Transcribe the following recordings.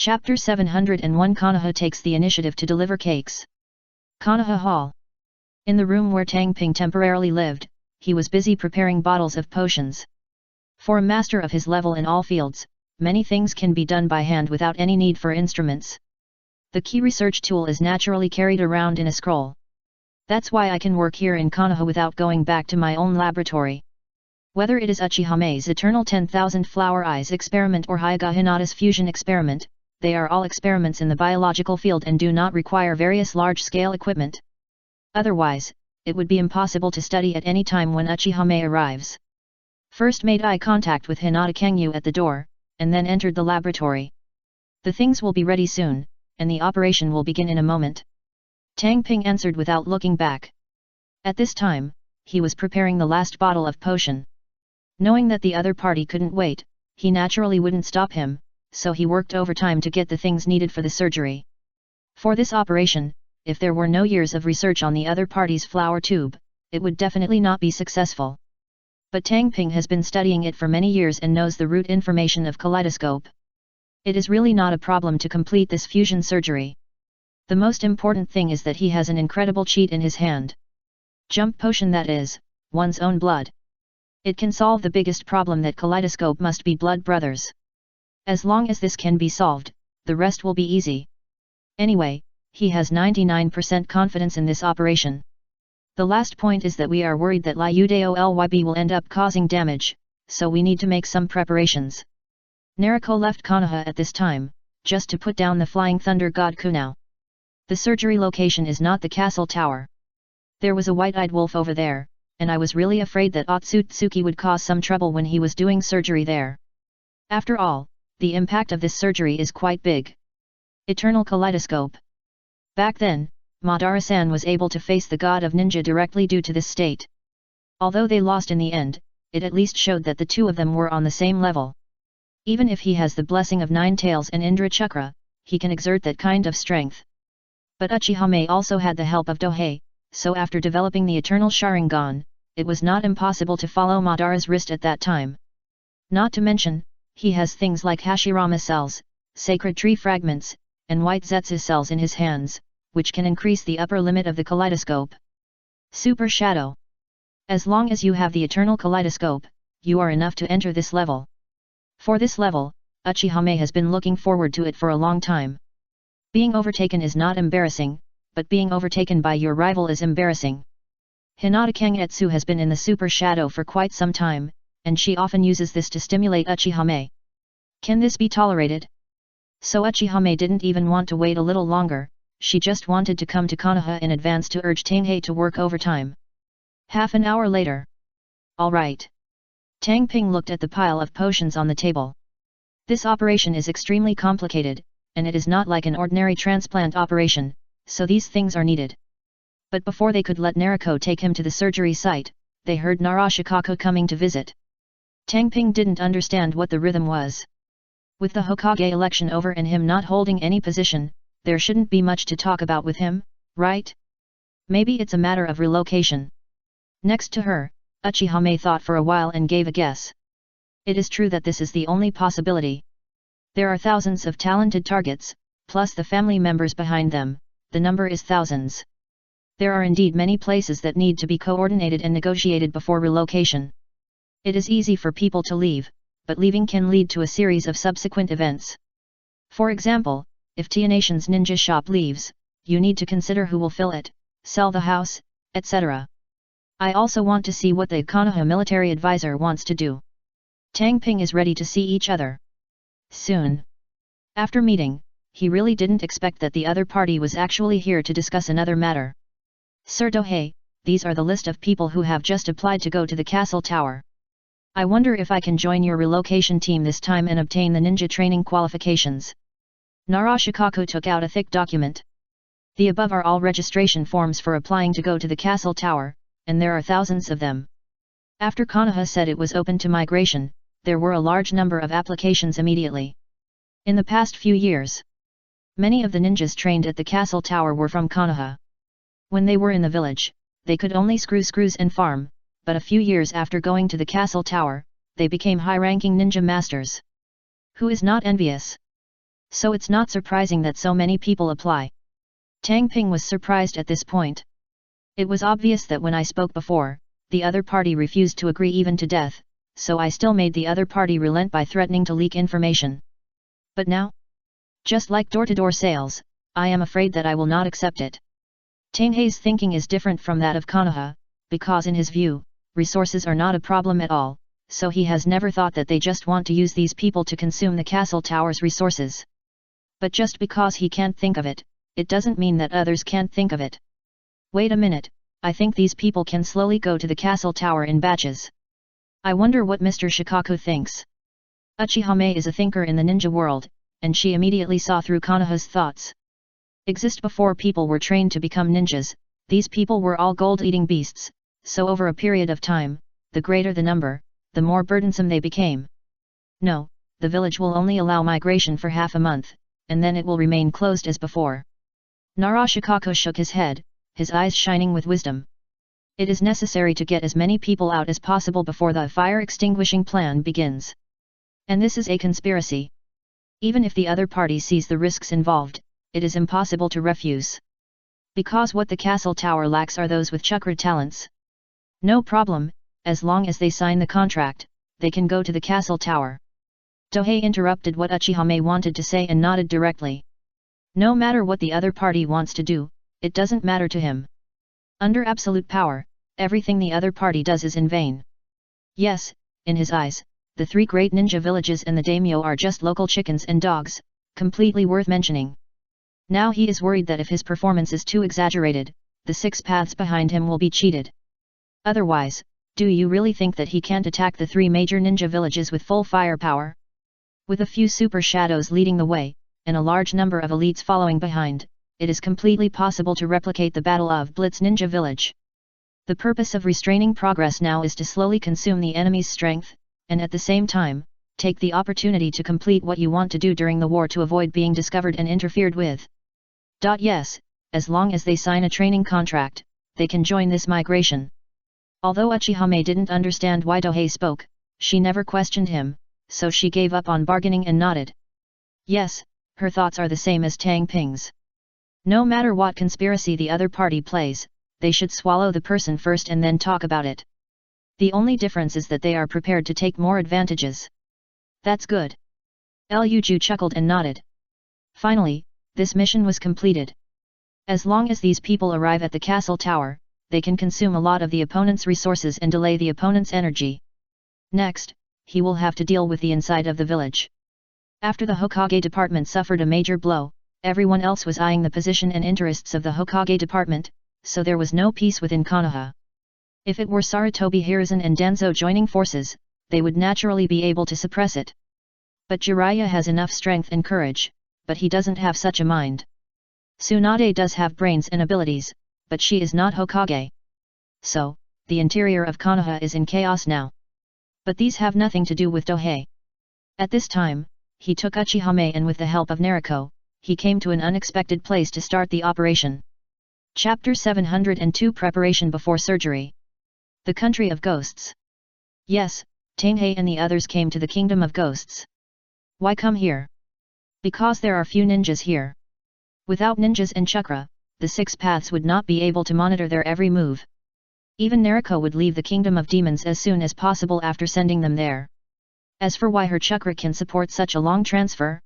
Chapter 701 Konoha takes the initiative to deliver cakes. Konoha Hall. In the room where Tang Ping temporarily lived, he was busy preparing bottles of potions. For a master of his level in all fields, many things can be done by hand without any need for instruments. The key research tool is naturally carried around in a scroll. That's why I can work here in Konoha without going back to my own laboratory. Whether it is Uchihame's Eternal 10,000 Flower Eyes experiment or Hyuga Hinata's fusion experiment, they are all experiments in the biological field and do not require various large-scale equipment. Otherwise, it would be impossible to study at any time when Uchihame arrives. First made eye contact with Hinata Kangyu at the door, and then entered the laboratory. The things will be ready soon, and the operation will begin in a moment. Tang Ping answered without looking back. At this time, he was preparing the last bottle of potion. Knowing that the other party couldn't wait, he naturally wouldn't stop him, so he worked overtime to get the things needed for the surgery. For this operation, if there were no years of research on the other party's flower tube, it would definitely not be successful. But Tang Ping has been studying it for many years and knows the root information of kaleidoscope. It is really not a problem to complete this fusion surgery. The most important thing is that he has an incredible cheat in his hand. Jump potion, that is, one's own blood. It can solve the biggest problem that kaleidoscope must be blood brothers. As long as this can be solved, the rest will be easy. Anyway, he has 99% confidence in this operation. The last point is that we are worried that Liudeolyb will end up causing damage, so we need to make some preparations. Nariko left Konoha at this time, just to put down the flying thunder god Kunao. The surgery location is not the castle tower. There was a white-eyed wolf over there, and I was really afraid that Otsutsuki would cause some trouble when he was doing surgery there. After all, the impact of this surgery is quite big. Eternal Kaleidoscope. Back then, Madara-san was able to face the god of ninja directly due to this state. Although they lost in the end, it at least showed that the two of them were on the same level. Even if he has the blessing of Nine Tails and Indra Chakra, he can exert that kind of strength. But Uchihame also had the help of Dohei, so after developing the Eternal Sharingan, it was not impossible to follow Madara's wrist at that time. Not to mention, he has things like Hashirama cells, sacred tree fragments, and white Zetsu cells in his hands, which can increase the upper limit of the kaleidoscope. Super Shadow. As long as you have the Eternal Kaleidoscope, you are enough to enter this level. For this level, Uchihame has been looking forward to it for a long time. Being overtaken is not embarrassing, but being overtaken by your rival is embarrassing. Hinata Kangetsu has been in the Super Shadow for quite some time, and she often uses this to stimulate Uchihame. Can this be tolerated? So Uchihame didn't even want to wait a little longer, she just wanted to come to Konoha in advance to urge Tanghei to work overtime. Half an hour later. Alright. Tang Ping looked at the pile of potions on the table. This operation is extremely complicated, and it is not like an ordinary transplant operation, so these things are needed. But before they could let Nariko take him to the surgery site, they heard Narashikaku coming to visit. Tang Ping didn't understand what the rhythm was. With the Hokage election over and him not holding any position, there shouldn't be much to talk about with him, right? Maybe it's a matter of relocation. Next to her, Uchihame thought for a while and gave a guess. It is true that this is the only possibility. There are thousands of talented targets, plus the family members behind them, the number is thousands. There are indeed many places that need to be coordinated and negotiated before relocation. It is easy for people to leave, but leaving can lead to a series of subsequent events. For example, if Tia-Nation's ninja shop leaves, you need to consider who will fill it, sell the house, etc. I also want to see what the Konoha military advisor wants to do. Tang Ping is ready to see each other soon. After meeting, he really didn't expect that the other party was actually here to discuss another matter. Sir Dohei, these are the list of people who have just applied to go to the castle tower. I wonder if I can join your relocation team this time and obtain the ninja training qualifications. Narashikaku took out a thick document. The above are all registration forms for applying to go to the castle tower, and there are thousands of them. After Konoha said it was open to migration, there were a large number of applications immediately. In the past few years, many of the ninjas trained at the castle tower were from Konoha. When they were in the village, they could only screws and farm, but a few years after going to the castle tower, they became high-ranking ninja masters. Who is not envious? So it's not surprising that so many people apply. Tang Ping was surprised at this point. It was obvious that when I spoke before, the other party refused to agree even to death, so I still made the other party relent by threatening to leak information. But now? Just like door-to-door sales, I am afraid that I will not accept it. Tang Hei's thinking is different from that of Konoha, because in his view, resources are not a problem at all, so he has never thought that they just want to use these people to consume the castle tower's resources. But just because he can't think of it, it doesn't mean that others can't think of it. Wait a minute, I think these people can slowly go to the castle tower in batches. I wonder what Mr. Shikaku thinks. Uchihame is a thinker in the ninja world, and she immediately saw through Konoha's thoughts. Exist before people were trained to become ninjas, these people were all gold-eating beasts, so over a period of time, the greater the number, the more burdensome they became. No, the village will only allow migration for half a month, and then it will remain closed as before. Nara Shikaku shook his head, his eyes shining with wisdom. It is necessary to get as many people out as possible before the fire extinguishing plan begins. And this is a conspiracy. Even if the other party sees the risks involved, it is impossible to refuse. Because what the castle tower lacks are those with chakra talents. No problem, as long as they sign the contract, they can go to the castle tower. Tohei interrupted what Uchihame wanted to say and nodded directly. No matter what the other party wants to do, it doesn't matter to him. Under absolute power, everything the other party does is in vain. Yes, in his eyes, the three great ninja villages and the daimyo are just local chickens and dogs, completely worth mentioning. Now he is worried that if his performance is too exaggerated, the 6 paths behind him will be cheated. Otherwise, do you really think that he can't attack the 3 major ninja villages with full firepower? With a few super shadows leading the way, and a large number of elites following behind, it is completely possible to replicate the Battle of Blitz Ninja Village. The purpose of restraining progress now is to slowly consume the enemy's strength, and at the same time, take the opportunity to complete what you want to do during the war to avoid being discovered and interfered with. Yes, as long as they sign a training contract, they can join this migration. Although Uchihame didn't understand why Tohei spoke, she never questioned him, so she gave up on bargaining and nodded. Yes, her thoughts are the same as Tang Ping's. No matter what conspiracy the other party plays, they should swallow the person first and then talk about it. The only difference is that they are prepared to take more advantages. That's good. Liu chuckled and nodded. Finally, this mission was completed. As long as these people arrive at the castle tower, they can consume a lot of the opponent's resources and delay the opponent's energy. Next, he will have to deal with the inside of the village. After the Hokage department suffered a major blow, everyone else was eyeing the position and interests of the Hokage department, so there was no peace within Konoha. If it were Sarutobi Hiruzen and Danzo joining forces, they would naturally be able to suppress it. But Jiraiya has enough strength and courage, but he doesn't have such a mind. Tsunade does have brains and abilities, but she is not Hokage. So, the interior of Konoha is in chaos now. But these have nothing to do with Tohei. At this time, he took Uchihame and with the help of Nariko, he came to an unexpected place to start the operation. Chapter 702 Preparation Before Surgery. The Country of Ghosts. Yes, Tanhei and the others came to the Kingdom of Ghosts. Why come here? Because there are few ninjas here. Without ninjas and chakra, the 6 paths would not be able to monitor their every move. Even Nariko would leave the Kingdom of Demons as soon as possible after sending them there. As for why her chakra can support such a long transfer?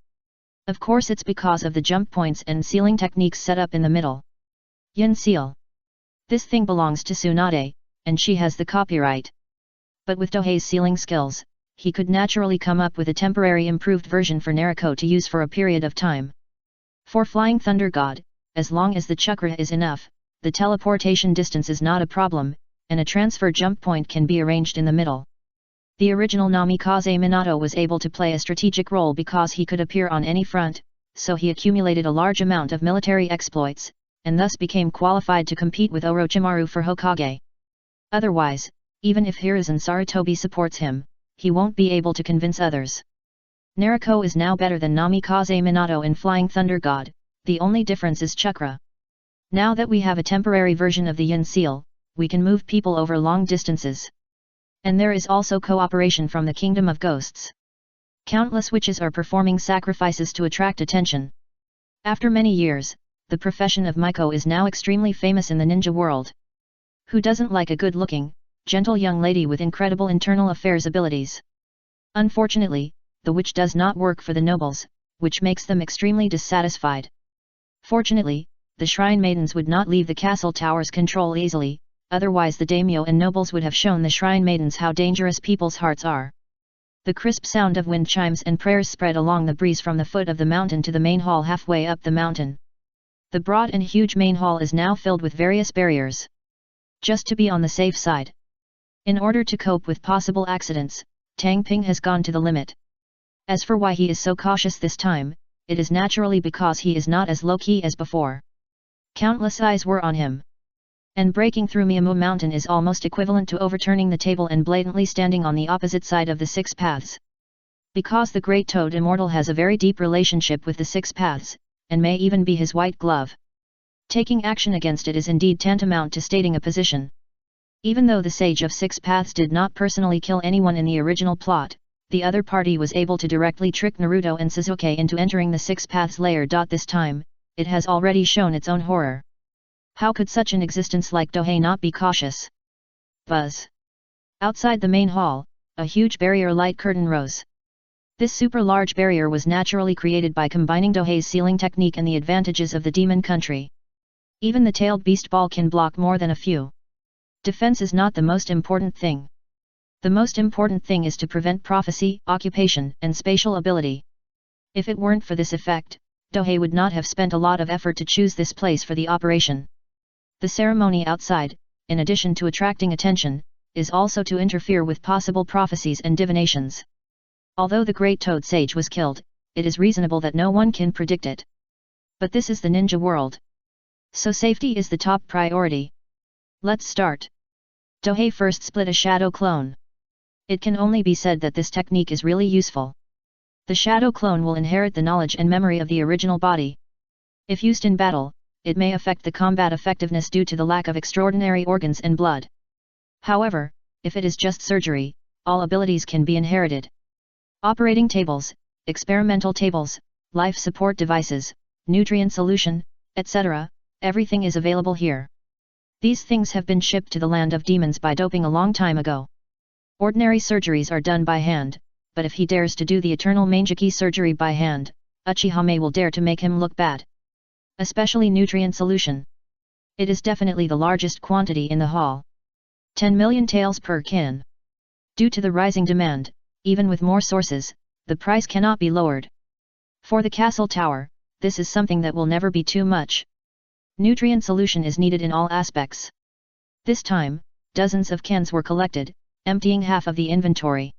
Of course it's because of the jump points and sealing techniques set up in the middle. Yin seal. This thing belongs to Tsunade, and she has the copyright. But with Tohei's sealing skills, he could naturally come up with a temporary improved version for Nariko to use for a period of time. For Flying Thunder God, as long as the chakra is enough, the teleportation distance is not a problem, and a transfer jump point can be arranged in the middle. The original Namikaze Minato was able to play a strategic role because he could appear on any front, so he accumulated a large amount of military exploits, and thus became qualified to compete with Orochimaru for Hokage. Otherwise, even if Hiruzen Sarutobi supports him, he won't be able to convince others. Nariko is now better than Namikaze Minato in Flying Thunder God, the only difference is chakra. Now that we have a temporary version of the Yin Seal, we can move people over long distances. And there is also cooperation from the Kingdom of Ghosts. Countless witches are performing sacrifices to attract attention. After many years, the profession of Miko is now extremely famous in the ninja world. Who doesn't like a good-looking, gentle young lady with incredible internal affairs abilities? Unfortunately, the witch does not work for the nobles, which makes them extremely dissatisfied. Fortunately, the shrine maidens would not leave the castle tower's control easily, otherwise the daimyo and nobles would have shown the shrine maidens how dangerous people's hearts are. The crisp sound of wind chimes and prayers spread along the breeze from the foot of the mountain to the main hall halfway up the mountain. The broad and huge main hall is now filled with various barriers. Just to be on the safe side. In order to cope with possible accidents, Tang Ping has gone to the limit. As for why he is so cautious this time, it is naturally because he is not as low-key as before. Countless eyes were on him. And breaking through Miamu Mountain is almost equivalent to overturning the table and blatantly standing on the opposite side of the six paths. Because the Great Toad Immortal has a very deep relationship with the six paths, and may even be his white glove. Taking action against it is indeed tantamount to stating a position. Even though the Sage of Six Paths did not personally kill anyone in the original plot, the other party was able to directly trick Naruto and Sasuke into entering the Six Paths lair. This time, it has already shown its own horror. How could such an existence like Dohei not be cautious? Buzz. Outside the main hall, a huge barrier light curtain rose. This super large barrier was naturally created by combining Dohei's sealing technique and the advantages of the demon country. Even the tailed beast ball can block more than a few. Defense is not the most important thing. The most important thing is to prevent prophecy, occupation, and spatial ability. If it weren't for this effect, Dohei would not have spent a lot of effort to choose this place for the operation. The ceremony outside, in addition to attracting attention, is also to interfere with possible prophecies and divinations. Although the Great Toad Sage was killed, it is reasonable that no one can predict it. But this is the ninja world. So safety is the top priority. Let's start. Dohei first split a shadow clone. It can only be said that this technique is really useful. The shadow clone will inherit the knowledge and memory of the original body. If used in battle, it may affect the combat effectiveness due to the lack of extraordinary organs and blood. However, if it is just surgery, all abilities can be inherited. Operating tables, experimental tables, life support devices, nutrient solution, etc., everything is available here. These things have been shipped to the land of demons by doping a long time ago. Ordinary surgeries are done by hand, but if he dares to do the eternal Mangeki surgery by hand, Uchihame will dare to make him look bad. Especially nutrient solution. It is definitely the largest quantity in the hall. 10 million taels per kin. Due to the rising demand, even with more sources, the price cannot be lowered. For the castle tower, this is something that will never be too much. Nutrient solution is needed in all aspects. This time, dozens of cans were collected, emptying half of the inventory.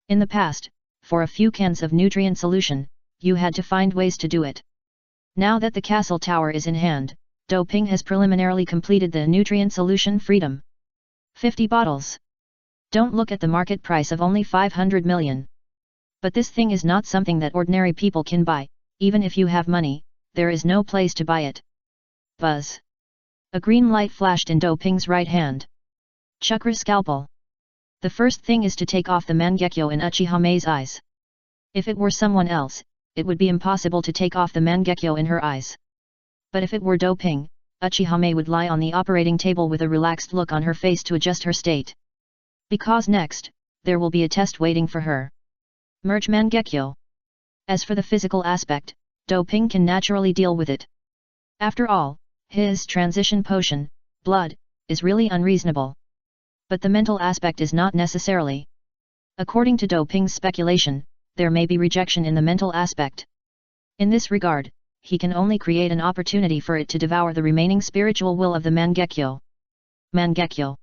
In the past, for a few cans of nutrient solution, you had to find ways to do it. Now that the castle tower is in hand, Do Ping has preliminarily completed the nutrient solution freedom. 50 bottles. Don't look at the market price of only 500 million. But this thing is not something that ordinary people can buy. Even if you have money, there is no place to buy it. Buzz. A green light flashed in Do Ping's right hand. Chakra scalpel. The first thing is to take off the Mangekyo in Uchihame's eyes. If it were someone else, it would be impossible to take off the Mangekyo in her eyes. But if it were Do Ping, Uchihame would lie on the operating table with a relaxed look on her face to adjust her state. Because next, there will be a test waiting for her. Merge Mangekyo. As for the physical aspect, Do Ping can naturally deal with it. After all, his transition potion, blood, is really unreasonable. But the mental aspect is not necessarily. According to Do Ping's speculation, there may be rejection in the mental aspect. In this regard, he can only create an opportunity for it to devour the remaining spiritual will of the Mangekyo. Mangekyo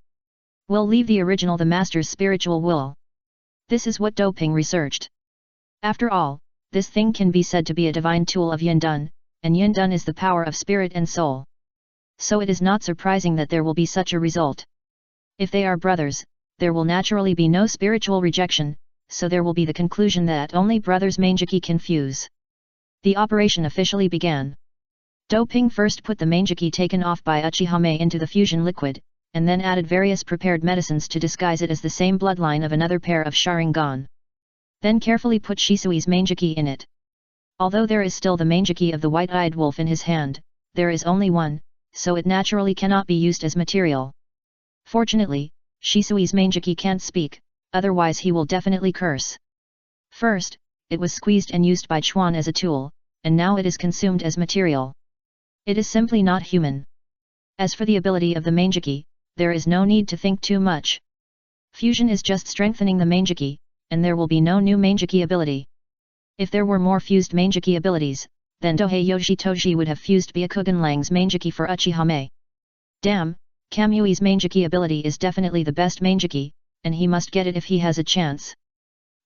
will leave the original the master's spiritual will. This is what Do Ping researched. After all, this thing can be said to be a divine tool of Yindun, and Yindun is the power of spirit and soul. So it is not surprising that there will be such a result. If they are brothers, there will naturally be no spiritual rejection, so there will be the conclusion that only brothers Mangeki can fuse. The operation officially began. Do Ping first put the Mangeki taken off by Uchihame into the fusion liquid, and then added various prepared medicines to disguise it as the same bloodline of another pair of Sharingan. Then carefully put Shisui's manjiki in it. Although there is still the manjiki of the white-eyed wolf in his hand, there is only one, so it naturally cannot be used as material. Fortunately, Shisui's manjiki can't speak, otherwise he will definitely curse. First, it was squeezed and used by Chuan as a tool, and now it is consumed as material. It is simply not human. As for the ability of the manjiki, there is no need to think too much. Fusion is just strengthening the manjiki, and there will be no new manjiki ability. If there were more fused manjiki abilities, then Dohei Yoshi Toji would have fused Byakugan Lang's manjiki for Uchihame. Damn, Kamui's manjiki ability is definitely the best manjiki, and he must get it if he has a chance.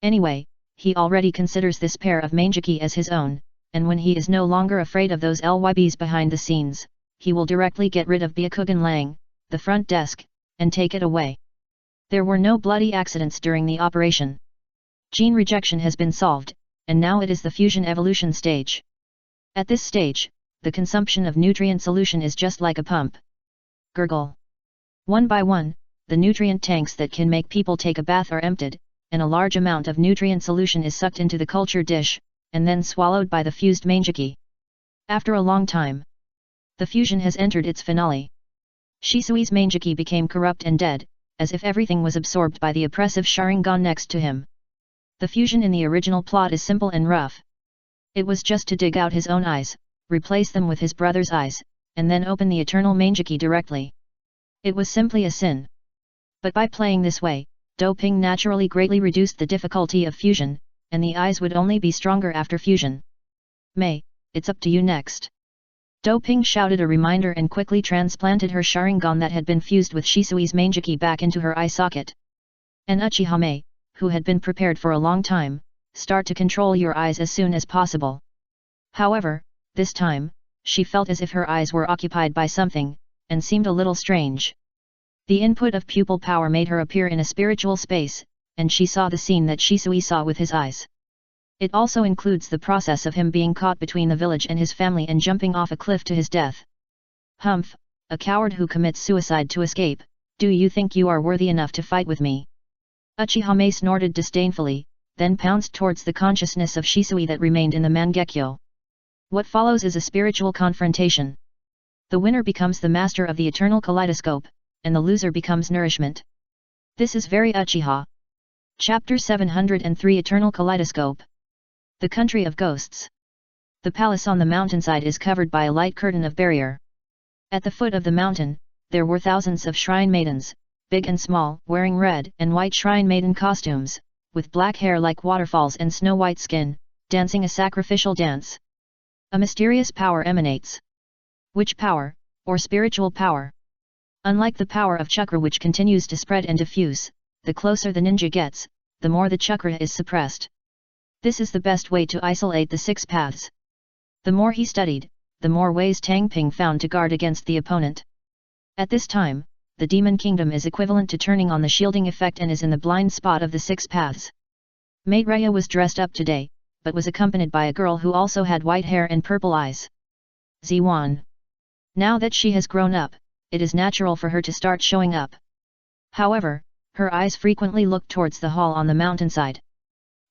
Anyway, he already considers this pair of manjiki as his own, and when he is no longer afraid of those LYBs behind the scenes, he will directly get rid of Byakugan Lang, the front desk, and take it away. There were no bloody accidents during the operation. Gene rejection has been solved, and now it is the fusion evolution stage. At this stage, the consumption of nutrient solution is just like a pump. Gurgle. One by one, the nutrient tanks that can make people take a bath are emptied, and a large amount of nutrient solution is sucked into the culture dish, and then swallowed by the fused manjiki. After a long time, the fusion has entered its finale. Shisui's manjiki became corrupt and dead, as if everything was absorbed by the oppressive Sharingan next to him. The fusion in the original plot is simple and rough. It was just to dig out his own eyes, replace them with his brother's eyes, and then open the eternal manjiki directly. It was simply a sin. But by playing this way, Doping naturally greatly reduced the difficulty of fusion, and the eyes would only be stronger after fusion. Mei, it's up to you next. Doping shouted a reminder and quickly transplanted her Sharingan that had been fused with Shisui's manjiki back into her eye socket. And Uchihame, who had been prepared for a long time, start to control your eyes as soon as possible. However, this time, she felt as if her eyes were occupied by something, and seemed a little strange. The input of pupil power made her appear in a spiritual space, and she saw the scene that Shisui saw with his eyes. It also includes the process of him being caught between the village and his family and jumping off a cliff to his death. Humph, a coward who commits suicide to escape, do you think you are worthy enough to fight with me? Uchihame snorted disdainfully, then pounced towards the consciousness of Shisui that remained in the Mangekyo. What follows is a spiritual confrontation. The winner becomes the master of the eternal kaleidoscope, and the loser becomes nourishment. This is very Uchiha. Chapter 703 Eternal Kaleidoscope. The Country of Ghosts. The palace on the mountainside is covered by a light curtain of barrier. At the foot of the mountain, there were thousands of shrine maidens, big and small, wearing red and white shrine maiden costumes, with black hair like waterfalls and snow-white skin, dancing a sacrificial dance. A mysterious power emanates. Which power, or spiritual power? Unlike the power of chakra which continues to spread and diffuse, the closer the ninja gets, the more the chakra is suppressed. This is the best way to isolate the six paths. The more he studied, the more ways Tang Ping found to guard against the opponent. At this time, the Demon Kingdom is equivalent to turning on the shielding effect and is in the blind spot of the six paths. Maitreya was dressed up today, but was accompanied by a girl who also had white hair and purple eyes. Ziwan. Now that she has grown up, it is natural for her to start showing up. However, her eyes frequently looked towards the hall on the mountainside.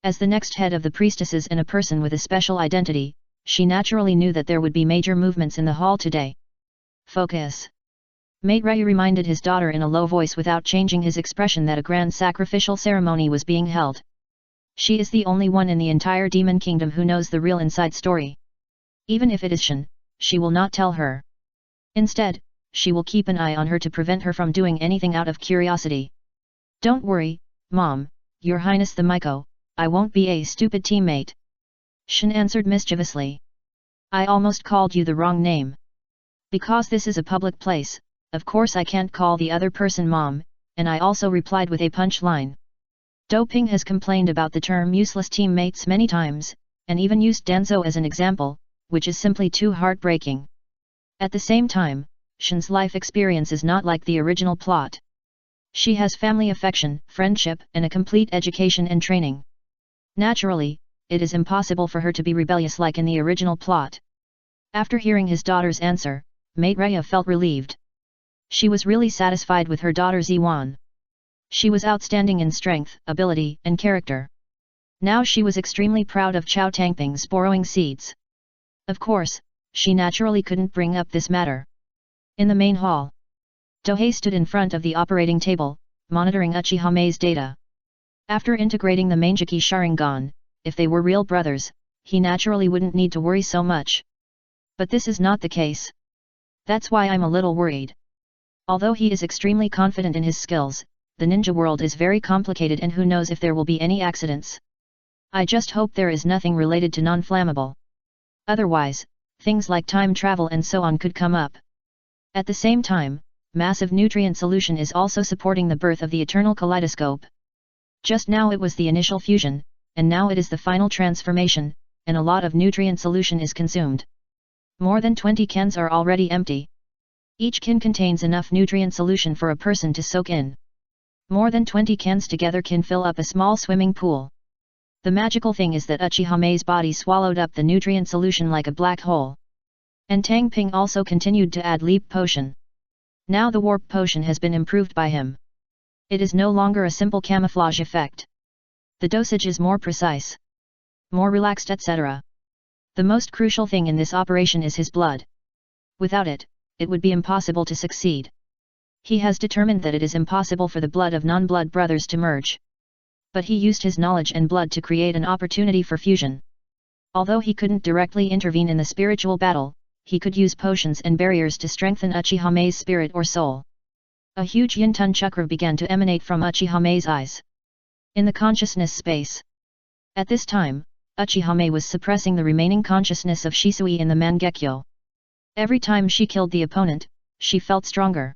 As the next head of the priestesses and a person with a special identity, she naturally knew that there would be major movements in the hall today. Focus. Maitreya reminded his daughter in a low voice without changing his expression that a grand sacrificial ceremony was being held. She is the only one in the entire Demon Kingdom who knows the real inside story. Even if it is Shin, she will not tell her. Instead, she will keep an eye on her to prevent her from doing anything out of curiosity. Don't worry, Mom, Your Highness the Miko, I won't be a stupid teammate. Shin answered mischievously. I almost called you the wrong name. Because this is a public place, of course I can't call the other person Mom, and I also replied with a punchline. Doping has complained about the term useless teammates many times, and even used Danzo as an example, which is simply too heartbreaking. At the same time, Shin's life experience is not like the original plot. She has family affection, friendship, and a complete education and training. Naturally, it is impossible for her to be rebellious like in the original plot. After hearing his daughter's answer, Maitreya felt relieved. She was really satisfied with her daughter Ziwan. She was outstanding in strength, ability, and character. Now she was extremely proud of Chao Tangping's borrowing seeds. Of course, she naturally couldn't bring up this matter. In the main hall, Dohei stood in front of the operating table, monitoring Uchiha Mei's data. After integrating the Manjiki Sharingan, if they were real brothers, he naturally wouldn't need to worry so much. But this is not the case. That's why I'm a little worried. Although he is extremely confident in his skills, the ninja world is very complicated and who knows if there will be any accidents. I just hope there is nothing related to non-flammable. Otherwise, things like time travel and so on could come up. At the same time, massive nutrient solution is also supporting the birth of the eternal kaleidoscope. Just now it was the initial fusion, and now it is the final transformation, and a lot of nutrient solution is consumed. More than 20 cans are already empty. Each can contains enough nutrient solution for a person to soak in. More than 20 cans together can fill up a small swimming pool. The magical thing is that Uchiha Mei's body swallowed up the nutrient solution like a black hole. And Tang Ping also continued to add leap potion. Now the warp potion has been improved by him. It is no longer a simple camouflage effect. The dosage is more precise, more relaxed, etc. The most crucial thing in this operation is his blood. Without it, it would be impossible to succeed. He has determined that it is impossible for the blood of non-blood brothers to merge. But he used his knowledge and blood to create an opportunity for fusion. Although he couldn't directly intervene in the spiritual battle, he could use potions and barriers to strengthen Uchiha Mei's spirit or soul. A huge Yin-Tun chakra began to emanate from Uchiha Mei's eyes. In the consciousness space. At this time, Uchiha Mei was suppressing the remaining consciousness of Shisui in the Mangekyo. Every time she killed the opponent, she felt stronger.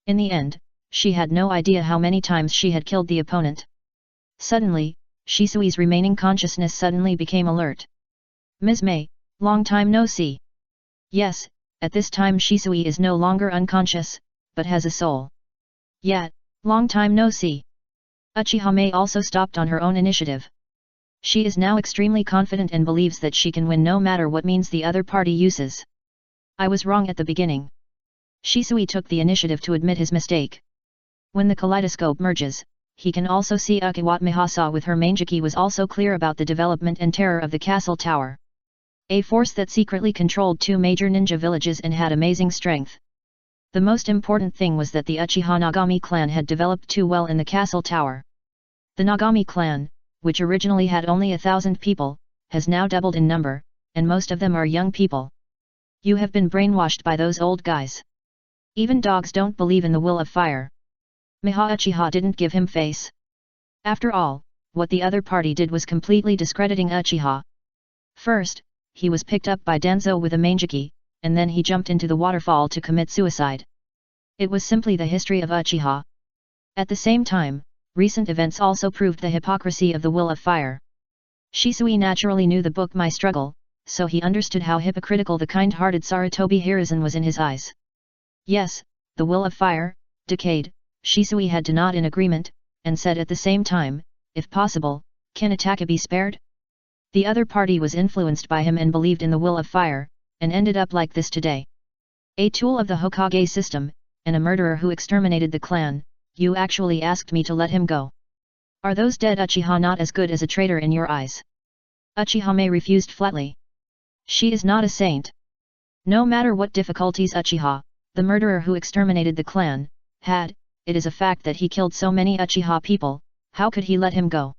In the end, she had no idea how many times she had killed the opponent. Suddenly, Shisui's remaining consciousness suddenly became alert. Ms. Mei, long time no see. Yes, at this time Shisui is no longer unconscious, but has a soul. Yet, long time no see. Uchiha Mei also stopped on her own initiative. She is now extremely confident and believes that she can win no matter what means the other party uses. I was wrong at the beginning. Shisui took the initiative to admit his mistake. When the kaleidoscope merges, he can also see Ukiwat Mihasa with her Manjiki was also clear about the development and terror of the castle tower. A force that secretly controlled 2 major ninja villages and had amazing strength. The most important thing was that the Uchiha Nagami clan had developed too well in the castle tower. The Nagami clan, which originally had only 1,000 people, has now doubled in number, and most of them are young people. You have been brainwashed by those old guys. Even dogs don't believe in the will of fire. Miha Uchiha didn't give him face. After all, what the other party did was completely discrediting Uchiha. First, he was picked up by Danzo with a Manjiki, and then he jumped into the waterfall to commit suicide. It was simply the history of Uchiha. At the same time, recent events also proved the hypocrisy of the will of fire. Shisui naturally knew the book My Struggle, so he understood how hypocritical the kind-hearted Sarutobi Hiruzen was in his eyes. Yes, the will of fire, decayed, Shisui had to nod in agreement, and said at the same time, if possible, can Ataka be spared? The other party was influenced by him and believed in the will of fire, and ended up like this today. A tool of the Hokage system, and a murderer who exterminated the clan, you actually asked me to let him go. Are those dead Uchiha not as good as a traitor in your eyes? Uchiha Mei refused flatly. She is not a saint. No matter what difficulties Uchiha, the murderer who exterminated the clan, had, it is a fact that he killed so many Uchiha people, how could he let him go?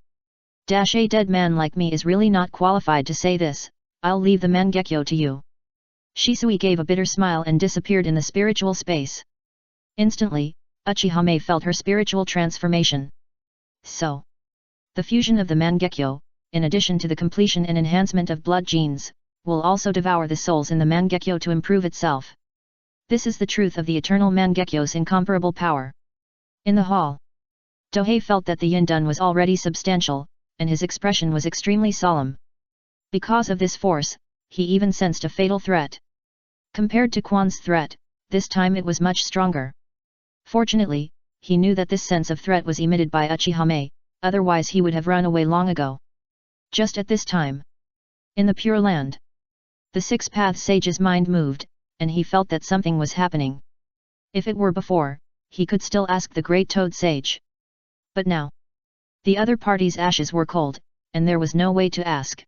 A dead man like me is really not qualified to say this, I'll leave the Mangekyo to you. Shisui gave a bitter smile and disappeared in the spiritual space. Instantly, Uchiha Mei felt her spiritual transformation. So, the fusion of the Mangekyo, in addition to the completion and enhancement of blood genes, will also devour the souls in the Mangekyo to improve itself. This is the truth of the eternal Mangekyo's incomparable power. In the hall, Dohei felt that the Yin-Dun was already substantial, and his expression was extremely solemn. Because of this force, he even sensed a fatal threat. Compared to Quan's threat, this time it was much stronger. Fortunately, he knew that this sense of threat was emitted by Uchiha Mei, otherwise he would have run away long ago. Just at this time, in the Pure Land, the Six-Path Sage's mind moved, and he felt that something was happening. If it were before, he could still ask the Great Toad Sage. But now, the other party's ashes were cold, and there was no way to ask.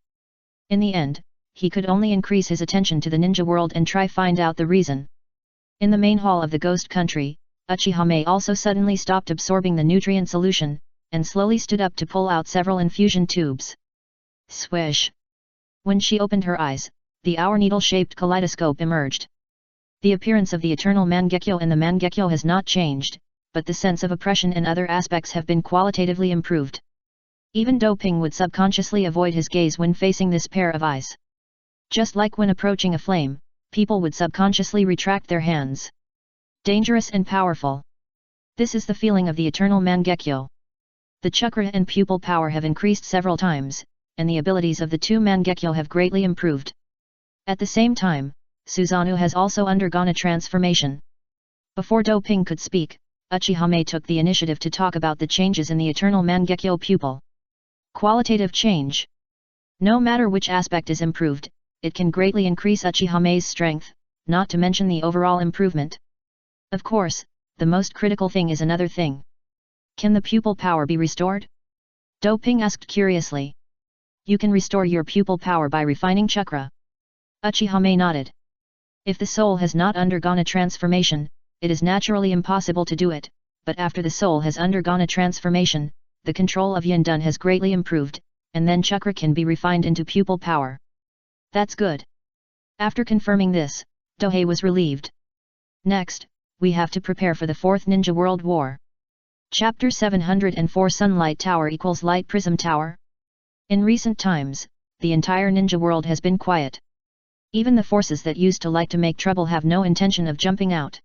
In the end, he could only increase his attention to the ninja world and try find out the reason. In the main hall of the ghost country, Uchiha also suddenly stopped absorbing the nutrient solution, and slowly stood up to pull out several infusion tubes. Swish! When she opened her eyes, the hour needle-shaped kaleidoscope emerged. The appearance of the eternal Mangekyo and the Mangekyo has not changed, but the sense of oppression and other aspects have been qualitatively improved. Even Doping would subconsciously avoid his gaze when facing this pair of eyes. Just like when approaching a flame, people would subconsciously retract their hands. Dangerous and powerful. This is the feeling of the eternal Mangekyo. The chakra and pupil power have increased several times, and the abilities of the two Mangekyo have greatly improved. At the same time, Susanoo has also undergone a transformation. Before Doping could speak, Uchiha took the initiative to talk about the changes in the eternal Mangekyo pupil. Qualitative change. No matter which aspect is improved, it can greatly increase Uchiha strength, not to mention the overall improvement. Of course, the most critical thing is another thing. Can the pupil power be restored? Doping asked curiously. You can restore your pupil power by refining chakra. Uchiha nodded. If the soul has not undergone a transformation, it is naturally impossible to do it, but after the soul has undergone a transformation, the control of Yin-dun has greatly improved, and then chakra can be refined into pupil power. That's good. After confirming this, Dohei was relieved. Next, we have to prepare for the Fourth Ninja World War. Chapter 704 Sunlight Tower equals Light Prism Tower. In recent times, the entire ninja world has been quiet. Even the forces that used to like to make trouble have no intention of jumping out.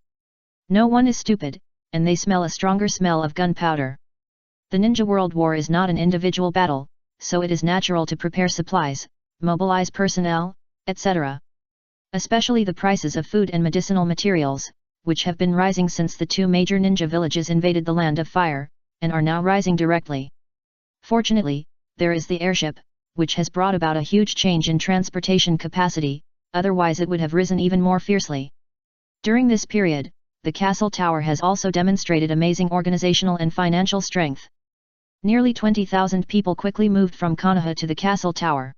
No one is stupid, and they smell a stronger smell of gunpowder. The Ninja World War is not an individual battle, so it is natural to prepare supplies, mobilize personnel, etc. Especially the prices of food and medicinal materials, which have been rising since the two major ninja villages invaded the Land of Fire, and are now rising directly. Fortunately, there is the airship, which has brought about a huge change in transportation capacity, otherwise it would have risen even more fiercely. During this period, the castle tower has also demonstrated amazing organizational and financial strength. Nearly 20,000 people quickly moved from Konoha to the castle tower.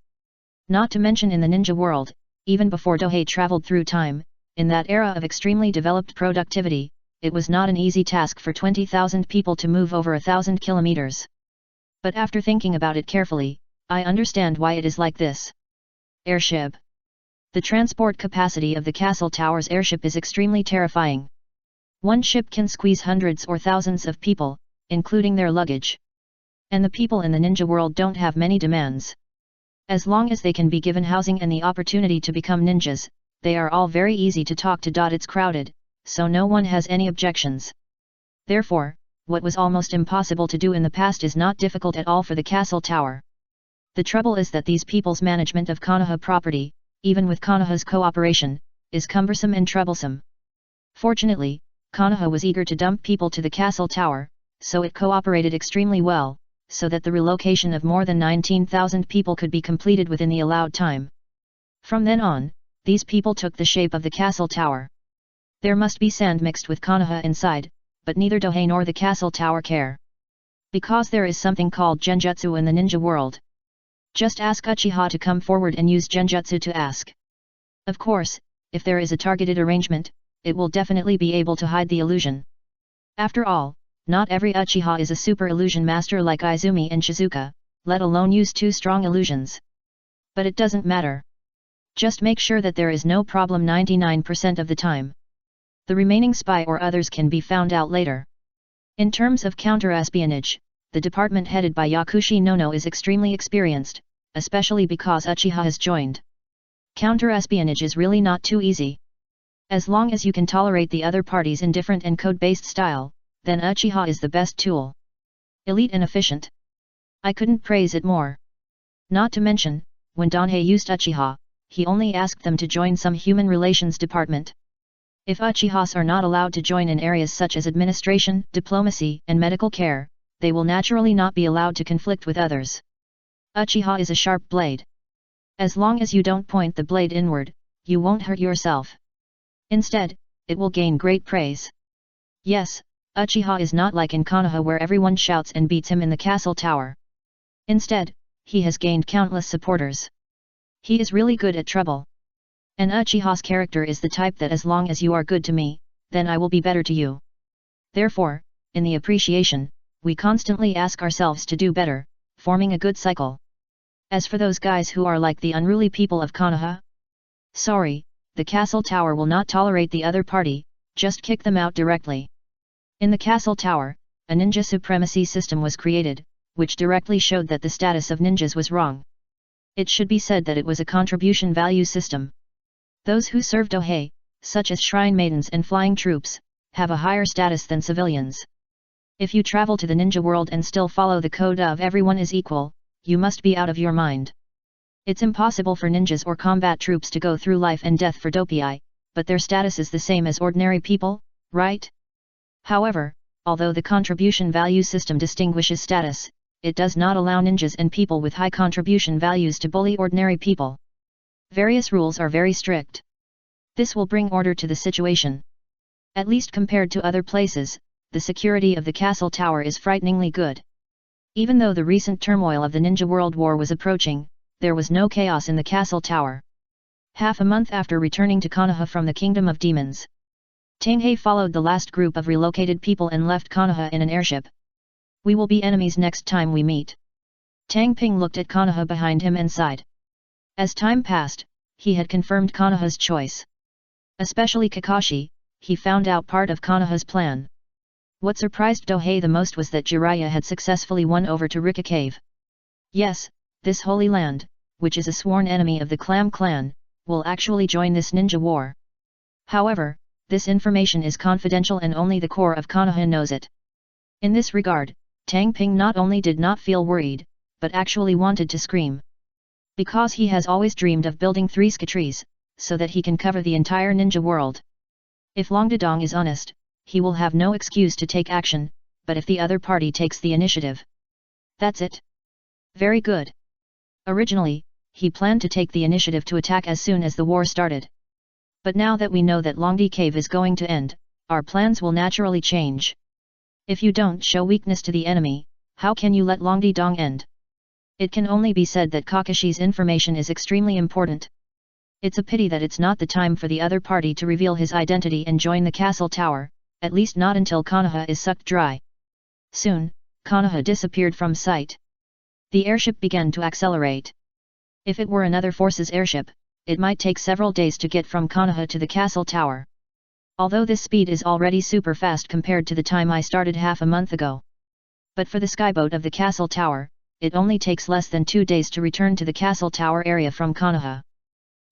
Not to mention in the ninja world, even before Dohei traveled through time, in that era of extremely developed productivity, it was not an easy task for 20,000 people to move over 1,000 kilometers. But after thinking about it carefully, I understand why it is like this. Airship. The transport capacity of the castle tower's airship is extremely terrifying. One ship can squeeze hundreds or thousands of people, including their luggage. And the people in the ninja world don't have many demands. As long as they can be given housing and the opportunity to become ninjas, they are all very easy to talk to. It's crowded, so no one has any objections. Therefore, what was almost impossible to do in the past is not difficult at all for the castle tower. The trouble is that these people's management of Konoha property, even with Konoha's cooperation, is cumbersome and troublesome. Fortunately, Konoha was eager to dump people to the castle tower, so it cooperated extremely well, so that the relocation of more than 19,000 people could be completed within the allowed time. From then on, these people took the shape of the castle tower. There must be sand mixed with Konoha inside, but neither Dohei nor the castle tower care. Because there is something called genjutsu in the ninja world. Just ask Uchiha to come forward and use genjutsu to ask. Of course, if there is a targeted arrangement, it will definitely be able to hide the illusion. After all, not every Uchiha is a super illusion master like Izumi and Shizuka, let alone use two strong illusions. But it doesn't matter. Just make sure that there is no problem 99% of the time. The remaining spy or others can be found out later. In terms of counter-espionage, the department headed by Yakushi Nono is extremely experienced, especially because Uchiha has joined. Counter-espionage is really not too easy. As long as you can tolerate the other party's indifferent and code-based style, then Uchiha is the best tool. Elite and efficient. I couldn't praise it more. Not to mention, when Danhei used Uchiha, he only asked them to join some human relations department. If Uchihas are not allowed to join in areas such as administration, diplomacy, and medical care, they will naturally not be allowed to conflict with others. Uchiha is a sharp blade. As long as you don't point the blade inward, you won't hurt yourself. Instead, it will gain great praise. Yes, Uchiha is not like in Konoha where everyone shouts and beats him in the castle tower. Instead, he has gained countless supporters. He is really good at trouble. An Uchiha's character is the type that as long as you are good to me, then I will be better to you. Therefore, in the appreciation, we constantly ask ourselves to do better, forming a good cycle. As for those guys who are like the unruly people of Konoha, sorry, the castle tower will not tolerate the other party, just kick them out directly. In the castle tower, a ninja supremacy system was created, which directly showed that the status of ninjas was wrong. It should be said that it was a contribution value system. Those who serve Dohei, such as shrine maidens and flying troops, have a higher status than civilians. If you travel to the ninja world and still follow the code of everyone is equal, you must be out of your mind. It's impossible for ninjas or combat troops to go through life and death for dopei, but their status is the same as ordinary people, right? However, although the contribution value system distinguishes status, it does not allow ninjas and people with high contribution values to bully ordinary people. Various rules are very strict. This will bring order to the situation. At least compared to other places, the security of the castle tower is frighteningly good. Even though the recent turmoil of the Ninja World War was approaching, there was no chaos in the castle tower. Half a month after returning to Konoha from the Kingdom of Demons, Tanghei followed the last group of relocated people and left Konoha in an airship. We will be enemies next time we meet. Tang Ping looked at Konoha behind him and sighed. As time passed, he had confirmed Konoha's choice. Especially Kakashi, he found out part of Konoha's plan. What surprised Dohei the most was that Jiraiya had successfully won over to Rika Cave. Yes, this holy land, which is a sworn enemy of the Clam clan, will actually join this ninja war. However, this information is confidential and only the core of Konoha knows it. In this regard, Tang Ping not only did not feel worried, but actually wanted to scream. Because he has always dreamed of building 3 trees, so that he can cover the entire ninja world. If Longdadong is honest, he will have no excuse to take action, but if the other party takes the initiative. That's it. Very good. Originally, he planned to take the initiative to attack as soon as the war started. But now that we know that Longdi Cave is going to end, our plans will naturally change. If you don't show weakness to the enemy, how can you let Longdi Dong end? It can only be said that Kakashi's information is extremely important. It's a pity that it's not the time for the other party to reveal his identity and join the castle tower, at least not until Konoha is sucked dry. Soon, Konoha disappeared from sight. The airship began to accelerate. If it were another force's airship, it might take several days to get from Konoha to the castle tower. Although this speed is already super fast compared to the time I started half a month ago. But for the skyboat of the castle tower, it only takes less than 2 days to return to the castle tower area from Konoha.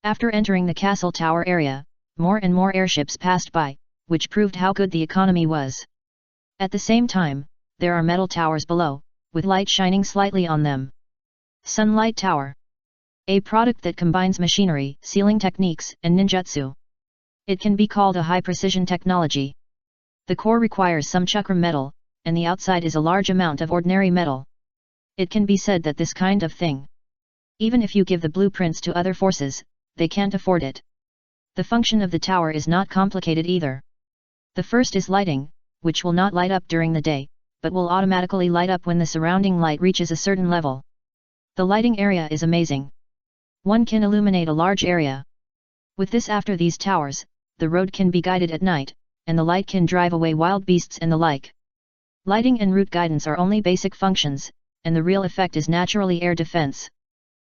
After entering the castle tower area, more and more airships passed by, which proved how good the economy was. At the same time, there are metal towers below, with light shining slightly on them. Sunlight Tower. A product that combines machinery, sealing techniques, and ninjutsu. It can be called a high-precision technology. The core requires some chakra metal, and the outside is a large amount of ordinary metal. It can be said that this kind of thing, even if you give the blueprints to other forces, they can't afford it. The function of the tower is not complicated either. The first is lighting, which will not light up during the day, but will automatically light up when the surrounding light reaches a certain level. The lighting area is amazing. One can illuminate a large area. With this, after these towers, the road can be guided at night, and the light can drive away wild beasts and the like. Lighting and route guidance are only basic functions, and the real effect is naturally air defense.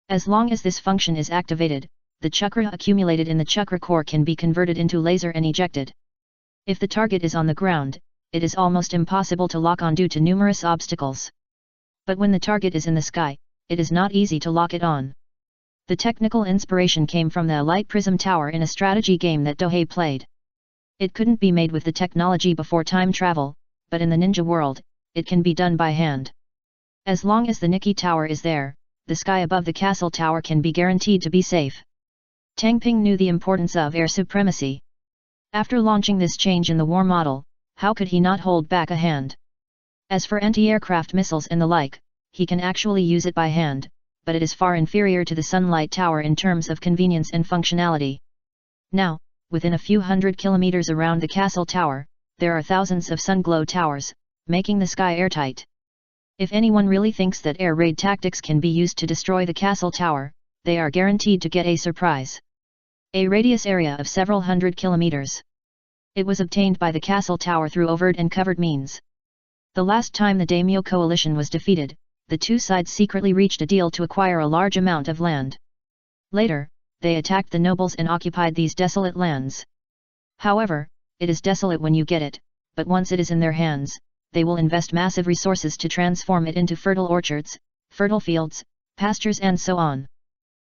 As long as this function is activated, the chakra accumulated in the chakra core can be converted into laser and ejected. If the target is on the ground, it is almost impossible to lock on due to numerous obstacles. But when the target is in the sky, it is not easy to lock it on. The technical inspiration came from the light prism tower in a strategy game that Dohei played. It couldn't be made with the technology before time travel, but in the ninja world, it can be done by hand. As long as the Nikki Tower is there, the sky above the castle tower can be guaranteed to be safe. Tang Ping knew the importance of air supremacy. After launching this change in the war model, how could he not hold back a hand? As for anti-aircraft missiles and the like, he can actually use it by hand, but it is far inferior to the Sunlight Tower in terms of convenience and functionality. Now, within a few hundred kilometers around the castle tower, there are thousands of sunglow towers, making the sky airtight. If anyone really thinks that air raid tactics can be used to destroy the castle tower, they are guaranteed to get a surprise. A radius area of several hundred kilometers. It was obtained by the castle tower through overt and covert means. The last time the daimyo coalition was defeated, the two sides secretly reached a deal to acquire a large amount of land. Later, they attacked the nobles and occupied these desolate lands. However, it is desolate when you get it, but once it is in their hands, they will invest massive resources to transform it into fertile orchards, fertile fields, pastures and so on.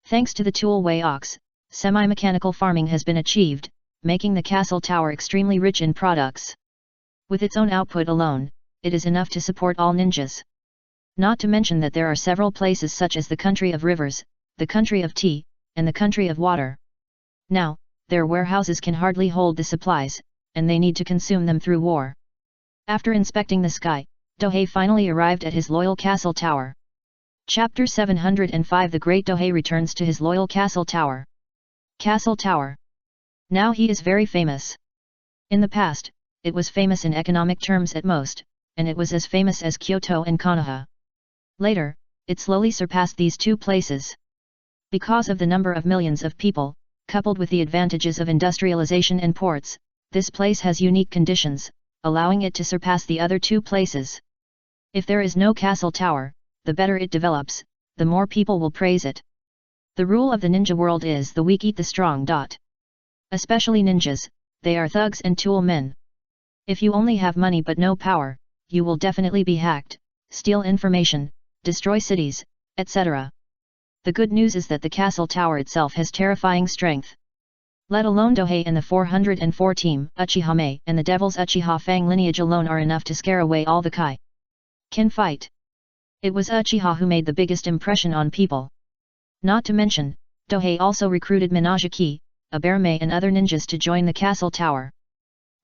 Thanks to the tool-way ox, semi-mechanical farming has been achieved, making the castle tower extremely rich in products. With its own output alone, it is enough to support all ninjas. Not to mention that there are several places such as the country of rivers, the country of tea, and the country of water. Now, their warehouses can hardly hold the supplies, and they need to consume them through war. After inspecting the sky, Dohei finally arrived at his loyal castle tower. Chapter 705 The Great Dohei returns to his loyal castle tower. Castle tower. Now he is very famous. In the past, it was famous in economic terms at most, and it was as famous as Kyoto and Konoha. Later, it slowly surpassed these two places. Because of the number of millions of people, coupled with the advantages of industrialization and ports, this place has unique conditions, allowing it to surpass the other two places. If there is no castle tower, the better it develops, the more people will praise it. The rule of the ninja world is the weak eat the strong. Especially ninjas, they are thugs and tool men. If you only have money but no power, you will definitely be hacked, steal information, destroy cities, etc. The good news is that the castle tower itself has terrifying strength. Let alone Dohei and the 404 team, Uchiha Mei and the Devil's Uchiha Fang lineage alone are enough to scare away all the Kai can fight. It was Uchiha who made the biggest impression on people. Not to mention, Dohei also recruited Minajiki, a bear Mei and other ninjas to join the castle tower.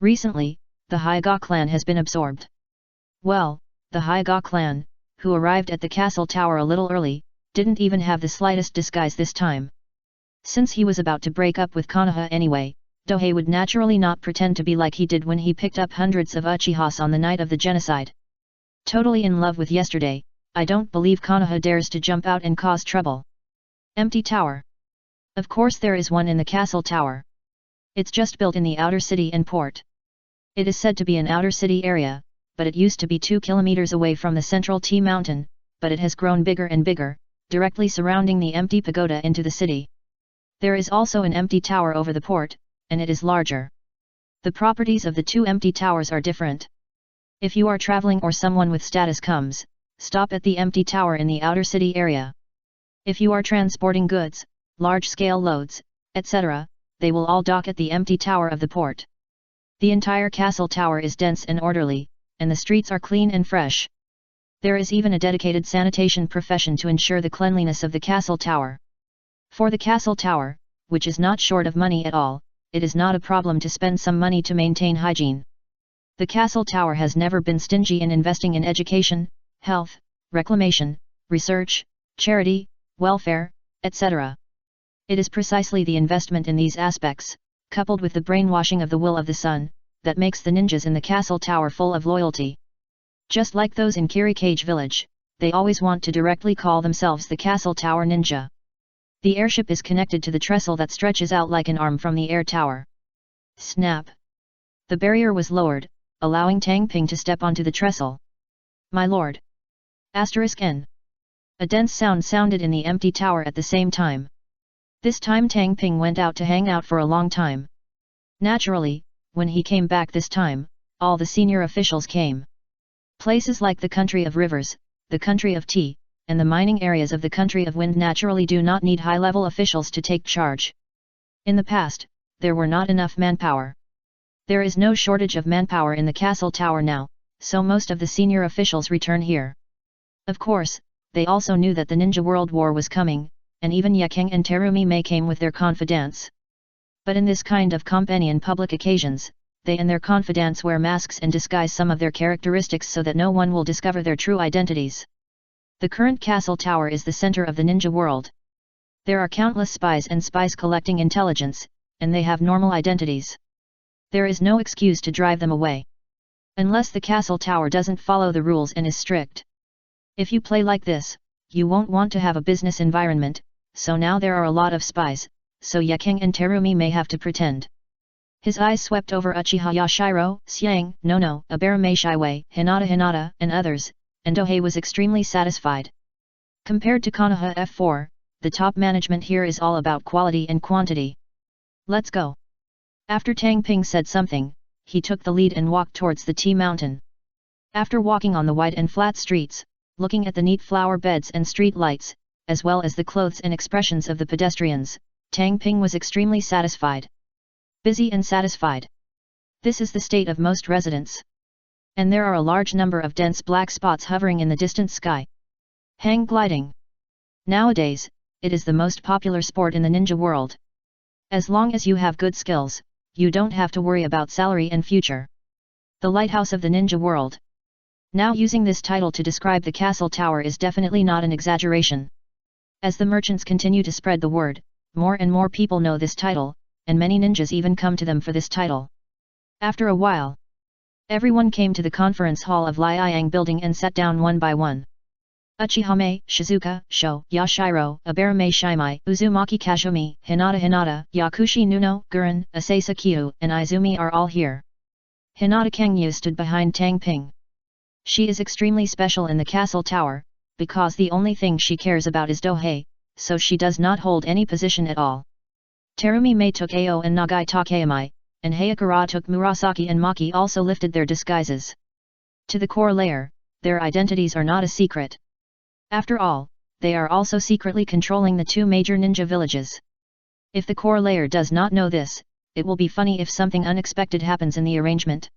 Recently, the Hyuga clan has been absorbed. Well, the Hyuga clan, who arrived at the castle tower a little early, didn't even have the slightest disguise this time. Since he was about to break up with Konoha anyway, Dohei would naturally not pretend to be like he did when he picked up hundreds of Uchihas on the night of the genocide. Totally in love with yesterday, I don't believe Konoha dares to jump out and cause trouble. Empty tower. Of course there is one in the castle tower. It's just built in the outer city and port. It is said to be an outer city area, but it used to be 2 kilometers away from the central T mountain, but it has grown bigger and bigger, directly surrounding the empty pagoda into the city. There is also an empty tower over the port, and it is larger. The properties of the two empty towers are different. If you are traveling or someone with status comes, stop at the empty tower in the outer city area. If you are transporting goods, large-scale loads, etc., they will all dock at the empty tower of the port. The entire castle tower is dense and orderly, and the streets are clean and fresh. There is even a dedicated sanitation profession to ensure the cleanliness of the castle tower. For the castle tower, which is not short of money at all, it is not a problem to spend some money to maintain hygiene. The castle tower has never been stingy in investing in education, health, reclamation, research, charity, welfare, etc. It is precisely the investment in these aspects, coupled with the brainwashing of the will of the sun, that makes the ninjas in the castle tower full of loyalty. Just like those in Kirikage village, they always want to directly call themselves the castle tower ninja. The airship is connected to the trestle that stretches out like an arm from the air tower. Snap! The barrier was lowered, allowing Tang Ping to step onto the trestle. My lord! *N. A dense sound sounded in the empty tower at the same time. This time Tang Ping went out to hang out for a long time. Naturally, when he came back this time, all the senior officials came. Places like the country of rivers, the country of tea, and the mining areas of the country of wind naturally do not need high-level officials to take charge. In the past, there were not enough manpower. There is no shortage of manpower in the castle tower now, so most of the senior officials return here. Of course, they also knew that the Ninja World War was coming, and even Yekeng and Terumi Mei came with their confidants. But in this kind of company and public occasions, they and their confidants wear masks and disguise some of their characteristics so that no one will discover their true identities. The current castle tower is the center of the ninja world. There are countless spies and spies collecting intelligence, and they have normal identities. There is no excuse to drive them away. Unless the castle tower doesn't follow the rules and is strict. If you play like this, you won't want to have a business environment, so now there are a lot of spies, so Yekeng and Terumi may have to pretend. His eyes swept over Uchiha Yashiro, Xiang, Nono, Abarame Shiwei, Hinata, and others, and Dohei was extremely satisfied. Compared to Konoha F4, the top management here is all about quality and quantity. Let's go. After Tang Ping said something, he took the lead and walked towards the tea mountain. After walking on the wide and flat streets, looking at the neat flower beds and street lights, as well as the clothes and expressions of the pedestrians, Tang Ping was extremely satisfied. Busy and satisfied. This is the state of most residents. And there are a large number of dense black spots hovering in the distant sky. Hang gliding. Nowadays, it is the most popular sport in the ninja world. As long as you have good skills, you don't have to worry about salary and future. The lighthouse of the ninja world. Now using this title to describe the castle tower is definitely not an exaggeration. As the merchants continue to spread the word, more and more people know this title, and many ninjas even come to them for this title. After a while, everyone came to the conference hall of Liang building and sat down one by one. Uchihame, Shizuka, Sho, Yashiro, Abarame Shimai, Uzumaki Kazumi, Hinata, Yakushi Nuno, Guren, Asasa Kyu, and Izumi are all here. Hinata Kengyu stood behind Tang Ping. She is extremely special in the castle tower, because the only thing she cares about is Dohei, so she does not hold any position at all. Terumi Mei took Ao and Nagai Takayamai, and Hayakura took Murasaki and Maki also lifted their disguises. To the core layer, their identities are not a secret. After all, they are also secretly controlling the two major ninja villages. If the core layer does not know this, it will be funny if something unexpected happens in the arrangement.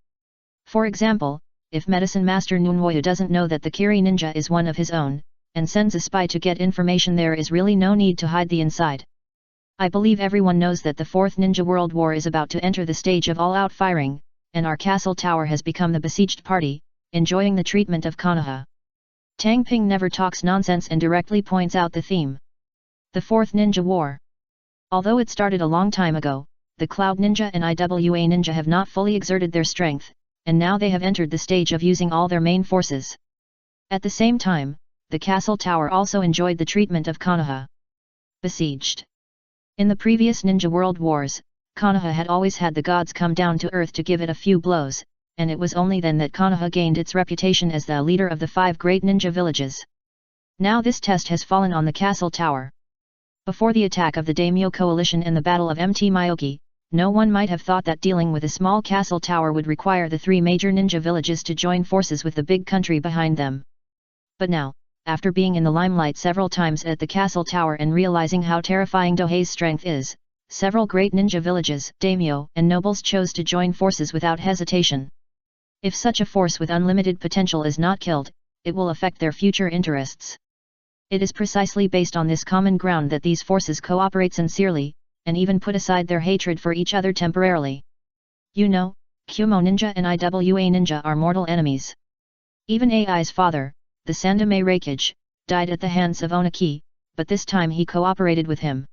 For example, if Medicine Master Nunwoyu doesn't know that the Kiri ninja is one of his own, and sends a spy to get information, there is really no need to hide the inside. I believe everyone knows that the Fourth Ninja World War is about to enter the stage of all-out firing, and our castle tower has become the besieged party, enjoying the treatment of Konoha. Tang Ping never talks nonsense and directly points out the theme. The Fourth Ninja War. Although it started a long time ago, the Cloud Ninja and IWA Ninja have not fully exerted their strength, and now they have entered the stage of using all their main forces. At the same time, the castle tower also enjoyed the treatment of Konoha. Besieged. In the previous Ninja World Wars, Konoha had always had the gods come down to earth to give it a few blows, and it was only then that Konoha gained its reputation as the leader of the 5 great ninja villages. Now this test has fallen on the castle tower. Before the attack of the Daimyo coalition and the Battle of Mt. Myoki, no one might have thought that dealing with a small castle tower would require the 3 major ninja villages to join forces with the big country behind them. But now, after being in the limelight several times at the castle tower and realizing how terrifying Dohei's strength is, several great ninja villages, daimyo, and nobles chose to join forces without hesitation. If such a force with unlimited potential is not killed, it will affect their future interests. It is precisely based on this common ground that these forces cooperate sincerely, and even put aside their hatred for each other temporarily. You know, Kumo Ninja and IWA Ninja are mortal enemies. Even AI's father, the Sandame Reikage, died at the hands of Onaki, but this time he cooperated with him.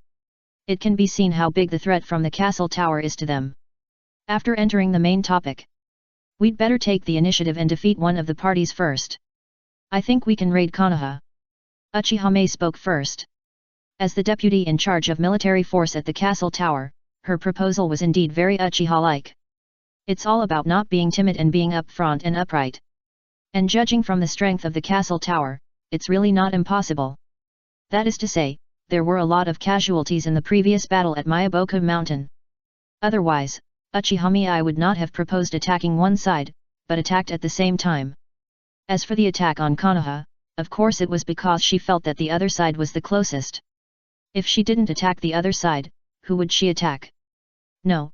It can be seen how big the threat from the castle tower is to them. After entering the main topic, we'd better take the initiative and defeat one of the parties first. I think we can raid Konoha. Uchihame spoke first. As the deputy in charge of military force at the castle tower, her proposal was indeed very Uchiha-like. It's all about not being timid and being upfront and upright. And judging from the strength of the castle tower, it's really not impossible. That is to say, there were a lot of casualties in the previous battle at Myaboku Mountain. Otherwise, Uchihame would not have proposed attacking one side, but attacked at the same time. As for the attack on Konoha, of course it was because she felt that the other side was the closest. If she didn't attack the other side, who would she attack? No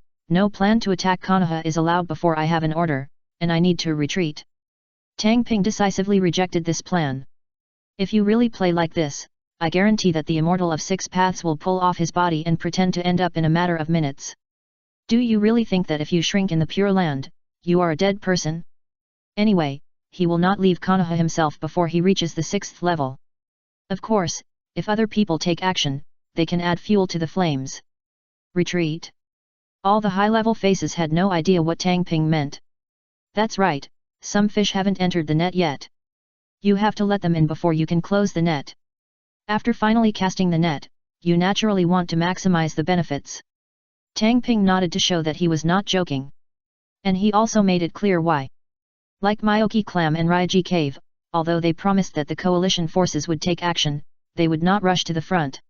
plan to attack Konoha is allowed before I have an order, and I need to retreat. Tang Ping decisively rejected this plan. If you really play like this, I guarantee that the immortal of 6 paths will pull off his body and pretend to end up in a matter of minutes. Do you really think that if you shrink in the Pure Land, you are a dead person? Anyway, he will not leave Konoha himself before he reaches the 6th level. Of course, if other people take action, they can add fuel to the flames. Retreat. All the high-level faces had no idea what Tang Ping meant. That's right, some fish haven't entered the net yet. You have to let them in before you can close the net. After finally casting the net, you naturally want to maximize the benefits. Tang Ping nodded to show that he was not joking. And he also made it clear why. Like Myoki Clam and Raiji Cave, although they promised that the coalition forces would take action, they would not rush to the front.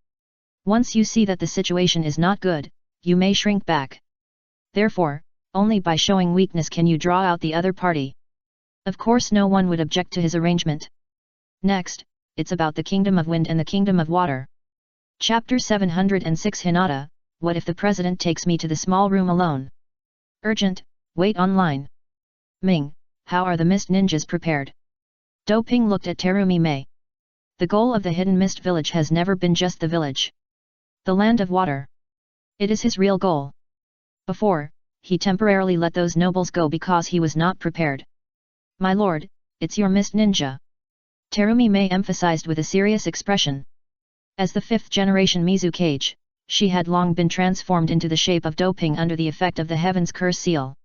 Once you see that the situation is not good, you may shrink back. Therefore, only by showing weakness can you draw out the other party. Of course no one would object to his arrangement. Next, it's about the Kingdom of Wind and the Kingdom of Water. Chapter 706 Hinata, what if the president takes me to the small room alone? Urgent, wait online. Ming, how are the mist ninjas prepared? Do Ping looked at Terumi Mei. The goal of the Hidden Mist Village has never been just the village. The land of water. It is his real goal. Before, he temporarily let those nobles go because he was not prepared. My lord, it's your mist ninja. Terumi Mei emphasized with a serious expression. As the fifth-generation Mizukage, she had long been transformed into the shape of Do Ping under the effect of the Heaven's Curse Seal.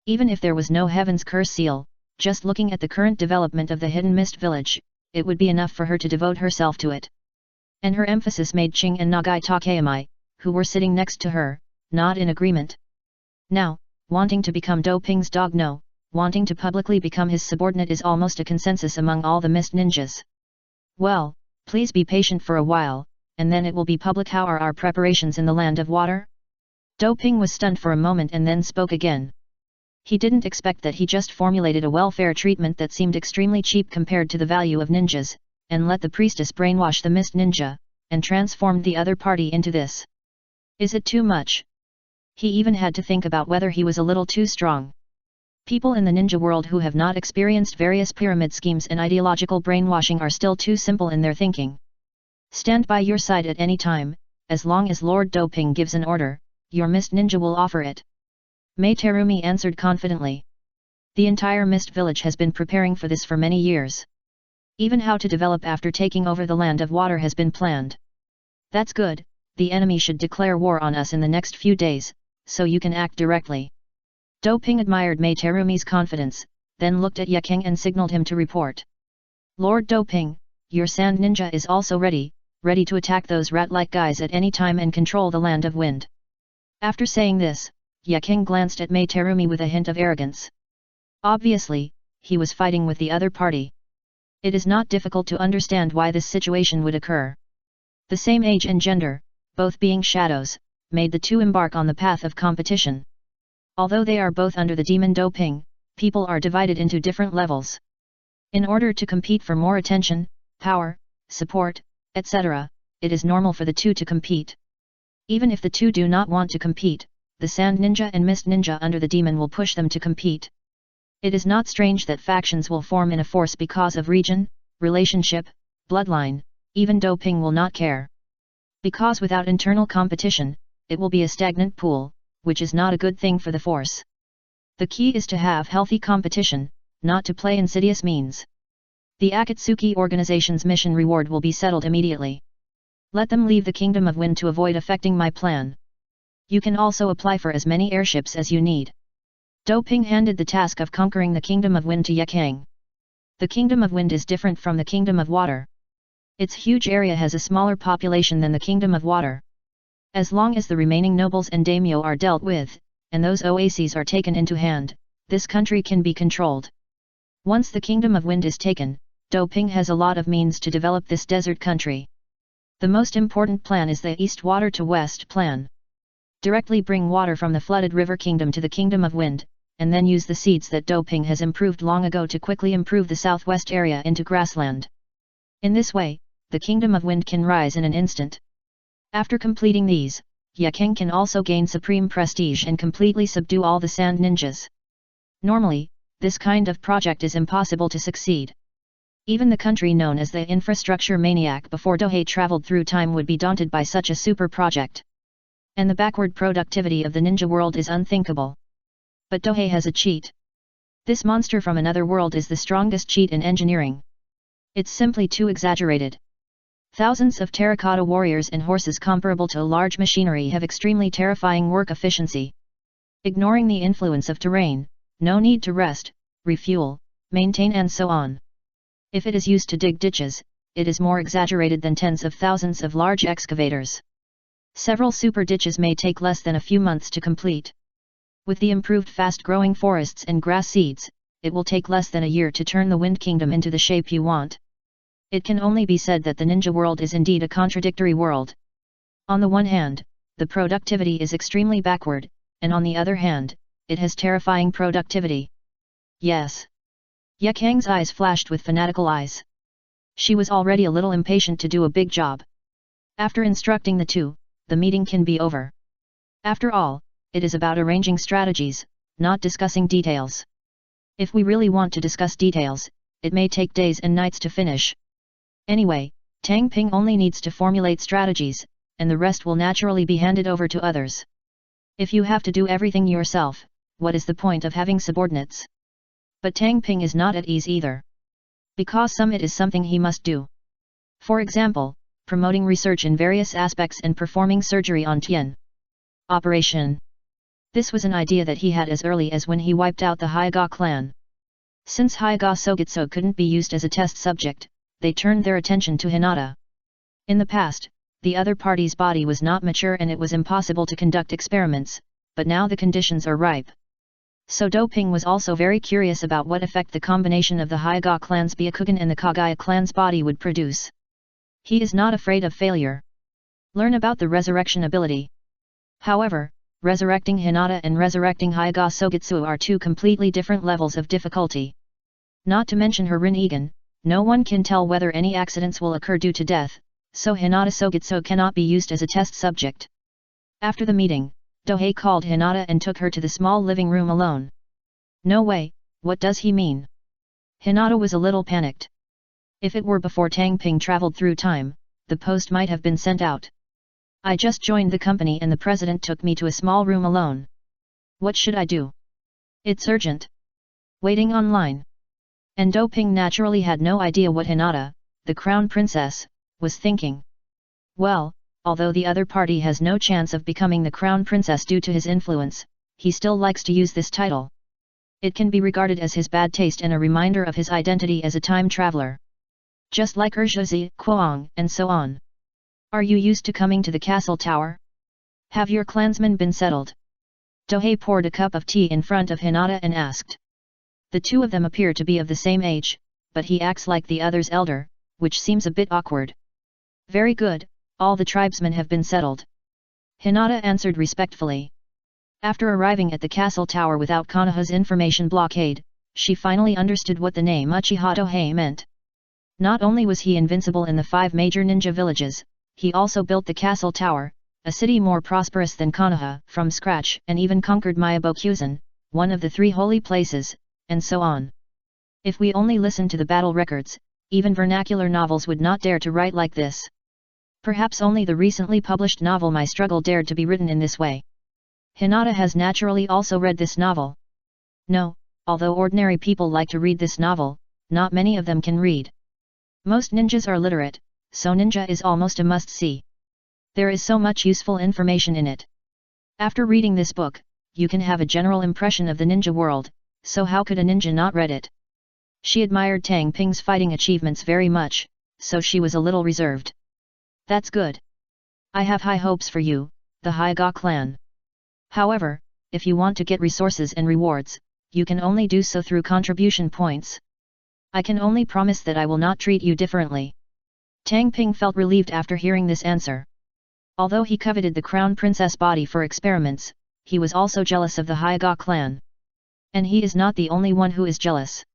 Even if there was no Heaven's Curse Seal, just looking at the current development of the Hidden Mist Village, it would be enough for her to devote herself to it. And her emphasis made Ching and Nagai Takayama, who were sitting next to her, nod in agreement. Now, wanting to become Do Ping's dog no, wanting to publicly become his subordinate is almost a consensus among all the mist ninjas. Well, please be patient for a while, and then it will be public. How are our preparations in the land of water? Do Ping was stunned for a moment and then spoke again. He didn't expect that. He just formulated a welfare treatment that seemed extremely cheap compared to the value of ninjas, and let the priestess brainwash the mist ninja, and transformed the other party into this. Is it too much? He even had to think about whether he was a little too strong. People in the ninja world who have not experienced various pyramid schemes and ideological brainwashing are still too simple in their thinking. Stand by your side at any time, as long as Lord Do Ping gives an order, your mist ninja will offer it. Mei Terumi answered confidently. The entire mist village has been preparing for this for many years. Even how to develop after taking over the land of water has been planned. That's good, the enemy should declare war on us in the next few days, so you can act directly. Do Ping admired Mei Terumi's confidence, then looked at Yekeng and signaled him to report. Lord Do Ping, your sand ninja is also ready to attack those rat-like guys at any time and control the land of wind. After saying this, Yekeng glanced at Mei Terumi with a hint of arrogance. Obviously, he was fighting with the other party. It is not difficult to understand why this situation would occur. The same age and gender, both being shadows, made the two embark on the path of competition. Although they are both under the demon Do Ping, people are divided into different levels. In order to compete for more attention, power, support, etc., it is normal for the two to compete. Even if the two do not want to compete, the Sand Ninja and Mist Ninja under the demon will push them to compete. It is not strange that factions will form in a force because of region, relationship, bloodline. Even Do Ping will not care. Because without internal competition, it will be a stagnant pool, which is not a good thing for the force. The key is to have healthy competition, not to play insidious means. The Akatsuki organization's mission reward will be settled immediately. Let them leave the Kingdom of Wind to avoid affecting my plan. You can also apply for as many airships as you need. Do Ping handed the task of conquering the Kingdom of Wind to Yekeng. The Kingdom of Wind is different from the Kingdom of Water. Its huge area has a smaller population than the Kingdom of Water. As long as the remaining nobles and daimyo are dealt with, and those oases are taken into hand, this country can be controlled. Once the Kingdom of Wind is taken, Do Ping has a lot of means to develop this desert country. The most important plan is the East Water to West plan. Directly bring water from the flooded river kingdom to the Kingdom of Wind, and then use the seeds that Do Ping has improved long ago to quickly improve the southwest area into grassland. In this way, the Kingdom of Wind can rise in an instant. After completing these, Yekeng can also gain supreme prestige and completely subdue all the sand ninjas. Normally, this kind of project is impossible to succeed. Even the country known as the infrastructure maniac before Dohei traveled through time would be daunted by such a super project. And the backward productivity of the ninja world is unthinkable. But Dohei has a cheat. This monster from another world is the strongest cheat in engineering. It's simply too exaggerated. Thousands of terracotta warriors and horses comparable to large machinery have extremely terrifying work efficiency. Ignoring the influence of terrain, no need to rest, refuel, maintain and so on. If it is used to dig ditches, it is more exaggerated than tens of thousands of large excavators. Several super ditches may take less than a few months to complete. With the improved fast-growing forests and grass seeds, it will take less than a year to turn the Wind Kingdom into the shape you want. It can only be said that the ninja world is indeed a contradictory world. On the one hand, the productivity is extremely backward, and on the other hand, it has terrifying productivity. Yes. Ye Kang's eyes flashed with fanatical eyes. She was already a little impatient to do a big job. After instructing the two, the meeting can be over. After all, it is about arranging strategies, not discussing details. If we really want to discuss details, it may take days and nights to finish. Anyway, Tang Ping only needs to formulate strategies, and the rest will naturally be handed over to others. If you have to do everything yourself, what is the point of having subordinates? But Tang Ping is not at ease either. Because it is something he must do. For example, promoting research in various aspects and performing surgery on Tian. Operation. This was an idea that he had as early as when he wiped out the Hyga clan. Since Hyga Sogitsu couldn't be used as a test subject, they turned their attention to Hinata. In the past, the other party's body was not mature and it was impossible to conduct experiments, but now the conditions are ripe. So Doping was also very curious about what effect the combination of the Hyga clan's Byakugan and the Kagaya clan's body would produce. He is not afraid of failure. Learn about the resurrection ability. However, resurrecting Hinata and resurrecting Hyga Sogitsu are two completely different levels of difficulty. Not to mention her Rinnegan, no one can tell whether any accidents will occur due to death, so Hinata Sogitsu cannot be used as a test subject. After the meeting, Dohei called Hinata and took her to the small living room alone. No way, what does he mean? Hinata was a little panicked. If it were before Tang Ping traveled through time, the post might have been sent out. I just joined the company and the president took me to a small room alone. What should I do? It's urgent. Waiting online. And Doping naturally had no idea what Hinata, the crown princess, was thinking. Well, although the other party has no chance of becoming the crown princess due to his influence, he still likes to use this title. It can be regarded as his bad taste and a reminder of his identity as a time traveler. Just like Urzuzi, Kuang, and so on. Are you used to coming to the castle tower? Have your clansmen been settled? Dohei poured a cup of tea in front of Hinata and asked. The two of them appear to be of the same age, but he acts like the other's elder, which seems a bit awkward. Very good, all the tribesmen have been settled. Hinata answered respectfully. After arriving at the castle tower without Konoha's information blockade, she finally understood what the name Uchiha Dohei meant. Not only was he invincible in the 5 major ninja villages, he also built the castle tower, a city more prosperous than Konoha, from scratch and even conquered Myabokuzen, one of the 3 holy places, and so on. If we only listen to the battle records, even vernacular novels would not dare to write like this. Perhaps only the recently published novel My Struggle dared to be written in this way. Hinata has naturally also read this novel. No, although ordinary people like to read this novel, not many of them can read. Most ninjas are literate, so ninja is almost a must-see. There is so much useful information in it. After reading this book, you can have a general impression of the ninja world, so how could a ninja not read it? She admired Tang Ping's fighting achievements very much, so she was a little reserved. That's good. I have high hopes for you, the Hyga clan. However, if you want to get resources and rewards, you can only do so through contribution points. I can only promise that I will not treat you differently. Tang Ping felt relieved after hearing this answer. Although he coveted the crown princess body for experiments, he was also jealous of the Hyga clan. And he is not the only one who is jealous.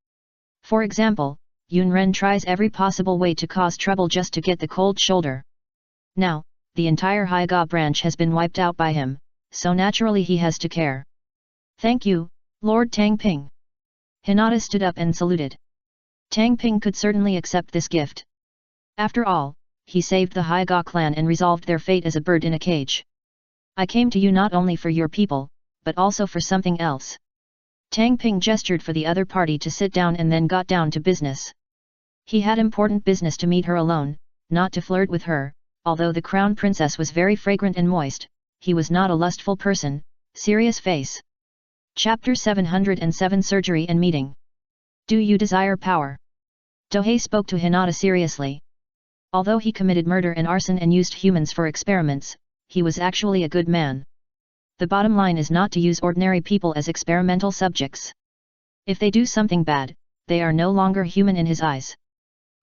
For example, Yunren tries every possible way to cause trouble just to get the cold shoulder. Now, the entire Hyga branch has been wiped out by him, so naturally he has to care. Thank you, Lord Tang Ping. Hinata stood up and saluted. Tang Ping could certainly accept this gift. After all, he saved the Hyga clan and resolved their fate as a bird in a cage. I came to you not only for your people, but also for something else. Tang Ping gestured for the other party to sit down and then got down to business. He had important business to meet her alone, not to flirt with her, although the crown princess was very fragrant and moist, he was not a lustful person, serious face. Chapter 707 Surgery and Meeting. Do you desire power? Dohei spoke to Hinata seriously. Although he committed murder and arson and used humans for experiments, he was actually a good man. The bottom line is not to use ordinary people as experimental subjects. If they do something bad, they are no longer human in his eyes.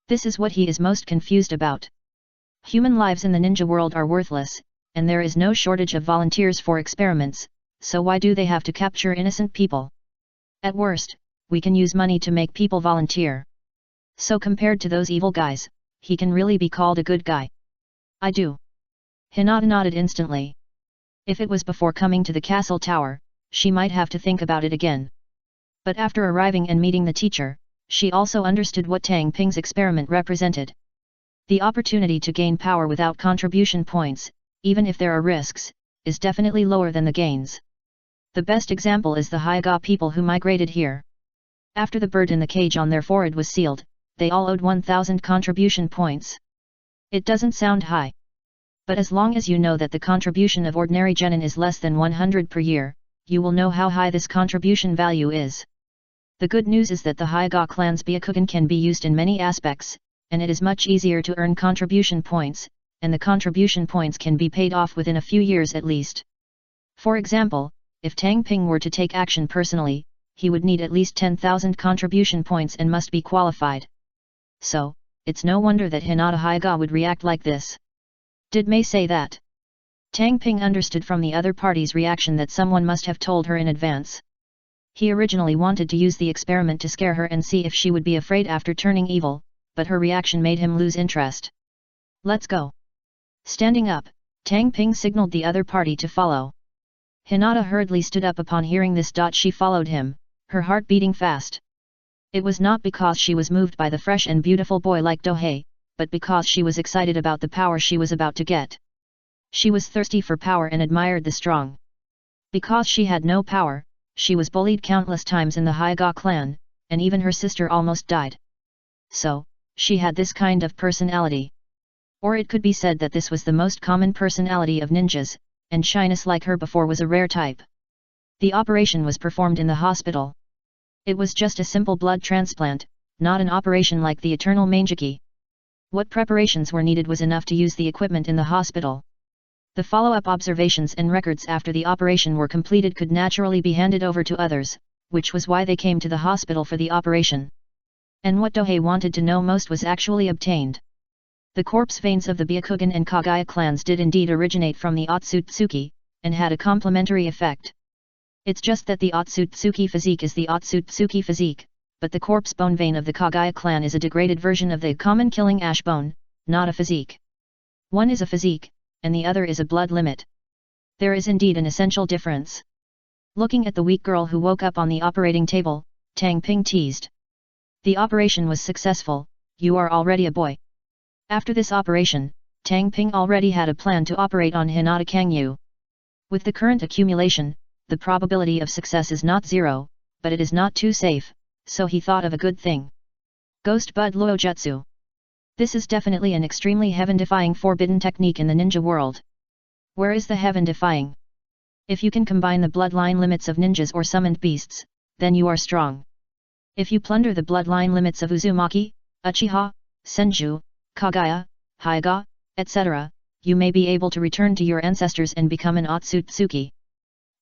This is what he is most confused about. Human lives in the ninja world are worthless, and there is no shortage of volunteers for experiments, so why do they have to capture innocent people? At worst, we can use money to make people volunteer. So compared to those evil guys, he can really be called a good guy. I do. Hinata nodded instantly. If it was before coming to the castle tower, she might have to think about it again. But after arriving and meeting the teacher, she also understood what Tang Ping's experiment represented. The opportunity to gain power without contribution points, even if there are risks, is definitely lower than the gains. The best example is the Hyuga people who migrated here. After the bird in the cage on their forehead was sealed, they all owed 1,000 contribution points. It doesn't sound high. But as long as you know that the contribution of ordinary genin is less than 100 per year, you will know how high this contribution value is. The good news is that the Hyuga clan's Byakugan can be used in many aspects, and it is much easier to earn contribution points, and the contribution points can be paid off within a few years at least. For example, if Tang Ping were to take action personally, he would need at least 10,000 contribution points and must be qualified. So, it's no wonder that Hinata Hyuga would react like this. Did Mei say that? Tang Ping understood from the other party's reaction that someone must have told her in advance. He originally wanted to use the experiment to scare her and see if she would be afraid after turning evil, but her reaction made him lose interest. Let's go. Standing up, Tang Ping signaled the other party to follow. Hinata hurriedly stood up upon hearing this. She followed him, her heart beating fast. It was not because she was moved by the fresh and beautiful boy like Dohei, but because she was excited about the power she was about to get. She was thirsty for power and admired the strong. Because she had no power, she was bullied countless times in the Hyuga clan, and even her sister almost died. So, she had this kind of personality. Or it could be said that this was the most common personality of ninjas, and shyness like her before was a rare type. The operation was performed in the hospital. It was just a simple blood transplant, not an operation like the eternal Mangeki. What preparations were needed was enough to use the equipment in the hospital. The follow-up observations and records after the operation were completed could naturally be handed over to others, which was why they came to the hospital for the operation. And what Dohei wanted to know most was actually obtained. The corpse veins of the Byakugan and Kagaya clans did indeed originate from the Otsutsuki, and had a complementary effect. It's just that the Otsutsuki physique is the Otsutsuki physique, but the corpse bone vein of the Kagaya clan is a degraded version of the common killing ash bone, not a physique. One is a physique, and the other is a blood limit. There is indeed an essential difference. Looking at the weak girl who woke up on the operating table, Tang Ping teased. The operation was successful, you are already a boy. After this operation, Tang Ping already had a plan to operate on Hinata Kangyu. With the current accumulation, the probability of success is not zero, but it is not too safe, so he thought of a good thing. Ghost Bud Luo Jutsu. This is definitely an extremely heaven-defying forbidden technique in the ninja world. Where is the heaven-defying? If you can combine the bloodline limits of ninjas or summoned beasts, then you are strong. If you plunder the bloodline limits of Uzumaki, Uchiha, Senju, Kagaya, Hyuga, etc., you may be able to return to your ancestors and become an Otsutsuki.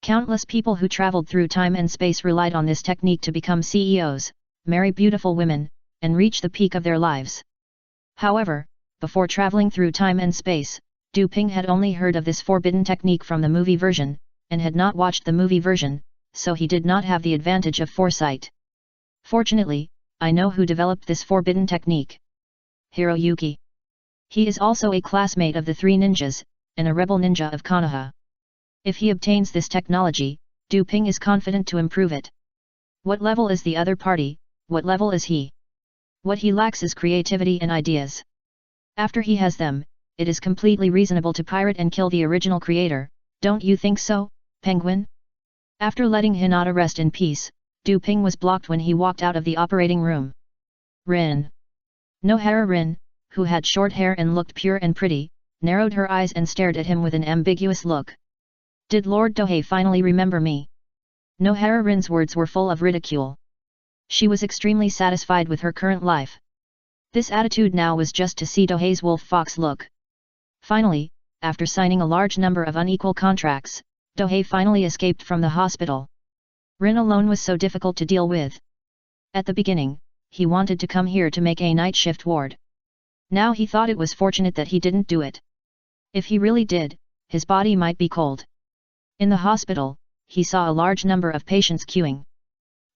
Countless people who traveled through time and space relied on this technique to become CEOs, marry beautiful women, and reach the peak of their lives. However, before traveling through time and space, Du Ping had only heard of this forbidden technique from the movie version, and had not watched the movie version, so he did not have the advantage of foresight. Fortunately, I know who developed this forbidden technique. Hiroyuki. He is also a classmate of the three ninjas, and a rebel ninja of Konoha. If he obtains this technology, Du Ping is confident to improve it. What level is the other party, what level is he? What he lacks is creativity and ideas. After he has them, it is completely reasonable to pirate and kill the original creator, don't you think so, Penguin? After letting Hinata rest in peace, Du Ping was blocked when he walked out of the operating room. Rin. Nohara Rin, who had short hair and looked pure and pretty, narrowed her eyes and stared at him with an ambiguous look. Did Lord Dohei finally remember me? Nohara Rin's words were full of ridicule. She was extremely satisfied with her current life. This attitude now was just to see Dohei's wolf-fox look. Finally, after signing a large number of unequal contracts, Dohei finally escaped from the hospital. Rin alone was so difficult to deal with. At the beginning, he wanted to come here to make a night shift ward. Now he thought it was fortunate that he didn't do it. If he really did, his body might be cold. In the hospital, he saw a large number of patients queuing.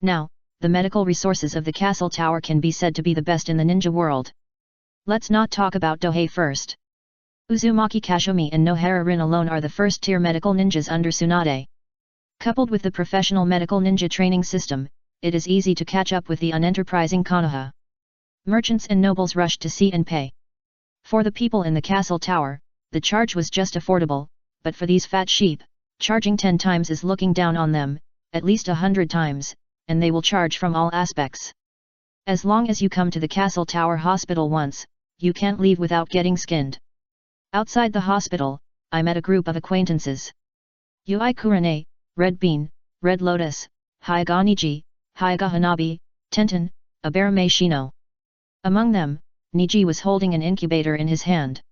Now, the medical resources of the castle tower can be said to be the best in the ninja world. Let's not talk about Dohei first. Uzumaki Kashomi and Nohara Rin alone are the first-tier medical ninjas under Tsunade. Coupled with the professional medical ninja training system, it is easy to catch up with the unenterprising Konoha. Merchants and nobles rushed to see and pay. For the people in the castle tower, the charge was just affordable, but for these fat sheep, charging 10 times is looking down on them, at least 100 times, and they will charge from all aspects. As long as you come to the castle tower hospital once, you can't leave without getting skinned. Outside the hospital, I met a group of acquaintances. Yui Kurane, Red Bean, Red Lotus, Haiga Niji, Haiga Hanabi, Tenten, Abarame Shino. Among them, Niji was holding an incubator in his hand.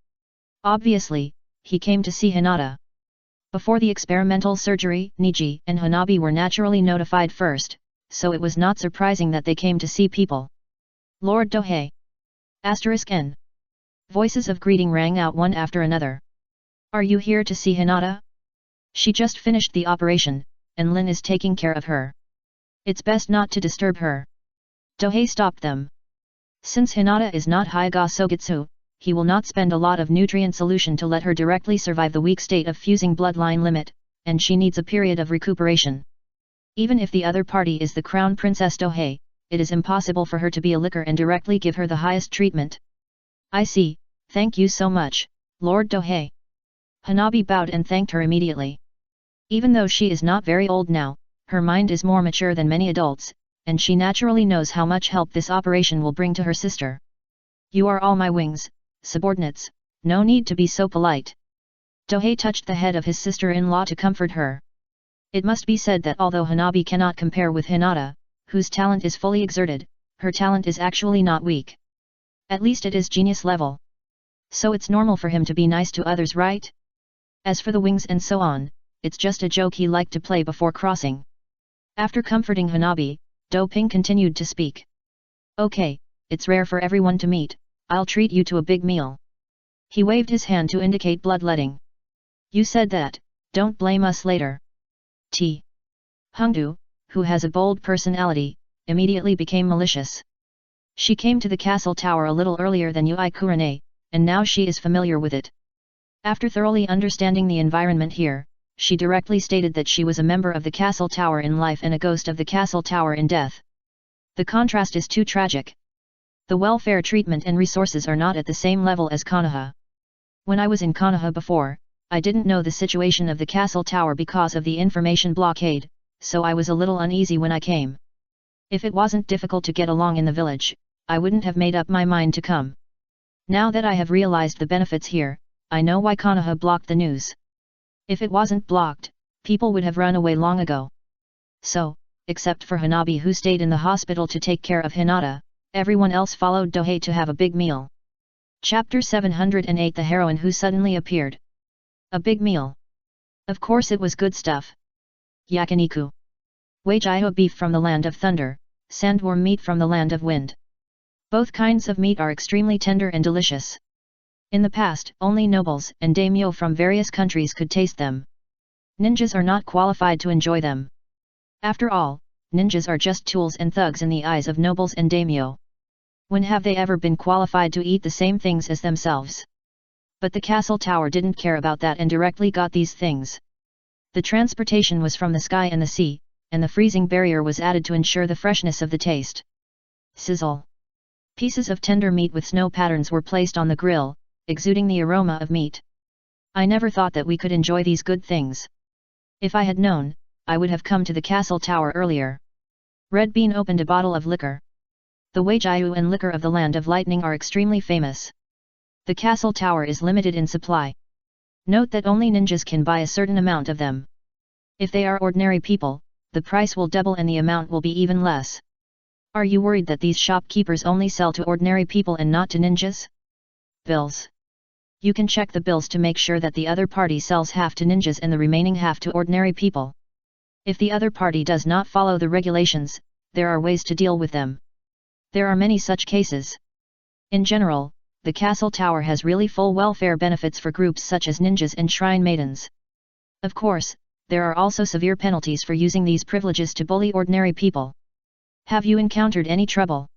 Obviously, he came to see Hinata. Before the experimental surgery, Niji and Hanabi were naturally notified first, so it was not surprising that they came to see people. Lord Dohei. *N. Voices of greeting rang out one after another. Are you here to see Hinata? She just finished the operation, and Lin is taking care of her. It's best not to disturb her. Dohei stopped them. Since Hinata is not Haiga Sogitsu, he will not spend a lot of nutrient solution to let her directly survive the weak state of fusing bloodline limit, and she needs a period of recuperation. Even if the other party is the Crown Princess Dohei, it is impossible for her to be a licker and directly give her the highest treatment. I see, thank you so much, Lord Dohei. Hanabi bowed and thanked her immediately. Even though she is not very old now, her mind is more mature than many adults, and she naturally knows how much help this operation will bring to her sister. You are all my wings, subordinates, no need to be so polite. Dohei touched the head of his sister-in-law to comfort her. It must be said that although Hanabi cannot compare with Hinata, whose talent is fully exerted, her talent is actually not weak. At least it is genius level. So it's normal for him to be nice to others, right? As for the wings and so on, it's just a joke he liked to play before crossing. After comforting Hanabi, Doping continued to speak. Okay, it's rare for everyone to meet, I'll treat you to a big meal. He waved his hand to indicate bloodletting. You said that, don't blame us later. Hongdu, who has a bold personality, immediately became malicious. She came to the castle tower a little earlier than Yui Kurane, and now she is familiar with it. After thoroughly understanding the environment here, she directly stated that she was a member of the castle tower in life and a ghost of the castle tower in death. The contrast is too tragic. The welfare treatment and resources are not at the same level as Konoha. When I was in Konoha before, I didn't know the situation of the castle tower because of the information blockade, so I was a little uneasy when I came. If it wasn't difficult to get along in the village, I wouldn't have made up my mind to come. Now that I have realized the benefits here, I know why Konoha blocked the news. If it wasn't blocked, people would have run away long ago. So, except for Hanabi who stayed in the hospital to take care of Hinata, everyone else followed Dohei to have a big meal. Chapter 708 The Heroine Who Suddenly Appeared. A big meal. Of course it was good stuff. Yakiniku. Wajiho beef from the land of thunder, sandworm meat from the land of wind. Both kinds of meat are extremely tender and delicious. In the past, only nobles and daimyo from various countries could taste them. Ninjas are not qualified to enjoy them. After all, ninjas are just tools and thugs in the eyes of nobles and daimyo. When have they ever been qualified to eat the same things as themselves? But the castle tower didn't care about that and directly got these things. The transportation was from the sky and the sea, and the freezing barrier was added to ensure the freshness of the taste. Sizzle. Pieces of tender meat with snow patterns were placed on the grill, exuding the aroma of meat. I never thought that we could enjoy these good things. If I had known, I would have come to the castle tower earlier. Red Bean opened a bottle of liquor. The Wajiu and liquor of the Land of Lightning are extremely famous. The castle tower is limited in supply. Note that only ninjas can buy a certain amount of them. If they are ordinary people, the price will double and the amount will be even less. Are you worried that these shopkeepers only sell to ordinary people and not to ninjas? Bills. You can check the bills to make sure that the other party sells half to ninjas and the remaining half to ordinary people. If the other party does not follow the regulations, there are ways to deal with them. There are many such cases. In general, the castle tower has really full welfare benefits for groups such as ninjas and shrine maidens. Of course, there are also severe penalties for using these privileges to bully ordinary people. Have you encountered any trouble?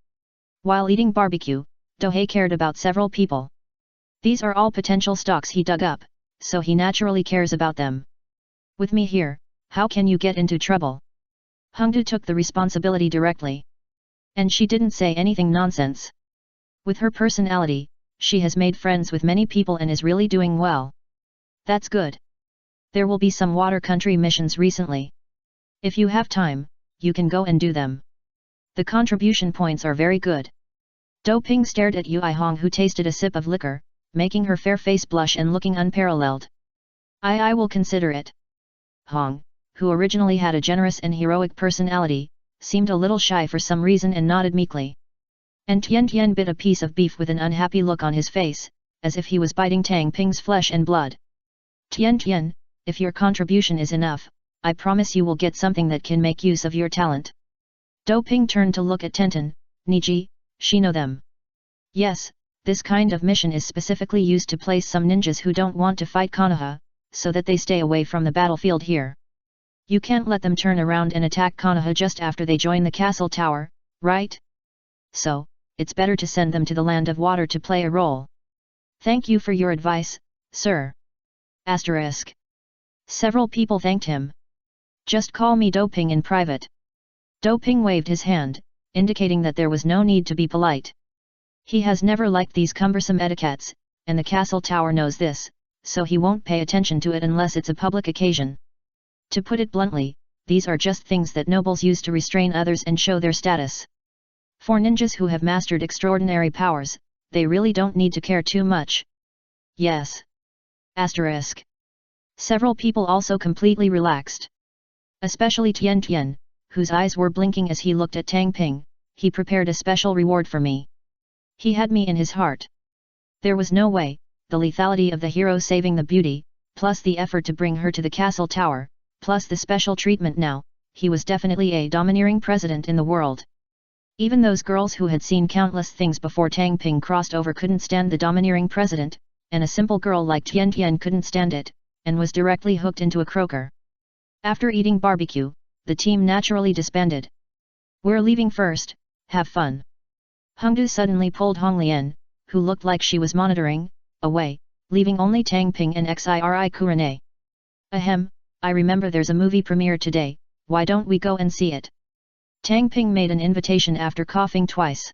While eating barbecue, Dohei cared about several people. These are all potential stalks he dug up, so he naturally cares about them. With me here, how can you get into trouble? Hongdu took the responsibility directly. And she didn't say anything nonsense. With her personality, she has made friends with many people and is really doing well. That's good. There will be some water country missions recently. If you have time, you can go and do them. The contribution points are very good. Do Ping stared at Yui Hong, who tasted a sip of liquor, making her fair face blush and looking unparalleled. I will consider it. Hong, who originally had a generous and heroic personality, seemed a little shy for some reason and nodded meekly. And Tian Tian bit a piece of beef with an unhappy look on his face, as if he was biting Tang Ping's flesh and blood. Tian Tian, if your contribution is enough, I promise you will get something that can make use of your talent. Do Ping turned to look at Tenten. Niji, she know them. Yes, this kind of mission is specifically used to place some ninjas who don't want to fight Konoha, so that they stay away from the battlefield here. You can't let them turn around and attack Konoha just after they join the castle tower, right? So, it's better to send them to the land of water to play a role. Thank you for your advice, sir. Asterisk. Several people thanked him. Just call me Do Ping in private. Do Ping waved his hand, indicating that there was no need to be polite. He has never liked these cumbersome etiquettes, and the castle tower knows this, so he won't pay attention to it unless it's a public occasion. To put it bluntly, these are just things that nobles use to restrain others and show their status. For ninjas who have mastered extraordinary powers, they really don't need to care too much. Yes. Asterisk. Several people also completely relaxed. Especially Tian Tian, whose eyes were blinking as he looked at Tang Ping. He prepared a special reward for me. He had me in his heart. There was no way, the lethality of the hero saving the beauty, plus the effort to bring her to the castle tower, plus the special treatment now, he was definitely a domineering president in the world. Even those girls who had seen countless things before Tang Ping crossed over couldn't stand the domineering president, and a simple girl like Tian Tian couldn't stand it, and was directly hooked into a croaker. After eating barbecue, the team naturally disbanded. We're leaving first, have fun. Hongdu suddenly pulled Hong Lian, who looked like she was monitoring, away, leaving only Tang Ping and Xiri Kurane. Ahem, I remember there's a movie premiere today, why don't we go and see it? Tang Ping made an invitation after coughing twice.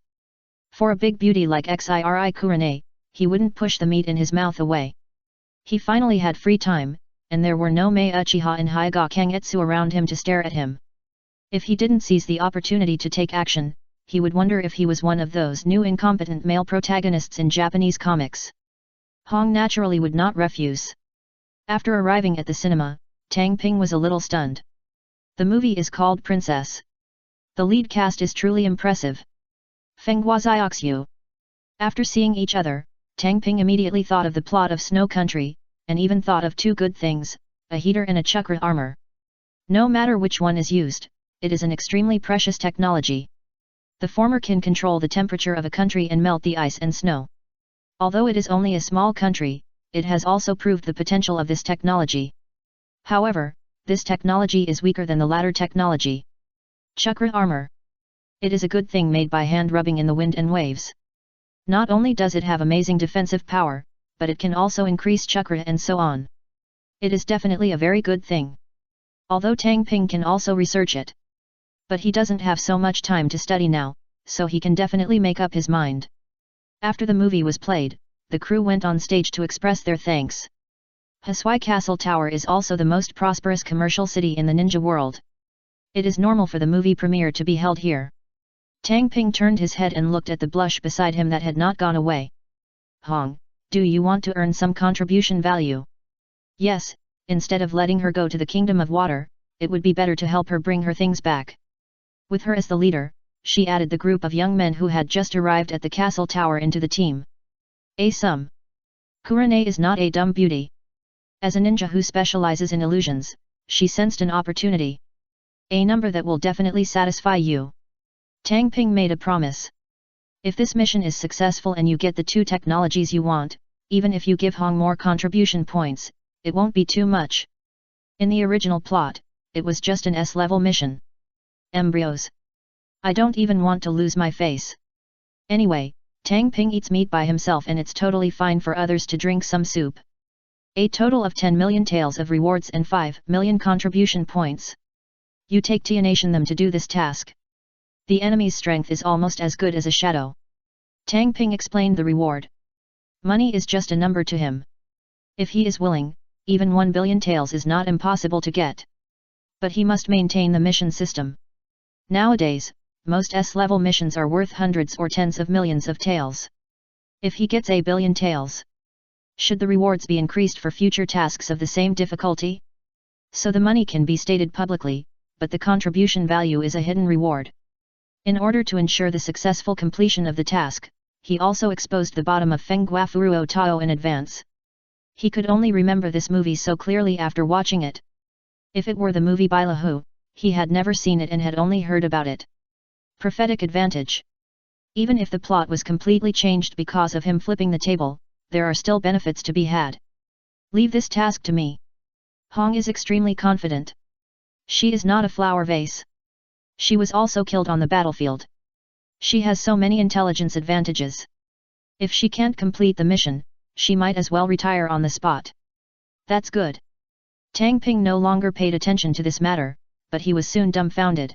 For a big beauty like Xiri Kurane, he wouldn't push the meat in his mouth away. He finally had free time, and there were no Mei Uchiha and Hyuga Kangetsu around him to stare at him. If he didn't seize the opportunity to take action, he would wonder if he was one of those new incompetent male protagonists in Japanese comics. Hong naturally would not refuse. After arriving at the cinema, Tang Ping was a little stunned. The movie is called Princess. The lead cast is truly impressive. Fenghua Xiaoxiu. After seeing each other, Tang Ping immediately thought of the plot of Snow Country, and even thought of two good things, a heater and a chakra armor. No matter which one is used, it is an extremely precious technology. The former can control the temperature of a country and melt the ice and snow. Although it is only a small country, it has also proved the potential of this technology. However, this technology is weaker than the latter technology. Chakra armor. It is a good thing made by hand rubbing in the wind and waves. Not only does it have amazing defensive power, but it can also increase chakra and so on. It is definitely a very good thing. Although Tang Ping can also research it. But he doesn't have so much time to study now, so he can definitely make up his mind. After the movie was played, the crew went on stage to express their thanks. Hisui Castle Tower is also the most prosperous commercial city in the ninja world. It is normal for the movie premiere to be held here. Tang Ping turned his head and looked at the blush beside him that had not gone away. Hong, do you want to earn some contribution value? Yes, instead of letting her go to the Kingdom of Water, it would be better to help her bring her things back. With her as the leader, she added the group of young men who had just arrived at the castle tower into the team. Some. Kurane is not a dumb beauty. As a ninja who specializes in illusions, she sensed an opportunity. A number that will definitely satisfy you. Tang Ping made a promise. If this mission is successful and you get the 2 technologies you want, even if you give Hong more contribution points, it won't be too much. In the original plot, it was just an S-level mission. Embryos. I don't even want to lose my face. Anyway, Tang Ping eats meat by himself and it's totally fine for others to drink some soup. A total of 10 million taels of rewards and 5 million contribution points. You take Tianation them to do this task. The enemy's strength is almost as good as a shadow. Tang Ping explained the reward. Money is just a number to him. If he is willing, even 1 billion taels is not impossible to get. But he must maintain the mission system. Nowadays, most S-level missions are worth hundreds or tens of millions of taels. If he gets a billion taels, should the rewards be increased for future tasks of the same difficulty? So the money can be stated publicly, but the contribution value is a hidden reward. In order to ensure the successful completion of the task, he also exposed the bottom of Feng Guafuruo Tao in advance. He could only remember this movie so clearly after watching it. If it were the movie Bailahu, he had never seen it and had only heard about it. Prophetic advantage. Even if the plot was completely changed because of him flipping the table, there are still benefits to be had. Leave this task to me. Hong is extremely confident. She is not a flower vase. She was also killed on the battlefield. She has so many intelligence advantages. If she can't complete the mission, she might as well retire on the spot. That's good. Tang Ping no longer paid attention to this matter, but he was soon dumbfounded.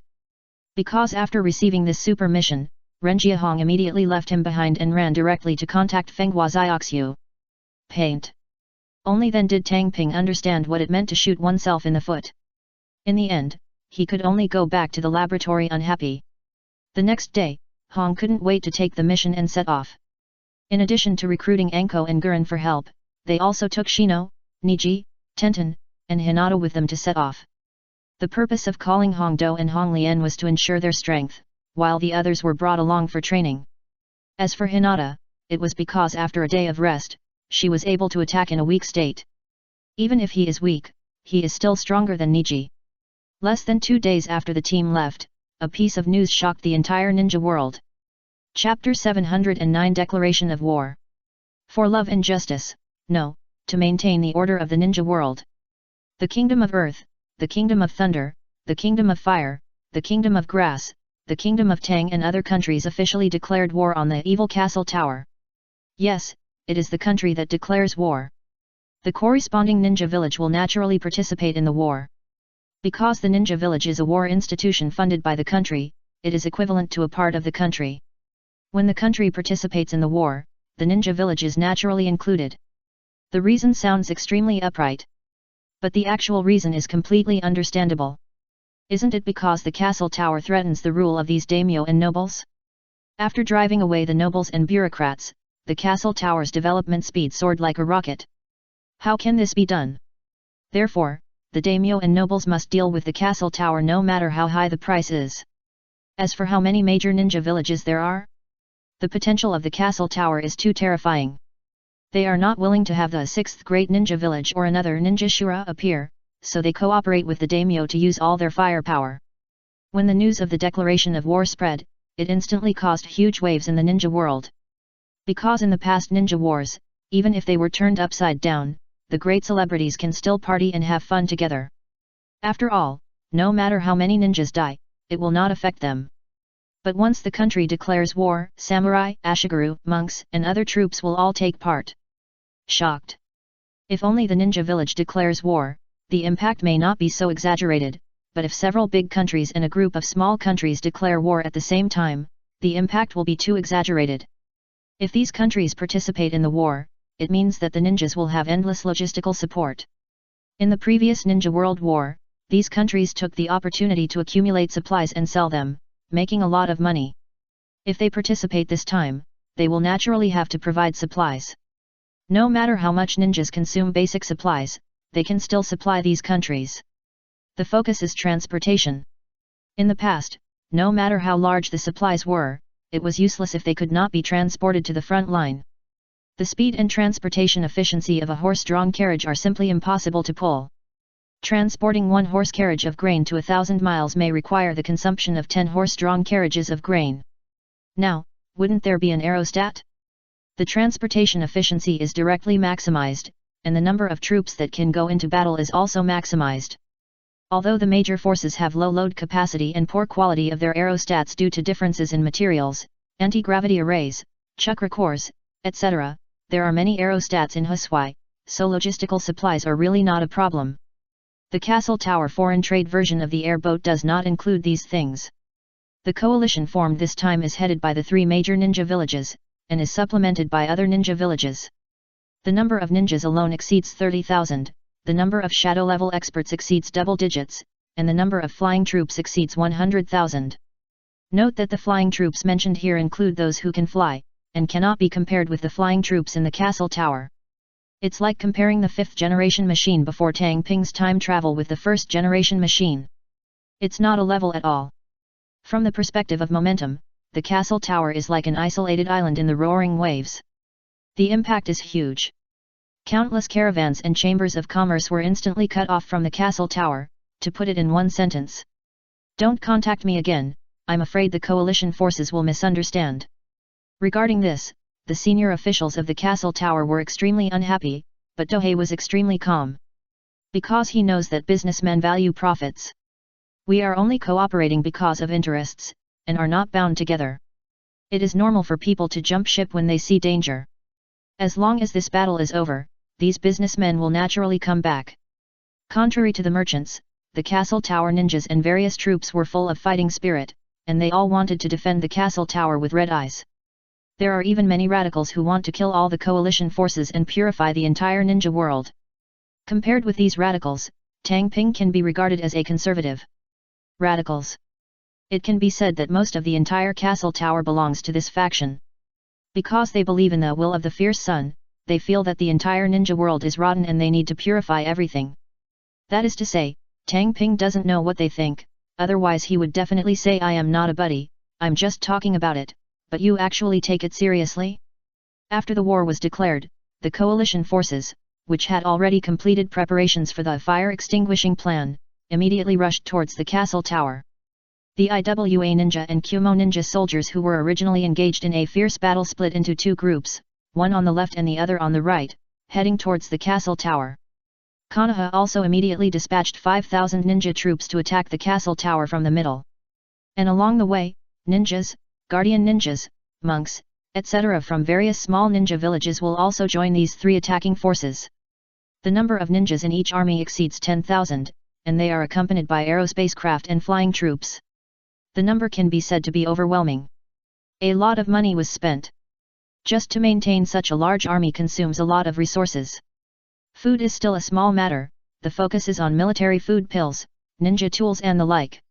Because after receiving this super mission, Ren Jiahong immediately left him behind and ran directly to contact Feng Guozioxiu. Paint. Only then did Tang Ping understand what it meant to shoot oneself in the foot. In the end, he could only go back to the laboratory unhappy. The next day, Hong couldn't wait to take the mission and set off. In addition to recruiting Anko and Guren for help, they also took Shino, Niji, Tenten, and Hinata with them to set off. The purpose of calling Hong Do and Hong Lian was to ensure their strength, while the others were brought along for training. As for Hinata, it was because after a day of rest, she was able to attack in a weak state. Even if he is weak, he is still stronger than Niji. Less than 2 days after the team left, a piece of news shocked the entire ninja world. Chapter 709 Declaration of War. For love and justice, no, to maintain the order of the ninja world. The Kingdom of Earth, the Kingdom of Thunder, the Kingdom of Fire, the Kingdom of Grass, the Kingdom of Tang and other countries officially declared war on the evil castle tower. Yes, it is the country that declares war. The corresponding ninja village will naturally participate in the war. Because the ninja village is a war institution funded by the country, it is equivalent to a part of the country. When the country participates in the war, the ninja village is naturally included. The reason sounds extremely upright. But the actual reason is completely understandable. Isn't it because the castle tower threatens the rule of these daimyo and nobles? After driving away the nobles and bureaucrats, the castle tower's development speed soared like a rocket. How can this be done? Therefore, the daimyo and nobles must deal with the castle tower no matter how high the price is. As for how many major ninja villages there are, the potential of the castle tower is too terrifying. They are not willing to have the 6th great ninja village or another ninja shura appear, so they cooperate with the daimyo to use all their firepower. When the news of the declaration of war spread, it instantly caused huge waves in the ninja world. Because in the past ninja wars, even if they were turned upside down, the great celebrities can still party and have fun together. After all, no matter how many ninjas die, it will not affect them. But once the country declares war, samurai, ashigaru, monks, and other troops will all take part. Shocked. If only the ninja village declares war, the impact may not be so exaggerated, but if several big countries and a group of small countries declare war at the same time, the impact will be too exaggerated. If these countries participate in the war, it means that the ninjas will have endless logistical support. In the previous Ninja World War, these countries took the opportunity to accumulate supplies and sell them, making a lot of money. If they participate this time, they will naturally have to provide supplies. No matter how much ninjas consume basic supplies, they can still supply these countries. The focus is transportation. In the past, no matter how large the supplies were, it was useless if they could not be transported to the front line. The speed and transportation efficiency of a horse-drawn carriage are simply impossible to pull. Transporting one horse carriage of grain to 1,000 miles may require the consumption of 10 horse-drawn carriages of grain. Now, wouldn't there be an aerostat? The transportation efficiency is directly maximized, and the number of troops that can go into battle is also maximized. Although the major forces have low load capacity and poor quality of their aerostats due to differences in materials, anti-gravity arrays, chakra cores, etc., there are many aerostats in Husui, so logistical supplies are really not a problem. The Castle Tower foreign trade version of the airboat does not include these things. The coalition formed this time is headed by the 3 major ninja villages, and is supplemented by other ninja villages. The number of ninjas alone exceeds 30,000, the number of shadow-level experts exceeds double digits, and the number of flying troops exceeds 100,000. Note that the flying troops mentioned here include those who can fly, and cannot be compared with the flying troops in the Castle Tower. It's like comparing the 5th-generation machine before Tang Ping's time travel with the 1st-generation machine. It's not a level at all. From the perspective of momentum, the Castle Tower is like an isolated island in the roaring waves. The impact is huge. Countless caravans and chambers of commerce were instantly cut off from the Castle Tower, to put it in one sentence. Don't contact me again, I'm afraid the coalition forces will misunderstand. Regarding this, the senior officials of the Castle Tower were extremely unhappy, but Dohei was extremely calm. Because he knows that businessmen value profits. We are only cooperating because of interests, and are not bound together. It is normal for people to jump ship when they see danger. As long as this battle is over, these businessmen will naturally come back. Contrary to the merchants, the Castle Tower ninjas and various troops were full of fighting spirit, and they all wanted to defend the Castle Tower with red eyes. There are even many radicals who want to kill all the coalition forces and purify the entire ninja world. Compared with these radicals, Tang Ping can be regarded as a conservative. Radicals. It can be said that most of the entire Castle Tower belongs to this faction. Because they believe in the will of the fierce sun, they feel that the entire ninja world is rotten and they need to purify everything. That is to say, Tang Ping doesn't know what they think, otherwise he would definitely say I am not a buddy, I'm just talking about it. But you actually take it seriously? After the war was declared, the coalition forces, which had already completed preparations for the fire-extinguishing plan, immediately rushed towards the Castle Tower. The IWA ninja and Kumo ninja soldiers who were originally engaged in a fierce battle split into 2 groups, one on the left and the other on the right, heading towards the Castle Tower. Konoha also immediately dispatched 5,000 ninja troops to attack the Castle Tower from the middle. And along the way, ninjas, guardian ninjas, monks, etc. from various small ninja villages will also join these 3 attacking forces. The number of ninjas in each army exceeds 10,000, and they are accompanied by aerospace craft and flying troops. The number can be said to be overwhelming. A lot of money was spent. Just to maintain such a large army consumes a lot of resources. Food is still a small matter, the focus is on military food pills, ninja tools and the like.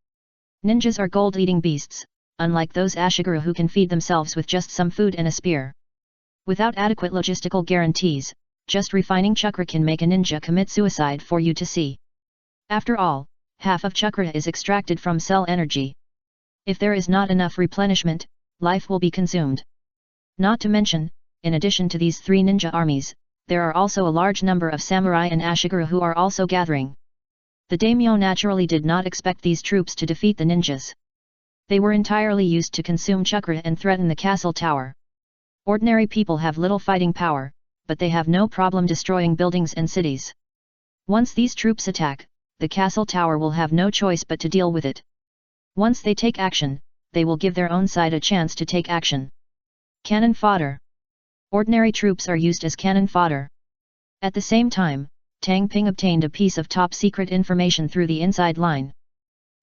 Ninjas are gold-eating beasts, unlike those Ashiguru who can feed themselves with just some food and a spear. Without adequate logistical guarantees, just refining chakra can make a ninja commit suicide for you to see. After all, half of chakra is extracted from cell energy. If there is not enough replenishment, life will be consumed. Not to mention, in addition to these 3 ninja armies, there are also a large number of samurai and Ashiguru who are also gathering. The daimyo naturally did not expect these troops to defeat the ninjas. They were entirely used to consume chakra and threaten the Castle Tower. Ordinary people have little fighting power, but they have no problem destroying buildings and cities. Once these troops attack, the Castle Tower will have no choice but to deal with it. Once they take action, they will give their own side a chance to take action. Cannon fodder. Ordinary troops are used as cannon fodder. At the same time, Tang Ping obtained a piece of top-secret information through the inside line.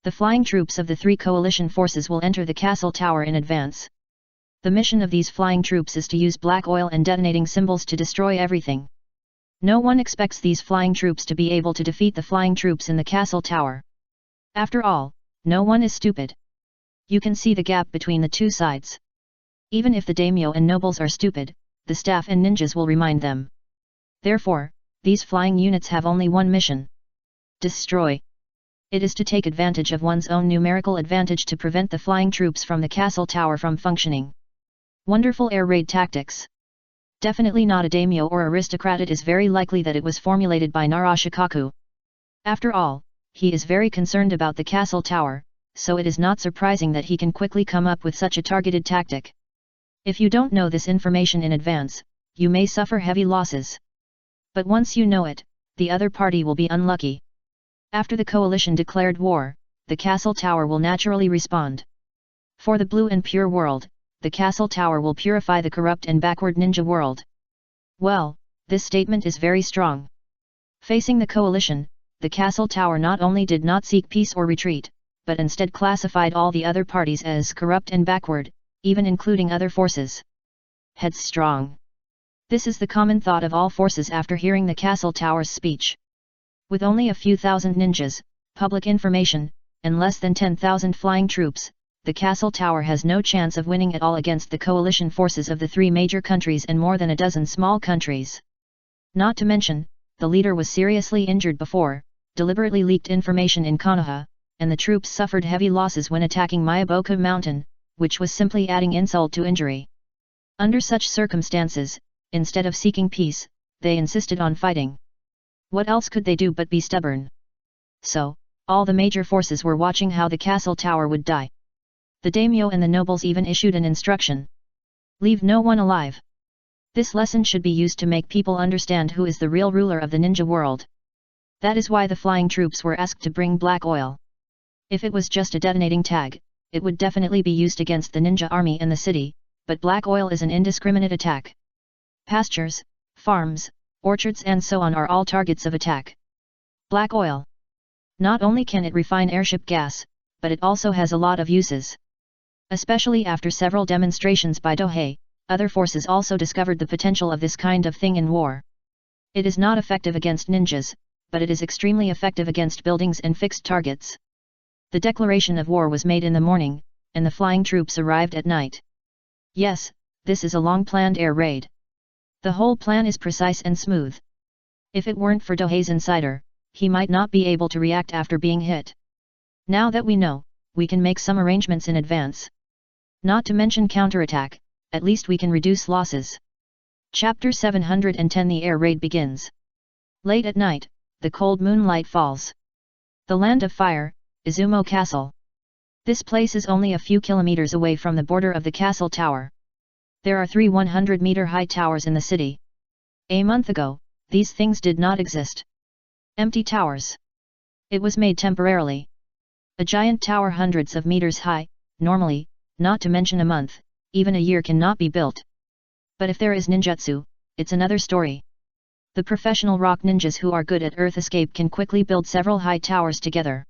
The flying troops of the 3 coalition forces will enter the Castle Tower in advance. The mission of these flying troops is to use black oil and detonating symbols to destroy everything. No one expects these flying troops to be able to defeat the flying troops in the Castle Tower. After all, no one is stupid. You can see the gap between the 2 sides. Even if the daimyo and nobles are stupid, the staff and ninjas will remind them. Therefore, these flying units have only one mission: destroy. It is to take advantage of one's own numerical advantage to prevent the flying troops from the castle tower from functioning. Wonderful air raid tactics. Definitely not a daimyo or aristocrat. It is very likely that it was formulated by Narashikaku. After all, he is very concerned about the castle tower, so it is not surprising that he can quickly come up with such a targeted tactic. If you don't know this information in advance, you may suffer heavy losses. But once you know it, the other party will be unlucky. After the coalition declared war, the castle tower will naturally respond. For the blue and pure world, the castle tower will purify the corrupt and backward ninja world. Well, this statement is very strong. Facing the coalition, the castle tower not only did not seek peace or retreat, but instead classified all the other parties as corrupt and backward, even including other forces. Headstrong. This is the common thought of all forces after hearing the castle tower's speech. With only a few thousand ninjas, public information, and less than 10,000 flying troops, the castle tower has no chance of winning at all against the coalition forces of the 3 major countries and more than a dozen small countries. Not to mention, the leader was seriously injured before, deliberately leaked information in Konoha, and the troops suffered heavy losses when attacking Myaboka Mountain, which was simply adding insult to injury. Under such circumstances, instead of seeking peace, they insisted on fighting. What else could they do but be stubborn? So, all the major forces were watching how the castle tower would die. The daimyo and the nobles even issued an instruction. Leave no one alive. This lesson should be used to make people understand who is the real ruler of the ninja world. That is why the flying troops were asked to bring black oil. If it was just a detonating tag, it would definitely be used against the ninja army and the city, but black oil is an indiscriminate attack. Pastures, farms, orchards and so on are all targets of attack. Black oil. Not only can it refine airship gas, but it also has a lot of uses. Especially after several demonstrations by Dohei, other forces also discovered the potential of this kind of thing in war. It is not effective against ninjas, but it is extremely effective against buildings and fixed targets. The declaration of war was made in the morning, and the flying troops arrived at night. Yes, this is a long-planned air raid. The whole plan is precise and smooth. If it weren't for Dohei's insider, he might not be able to react after being hit. Now that we know, we can make some arrangements in advance. Not to mention counterattack, at least we can reduce losses. Chapter 710 The air raid begins. Late at night, the cold moonlight falls. The land of fire, Izumo Castle. This place is only a few kilometers away from the border of the castle tower. There are 3 100-meter-high towers in the city. A month ago, these things did not exist. Empty towers. It was made temporarily. A giant tower hundreds of meters high, normally, not to mention a month, even a year cannot be built. But if there is ninjutsu, it's another story. The professional rock ninjas who are good at earth escape can quickly build several high towers together.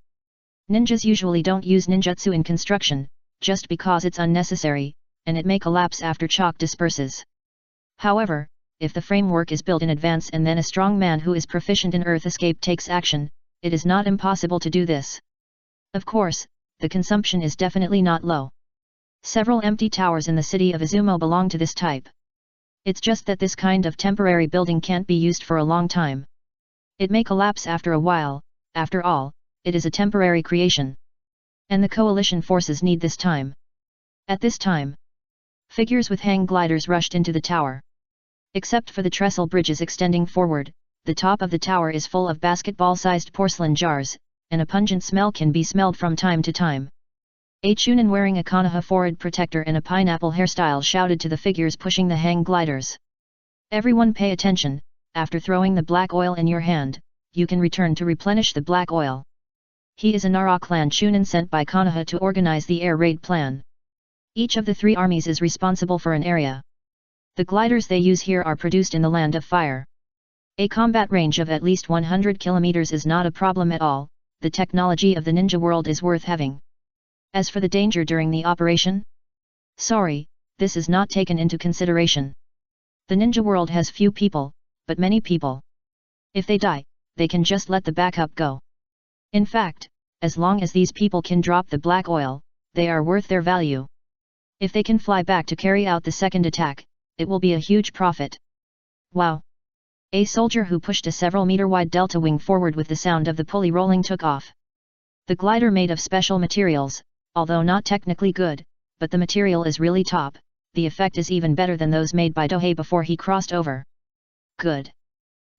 Ninjas usually don't use ninjutsu in construction, just because it's unnecessary, and it may collapse after chalk disperses. However, if the framework is built in advance and then a strong man who is proficient in earth escape takes action, it is not impossible to do this. Of course, the consumption is definitely not low. Several empty towers in the city of Izumo belong to this type. It's just that this kind of temporary building can't be used for a long time. It may collapse after a while, after all, it is a temporary creation. And the coalition forces need this time. At this time, figures with hang gliders rushed into the tower. Except for the trestle bridges extending forward, the top of the tower is full of basketball-sized porcelain jars, and a pungent smell can be smelled from time to time. A chunin wearing a Konoha forehead protector and a pineapple hairstyle shouted to the figures pushing the hang gliders. Everyone pay attention, after throwing the black oil in your hand, you can return to replenish the black oil. He is a Nara clan chunin sent by Konoha to organize the air raid plan. Each of the 3 armies is responsible for an area. The gliders they use here are produced in the land of fire. A combat range of at least 100 kilometers is not a problem at all, the technology of the ninja world is worth having. As for the danger during the operation? Sorry, this is not taken into consideration. The ninja world has few people, but many people. If they die, they can just let the backup go. In fact, as long as these people can drop the black oil, they are worth their value. If they can fly back to carry out the second attack, it will be a huge profit. Wow! A soldier who pushed a several meter wide delta wing forward with the sound of the pulley rolling took off. The glider made of special materials, although not technically good, but the material is really top, the effect is even better than those made by Dohei before he crossed over. Good.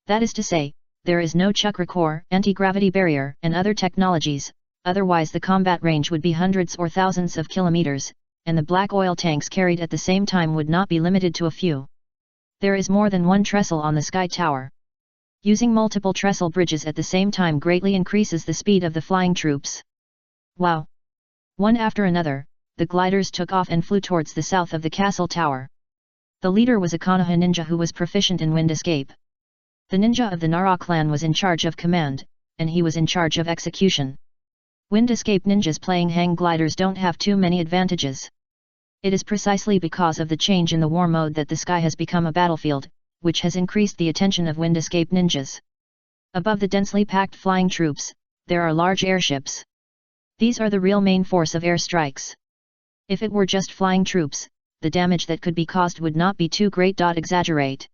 That is to say, there is no chakra core, anti-gravity barrier, and other technologies, otherwise the combat range would be hundreds or thousands of kilometers, and the black oil tanks carried at the same time would not be limited to a few. There is more than one trestle on the sky tower. Using multiple trestle bridges at the same time greatly increases the speed of the flying troops. Wow! One after another, the gliders took off and flew towards the south of the castle tower. The leader was a Konoha ninja who was proficient in wind escape. The ninja of the Nara clan was in charge of command, and he was in charge of execution. Wind escape ninjas playing hang gliders don't have too many advantages. It is precisely because of the change in the war mode that the sky has become a battlefield, which has increased the attention of wind escape ninjas. Above the densely packed flying troops, there are large airships. These are the real main force of air strikes. If it were just flying troops, the damage that could be caused would not be too great. Exaggerate.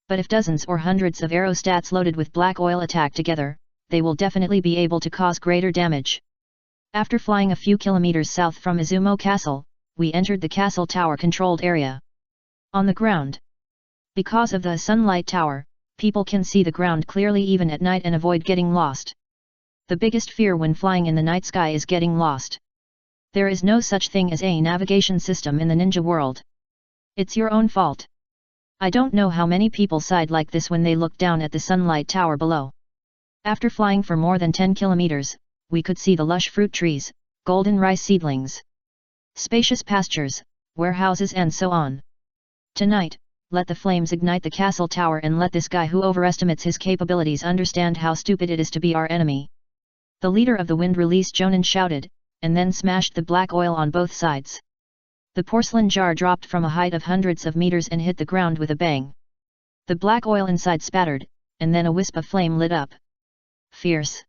But if dozens or hundreds of aerostats loaded with black oil attack together, they will definitely be able to cause greater damage. After flying a few kilometers south from Izumo Castle, we entered the castle tower controlled area. On the ground. Because of the sunlight tower, people can see the ground clearly even at night and avoid getting lost. The biggest fear when flying in the night sky is getting lost. There is no such thing as a navigation system in the ninja world. It's your own fault. I don't know how many people sighed like this when they looked down at the sunlight tower below. After flying for more than 10 kilometers, we could see the lush fruit trees, golden rice seedlings, spacious pastures, warehouses and so on. Tonight, let the flames ignite the castle tower and let this guy who overestimates his capabilities understand how stupid it is to be our enemy. The leader of the wind release Jonin shouted, and then smashed the black oil on both sides. The porcelain jar dropped from a height of hundreds of meters and hit the ground with a bang. The black oil inside spattered, and then a wisp of flame lit up. Fierce.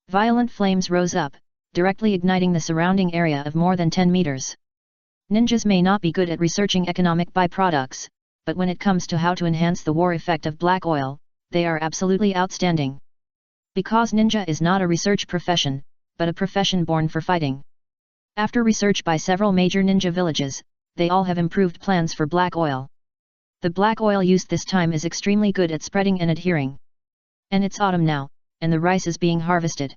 Violent flames rose up, directly igniting the surrounding area of more than 10 meters. Ninjas may not be good at researching economic byproducts, but when it comes to how to enhance the war effect of black oil, they are absolutely outstanding. Because ninja is not a research profession, but a profession born for fighting. After research by several major ninja villages, they all have improved plans for black oil. The black oil used this time is extremely good at spreading and adhering. And it's autumn now, and the rice is being harvested.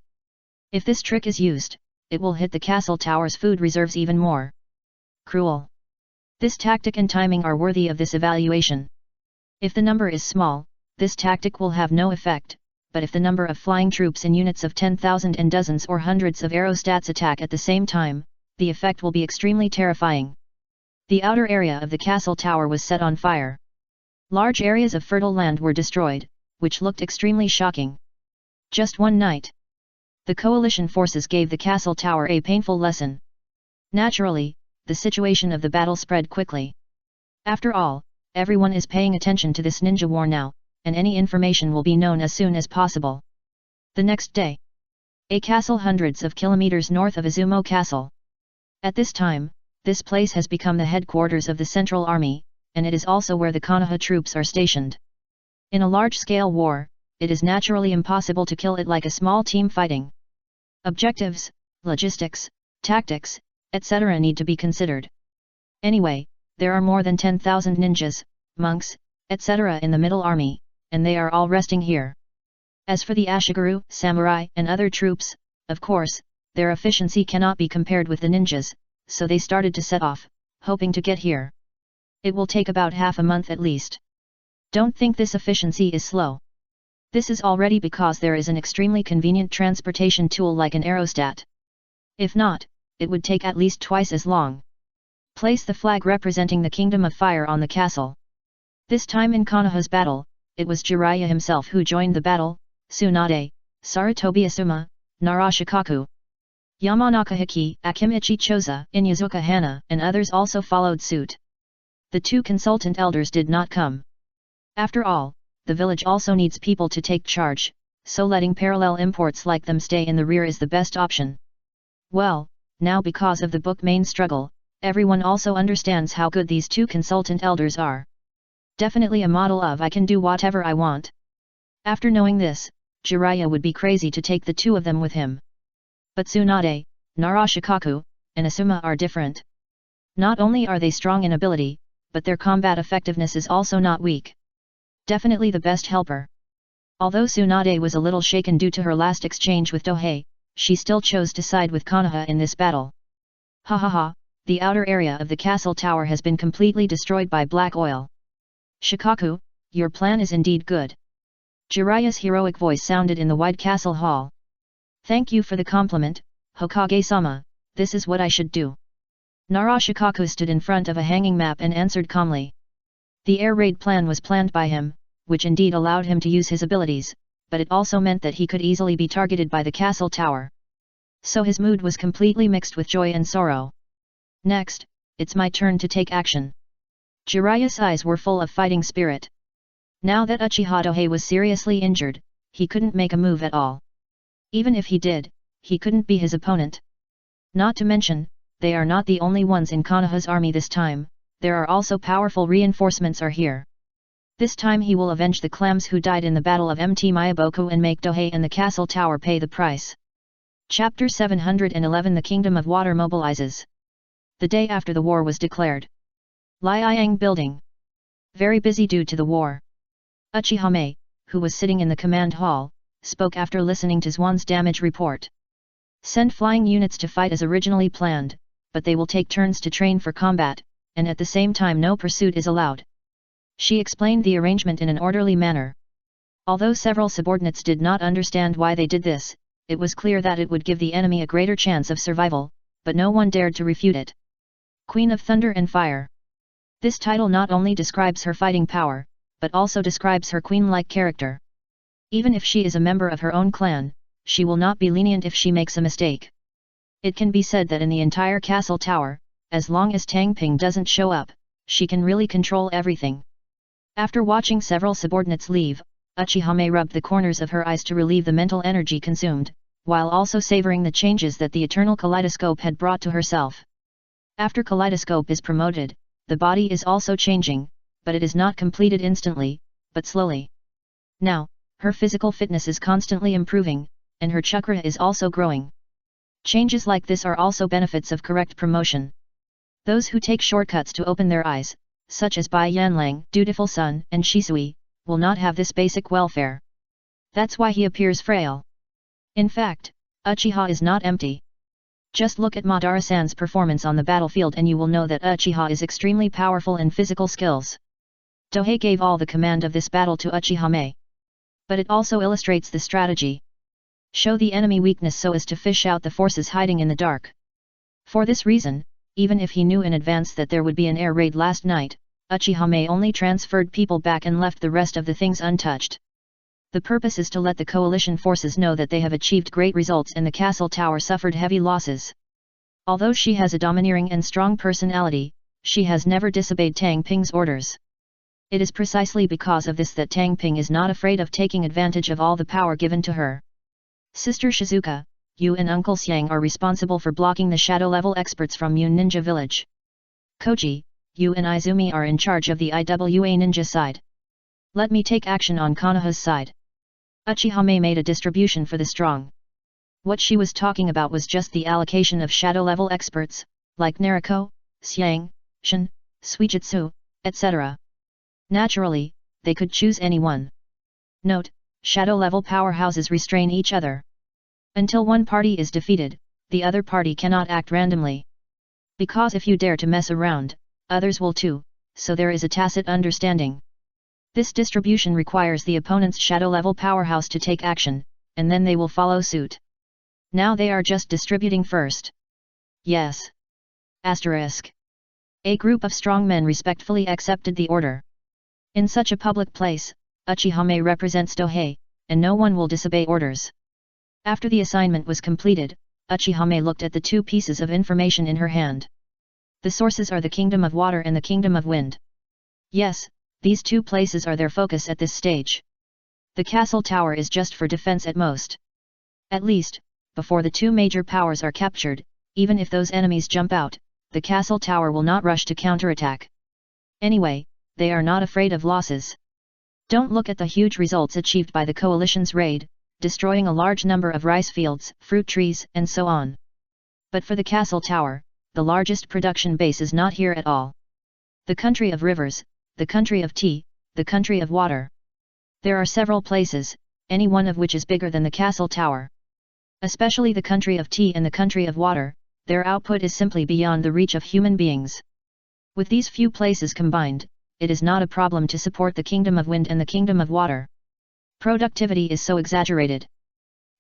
If this trick is used, it will hit the castle tower's food reserves even more. Cruel. This tactic and timing are worthy of this evaluation. If the number is small, this tactic will have no effect, but if the number of flying troops in units of 10,000 and dozens or hundreds of aerostats attack at the same time, the effect will be extremely terrifying. The outer area of the castle tower was set on fire. Large areas of fertile land were destroyed, which looked extremely shocking. Just one night. The coalition forces gave the castle tower a painful lesson. Naturally, the situation of the battle spread quickly. After all, everyone is paying attention to this ninja war now, and any information will be known as soon as possible. The next day. A castle hundreds of kilometers north of Izumo Castle. At this time, this place has become the headquarters of the Central Army, and it is also where the Konoha troops are stationed. In a large-scale war, it is naturally impossible to kill it like a small team fighting. Objectives, logistics, tactics, etc. need to be considered. Anyway, there are more than 10,000 ninjas, monks, etc. in the Middle Army, and they are all resting here. As for the Ashiguru, samurai, and other troops, of course, their efficiency cannot be compared with the ninjas, so they started to set off, hoping to get here. It will take about half a month at least. Don't think this efficiency is slow. This is already because there is an extremely convenient transportation tool like an aerostat. If not, it would take at least twice as long. Place the flag representing the Kingdom of Fire on the castle. This time in Konoha's battle, it was Jiraiya himself who joined the battle, Tsunade, Sarutobi Asuma, Narashikaku, Yamanaka Hiki, Akimichi Choza, Inyazuka Hana, and others also followed suit. The two consultant elders did not come. After all, the village also needs people to take charge, so letting parallel imports like them stay in the rear is the best option. Well, now because of the book main struggle, everyone also understands how good these two consultant elders are. Definitely a model of I can do whatever I want. After knowing this, Jiraiya would be crazy to take the two of them with him. But Tsunade, Narashikaku, and Asuma are different. Not only are they strong in ability, but their combat effectiveness is also not weak. Definitely the best helper. Although Tsunade was a little shaken due to her last exchange with Dohei, she still chose to side with Konoha in this battle. Ha ha ha, the outer area of the castle tower has been completely destroyed by black oil. Shikaku, your plan is indeed good. Jiraiya's heroic voice sounded in the wide castle hall. Thank you for the compliment, Hokage-sama, this is what I should do. Narashikaku stood in front of a hanging map and answered calmly. The air raid plan was planned by him, which indeed allowed him to use his abilities, but it also meant that he could easily be targeted by the castle tower. So his mood was completely mixed with joy and sorrow. Next, it's my turn to take action. Jiraiya's eyes were full of fighting spirit. Now that Uchiha Dohei was seriously injured, he couldn't make a move at all. Even if he did, he couldn't be his opponent. Not to mention, they are not the only ones in Konoha's army this time, there are also powerful reinforcements are here. This time he will avenge the clams who died in the Battle of Mt. Myaboku and make Dohei and the castle tower pay the price. Chapter 711 The Kingdom of Water mobilizes. The day after the war was declared. Liang Building. Very busy due to the war. Uchiha Mei, who was sitting in the command hall, spoke after listening to Zwan's damage report. Send flying units to fight as originally planned, but they will take turns to train for combat, and at the same time no pursuit is allowed. She explained the arrangement in an orderly manner. Although several subordinates did not understand why they did this, it was clear that it would give the enemy a greater chance of survival, but no one dared to refute it. Queen of Thunder and Fire. This title not only describes her fighting power, but also describes her queen-like character. Even if she is a member of her own clan, she will not be lenient if she makes a mistake. It can be said that in the entire castle tower, as long as Tang Ping doesn't show up, she can really control everything. After watching several subordinates leave, Uchiha Mei rubbed the corners of her eyes to relieve the mental energy consumed, while also savoring the changes that the eternal kaleidoscope had brought to herself. After kaleidoscope is promoted, the body is also changing, but it is not completed instantly, but slowly. Now, her physical fitness is constantly improving, and her chakra is also growing. Changes like this are also benefits of correct promotion. Those who take shortcuts to open their eyes, such as Bai Yanlang, Dutiful Sun, and Shisui, will not have this basic welfare. That's why he appears frail. In fact, Uchiha is not empty. Just look at Madara-san's performance on the battlefield and you will know that Uchiha is extremely powerful in physical skills. Dohei gave all the command of this battle to Uchiha Mei. But it also illustrates the strategy. Show the enemy weakness so as to fish out the forces hiding in the dark. For this reason, even if he knew in advance that there would be an air raid last night, Uchiha Mei only transferred people back and left the rest of the things untouched. The purpose is to let the coalition forces know that they have achieved great results and the castle tower suffered heavy losses. Although she has a domineering and strong personality, she has never disobeyed Tang Ping's orders. It is precisely because of this that Tang Ping is not afraid of taking advantage of all the power given to her. Sister Shizuka, you and Uncle Xiang are responsible for blocking the shadow-level experts from Yun Ninja Village. Koji, you and Izumi are in charge of the IWA Ninja side. Let me take action on Konoha's side. Uchiha Mei made a distribution for the strong. What she was talking about was just the allocation of shadow-level experts, like Nariko, Xiang, Shin, Suijutsu, etc. Naturally, they could choose anyone. Note, shadow-level powerhouses restrain each other. Until one party is defeated, the other party cannot act randomly. Because if you dare to mess around, others will too, so there is a tacit understanding. This distribution requires the opponent's shadow-level powerhouse to take action, and then they will follow suit. Now they are just distributing first. Yes. Asterisk. A group of strong men respectfully accepted the order. In such a public place, Uchiha Mei represents Dohei, and no one will disobey orders. After the assignment was completed, Uchiha Mei looked at the two pieces of information in her hand. The sources are the Kingdom of Water and the Kingdom of Wind. Yes, these two places are their focus at this stage. The castle tower is just for defense at most. At least, before the two major powers are captured, even if those enemies jump out, the castle tower will not rush to counterattack. Anyway, they are not afraid of losses. Don't look at the huge results achieved by the coalition's raid, destroying a large number of rice fields, fruit trees, and so on. But for the castle tower, the largest production base is not here at all. The country of rivers, the country of tea, the country of water. There are several places, any one of which is bigger than the castle tower. Especially the country of tea and the country of water, their output is simply beyond the reach of human beings. With these few places combined, it is not a problem to support the kingdom of wind and the kingdom of water. Productivity is so exaggerated.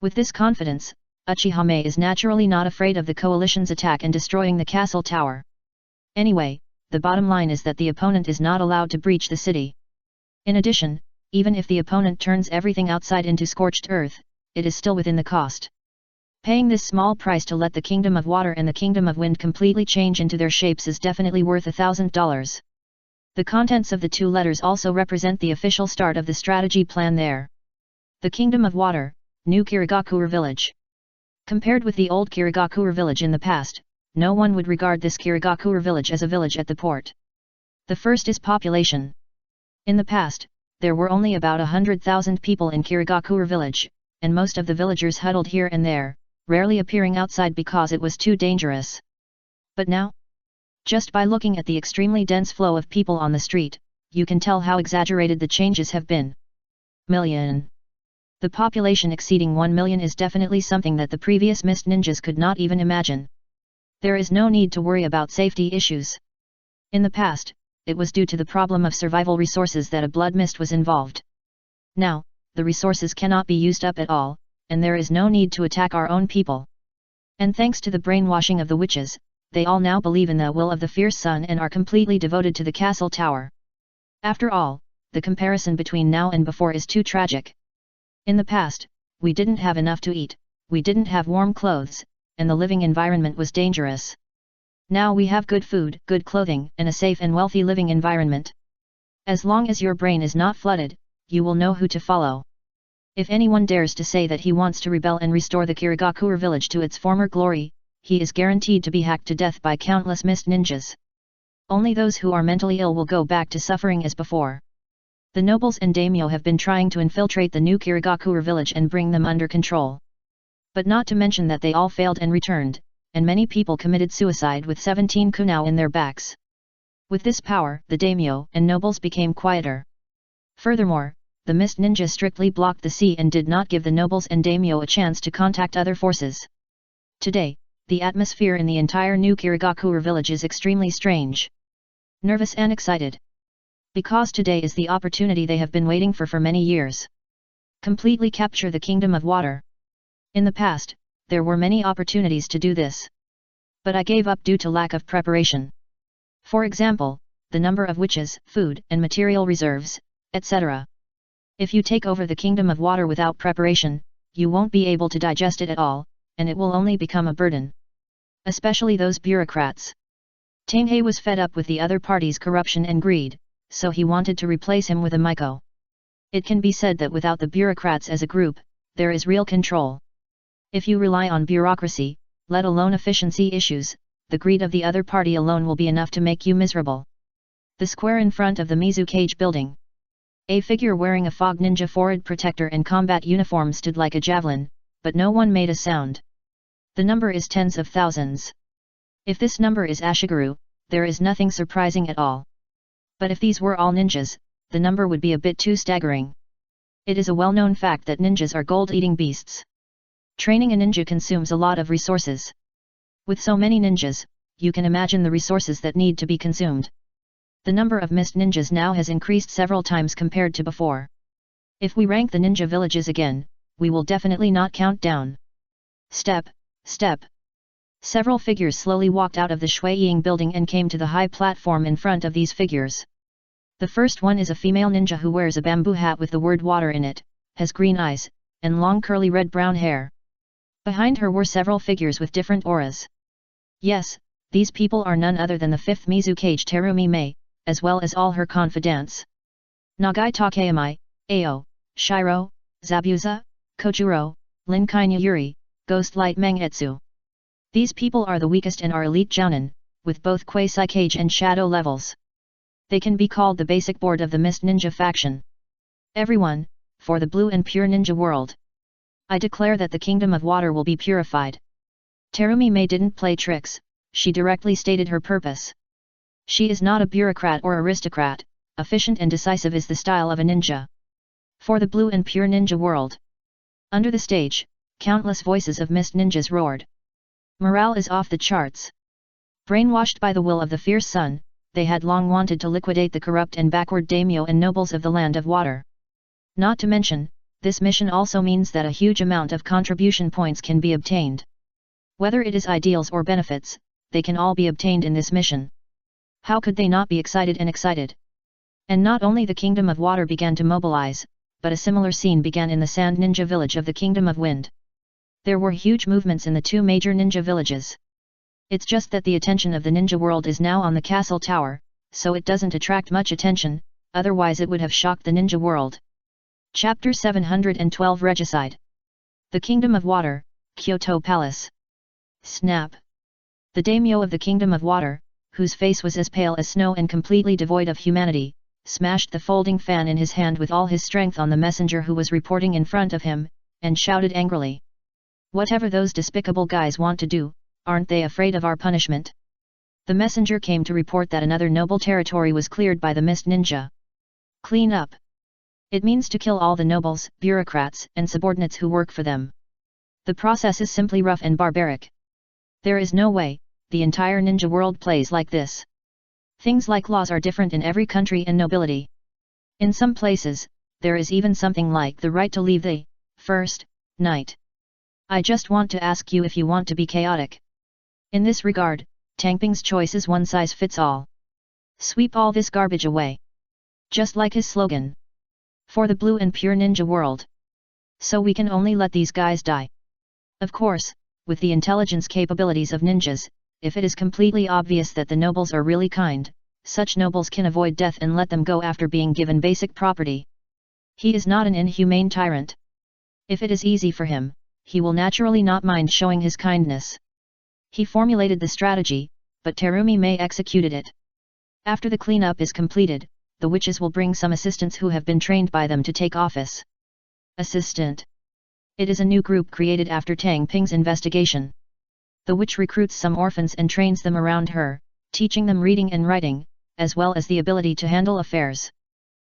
With this confidence, Uchiha is naturally not afraid of the coalition's attack and destroying the castle tower. Anyway, the bottom line is that the opponent is not allowed to breach the city. In addition, even if the opponent turns everything outside into scorched earth, it is still within the cost. Paying this small price to let the kingdom of water and the kingdom of wind completely change into their shapes is definitely worth $1,000. The contents of the two letters also represent the official start of the strategy plan there. The kingdom of water, New Kirigakure village. Compared with the old Kirigakure village in the past, no one would regard this Kirigakure village as a village at the port. The first is population. In the past, there were only about 100,000 people in Kirigakure village, and most of the villagers huddled here and there, rarely appearing outside because it was too dangerous. But now? Just by looking at the extremely dense flow of people on the street, you can tell how exaggerated the changes have been. Million. The population exceeding 1 million is definitely something that the previous mist ninjas could not even imagine. There is no need to worry about safety issues. In the past, it was due to the problem of survival resources that a blood mist was involved. Now, the resources cannot be used up at all, and there is no need to attack our own people. And thanks to the brainwashing of the witches, they all now believe in the will of the fierce sun and are completely devoted to the castle tower. After all, the comparison between now and before is too tragic. In the past, we didn't have enough to eat, we didn't have warm clothes, and the living environment was dangerous. Now we have good food, good clothing, and a safe and wealthy living environment. As long as your brain is not flooded, you will know who to follow. If anyone dares to say that he wants to rebel and restore the Kirigakure village to its former glory, he is guaranteed to be hacked to death by countless mist ninjas. Only those who are mentally ill will go back to suffering as before. The nobles and daimyo have been trying to infiltrate the new Kirigakure village and bring them under control. But not to mention that they all failed and returned, and many people committed suicide with 17 kunao in their backs. With this power, the daimyo and nobles became quieter. Furthermore, the mist ninja strictly blocked the sea and did not give the nobles and daimyo a chance to contact other forces. Today, the atmosphere in the entire new Kirigakure village is extremely strange. Nervous and excited. Because today is the opportunity they have been waiting for many years. Completely capture the kingdom of water. In the past, there were many opportunities to do this. But I gave up due to lack of preparation. For example, the number of witches, food and material reserves, etc. If you take over the kingdom of water without preparation, you won't be able to digest it at all, and it will only become a burden. Especially those bureaucrats. Tanghei was fed up with the other party's corruption and greed, so he wanted to replace him with a Miko. It can be said that without the bureaucrats as a group, there is real control. If you rely on bureaucracy, let alone efficiency issues, the greed of the other party alone will be enough to make you miserable. The square in front of the Mizu Cage building. A figure wearing a fog ninja forward protector and combat uniform stood like a javelin, but no one made a sound. The number is tens of thousands. If this number is Ashiguru, there is nothing surprising at all. But if these were all ninjas, the number would be a bit too staggering. It is a well-known fact that ninjas are gold-eating beasts. Training a ninja consumes a lot of resources. With so many ninjas, you can imagine the resources that need to be consumed. The number of mist ninjas now has increased several times compared to before. If we rank the ninja villages again, we will definitely not count down. Step, step. Several figures slowly walked out of the Shuiying building and came to the high platform in front of these figures. The first one is a female ninja who wears a bamboo hat with the word water in it, has green eyes, and long curly red-brown hair. Behind her were several figures with different auras. Yes, these people are none other than the 5th Mizu Cage Terumi Mei, as well as all her confidants. Nagai Takayami, Ao, Shiro, Zabuza, Kojuro, Linkai Yuri, Ghostlight Mangetsu. These people are the weakest and are elite jounin, with both Quasi Cage and Shadow levels. They can be called the basic board of the Mist Ninja faction. Everyone, for the Blue and Pure Ninja world. I declare that the kingdom of water will be purified. Terumi Mei didn't play tricks, she directly stated her purpose. She is not a bureaucrat or aristocrat, efficient and decisive is the style of a ninja. For the blue and pure ninja world. Under the stage, countless voices of mist ninjas roared. Morale is off the charts. Brainwashed by the will of the fierce sun, they had long wanted to liquidate the corrupt and backward daimyo and nobles of the land of water. Not to mention, this mission also means that a huge amount of contribution points can be obtained. Whether it is ideals or benefits, they can all be obtained in this mission. How could they not be excited and excited? And not only the Kingdom of Water began to mobilize, but a similar scene began in the Sand Ninja village of the Kingdom of Wind. There were huge movements in the two major ninja villages. It's just that the attention of the ninja world is now on the castle tower, so it doesn't attract much attention, otherwise it would have shocked the ninja world. Chapter 712 Regicide. The Kingdom of Water, Kyoto Palace. Snap. The daimyo of the Kingdom of Water, whose face was as pale as snow and completely devoid of humanity, smashed the folding fan in his hand with all his strength on the messenger who was reporting in front of him, and shouted angrily. Whatever those despicable guys want to do, aren't they afraid of our punishment? The messenger came to report that another noble territory was cleared by the Mist Ninja. Clean up. It means to kill all the nobles, bureaucrats, and subordinates who work for them. The process is simply rough and barbaric. There is no way the entire ninja world plays like this. Things like laws are different in every country and nobility. In some places, there is even something like the right to leave the first night. I just want to ask you if you want to be chaotic. In this regard, Tangping's choice is one size fits all. Sweep all this garbage away. Just like his slogan. For the blue and pure ninja world. So we can only let these guys die. Of course, with the intelligence capabilities of ninjas, if it is completely obvious that the nobles are really kind, such nobles can avoid death and let them go after being given basic property. He is not an inhumane tyrant. If it is easy for him, he will naturally not mind showing his kindness. He formulated the strategy, but Terumi Mei executed it. After the cleanup is completed, the witches will bring some assistants who have been trained by them to take office. Assistant. It is a new group created after Tang Ping's investigation. The witch recruits some orphans and trains them around her, teaching them reading and writing, as well as the ability to handle affairs.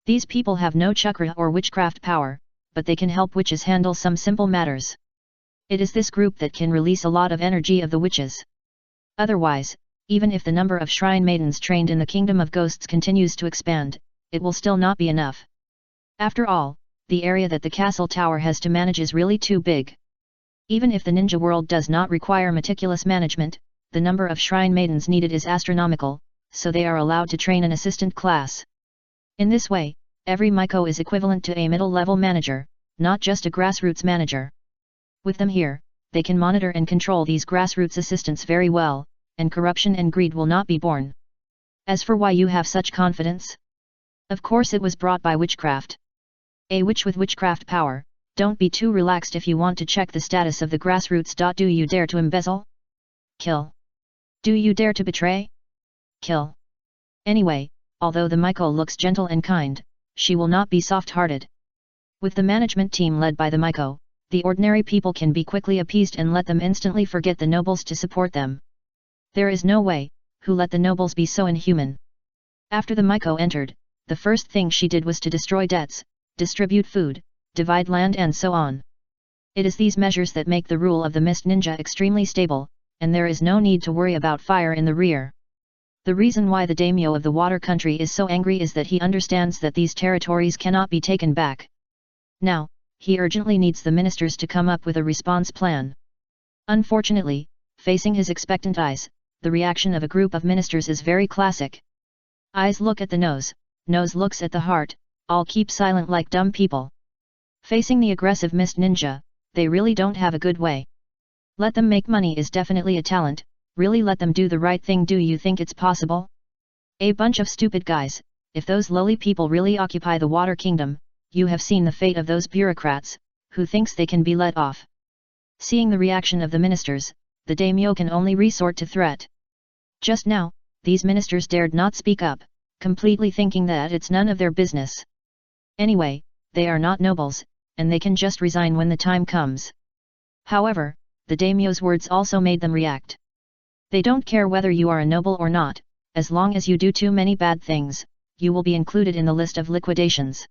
These people have no chakra or witchcraft power, but they can help witches handle some simple matters. It is this group that can release a lot of energy of the witches. Otherwise, even if the number of shrine maidens trained in the Kingdom of Ghosts continues to expand, it will still not be enough. After all, the area that the castle tower has to manage is really too big. Even if the ninja world does not require meticulous management, the number of shrine maidens needed is astronomical, so they are allowed to train an assistant class. In this way, every Miko is equivalent to a middle-level manager, not just a grassroots manager. With them here, they can monitor and control these grassroots assistants very well, and corruption and greed will not be born. As for why you have such confidence? Of course it was brought by witchcraft. A witch with witchcraft power, don't be too relaxed if you want to check the status of the grassroots. Do you dare to embezzle? Kill. Do you dare to betray? Kill. Anyway, although the Miko looks gentle and kind, she will not be soft-hearted. With the management team led by the Miko, the ordinary people can be quickly appeased and let them instantly forget the nobles to support them. There is no way, who let the nobles be so inhuman. After the Miko entered, the first thing she did was to destroy debts, distribute food, divide land and so on. It is these measures that make the rule of the Mist Ninja extremely stable, and there is no need to worry about fire in the rear. The reason why the daimyo of the water country is so angry is that he understands that these territories cannot be taken back. Now, he urgently needs the ministers to come up with a response plan. Unfortunately, facing his expectant eyes, the reaction of a group of ministers is very classic. Eyes look at the nose looks at the heart, all keep silent like dumb people. Facing the aggressive Mist Ninja, they really don't have a good way. Let them make money is definitely a talent, really let them do the right thing. Do you think it's possible? A bunch of stupid guys, if those lowly people really occupy the Water Kingdom, you have seen the fate of those bureaucrats, who thinks they can be let off. Seeing the reaction of the ministers, the daimyo can only resort to threat. Just now, these ministers dared not speak up, completely thinking that it's none of their business. Anyway, they are not nobles, and they can just resign when the time comes. However, the daimyo's words also made them react. They don't care whether you are a noble or not, as long as you do too many bad things, you will be included in the list of liquidations.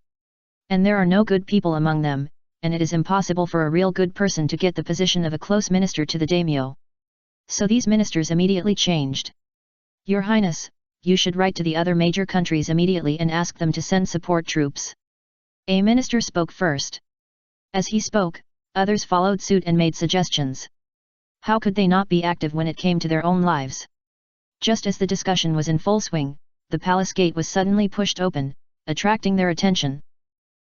And there are no good people among them, and it is impossible for a real good person to get the position of a close minister to the daimyo. So these ministers immediately changed. Your Highness, you should write to the other major countries immediately and ask them to send support troops. A minister spoke first. As he spoke, others followed suit and made suggestions. How could they not be active when it came to their own lives? Just as the discussion was in full swing, the palace gate was suddenly pushed open, attracting their attention.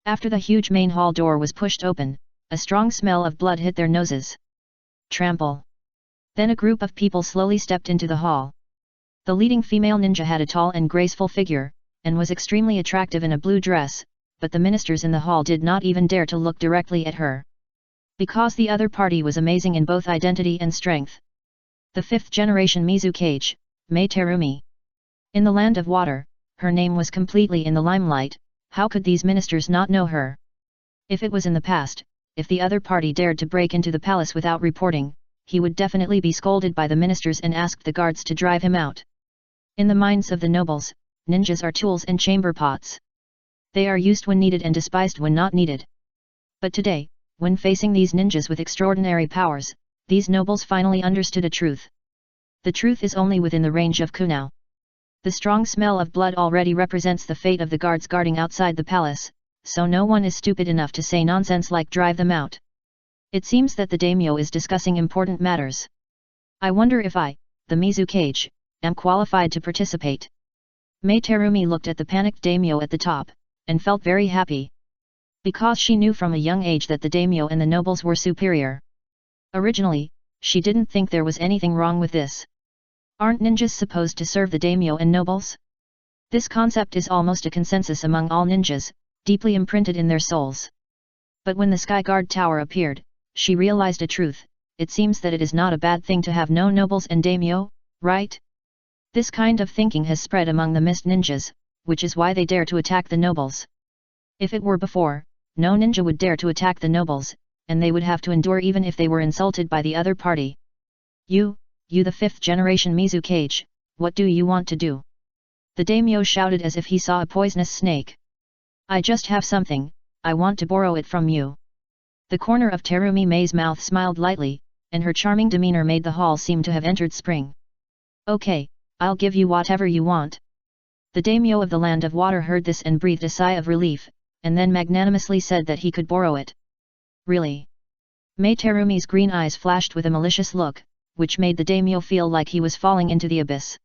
After the huge main hall door was pushed open, a strong smell of blood hit their noses. Trample. Then a group of people slowly stepped into the hall. The leading female ninja had a tall and graceful figure, and was extremely attractive in a blue dress, but the ministers in the hall did not even dare to look directly at her. Because the other party was amazing in both identity and strength. The fifth generation Mizukage, Mei Terumi. In the land of water, her name was completely in the limelight. How could these ministers not know her? If it was in the past, if the other party dared to break into the palace without reporting, he would definitely be scolded by the ministers and asked the guards to drive him out. In the minds of the nobles, ninjas are tools and chamber pots. They are used when needed and despised when not needed. But today, when facing these ninjas with extraordinary powers, these nobles finally understood a truth. The truth is only within the range of Kunao. The strong smell of blood already represents the fate of the guards guarding outside the palace, so no one is stupid enough to say nonsense like drive them out. It seems that the daimyo is discussing important matters. I wonder if I, the Mizukage, am qualified to participate. Mei Terumi looked at the panicked daimyo at the top, and felt very happy. Because she knew from a young age that the daimyo and the nobles were superior. Originally, she didn't think there was anything wrong with this. Aren't ninjas supposed to serve the daimyo and nobles? This concept is almost a consensus among all ninjas, deeply imprinted in their souls. But when the Sky Guard Tower appeared, she realized a truth. It seems that it is not a bad thing to have no nobles and daimyo, right? This kind of thinking has spread among the mist ninjas, which is why they dare to attack the nobles. If it were before, no ninja would dare to attack the nobles, and they would have to endure even if they were insulted by the other party. You the fifth generation Mizukage, what do you want to do? The daimyo shouted as if he saw a poisonous snake. I just have something, I want to borrow it from you. The corner of Terumi Mei's mouth smiled lightly, and her charming demeanor made the hall seem to have entered spring. Okay, I'll give you whatever you want. The daimyo of the land of water heard this and breathed a sigh of relief, and then magnanimously said that he could borrow it. Really? Mei Terumi's green eyes flashed with a malicious look, which made the daimyo feel like he was falling into the abyss.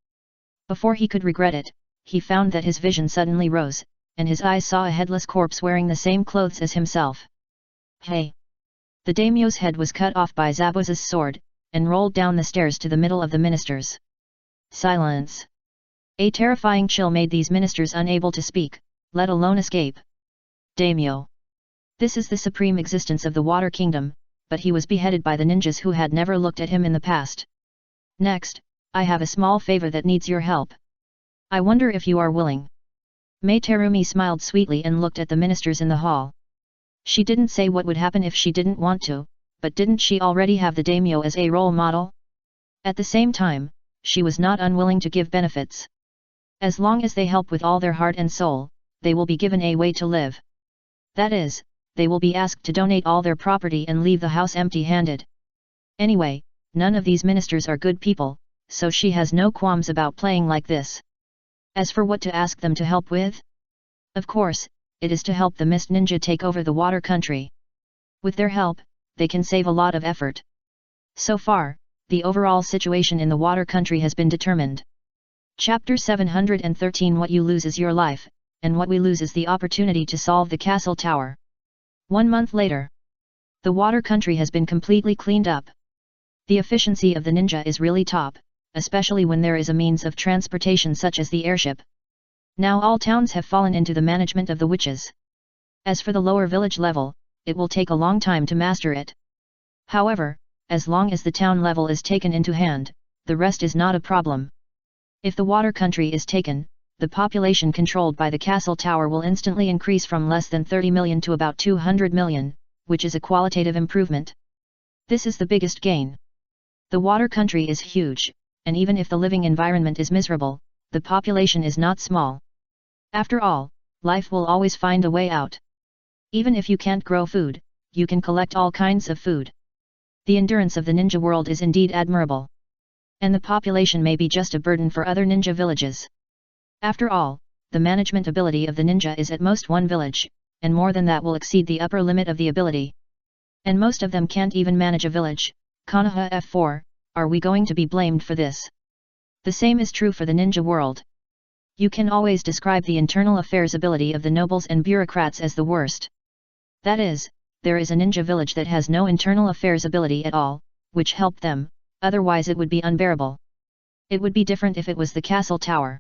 Before he could regret it, he found that his vision suddenly rose, and his eyes saw a headless corpse wearing the same clothes as himself. Hey! The daimyo's head was cut off by Zabuza's sword, and rolled down the stairs to the middle of the ministers. Silence! A terrifying chill made these ministers unable to speak, let alone escape. Daimyo! This is the supreme existence of the Water Kingdom, but he was beheaded by the ninjas who had never looked at him in the past. Next, I have a small favor that needs your help. I wonder if you are willing. Mei Terumi smiled sweetly and looked at the ministers in the hall. She didn't say what would happen if she didn't want to, but didn't she already have the daimyo as a role model? At the same time, she was not unwilling to give benefits. As long as they help with all their heart and soul, they will be given a way to live. That is, they will be asked to donate all their property and leave the house empty-handed. Anyway, none of these ministers are good people, so she has no qualms about playing like this. As for what to ask them to help with? Of course, it is to help the Mist Ninja take over the water country. With their help, they can save a lot of effort. So far, the overall situation in the water country has been determined. Chapter 713 What you lose is your life, and what we lose is the opportunity to solve the castle tower. 1 month later. The water country has been completely cleaned up. The efficiency of the ninja is really top, especially when there is a means of transportation such as the airship. Now all towns have fallen into the management of the witches. As for the lower village level, it will take a long time to master it. However, as long as the town level is taken into hand, the rest is not a problem. If the water country is taken, the population controlled by the castle tower will instantly increase from less than 30 million to about 200 million, which is a qualitative improvement. This is the biggest gain. The water country is huge, and even if the living environment is miserable, the population is not small. After all, life will always find a way out. Even if you can't grow food, you can collect all kinds of food. The endurance of the ninja world is indeed admirable. And the population may be just a burden for other ninja villages. After all, the management ability of the ninja is at most one village, and more than that will exceed the upper limit of the ability. And most of them can't even manage a village. Konoha F4, are we going to be blamed for this? The same is true for the ninja world. You can always describe the internal affairs ability of the nobles and bureaucrats as the worst. That is, there is a ninja village that has no internal affairs ability at all, which helped them, otherwise it would be unbearable. It would be different if it was the castle tower.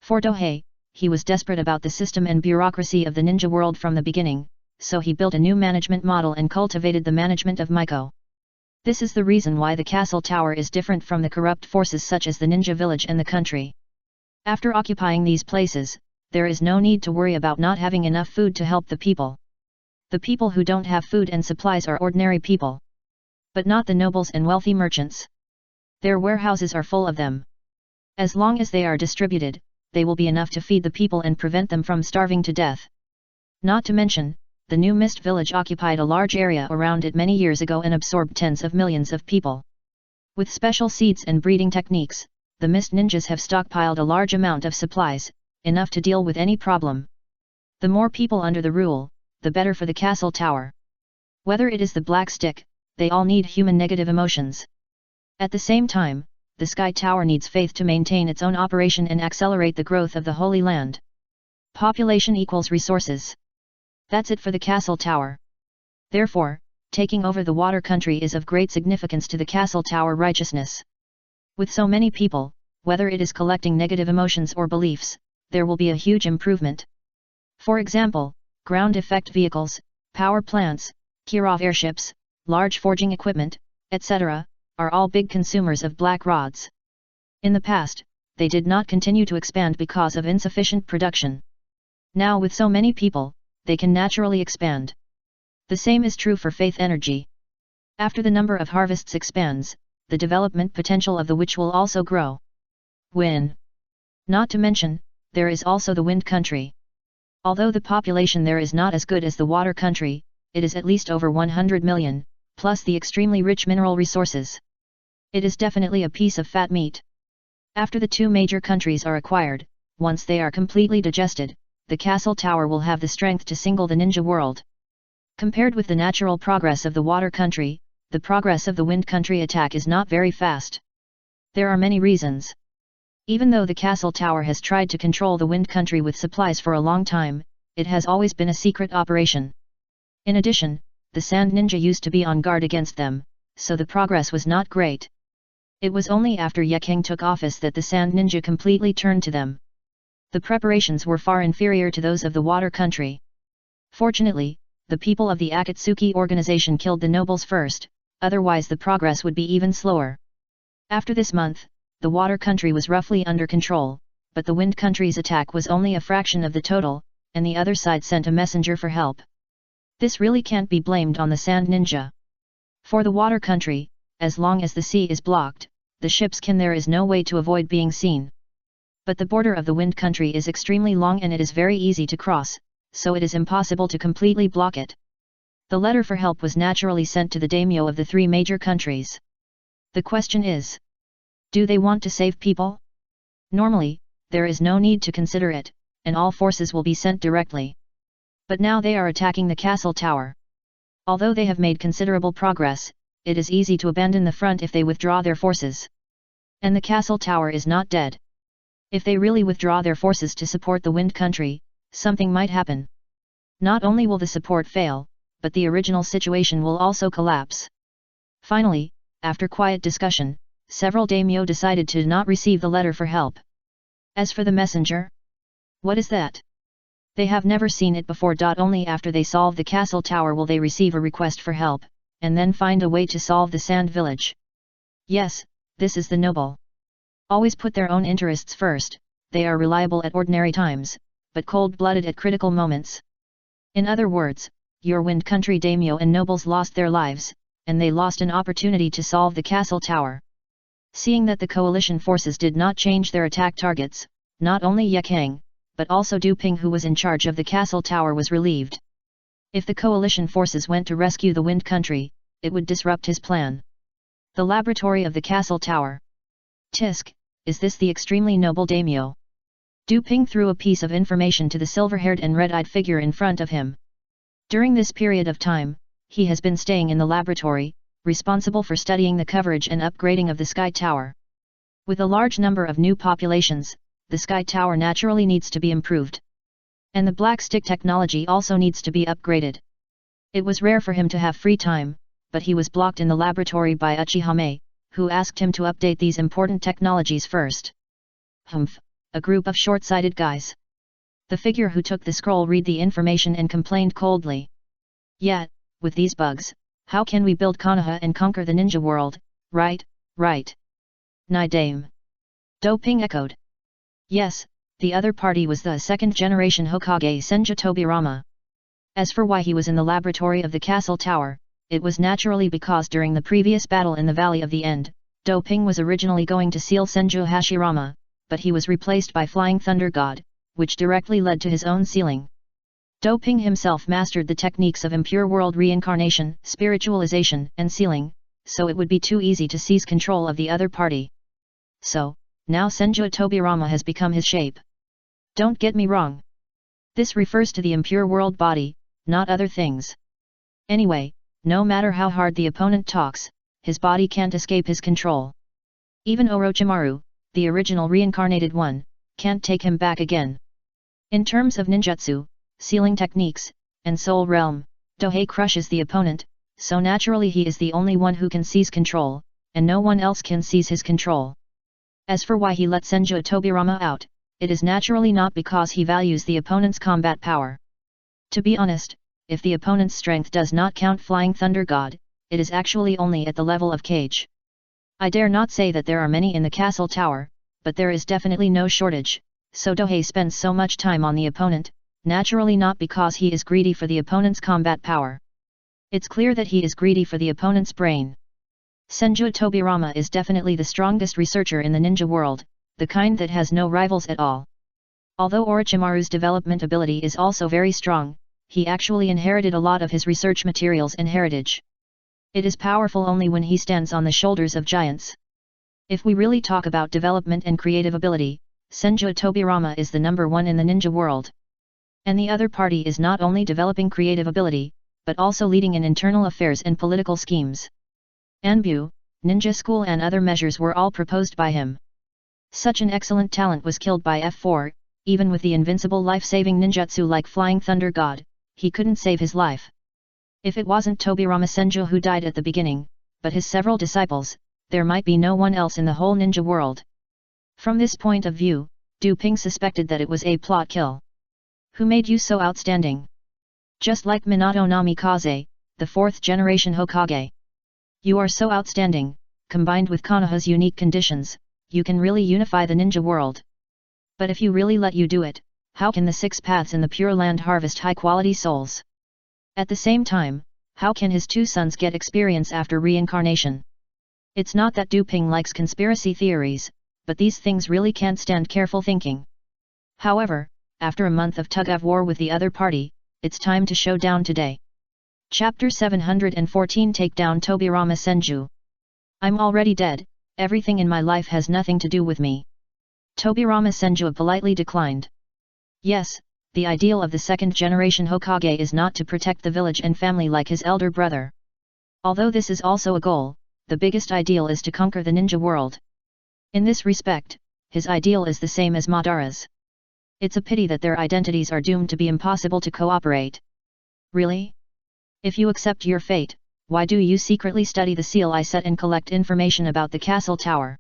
For Dohei, he was desperate about the system and bureaucracy of the ninja world from the beginning, so he built a new management model and cultivated the management of Maiko. This is the reason why the castle tower is different from the corrupt forces such as the ninja village and the country. After occupying these places, there is no need to worry about not having enough food to help the people. The people who don't have food and supplies are ordinary people. But not the nobles and wealthy merchants. Their warehouses are full of them. As long as they are distributed, they will be enough to feed the people and prevent them from starving to death. Not to mention, the new mist village occupied a large area around it many years ago and absorbed tens of millions of people. With special seeds and breeding techniques, the mist ninjas have stockpiled a large amount of supplies, enough to deal with any problem. The more people under the rule, the better for the castle tower. Whether it is the black stick, they all need human negative emotions. At the same time, the Sky Tower needs faith to maintain its own operation and accelerate the growth of the Holy Land. Population equals resources. That's it for the castle tower. Therefore, taking over the water country is of great significance to the castle tower righteousness. With so many people, whether it is collecting negative emotions or beliefs, there will be a huge improvement. For example, ground effect vehicles, power plants, Kirov airships, large forging equipment, etc., are all big consumers of black rods. In the past, they did not continue to expand because of insufficient production. Now with so many people, they can naturally expand. The same is true for faith energy. After the number of harvests expands, the development potential of the witch will also grow. Wind. Not to mention, there is also the wind country. Although the population there is not as good as the water country, it is at least over 100 million, plus the extremely rich mineral resources. It is definitely a piece of fat meat. After the two major countries are acquired, once they are completely digested, the castle tower will have the strength to single the ninja world. Compared with the natural progress of the water country, the progress of the wind country attack is not very fast. There are many reasons. Even though the castle tower has tried to control the wind country with supplies for a long time, it has always been a secret operation. In addition, the sand ninja used to be on guard against them, so the progress was not great. It was only after Yekeng took office that the sand ninja completely turned to them. The preparations were far inferior to those of the water country. Fortunately, the people of the Akatsuki organization killed the nobles first, otherwise the progress would be even slower. After this month, the water country was roughly under control, but the wind country's attack was only a fraction of the total, and the other side sent a messenger for help. This really can't be blamed on the sand ninja. For the water country, as long as the sea is blocked, the ships there is no way to avoid being seen. But the border of the wind country is extremely long and it is very easy to cross, so it is impossible to completely block it. The letter for help was naturally sent to the daimyo of the three major countries. The question is, do they want to save people? Normally, there is no need to consider it, and all forces will be sent directly. But now they are attacking the castle tower. Although they have made considerable progress, it is easy to abandon the front if they withdraw their forces. And the castle tower is not dead. If they really withdraw their forces to support the wind country, something might happen. Not only will the support fail, but the original situation will also collapse. Finally, after quiet discussion, several daimyo decided to not receive the letter for help. As for the messenger, what is that? They have never seen it before. Only after they solve the castle tower will they receive a request for help, and then find a way to solve the sand village. Yes, this is the noble. Always put their own interests first. They are reliable at ordinary times, but cold-blooded at critical moments. In other words, your Wind Country daimyo and nobles lost their lives, and they lost an opportunity to solve the castle tower. Seeing that the coalition forces did not change their attack targets, not only Ye Kang, but also Du Ping, who was in charge of the castle tower, was relieved. If the coalition forces went to rescue the Wind Country, it would disrupt his plan. The laboratory of the castle tower. Tisk, is this the extremely noble daimyo? Du Ping threw a piece of information to the silver-haired and red-eyed figure in front of him. During this period of time, he has been staying in the laboratory, responsible for studying the coverage and upgrading of the Sky Tower. With a large number of new populations, the Sky Tower naturally needs to be improved. And the black stick technology also needs to be upgraded. It was rare for him to have free time, but he was blocked in the laboratory by Uchihame, who asked him to update these important technologies first. Humph, a group of short-sighted guys. The figure who took the scroll read the information and complained coldly. Yet, with these bugs, how can we build Konoha and conquer the ninja world, right, right? Nai Dame. Du Ping echoed. Yes, the other party was the second-generation Hokage Senju Tobirama. As for why he was in the laboratory of the castle tower, it was naturally because during the previous battle in the Valley of the End, Du Ping was originally going to seal Senju Hashirama, but he was replaced by Flying Thunder God, which directly led to his own sealing. Du Ping himself mastered the techniques of impure world reincarnation, spiritualization, and sealing, so it would be too easy to seize control of the other party. So, now Senju Tobirama has become his shape. Don't get me wrong. This refers to the impure world body, not other things. Anyway, no matter how hard the opponent talks, his body can't escape his control. Even Orochimaru, the original reincarnated one, can't take him back again. In terms of ninjutsu, sealing techniques, and soul realm, Dohei crushes the opponent, so naturally he is the only one who can seize control, and no one else can seize his control. As for why he let Senju Tobirama out, it is naturally not because he values the opponent's combat power. To be honest, if the opponent's strength does not count Flying Thunder God, it is actually only at the level of Cage. I dare not say that there are many in the castle tower, but there is definitely no shortage, so Dohei spends so much time on the opponent, naturally not because he is greedy for the opponent's combat power. It's clear that he is greedy for the opponent's brain. Senju Tobirama is definitely the strongest researcher in the ninja world, the kind that has no rivals at all. Although Orochimaru's development ability is also very strong, he actually inherited a lot of his research materials and heritage. It is powerful only when he stands on the shoulders of giants. If we really talk about development and creative ability, Senju Tobirama is the number one in the ninja world. And the other party is not only developing creative ability, but also leading in internal affairs and political schemes. Anbu, ninja school and other measures were all proposed by him. Such an excellent talent was killed by F4, even with the invincible life-saving ninjutsu like Flying Thunder God, he couldn't save his life. If it wasn't Tobirama Senju who died at the beginning, but his several disciples, there might be no one else in the whole ninja world. From this point of view, Du Ping suspected that it was a plot kill. Who made you so outstanding? Just like Minato Namikaze, the fourth-generation Hokage. You are so outstanding, combined with Konoha's unique conditions, you can really unify the ninja world. But if you really let you do it, how can the six paths in the Pure Land harvest high-quality souls? At the same time, how can his two sons get experience after reincarnation? It's not that Du Ping likes conspiracy theories, but these things really can't stand careful thinking. However, after a month of tug-of-war with the other party, it's time to show down today. Chapter 714 Take down Tobirama Senju. I'm already dead, everything in my life has nothing to do with me. Tobirama Senju politely declined. Yes, the ideal of the second-generation Hokage is not to protect the village and family like his elder brother. Although this is also a goal, the biggest ideal is to conquer the ninja world. In this respect, his ideal is the same as Madara's. It's a pity that their identities are doomed to be impossible to cooperate. Really? If you accept your fate, why do you secretly study the seal I set and collect information about the castle tower?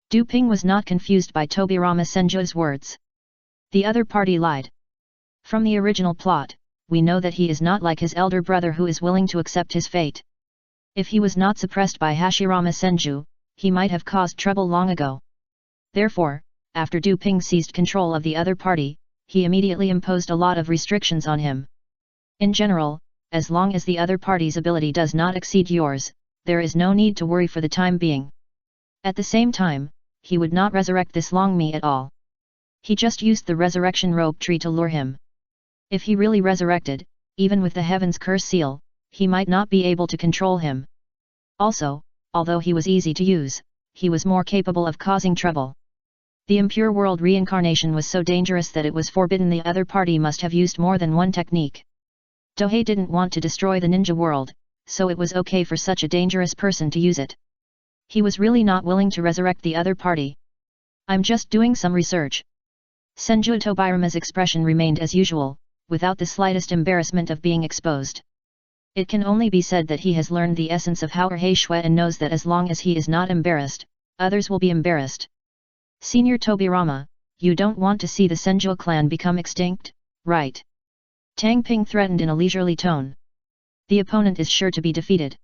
Du Ping was not confused by Tobirama Senju's words. The other party lied. From the original plot, we know that he is not like his elder brother who is willing to accept his fate. If he was not suppressed by Hashirama Senju, he might have caused trouble long ago. Therefore, after Du Ping seized control of the other party, he immediately imposed a lot of restrictions on him. In general, as long as the other party's ability does not exceed yours, there is no need to worry for the time being. At the same time, he would not resurrect this Longmi at all. He just used the resurrection rope tree to lure him. If he really resurrected, even with the Heaven's Curse seal, he might not be able to control him. Also, although he was easy to use, he was more capable of causing trouble. The impure world reincarnation was so dangerous that it was forbidden. The other party must have used more than one technique. Dohei didn't want to destroy the ninja world, so it was okay for such a dangerous person to use it. He was really not willing to resurrect the other party. I'm just doing some research. Senju Tobirama's expression remained as usual, without the slightest embarrassment of being exposed. It can only be said that he has learned the essence of Hauerhei Shui and knows that as long as he is not embarrassed, others will be embarrassed. Senior Tobirama, you don't want to see the Senju clan become extinct, right? Tang Ping threatened in a leisurely tone. The opponent is sure to be defeated.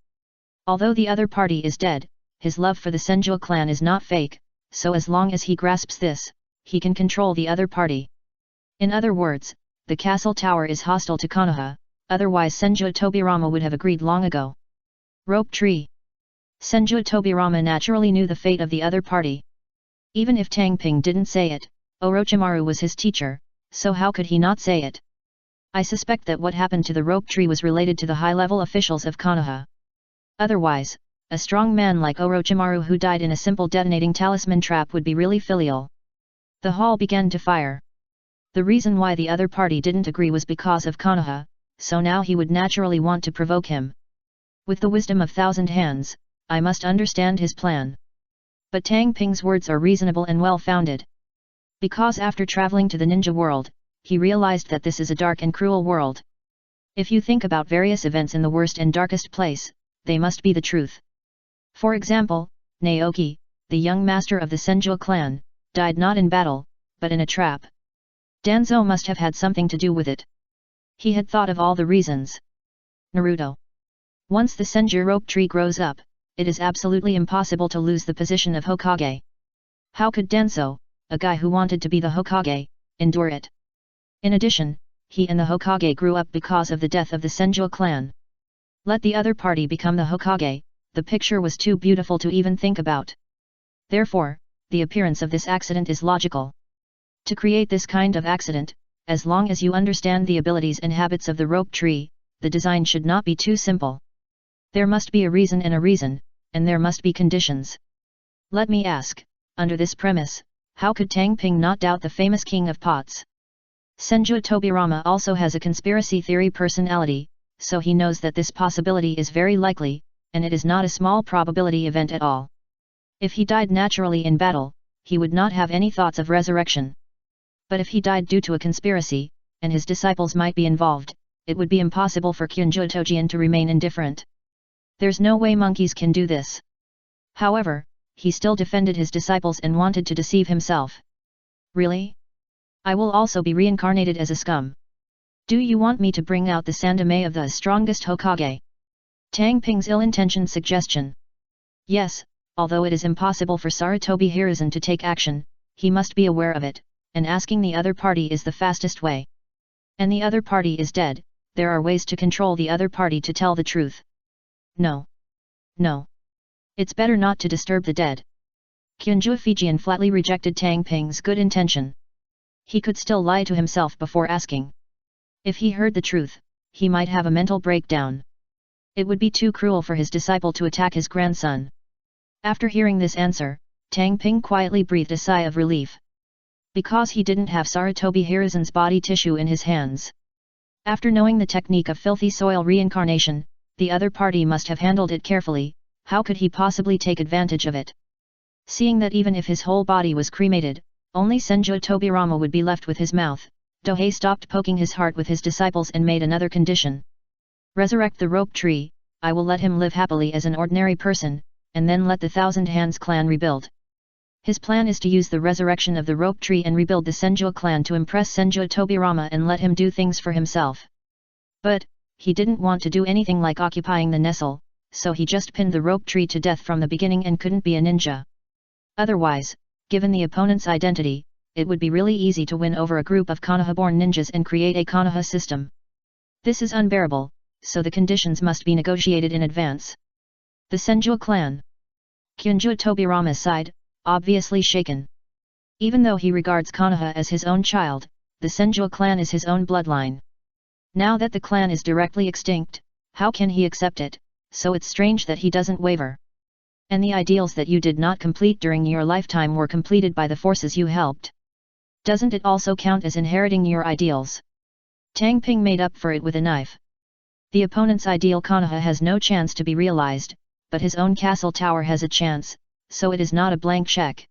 Although the other party is dead, his love for the Senju clan is not fake, so as long as he grasps this, he can control the other party. In other words, the castle tower is hostile to Konoha, otherwise Senju Tobirama would have agreed long ago. Rope tree. Senju Tobirama naturally knew the fate of the other party. Even if Tang Ping didn't say it, Orochimaru was his teacher, so how could he not say it? I suspect that what happened to the rope tree was related to the high-level officials of Konoha. Otherwise, a strong man like Orochimaru who died in a simple detonating talisman trap would be really filial. The hall began to fire. The reason why the other party didn't agree was because of Konoha, so now he would naturally want to provoke him. With the wisdom of thousand hands, I must understand his plan. But Tang Ping's words are reasonable and well-founded. Because after traveling to the ninja world, he realized that this is a dark and cruel world. If you think about various events in the worst and darkest place, they must be the truth. For example, Naoki, the young master of the Senju clan, died not in battle, but in a trap. Danzo must have had something to do with it. He had thought of all the reasons. Naruto. Once the Senju rope tree grows up, it is absolutely impossible to lose the position of Hokage. How could Danzo, a guy who wanted to be the Hokage, endure it? In addition, he and the Hokage grew up because of the death of the Senju clan. Let the other party become the Hokage, the picture was too beautiful to even think about. Therefore, the appearance of this accident is logical. To create this kind of accident, as long as you understand the abilities and habits of the rope tree, the design should not be too simple. There must be a reason, and there must be conditions. Let me ask, under this premise, how could Tang Ping not doubt the famous king of pots? Senju Tobirama also has a conspiracy theory personality, so he knows that this possibility is very likely, and it is not a small probability event at all. If he died naturally in battle, he would not have any thoughts of resurrection. But if he died due to a conspiracy, and his disciples might be involved, it would be impossible for Kyunju Tojian to remain indifferent. There's no way monkeys can do this. However, he still defended his disciples and wanted to deceive himself. Really? I will also be reincarnated as a scum. Do you want me to bring out the Sandame of the strongest Hokage? Tang Ping's ill-intentioned suggestion. Yes, although it is impossible for Sarutobi Hiruzen to take action, he must be aware of it, and asking the other party is the fastest way. And the other party is dead, there are ways to control the other party to tell the truth. No. No. It's better not to disturb the dead. Kyunju Fijian flatly rejected Tang Ping's good intention. He could still lie to himself before asking. If he heard the truth, he might have a mental breakdown. It would be too cruel for his disciple to attack his grandson. After hearing this answer, Tang Ping quietly breathed a sigh of relief. Because he didn't have Sarutobi Hiruzen's body tissue in his hands. After knowing the technique of filthy soil reincarnation, the other party must have handled it carefully. How could he possibly take advantage of it? Seeing that even if his whole body was cremated, only Senju Tobirama would be left with his mouth, Dohei stopped poking his heart with his disciples and made another condition. Resurrect the rope tree, I will let him live happily as an ordinary person, and then let the Thousand Hands clan rebuild. His plan is to use the resurrection of the rope tree and rebuild the Senju clan to impress Senju Tobirama and let him do things for himself. But, he didn't want to do anything like occupying the Nestle, so he just pinned the rope tree to death from the beginning and couldn't be a ninja. Otherwise, given the opponent's identity, it would be really easy to win over a group of Konoha-born ninjas and create a Konoha system. This is unbearable, so the conditions must be negotiated in advance. The Senju clan. Kyunju Tobirama sighed, obviously shaken. Even though he regards Konoha as his own child, the Senju clan is his own bloodline. Now that the clan is directly extinct, how can he accept it? So it's strange that he doesn't waver. And the ideals that you did not complete during your lifetime were completed by the forces you helped. Doesn't it also count as inheriting your ideals? Tang Ping made up for it with a knife. The opponent's ideal Konoha has no chance to be realized, but his own castle tower has a chance, so it is not a blank check.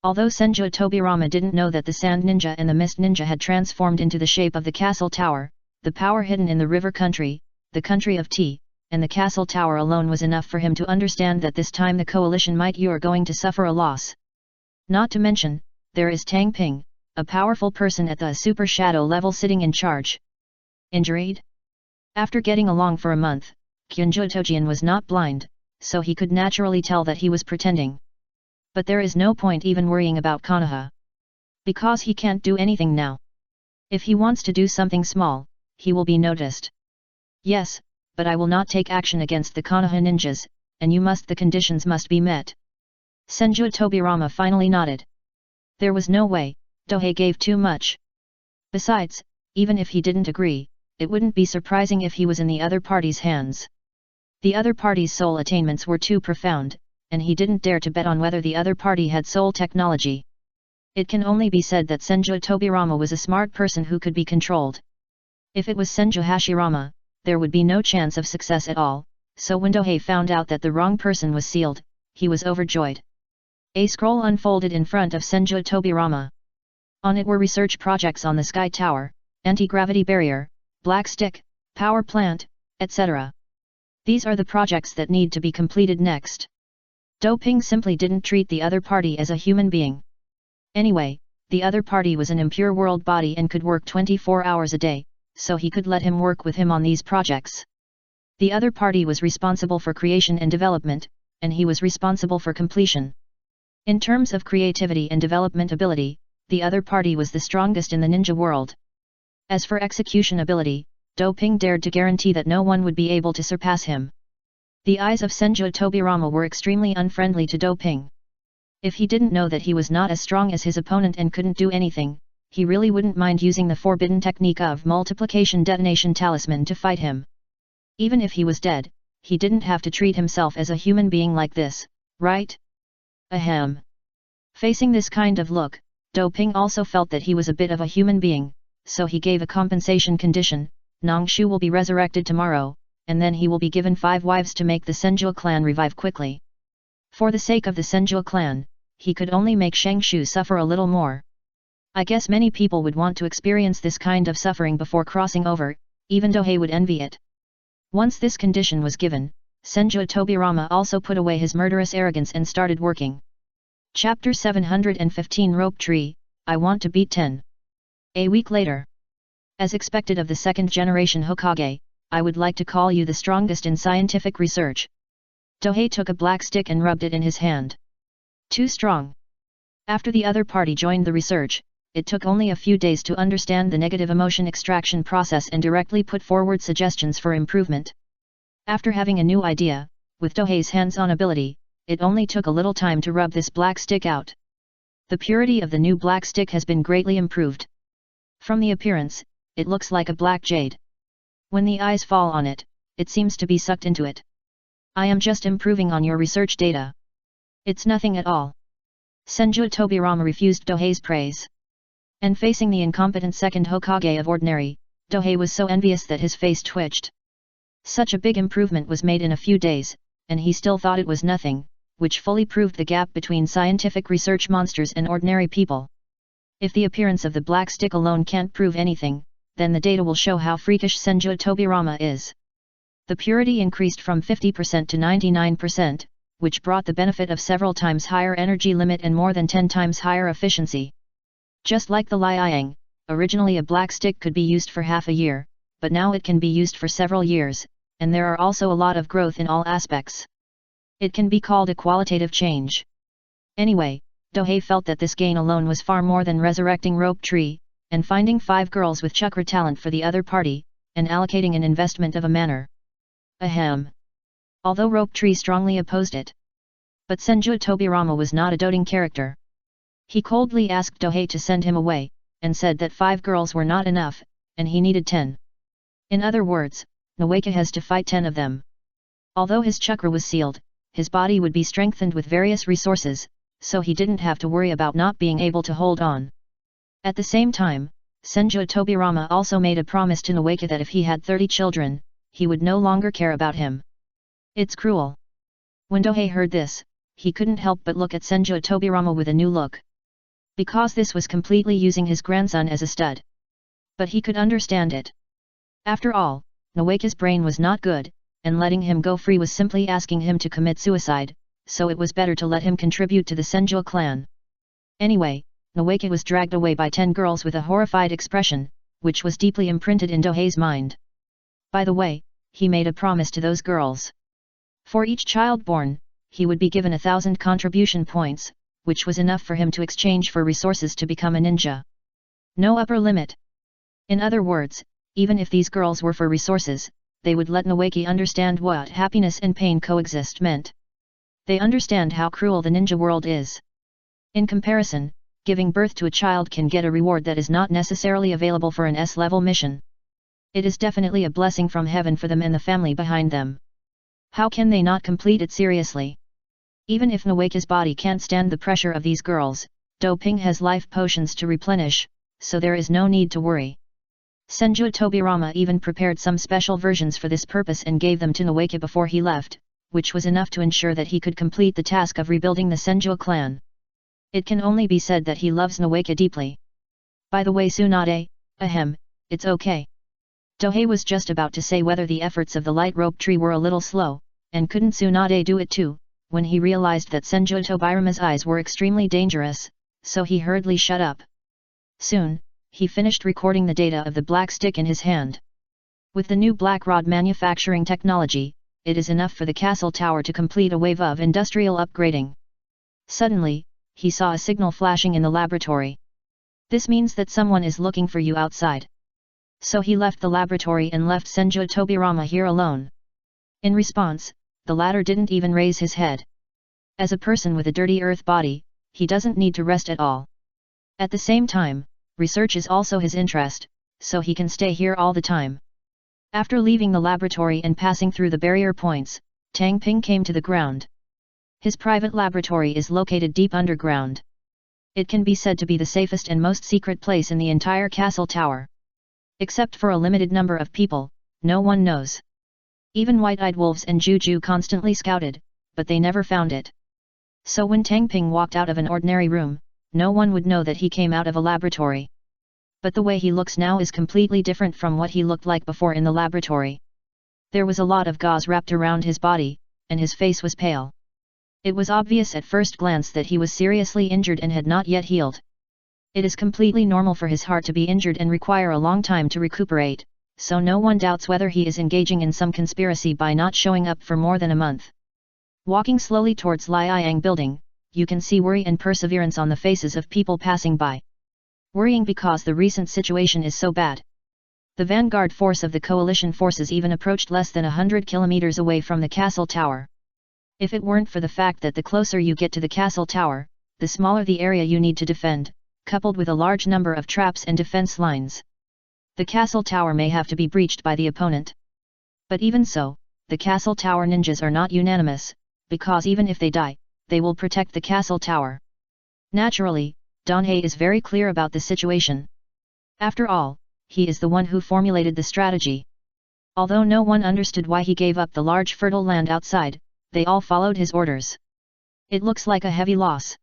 Although Senju Tobirama didn't know that the Sand Ninja and the Mist Ninja had transformed into the shape of the castle tower, the power hidden in the river country, the country of tea, and the castle tower alone was enough for him to understand that this time the coalition might you are going to suffer a loss. Not to mention, there is Tang Ping, a powerful person at the super shadow level sitting in charge. Injured? After getting along for a month, Kyunju Tojian was not blind, so he could naturally tell that he was pretending. But there is no point even worrying about Konoha. Because he can't do anything now. If he wants to do something small, he will be noticed. Yes, but I will not take action against the Konoha ninjas, and the conditions must be met. Senju Tobirama finally nodded. There was no way, Dohei gave too much. Besides, even if he didn't agree, it wouldn't be surprising if he was in the other party's hands. The other party's soul attainments were too profound, and he didn't dare to bet on whether the other party had soul technology. It can only be said that Senju Tobirama was a smart person who could be controlled. If it was Senju Hashirama, there would be no chance of success at all, so when Dohei found out that the wrong person was sealed, he was overjoyed. A scroll unfolded in front of Senju Tobirama. On it were research projects on the Sky Tower, anti-gravity barrier, black stick, power plant, etc. These are the projects that need to be completed next. Do Ping simply didn't treat the other party as a human being. Anyway, the other party was an impure world body and could work 24 hours a day, so he could let him work with him on these projects. The other party was responsible for creation and development, and he was responsible for completion. In terms of creativity and development ability, the other party was the strongest in the ninja world. As for execution ability, Do Ping dared to guarantee that no one would be able to surpass him. The eyes of Senju Tobirama were extremely unfriendly to Do Ping. If he didn't know that he was not as strong as his opponent and couldn't do anything, he really wouldn't mind using the forbidden technique of multiplication detonation talisman to fight him. Even if he was dead, he didn't have to treat himself as a human being like this, right? Ahem. Facing this kind of look, Do Ping also felt that he was a bit of a human being, so he gave a compensation condition: Nangshu will be resurrected tomorrow, and then he will be given 5 wives to make the Senju clan revive quickly. For the sake of the Senju clan, he could only make Shengshu suffer a little more. I guess many people would want to experience this kind of suffering before crossing over, even Dohei would envy it. Once this condition was given, Senju Tobirama also put away his murderous arrogance and started working. Chapter 715 Rope Tree, I Want to Beat 10. A week later. As expected of the second generation Hokage, I would like to call you the strongest in scientific research. Dohei took a black stick and rubbed it in his hand. Too strong. After the other party joined the research, it took only a few days to understand the negative emotion extraction process and directly put forward suggestions for improvement. After having a new idea, with Dohei's hands-on ability, it only took a little time to rub this black stick out. The purity of the new black stick has been greatly improved. From the appearance, it looks like a black jade. When the eyes fall on it, it seems to be sucked into it. I am just improving on your research data. It's nothing at all. Senju Tobirama refused Dohei's praise. And facing the incompetent second Hokage of Ordinary, Dohei was so envious that his face twitched. Such a big improvement was made in a few days, and he still thought it was nothing, which fully proved the gap between scientific research monsters and ordinary people. If the appearance of the black stick alone can't prove anything, then the data will show how freakish Senju Tobirama is. The purity increased from 50% to 99%, which brought the benefit of several times higher energy limit and more than 10 times higher efficiency. Just like the Liang, originally a black stick could be used for half a year, but now it can be used for several years, and there are also a lot of growth in all aspects. It can be called a qualitative change. Anyway, Dohei felt that this gain alone was far more than resurrecting Rope Tree, and finding 5 girls with chakra talent for the other party, and allocating an investment of a manor. Ahem. Although Rope Tree strongly opposed it. But Senju Tobirama was not a doting character. He coldly asked Dohei to send him away, and said that 5 girls were not enough, and he needed 10. In other words, Noeka has to fight 10 of them. Although his chakra was sealed, his body would be strengthened with various resources, so he didn't have to worry about not being able to hold on. At the same time, Senju Tobirama also made a promise to Noeka that if he had 30 children, he would no longer care about him. It's cruel. When Dohei heard this, he couldn't help but look at Senju Tobirama with a new look. Because this was completely using his grandson as a stud. But he could understand it. After all, Noeka's brain was not good, and letting him go free was simply asking him to commit suicide, so it was better to let him contribute to the Senju clan. Anyway, Noeka was dragged away by 10 girls with a horrified expression, which was deeply imprinted in Dohei's mind. By the way, he made a promise to those girls. For each child born, he would be given 1,000 contribution points, which was enough for him to exchange for resources to become a ninja. No upper limit. In other words, even if these girls were for resources, they would let Noeki understand what happiness and pain coexist meant. They understand how cruel the ninja world is. In comparison, giving birth to a child can get a reward that is not necessarily available for an S-level mission. It is definitely a blessing from heaven for them and the family behind them. How can they not complete it seriously? Even if Noeka's body can't stand the pressure of these girls, Do Ping has life potions to replenish, so there is no need to worry. Senju Tobirama even prepared some special versions for this purpose and gave them to Noeka before he left, which was enough to ensure that he could complete the task of rebuilding the Senju clan. It can only be said that he loves Noeka deeply. By the way, Tsunade, ahem, it's okay. Dohei was just about to say whether the efforts of the light rope tree were a little slow, and couldn't Tsunade do it too, when he realized that Senju Tobirama's eyes were extremely dangerous, so he hurriedly shut up. Soon, he finished recording the data of the black stick in his hand. With the new black rod manufacturing technology, it is enough for the castle tower to complete a wave of industrial upgrading. Suddenly, he saw a signal flashing in the laboratory. This means that someone is looking for you outside. So he left the laboratory and left Senju Tobirama here alone. In response, the latter didn't even raise his head. As a person with a dirty earth body, he doesn't need to rest at all. At the same time, research is also his interest, so he can stay here all the time. After leaving the laboratory and passing through the barrier points, Tang Ping came to the ground. His private laboratory is located deep underground. It can be said to be the safest and most secret place in the entire castle tower. Except for a limited number of people, no one knows. Even white-eyed wolves and Juju constantly scouted, but they never found it. So when Tang Ping walked out of an ordinary room, no one would know that he came out of a laboratory. But the way he looks now is completely different from what he looked like before in the laboratory. There was a lot of gauze wrapped around his body, and his face was pale. It was obvious at first glance that he was seriously injured and had not yet healed. It is completely normal for his heart to be injured and require a long time to recuperate, so no one doubts whether he is engaging in some conspiracy by not showing up for more than a month. Walking slowly towards Liang building, you can see worry and perseverance on the faces of people passing by. Worrying because the recent situation is so bad. The vanguard force of the coalition forces even approached less than 100 kilometers away from the castle tower. If it weren't for the fact that the closer you get to the castle tower, the smaller the area you need to defend, coupled with a large number of traps and defense lines. The castle tower may have to be breached by the opponent. But even so, the castle tower ninjas are not unanimous, because even if they die, they will protect the castle tower. Naturally, Donhei is very clear about the situation. After all, he is the one who formulated the strategy. Although no one understood why he gave up the large fertile land outside, they all followed his orders. It looks like a heavy loss.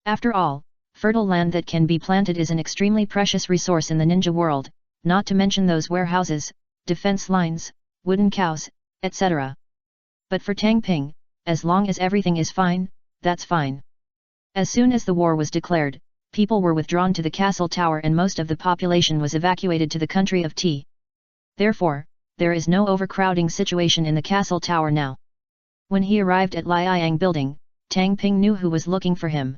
After all, fertile land that can be planted is an extremely precious resource in the ninja world, not to mention those warehouses, defense lines, wooden cows, etc. But for Tang Ping, as long as everything is fine, that's fine. As soon as the war was declared, people were withdrawn to the castle tower and most of the population was evacuated to the country of Tea. Therefore, there is no overcrowding situation in the castle tower now. When he arrived at Liang building, Tang Ping knew who was looking for him.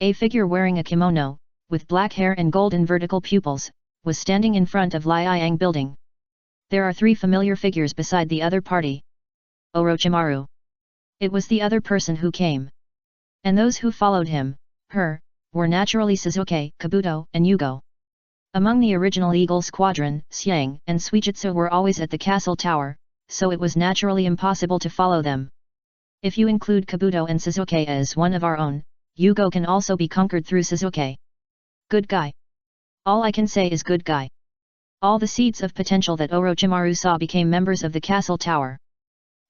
A figure wearing a kimono, with black hair and golden vertical pupils, was standing in front of Liang building. There are 3 familiar figures beside the other party. Orochimaru. It was the other person who came. And those who followed him, her, were naturally Sasuke, Kabuto, and Yugo. Among the original Eagle Squadron, Xiang and Suijutsu were always at the castle tower, so it was naturally impossible to follow them. If you include Kabuto and Sasuke as one of our own, Yugo can also be conquered through Sasuke. Good guy. All I can say is good guy. All the seeds of potential that Orochimaru saw became members of the castle tower.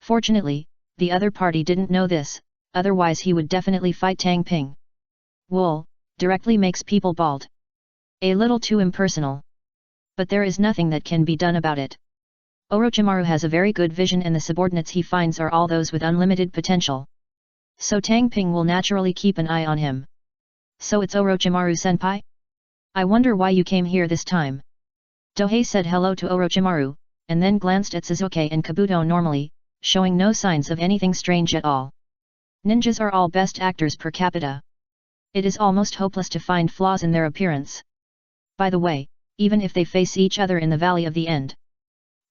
Fortunately, the other party didn't know this, otherwise he would definitely fight Tang Ping. Wool, directly makes people bald. A little too impersonal. But there is nothing that can be done about it. Orochimaru has a very good vision and the subordinates he finds are all those with unlimited potential. So Tang Ping will naturally keep an eye on him. So it's Orochimaru-senpai? I wonder why you came here this time. Dohei said hello to Orochimaru, and then glanced at Sasuke and Kabuto normally, showing no signs of anything strange at all. Ninjas are all best actors per capita. It is almost hopeless to find flaws in their appearance. By the way, even if they face each other in the Valley of the End.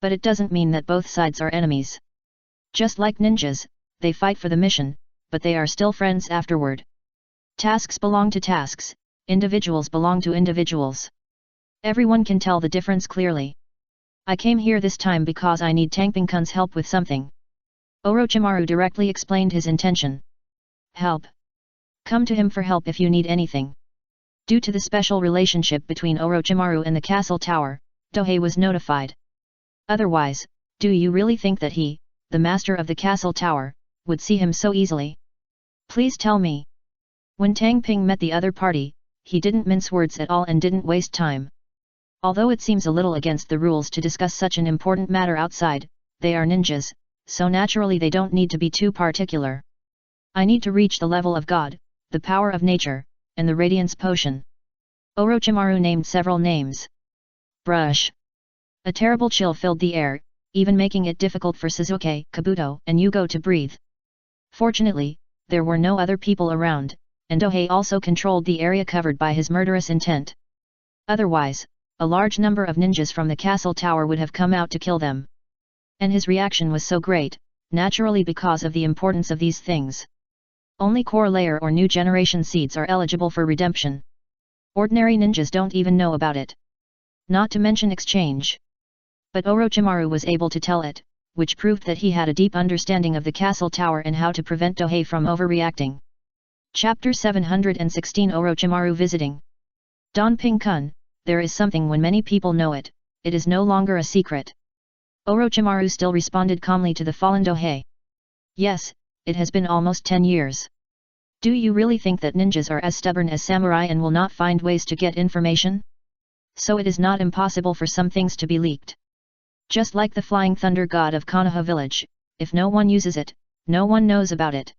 But it doesn't mean that both sides are enemies. Just like ninjas, they fight for the mission, but they are still friends afterward. Tasks belong to tasks, individuals belong to individuals. Everyone can tell the difference clearly. I came here this time because I need Tang Ping-kun's help with something. Orochimaru directly explained his intention. Help. Come to him for help if you need anything. Due to the special relationship between Orochimaru and the castle tower, Dohei was notified. Otherwise, do you really think that he, the master of the castle tower, would see him so easily? Please tell me. When Tang Ping met the other party, he didn't mince words at all and didn't waste time. Although it seems a little against the rules to discuss such an important matter outside, they are ninjas, so naturally they don't need to be too particular. I need to reach the level of God, the power of nature, and the radiance potion. Orochimaru named several names. Brush. A terrible chill filled the air, even making it difficult for Sasuke, Kabuto, and Yugo to breathe. Fortunately, there were no other people around, and Dohei also controlled the area covered by his murderous intent. Otherwise, a large number of ninjas from the castle tower would have come out to kill them. And his reaction was so great, naturally because of the importance of these things. Only core layer or new generation seeds are eligible for redemption. Ordinary ninjas don't even know about it. Not to mention exchange. But Orochimaru was able to tell it, which proved that he had a deep understanding of the castle tower and how to prevent Dohei from overreacting. Chapter 716 Orochimaru Visiting. Don Ping-kun, there is something when many people know it, it is no longer a secret. Orochimaru still responded calmly to the fallen Dohei. Yes, it has been almost 10 years. Do you really think that ninjas are as stubborn as samurai and will not find ways to get information? So it is not impossible for some things to be leaked. Just like the flying thunder god of Konoha village, if no one uses it, no one knows about it.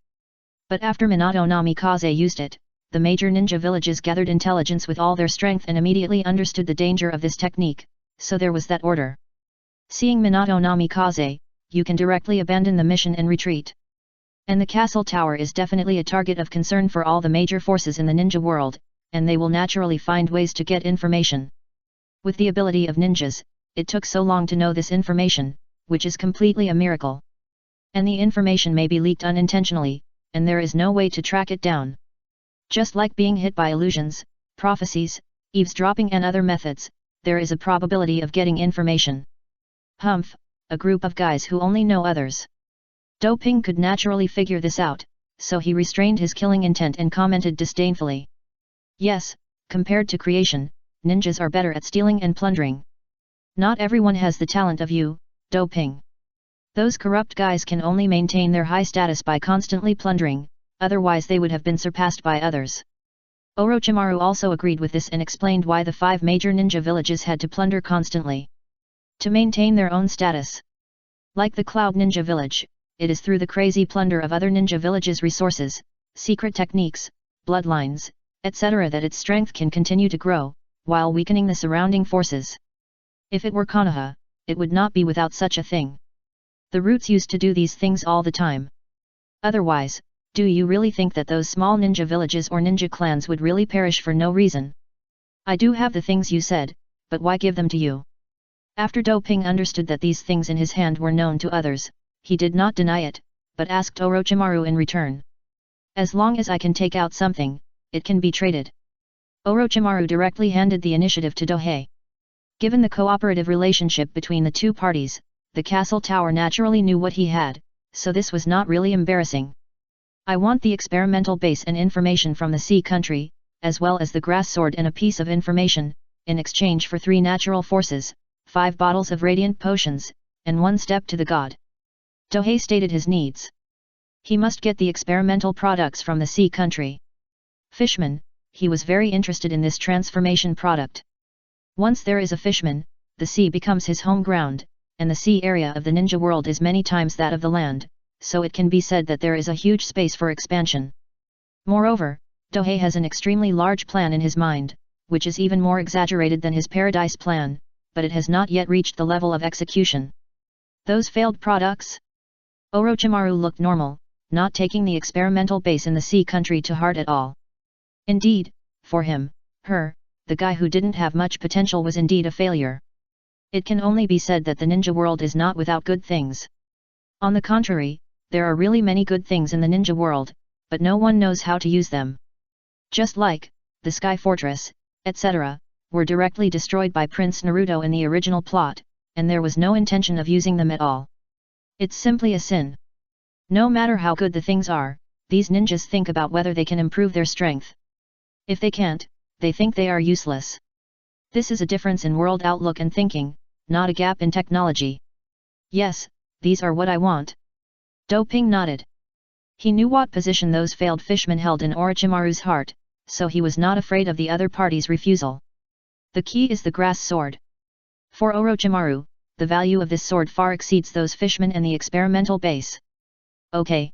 But after Minato Namikaze used it, the major ninja villages gathered intelligence with all their strength and immediately understood the danger of this technique, so there was that order. Seeing Minato Namikaze, you can directly abandon the mission and retreat. And the castle tower is definitely a target of concern for all the major forces in the ninja world, and they will naturally find ways to get information. With the ability of ninjas, it took so long to know this information, which is completely a miracle. And the information may be leaked unintentionally, and there is no way to track it down. Just like being hit by illusions, prophecies, eavesdropping and other methods, there is a probability of getting information. Humph, a group of guys who only know others. Doping could naturally figure this out, so he restrained his killing intent and commented disdainfully. Yes, compared to creation, ninjas are better at stealing and plundering. Not everyone has the talent of you, Doping. Those corrupt guys can only maintain their high status by constantly plundering, otherwise they would have been surpassed by others. Orochimaru also agreed with this and explained why the 5 major ninja villages had to plunder constantly. To maintain their own status. Like the Cloud Ninja Village, it is through the crazy plunder of other ninja villages' resources, secret techniques, bloodlines, etc. that its strength can continue to grow, while weakening the surrounding forces. If it were Konoha, it would not be without such a thing. The roots used to do these things all the time. Otherwise, do you really think that those small ninja villages or ninja clans would really perish for no reason? I do have the things you said, but why give them to you? After Doping understood that these things in his hand were known to others, he did not deny it, but asked Orochimaru in return. As long as I can take out something, it can be traded. Orochimaru directly handed the initiative to Dohei. Given the cooperative relationship between the two parties, the castle tower naturally knew what he had, so this was not really embarrassing. I want the experimental base and information from the sea country, as well as the grass sword and a piece of information, in exchange for 3 natural forces, 5 bottles of radiant potions, and 1 step to the god. Dohei stated his needs. He must get the experimental products from the sea country. Fishman, he was very interested in this transformation product. Once there is a fishman, the sea becomes his home ground, and the sea area of the ninja world is many times that of the land, so it can be said that there is a huge space for expansion. Moreover, Dohei has an extremely large plan in his mind, which is even more exaggerated than his paradise plan, but it has not yet reached the level of execution. Those failed products? Orochimaru looked normal, not taking the experimental base in the sea country to heart at all. Indeed, for him, the guy who didn't have much potential was indeed a failure. It can only be said that the ninja world is not without good things. On the contrary, there are really many good things in the ninja world, but no one knows how to use them. Just like, the Sky Fortress, etc., were directly destroyed by Prince Naruto in the original plot, and there was no intention of using them at all. It's simply a sin. No matter how good the things are, these ninjas think about whether they can improve their strength. If they can't, they think they are useless. This is a difference in world outlook and thinking, not a gap in technology. Yes, these are what I want. Doping nodded. He knew what position those failed fishmen held in Orochimaru's heart, so he was not afraid of the other party's refusal. The key is the grass sword. For Orochimaru, the value of this sword far exceeds those fishmen and the experimental base. Okay.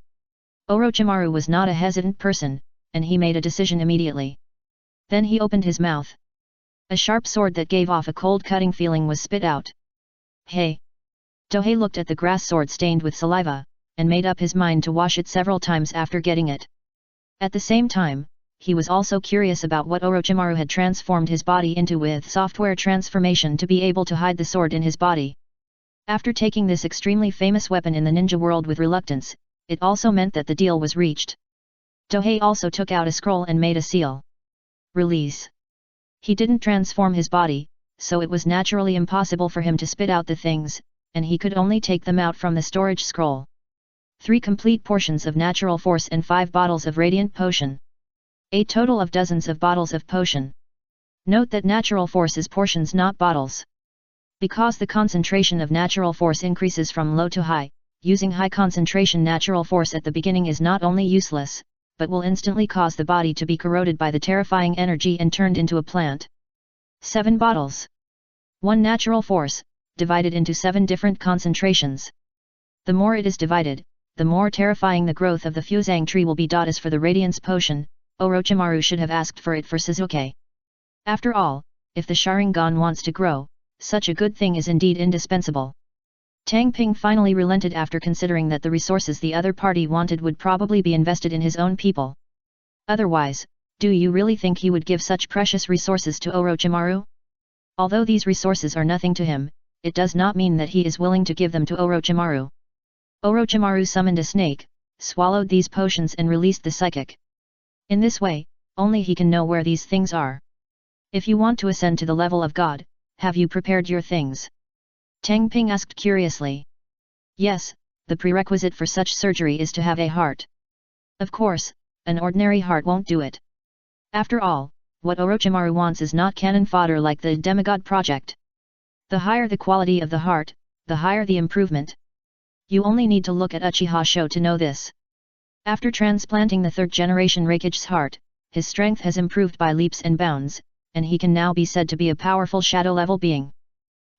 Orochimaru was not a hesitant person, and he made a decision immediately. Then he opened his mouth. A sharp sword that gave off a cold cutting feeling was spit out. Hey! Dohei looked at the grass sword stained with saliva, and made up his mind to wash it several times after getting it. At the same time, he was also curious about what Orochimaru had transformed his body into with software transformation to be able to hide the sword in his body. After taking this extremely famous weapon in the ninja world with reluctance, it also meant that the deal was reached. Dohei also took out a scroll and made a seal. Release. He didn't transform his body, so it was naturally impossible for him to spit out the things, and he could only take them out from the storage scroll. 3 complete portions of natural force and 5 bottles of radiant potion. A total of dozens of bottles of potion. Note that natural force is portions, not bottles. Because the concentration of natural force increases from low to high, using high concentration natural force at the beginning is not only useless, but will instantly cause the body to be corroded by the terrifying energy and turned into a plant. 7 bottles. 1 natural force, divided into 7 different concentrations. The more it is divided, the more terrifying the growth of the fusang tree will be. As for the radiance potion, Orochimaru should have asked for it for Sasuke. After all, if the Sharingan wants to grow, such a good thing is indeed indispensable. Tang Ping finally relented after considering that the resources the other party wanted would probably be invested in his own people. Otherwise, do you really think he would give such precious resources to Orochimaru? Although these resources are nothing to him, it does not mean that he is willing to give them to Orochimaru. Orochimaru summoned a snake, swallowed these potions and released the psychic. In this way, only he can know where these things are. If you want to ascend to the level of God, have you prepared your things? Tang Ping asked curiously. Yes, the prerequisite for such surgery is to have a heart. Of course, an ordinary heart won't do it. After all, what Orochimaru wants is not cannon fodder like the demigod project. The higher the quality of the heart, the higher the improvement. You only need to look at Uchiha show to know this. After transplanting the 3rd generation Raikage's heart, his strength has improved by leaps and bounds, and he can now be said to be a powerful shadow-level being.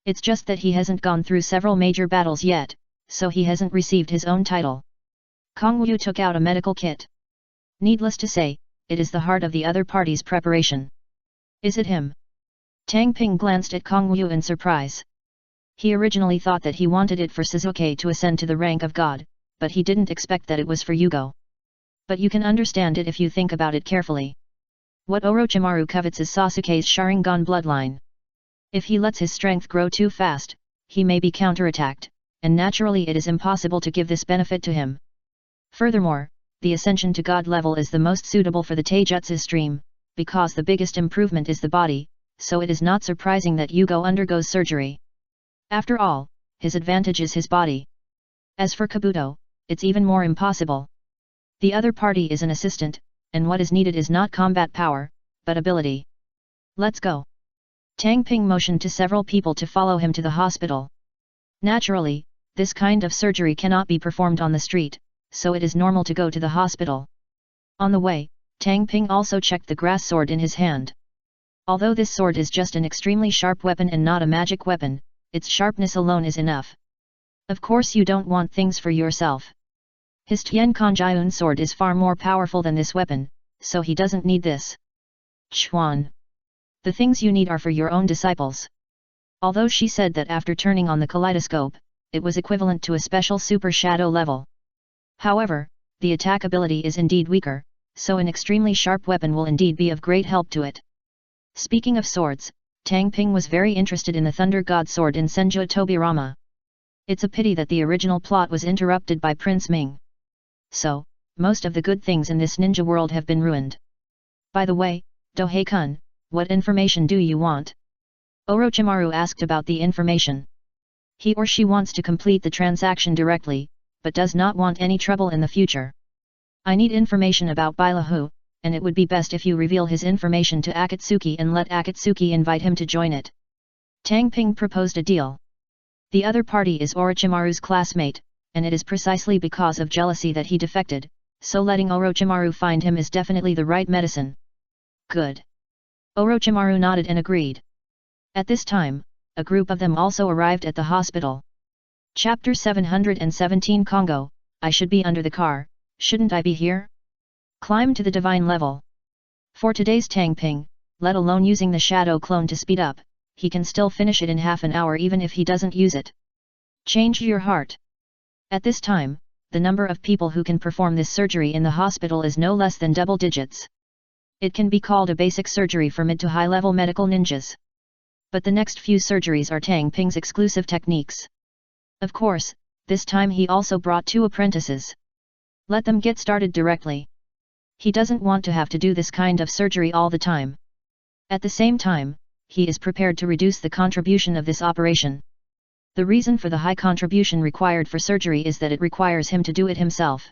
It's just that he hasn't gone through several major battles yet, so he hasn't received his own title. Kong Wu took out a medical kit. Needless to say, it is the heart of the other party's preparation. Is it him? Tang Ping glanced at Kong Wu in surprise. He originally thought that he wanted it for Sasuke to ascend to the rank of God, but he didn't expect that it was for Yugo. But you can understand it if you think about it carefully. What Orochimaru covets is Sasuke's Sharingan bloodline. If he lets his strength grow too fast, he may be counterattacked, and naturally it is impossible to give this benefit to him. Furthermore, the ascension to God level is the most suitable for the Taijutsu stream, because the biggest improvement is the body, so it is not surprising that Yugo undergoes surgery. After all, his advantage is his body. As for Kabuto, it's even more impossible. The other party is an assistant, and what is needed is not combat power, but ability. Let's go. Tang Ping motioned to several people to follow him to the hospital. Naturally, this kind of surgery cannot be performed on the street, so it is normal to go to the hospital. On the way, Tang Ping also checked the grass sword in his hand. Although this sword is just an extremely sharp weapon and not a magic weapon, its sharpness alone is enough. Of course you don't want things for yourself. His Tian Kanjiun sword is far more powerful than this weapon, so he doesn't need this. Chuan. The things you need are for your own disciples. Although she said that after turning on the kaleidoscope, it was equivalent to a special super shadow level. However, the attack ability is indeed weaker, so an extremely sharp weapon will indeed be of great help to it. Speaking of swords, Tang Ping was very interested in the Thunder God sword in Senju Tobirama. It's a pity that the original plot was interrupted by Prince Ming. So, most of the good things in this ninja world have been ruined. By the way, Dohei-kun, what information do you want? Orochimaru asked about the information. He or she wants to complete the transaction directly, but does not want any trouble in the future. I need information about Bailahu, and it would be best if you reveal his information to Akatsuki and let Akatsuki invite him to join it. Tang Ping proposed a deal. The other party is Orochimaru's classmate, and it is precisely because of jealousy that he defected, so letting Orochimaru find him is definitely the right medicine. Good. Orochimaru nodded and agreed. At this time, a group of them also arrived at the hospital. Chapter 717 Congo, I should be under the car, shouldn't I be here? Climb to the divine level. For today's Tang Ping, let alone using the shadow clone to speed up, he can still finish it in half an hour even if he doesn't use it. Change your heart. At this time, the number of people who can perform this surgery in the hospital is no less than double digits. It can be called a basic surgery for mid to high level medical ninjas. But the next few surgeries are Tang Ping's exclusive techniques. Of course, this time he also brought 2 apprentices. Let them get started directly. He doesn't want to have to do this kind of surgery all the time. At the same time, he is prepared to reduce the contribution of this operation. The reason for the high contribution required for surgery is that it requires him to do it himself.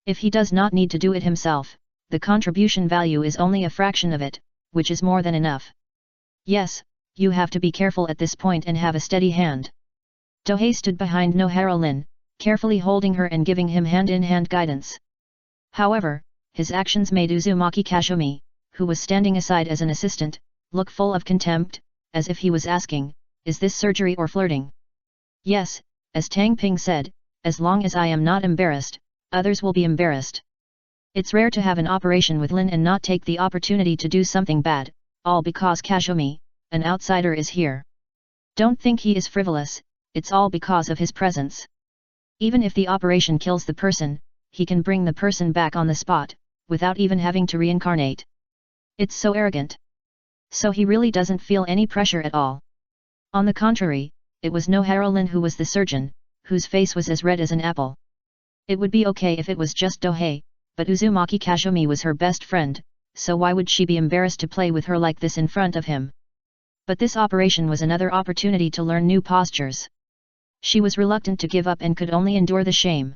If he does not need to do it himself, the contribution value is only a fraction of it, which is more than enough. Yes, you have to be careful at this point and have a steady hand. Dohei stood behind Nohara Lin, carefully holding her and giving him hand-in-hand guidance. However, his actions made Uzumaki Kazumi, who was standing aside as an assistant, look full of contempt, as if he was asking, is this surgery or flirting? Yes, as Tang Ping said, as long as I am not embarrassed, others will be embarrassed. It's rare to have an operation with Lin and not take the opportunity to do something bad, all because Kazumi, an outsider, is here. Don't think he is frivolous, it's all because of his presence. Even if the operation kills the person, he can bring the person back on the spot, without even having to reincarnate. It's so arrogant. So he really doesn't feel any pressure at all. On the contrary, it was Nohara Lin who was the surgeon, whose face was as red as an apple. It would be okay if it was just Dohei, but Uzumaki Kazumi was her best friend, so why would she be embarrassed to play with her like this in front of him? But this operation was another opportunity to learn new postures. She was reluctant to give up and could only endure the shame.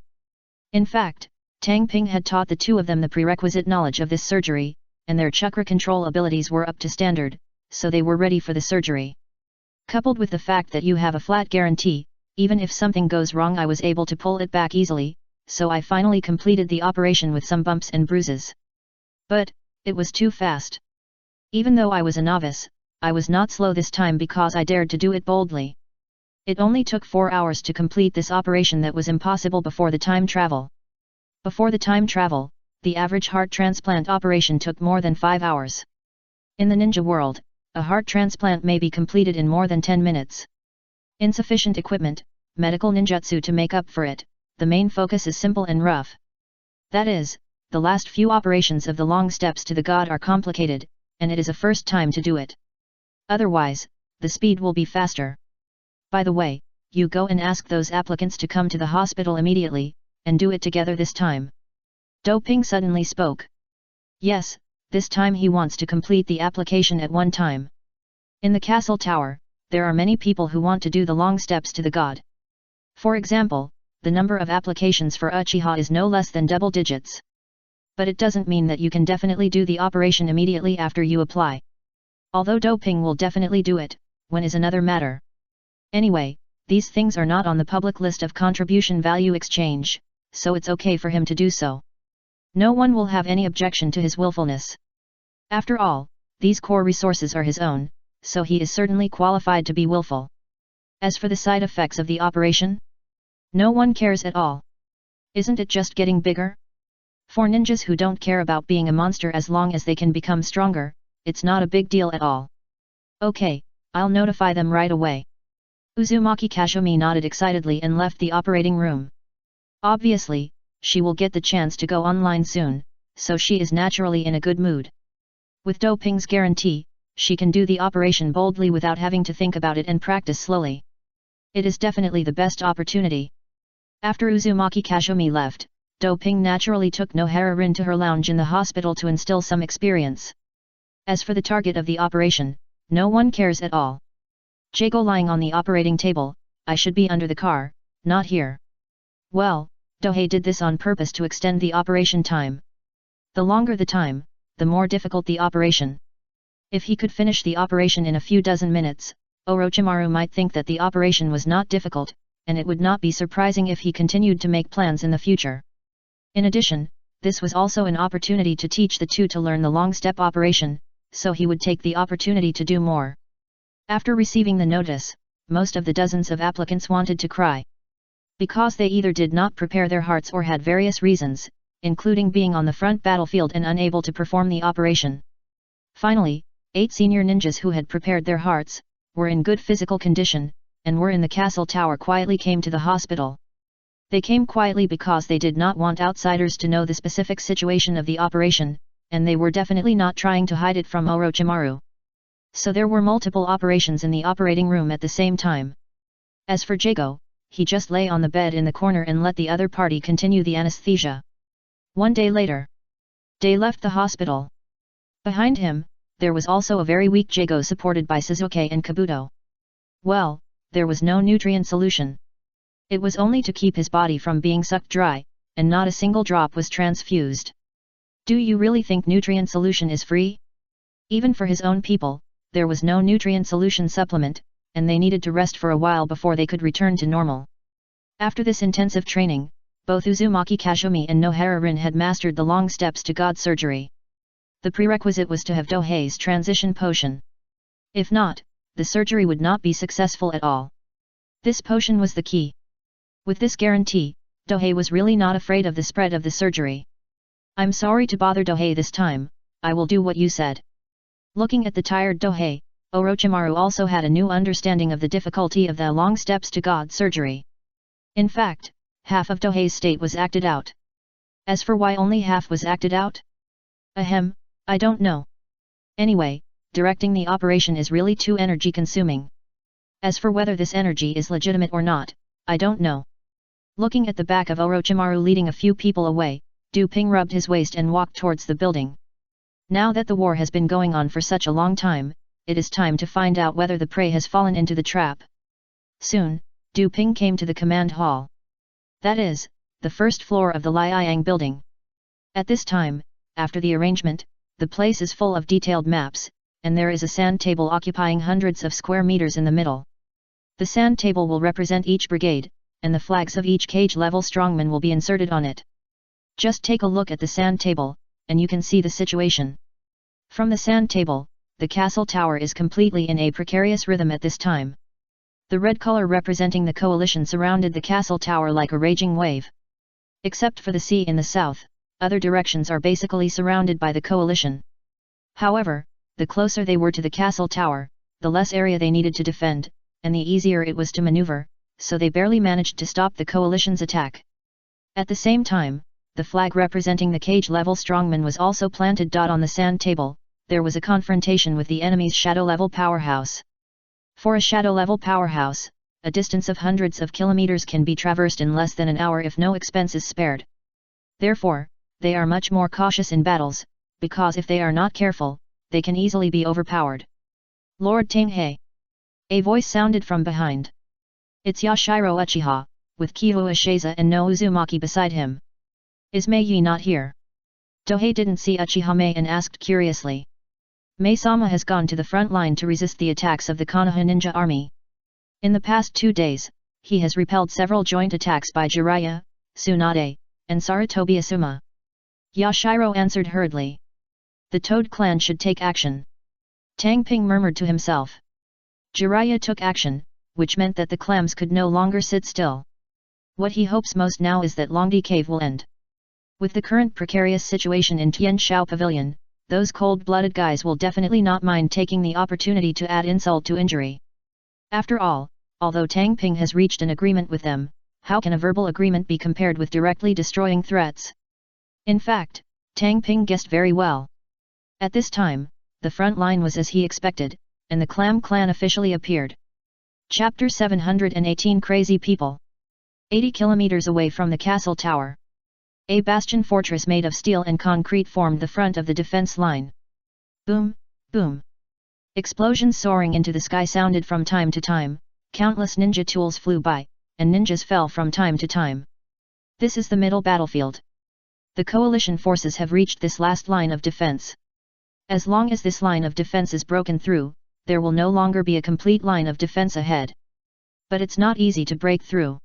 In fact, Tang Ping had taught the 2 of them the prerequisite knowledge of this surgery, and their chakra control abilities were up to standard, so they were ready for the surgery. Coupled with the fact that you have a flat guarantee, even if something goes wrong I was able to pull it back easily, so I finally completed the operation with some bumps and bruises. But, it was too fast. Even though I was a novice, I was not slow this time because I dared to do it boldly. It only took 4 hours to complete this operation that was impossible before the time travel. Before the time travel, the average heart transplant operation took more than 5 hours. In the ninja world, a heart transplant may be completed in more than 10 minutes. Insufficient equipment, medical ninjutsu to make up for it, the main focus is simple and rough. That is, the last few operations of the long steps to the god are complicated, and it is a first time to do it. Otherwise, the speed will be faster. By the way, you go and ask those applicants to come to the hospital immediately, and do it together this time. Do Ping suddenly spoke. Yes, this time he wants to complete the application at one time. In the castle tower, there are many people who want to do the long steps to the god. For example, the number of applications for Uchiha is no less than double digits. But it doesn't mean that you can definitely do the operation immediately after you apply. Although Do Ping will definitely do it, when is another matter. Anyway, these things are not on the public list of contribution value exchange, so it's okay for him to do so. No one will have any objection to his willfulness. After all, these core resources are his own, so he is certainly qualified to be willful. As for the side effects of the operation, no one cares at all. Isn't it just getting bigger? For ninjas who don't care about being a monster as long as they can become stronger, it's not a big deal at all. Okay, I'll notify them right away. Uzumaki Kazumi nodded excitedly and left the operating room. Obviously, she will get the chance to go online soon, so she is naturally in a good mood. With Do Ping's guarantee, she can do the operation boldly without having to think about it and practice slowly. It is definitely the best opportunity. After Uzumaki Kazumi left, Do Ping naturally took Nohara-rin to her lounge in the hospital to instill some experience. As for the target of the operation, no one cares at all. Jago lying on the operating table, I should be under the car, not here. Well, Dohei did this on purpose to extend the operation time. The longer the time, the more difficult the operation. If he could finish the operation in a few dozen minutes, Orochimaru might think that the operation was not difficult, and it would not be surprising if he continued to make plans in the future. In addition, this was also an opportunity to teach the two to learn the long step operation, so he would take the opportunity to do more. After receiving the notice, most of the dozens of applicants wanted to cry. Because they either did not prepare their hearts or had various reasons, including being on the front battlefield and unable to perform the operation. Finally, 8 senior ninjas who had prepared their hearts, were in good physical condition, and were in the castle tower quietly came to the hospital. They came quietly because they did not want outsiders to know the specific situation of the operation, and they were definitely not trying to hide it from Orochimaru. So there were multiple operations in the operating room at the same time. As for Jago, he just lay on the bed in the corner and let the other party continue the anesthesia. One day later, Day left the hospital. Behind him, there was also a very weak Jago supported by Suzuki and Kabuto. Well, there was no nutrient solution. It was only to keep his body from being sucked dry, and not a single drop was transfused. Do you really think nutrient solution is free? Even for his own people, there was no nutrient solution supplement, and they needed to rest for a while before they could return to normal. After this intensive training, both Uzumaki Kazumi and Nohara-rin had mastered the long steps to God surgery. The prerequisite was to have Dohei's transition potion. If not, the surgery would not be successful at all. This potion was the key. With this guarantee, Dohei was really not afraid of the spread of the surgery. I'm sorry to bother Dohei this time, I will do what you said. Looking at the tired Dohei, Orochimaru also had a new understanding of the difficulty of the long steps to God surgery. In fact, half of Dohei's state was acted out. As for why only half was acted out? Ahem, I don't know. Anyway, directing the operation is really too energy consuming. As for whether this energy is legitimate or not, I don't know. Looking at the back of Orochimaru leading a few people away, Du Ping rubbed his waist and walked towards the building. Now that the war has been going on for such a long time, it is time to find out whether the prey has fallen into the trap. Soon, Du Ping came to the command hall. That is, the first floor of the Liang building. At this time, after the arrangement, the place is full of detailed maps, and there is a sand table occupying hundreds of square meters in the middle. The sand table will represent each brigade, and the flags of each cage-level strongman will be inserted on it. Just take a look at the sand table, and you can see the situation. From the sand table, the castle tower is completely in a precarious rhythm at this time. The red color representing the coalition surrounded the castle tower like a raging wave. Except for the sea in the south, other directions are basically surrounded by the coalition. However, the closer they were to the castle tower, the less area they needed to defend, and the easier it was to maneuver, so they barely managed to stop the coalition's attack. At the same time, the flag representing the cage-level strongman was also planted. On the sand table, there was a confrontation with the enemy's shadow-level powerhouse. For a shadow-level powerhouse, a distance of hundreds of kilometers can be traversed in less than an hour if no expense is spared. Therefore, they are much more cautious in battles, because if they are not careful, they can easily be overpowered. Lord Tanghei. A voice sounded from behind. It's Yashiro Uchiha, with Kyowa Shiza and no Uzumaki beside him. Is Mei not here? Tohei didn't see Uchiha Mei and asked curiously. Mei-sama has gone to the front line to resist the attacks of the Konoha ninja army. In the past 2 days, he has repelled several joint attacks by Jiraiya, Tsunade, and Sarutobi Asuma. Yashiro answered hurriedly. The Toad clan should take action. Tang Ping murmured to himself. Jiraiya took action, which meant that the clams could no longer sit still. What he hopes most now is that Longdi Cave will end. With the current precarious situation in Tian Shao Pavilion, those cold-blooded guys will definitely not mind taking the opportunity to add insult to injury. After all, although Tang Ping has reached an agreement with them, how can a verbal agreement be compared with directly destroying threats? In fact, Tang Ping guessed very well. At this time, the front line was as he expected, and the Clam clan officially appeared. Chapter 718 Crazy People. 80 kilometers away from the castle tower. A bastion fortress made of steel and concrete formed the front of the defense line. Boom, boom. Explosions soaring into the sky sounded from time to time, countless ninja tools flew by, and ninjas fell from time to time. This is the middle battlefield. The coalition forces have reached this last line of defense. As long as this line of defense is broken through, there will no longer be a complete line of defense ahead. But it's not easy to break through.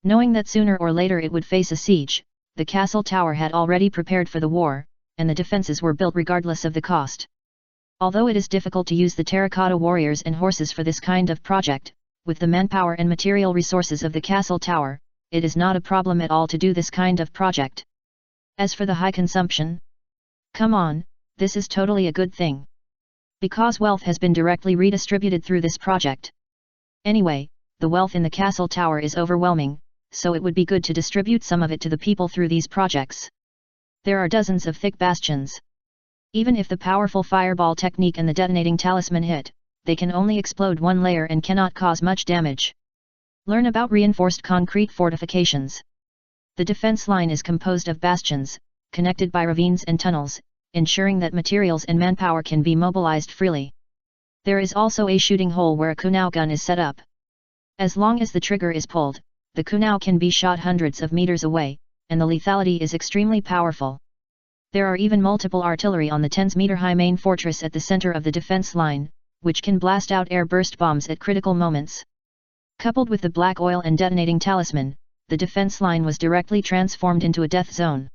Knowing that sooner or later it would face a siege, the castle tower had already prepared for the war, and the defenses were built regardless of the cost. Although it is difficult to use the terracotta warriors and horses for this kind of project, with the manpower and material resources of the castle tower, it is not a problem at all to do this kind of project. As for the high consumption, come on, this is totally a good thing. Because wealth has been directly redistributed through this project. Anyway, the wealth in the castle tower is overwhelming, so it would be good to distribute some of it to the people through these projects. There are dozens of thick bastions. Even if the powerful fireball technique and the detonating talisman hit, they can only explode one layer and cannot cause much damage. Learn about reinforced concrete fortifications. The defense line is composed of bastions, connected by ravines and tunnels, ensuring that materials and manpower can be mobilized freely. There is also a shooting hole where a kunao gun is set up. As long as the trigger is pulled, the kunao can be shot hundreds of meters away, and the lethality is extremely powerful. There are even multiple artillery on the 10-meter-high main fortress at the center of the defense line, which can blast out air burst bombs at critical moments. Coupled with the black oil and detonating talisman, the defense line was directly transformed into a death zone.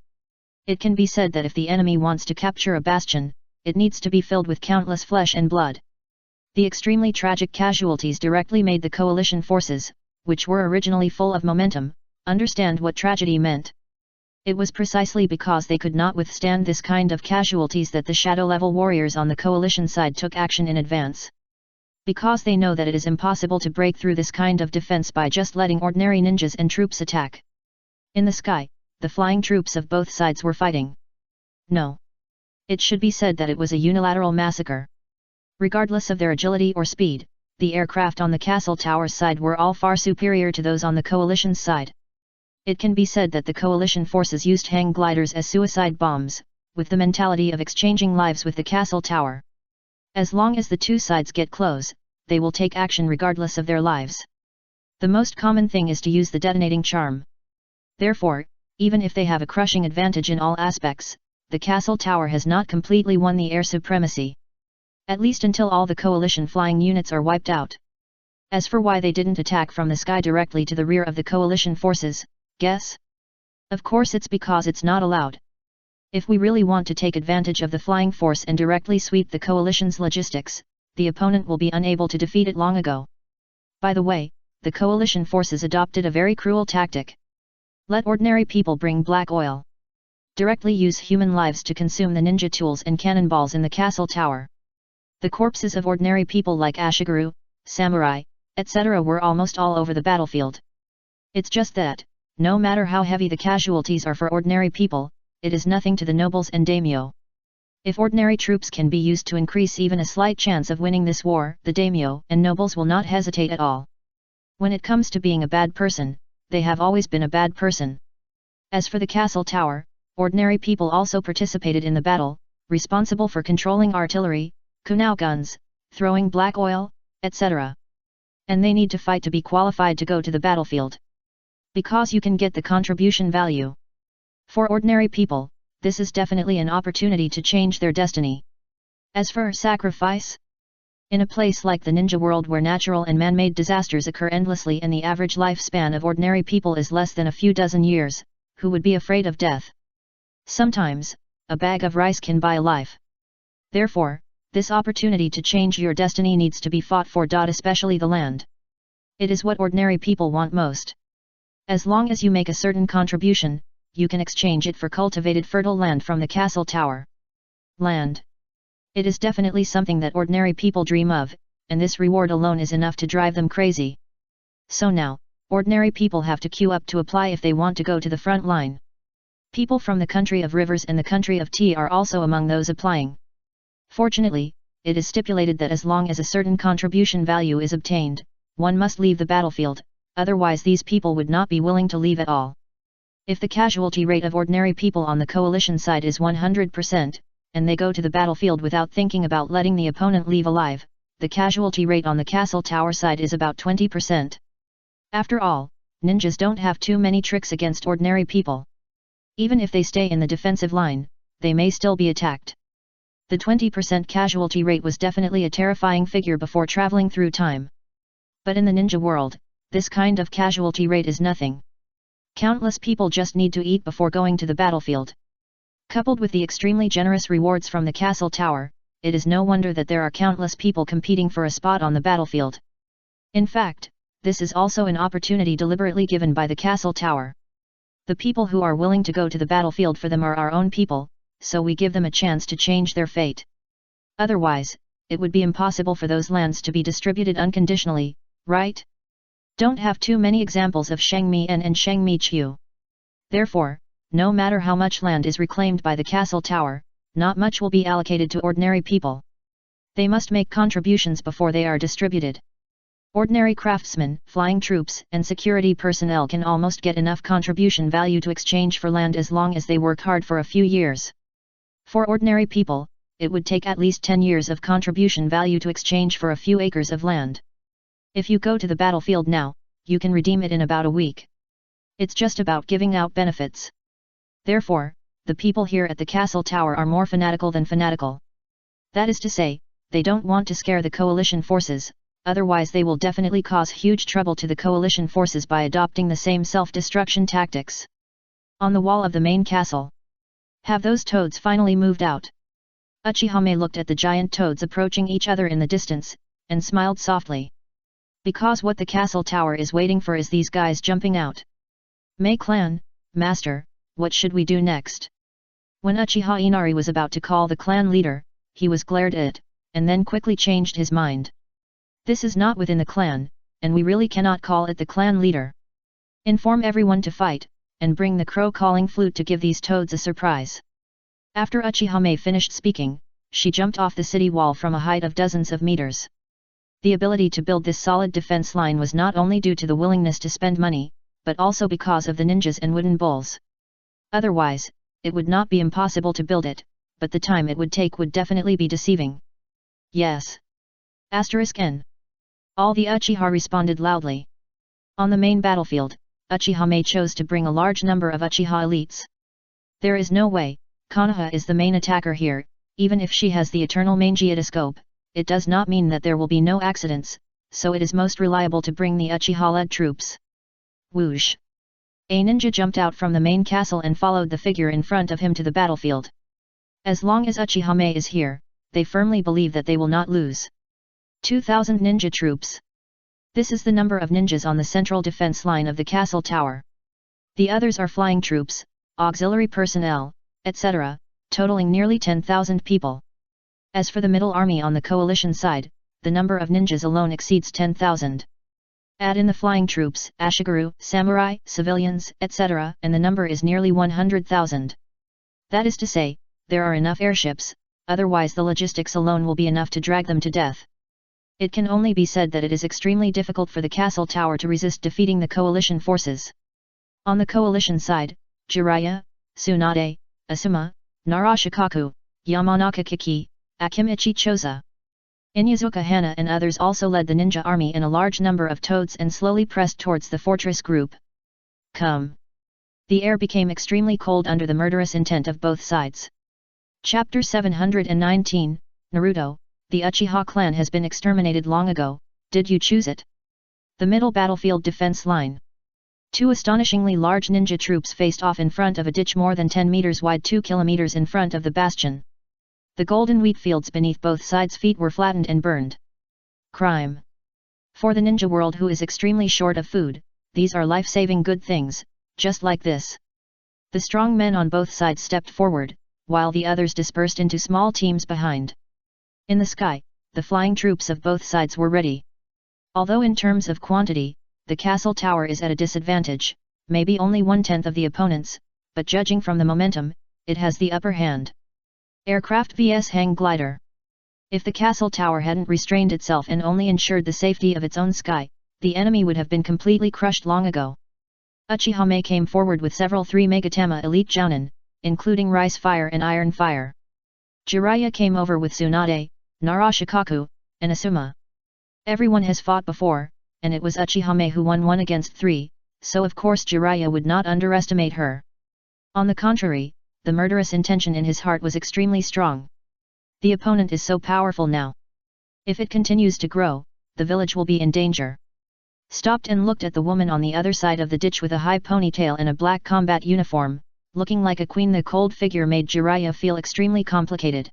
It can be said that if the enemy wants to capture a bastion, it needs to be filled with countless flesh and blood. The extremely tragic casualties directly made the coalition forces, which were originally full of momentum, understand what tragedy meant. It was precisely because they could not withstand this kind of casualties that the shadow-level warriors on the coalition side took action in advance. Because they know that it is impossible to break through this kind of defense by just letting ordinary ninjas and troops attack. In the sky, the flying troops of both sides were fighting. No. It should be said that it was a unilateral massacre. Regardless of their agility or speed, the aircraft on the castle tower's side were all far superior to those on the coalition's side. It can be said that the coalition forces used hang gliders as suicide bombs, with the mentality of exchanging lives with the castle tower. As long as the two sides get close, they will take action regardless of their lives. The most common thing is to use the detonating charm. Therefore, even if they have a crushing advantage in all aspects, the castle tower has not completely won the air supremacy. At least until all the coalition flying units are wiped out. As for why they didn't attack from the sky directly to the rear of the coalition forces, guess? Of course it's because it's not allowed. If we really want to take advantage of the flying force and directly sweep the coalition's logistics, the opponent will be unable to defeat it long ago. By the way, the coalition forces adopted a very cruel tactic. Let ordinary people bring black oil. Directly use human lives to consume the ninja tools and cannonballs in the castle tower. The corpses of ordinary people like Ashiguru, samurai, etc. were almost all over the battlefield. It's just that, no matter how heavy the casualties are for ordinary people, it is nothing to the nobles and daimyo. If ordinary troops can be used to increase even a slight chance of winning this war, the daimyo and nobles will not hesitate at all. When it comes to being a bad person, they have always been a bad person. As for the castle tower, ordinary people also participated in the battle, responsible for controlling artillery, kunao guns, throwing black oil, etc. And they need to fight to be qualified to go to the battlefield. Because you can get the contribution value. For ordinary people, this is definitely an opportunity to change their destiny. As for sacrifice, in a place like the ninja world where natural and man-made disasters occur endlessly and the average lifespan of ordinary people is less than a few dozen years, who would be afraid of death? Sometimes, a bag of rice can buy a life. Therefore, this opportunity to change your destiny needs to be fought for. Especially the land. It is what ordinary people want most. As long as you make a certain contribution, you can exchange it for cultivated fertile land from the castle tower. Land. It is definitely something that ordinary people dream of, and this reward alone is enough to drive them crazy. So now, ordinary people have to queue up to apply if they want to go to the front line. People from the country of rivers and the country of tea are also among those applying. Fortunately, it is stipulated that as long as a certain contribution value is obtained, one must leave the battlefield, otherwise these people would not be willing to leave at all. If the casualty rate of ordinary people on the coalition side is 100%, and they go to the battlefield without thinking about letting the opponent leave alive, the casualty rate on the castle tower side is about 20%. After all, ninjas don't have too many tricks against ordinary people. Even if they stay in the defensive line, they may still be attacked. The 20% casualty rate was definitely a terrifying figure before traveling through time. But in the ninja world, this kind of casualty rate is nothing. Countless people just need to eat before going to the battlefield. Coupled with the extremely generous rewards from the castle tower, it is no wonder that there are countless people competing for a spot on the battlefield. In fact, this is also an opportunity deliberately given by the castle tower. The people who are willing to go to the battlefield for them are our own people, so we give them a chance to change their fate. Otherwise, it would be impossible for those lands to be distributed unconditionally, right? Don't have too many examples of Shengmi En and Shengmi Qiu. Therefore, no matter how much land is reclaimed by the castle tower, not much will be allocated to ordinary people. They must make contributions before they are distributed. Ordinary craftsmen, flying troops, and security personnel can almost get enough contribution value to exchange for land as long as they work hard for a few years. For ordinary people, it would take at least 10 years of contribution value to exchange for a few acres of land. If you go to the battlefield now, you can redeem it in about a week. It's just about giving out benefits. Therefore, the people here at the castle tower are more fanatical than fanatical. That is to say, they don't want to scare the coalition forces, otherwise they will definitely cause huge trouble to the coalition forces by adopting the same self-destruction tactics. On the wall of the main castle. Have those toads finally moved out? Uchihame looked at the giant toads approaching each other in the distance, and smiled softly. Because what the castle tower is waiting for is these guys jumping out. Mei clan, master, what should we do next? When Uchiha Inari was about to call the clan leader, he was glared at, and then quickly changed his mind. This is not within the clan, and we really cannot call it the clan leader. Inform everyone to fight, and bring the crow calling flute to give these toads a surprise. After Uchihame finished speaking, she jumped off the city wall from a height of dozens of meters. The ability to build this solid defense line was not only due to the willingness to spend money, but also because of the ninjas and wooden bulls. Otherwise, it would not be impossible to build it, but the time it would take would definitely be deceiving. Yes. N. All the Uchiha responded loudly. On the main battlefield, Uchihame chose to bring a large number of Uchiha elites. There is no way, Konoha is the main attacker here, even if she has the eternal Mangiotoscope. It does not mean that there will be no accidents, so it is most reliable to bring the Uchiha-led troops. Whoosh! A ninja jumped out from the main castle and followed the figure in front of him to the battlefield. As long as Uchihame is here, they firmly believe that they will not lose. 2,000 ninja troops. This is the number of ninjas on the central defense line of the castle tower. The others are flying troops, auxiliary personnel, etc., totaling nearly 10,000 people. As for the middle army on the coalition side, the number of ninjas alone exceeds 10,000. Add in the flying troops, ashigaru, samurai, civilians, etc., and the number is nearly 100,000. That is to say, there are enough airships, otherwise the logistics alone will be enough to drag them to death. It can only be said that it is extremely difficult for the castle tower to resist defeating the coalition forces. On the coalition side, Jiraiya, Tsunade, Asuma, Narashikaku, Yamanaka Kiki, Akimichi Choza, Inyazuka Hana and others also led the ninja army in a large number of toads and slowly pressed towards the fortress group. Come! The air became extremely cold under the murderous intent of both sides. Chapter 719, Naruto, the Uchiha clan has been exterminated long ago, did you choose it? The middle battlefield defense line. Two astonishingly large ninja troops faced off in front of a ditch more than 10 meters wide 2 kilometers in front of the bastion. The golden wheat fields beneath both sides' feet were flattened and burned. Crime. For the ninja world who is extremely short of food, these are life-saving good things, just like this. The strong men on both sides stepped forward, while the others dispersed into small teams behind. In the sky, the flying troops of both sides were ready. Although in terms of quantity, the castle tower is at a disadvantage, maybe only 1/10 of the opponents, but judging from the momentum, it has the upper hand. Aircraft vs hang glider. If the castle tower hadn't restrained itself and only ensured the safety of its own sky, the enemy would have been completely crushed long ago. Uchiha came forward with several 3 Megatama elite jounin, including Rice Fire and Iron Fire. Jiraiya came over with Tsunade, Narashikaku, and Asuma. Everyone has fought before, and it was Uchiha who won 1 against 3, so of course Jiraiya would not underestimate her. On the contrary, the murderous intention in his heart was extremely strong. The opponent is so powerful now. If it continues to grow, the village will be in danger. Stopped and looked at the woman on the other side of the ditch with a high ponytail and a black combat uniform, looking like a queen. The cold figure made Jiraiya feel extremely complicated.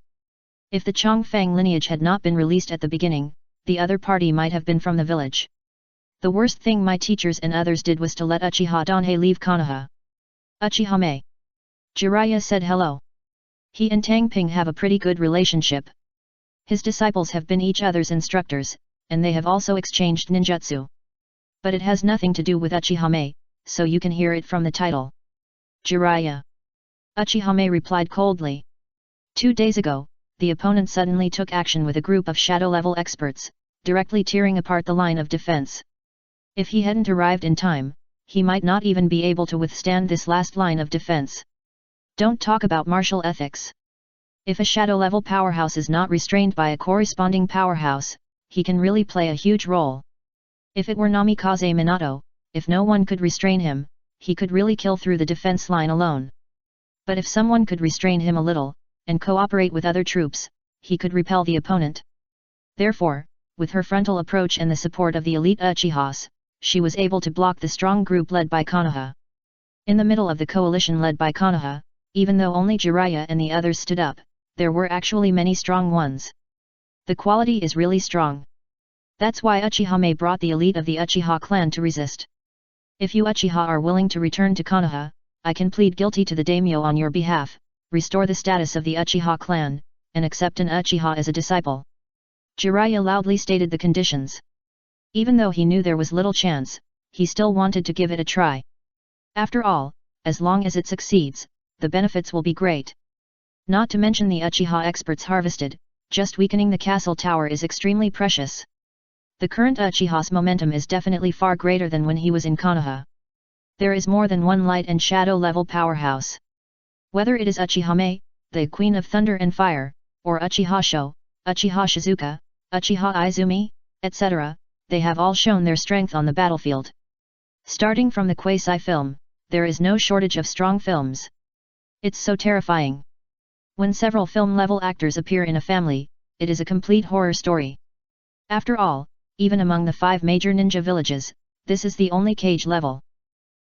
If the Chongfang lineage had not been released at the beginning, the other party might have been from the village. The worst thing my teachers and others did was to let Uchiha Danhei leave Konoha. Uchiha. Jiraiya said hello. He and Tang Ping have a pretty good relationship. His disciples have been each other's instructors, and they have also exchanged ninjutsu. But it has nothing to do with Uchiha, so you can hear it from the title. Jiraiya. Uchiha replied coldly. 2 days ago, the opponent suddenly took action with a group of shadow-level experts, directly tearing apart the line of defense. If he hadn't arrived in time, he might not even be able to withstand this last line of defense. Don't talk about martial ethics. If a shadow-level powerhouse is not restrained by a corresponding powerhouse, he can really play a huge role. If it were Namikaze Minato, if no one could restrain him, he could really kill through the defense line alone. But if someone could restrain him a little, and cooperate with other troops, he could repel the opponent. Therefore, with her frontal approach and the support of the elite Uchihas, she was able to block the strong group led by Konoha. In the middle of the coalition led by Konoha, even though only Jiraiya and the others stood up, there were actually many strong ones. The quality is really strong. That's why Uchiha brought the elite of the Uchiha clan to resist. If you Uchiha are willing to return to Konoha, I can plead guilty to the daimyo on your behalf, restore the status of the Uchiha clan, and accept an Uchiha as a disciple. Jiraiya loudly stated the conditions. Even though he knew there was little chance, he still wanted to give it a try. After all, as long as it succeeds, the benefits will be great. Not to mention the Uchiha experts harvested, just weakening the castle tower is extremely precious. The current Uchiha's momentum is definitely far greater than when he was in Konoha. There is more than one light and shadow level powerhouse. Whether it is Uchiha, the Queen of Thunder and Fire, or Uchiha Sho, Uchiha Shizuka, Uchiha Izumi, etc., they have all shown their strength on the battlefield. Starting from the Quasi film, there is no shortage of strong films. It's so terrifying. When several film-level actors appear in a family, it is a complete horror story. After all, even among the 5 major ninja villages, this is the only cage level.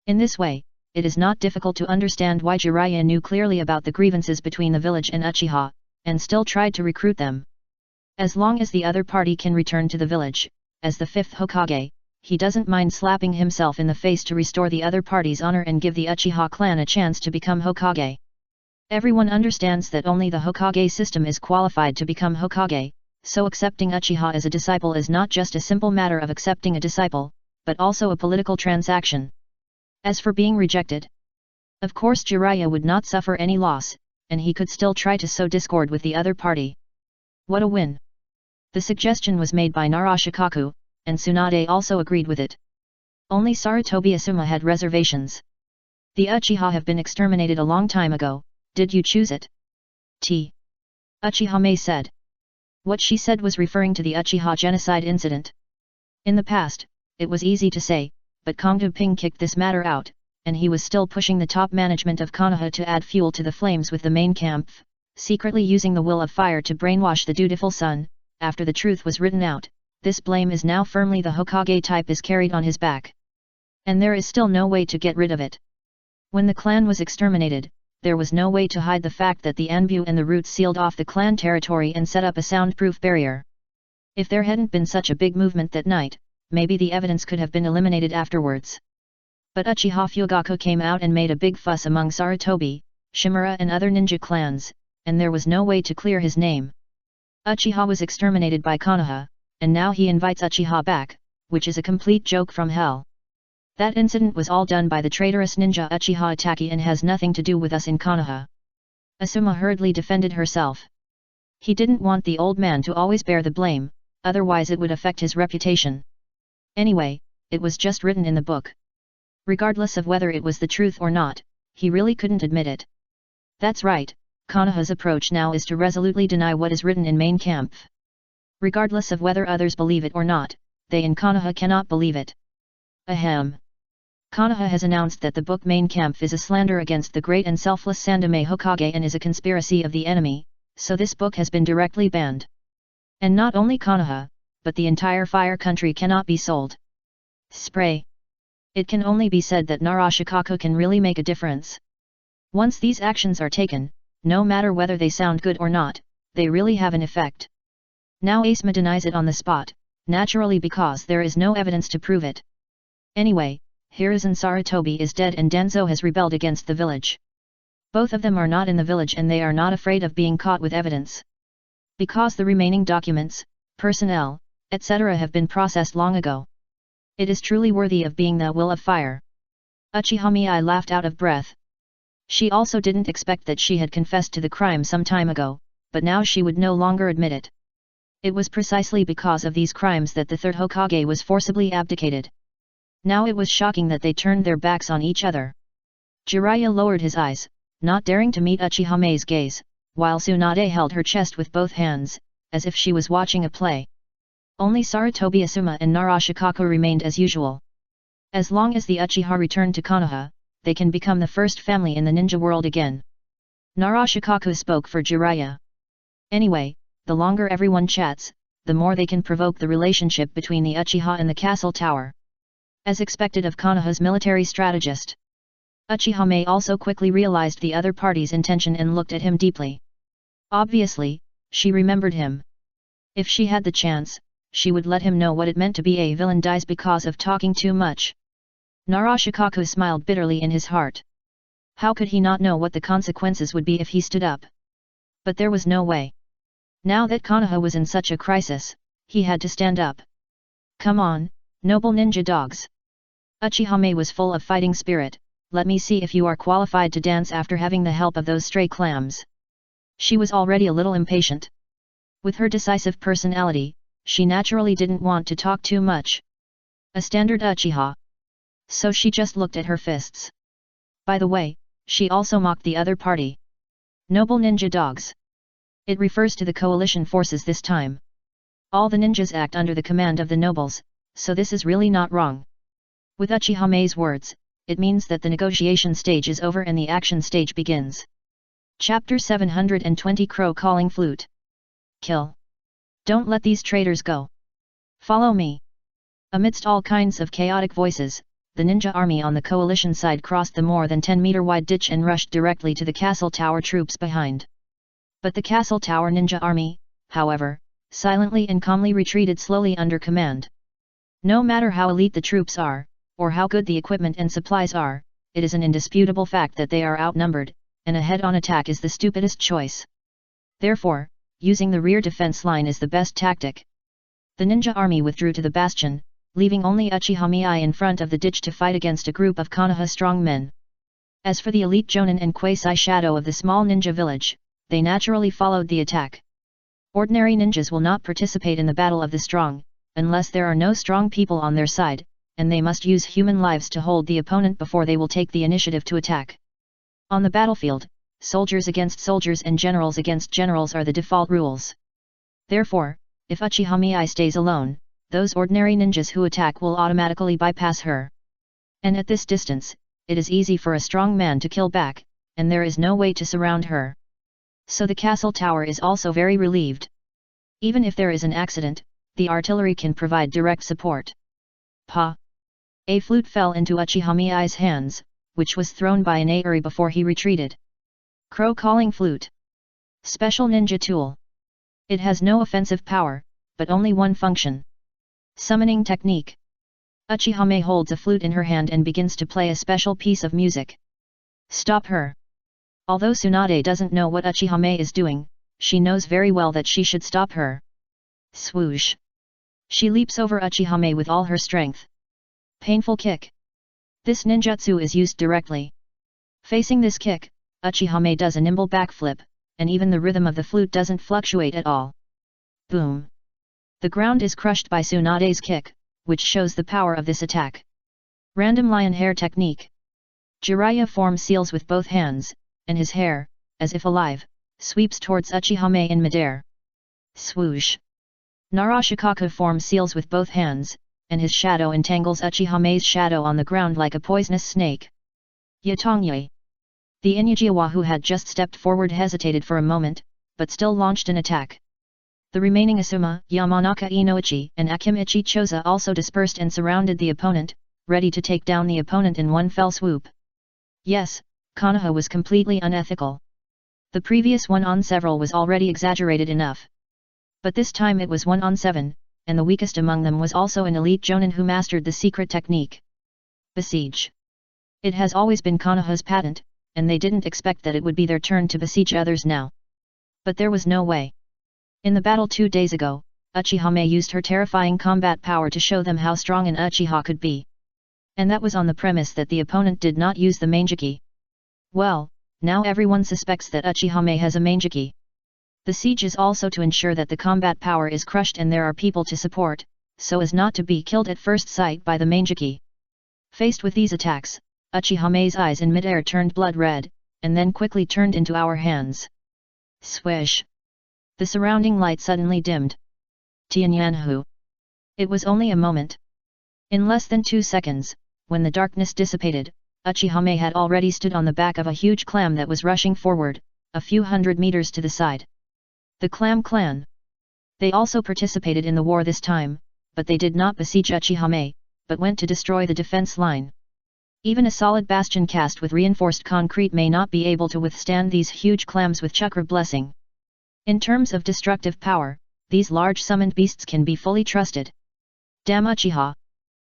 In this way, it is not difficult to understand why Jiraiya knew clearly about the grievances between the village and Uchiha, and still tried to recruit them. As long as the other party can return to the village, as the 5th Hokage, he doesn't mind slapping himself in the face to restore the other party's honor and give the Uchiha clan a chance to become Hokage. Everyone understands that only the Hokage system is qualified to become Hokage, so accepting Uchiha as a disciple is not just a simple matter of accepting a disciple, but also a political transaction. As for being rejected, of course Jiraiya would not suffer any loss, and he could still try to sow discord with the other party. What a win! The suggestion was made by Narashikaku, and Tsunade also agreed with it. Only Sarutobi Asuma had reservations. The Uchiha have been exterminated a long time ago, did you choose it? Uchiha Mei said. What she said was referring to the Uchiha genocide incident. In the past, it was easy to say, but Kongdu Ping kicked this matter out, and he was still pushing the top management of Konoha to add fuel to the flames with the main camp, secretly using the will of fire to brainwash the dutiful son. After the truth was written out, this blame is now firmly the Hokage type is carried on his back. And there is still no way to get rid of it. When the clan was exterminated, there was no way to hide the fact that the Anbu and the Roots sealed off the clan territory and set up a soundproof barrier. If there hadn't been such a big movement that night, maybe the evidence could have been eliminated afterwards. But Uchiha Fugaku came out and made a big fuss among Sarutobi, Shimura and other ninja clans, and there was no way to clear his name. Uchiha was exterminated by Konoha, and now he invites Uchiha back, which is a complete joke from hell. That incident was all done by the traitorous ninja Uchiha Itaki and has nothing to do with us in Konoha. Asuma hurriedly defended herself. He didn't want the old man to always bear the blame, otherwise it would affect his reputation. Anyway, it was just written in the book. Regardless of whether it was the truth or not, he really couldn't admit it. That's right, Konoha's approach now is to resolutely deny what is written in main camp. Regardless of whether others believe it or not, they in Konoha cannot believe it. Ahem. Konoha has announced that the book main camp is a slander against the great and selfless Sandaime Hokage and is a conspiracy of the enemy, so this book has been directly banned. And not only Konoha, but the entire Fire Country cannot be sold. Spray. It can only be said that Narashikaku can really make a difference. Once these actions are taken, no matter whether they sound good or not, they really have an effect. Now Asuma denies it on the spot, naturally because there is no evidence to prove it. Anyway, Hiruzen Sarutobi is dead and Danzo has rebelled against the village. Both of them are not in the village and they are not afraid of being caught with evidence. Because the remaining documents, personnel, etc. have been processed long ago. It is truly worthy of being the will of fire. Uchiha Mei laughed out of breath. She also didn't expect that she had confessed to the crime some time ago, but now she would no longer admit it. It was precisely because of these crimes that the third Hokage was forcibly abdicated. Now it was shocking that they turned their backs on each other. Jiraiya lowered his eyes, not daring to meet Uchiha Mei's gaze, while Tsunade held her chest with both hands, as if she was watching a play. Only Sarutobi Asuma and Narashikaku remained as usual. As long as the Uchiha returned to Konoha, they can become the first family in the ninja world again. Narashikaku spoke for Jiraiya. Anyway, the longer everyone chats, the more they can provoke the relationship between the Uchiha and the castle tower. As expected of Konoha's military strategist. Uchiha Mei also quickly realized the other party's intention and looked at him deeply. Obviously, she remembered him. If she had the chance, she would let him know what it meant to be a villain dies because of talking too much. Narashikaku smiled bitterly in his heart. How could he not know what the consequences would be if he stood up? But there was no way. Now that Konoha was in such a crisis, he had to stand up. Come on, noble ninja dogs. Uchiha Mei was full of fighting spirit. Let me see if you are qualified to dance after having the help of those stray clams. She was already a little impatient. With her decisive personality, she naturally didn't want to talk too much. A standard Uchiha. So she just looked at her fists. By the way, she also mocked the other party. Noble ninja dogs. It refers to the coalition forces this time. All the ninjas act under the command of the nobles, so this is really not wrong. With Uchiha Mei's words, it means that the negotiation stage is over and the action stage begins. Chapter 720 Crow Calling Flute. Kill. Don't let these traitors go. Follow me. Amidst all kinds of chaotic voices, the ninja army on the coalition side crossed the more than 10-meter wide ditch and rushed directly to the castle tower troops behind. But the castle tower ninja army, however, silently and calmly retreated slowly under command. No matter how elite the troops are, or how good the equipment and supplies are, it is an indisputable fact that they are outnumbered, and a head-on attack is the stupidest choice. Therefore, using the rear defense line is the best tactic. The ninja army withdrew to the bastion, leaving only Uchiha Mei in front of the ditch to fight against a group of Konoha strong men. As for the elite Jonin and quasi-shadow of the small ninja village, they naturally followed the attack. Ordinary ninjas will not participate in the battle of the strong, unless there are no strong people on their side, and they must use human lives to hold the opponent before they will take the initiative to attack. On the battlefield, soldiers against soldiers and generals against generals are the default rules. Therefore, if Uchiha Mei stays alone, those ordinary ninjas who attack will automatically bypass her. And at this distance, it is easy for a strong man to kill back, and there is no way to surround her. So the castle tower is also very relieved. Even if there is an accident, the artillery can provide direct support. Pa! A flute fell into Uchiha Mei's hands, which was thrown by an Airi before he retreated. Crow calling flute. Special ninja tool. It has no offensive power, but only one function. Summoning technique. Uchiha Mei holds a flute in her hand and begins to play a special piece of music. Stop her! Although Tsunade doesn't know what Uchiha Mei is doing, she knows very well that she should stop her. Swoosh! She leaps over Uchiha Mei with all her strength. Painful kick. This ninjutsu is used directly. Facing this kick, Uchiha Mei does a nimble backflip, and even the rhythm of the flute doesn't fluctuate at all. Boom! The ground is crushed by Tsunade's kick, which shows the power of this attack. Random lion hair technique. Jiraiya forms seals with both hands, and his hair, as if alive, sweeps towards Uchiha Mei in midair. Swoosh! Narashikaku forms seals with both hands, and his shadow entangles Uchiha Mei's shadow on the ground like a poisonous snake. Yatongye! The Inujiawa who had just stepped forward hesitated for a moment, but still launched an attack. The remaining Asuma, Yamanaka Inoichi and Akimichi Choza also dispersed and surrounded the opponent, ready to take down the opponent in one fell swoop. Yes, Konoha was completely unethical. The previous 1-on-several was already exaggerated enough. But this time it was 1-on-7, and the weakest among them was also an elite jonin who mastered the secret technique. Besiege. It has always been Konoha's patent, and they didn't expect that it would be their turn to besiege others now. But there was no way. In the battle 2 days ago, Uchiha Mei used her terrifying combat power to show them how strong an Uchiha could be. And that was on the premise that the opponent did not use the Mangeki. Well, now everyone suspects that Uchiha Mei has a Mangeki. The siege is also to ensure that the combat power is crushed and there are people to support, so as not to be killed at first sight by the Mangeki. Faced with these attacks, Uchiha Mei's eyes in midair turned blood red, and then quickly turned into our hands. Swish! The surrounding light suddenly dimmed. Tianyanhu! It was only a moment. In less than 2 seconds, when the darkness dissipated, Uchiha Mei had already stood on the back of a huge clam that was rushing forward, a few hundred meters to the side. The Clam Clan. They also participated in the war this time, but they did not besiege Uchiha Mei, but went to destroy the defense line. Even a solid bastion cast with reinforced concrete may not be able to withstand these huge clams with chakra blessing. In terms of destructive power, these large summoned beasts can be fully trusted. Damn Uchiha!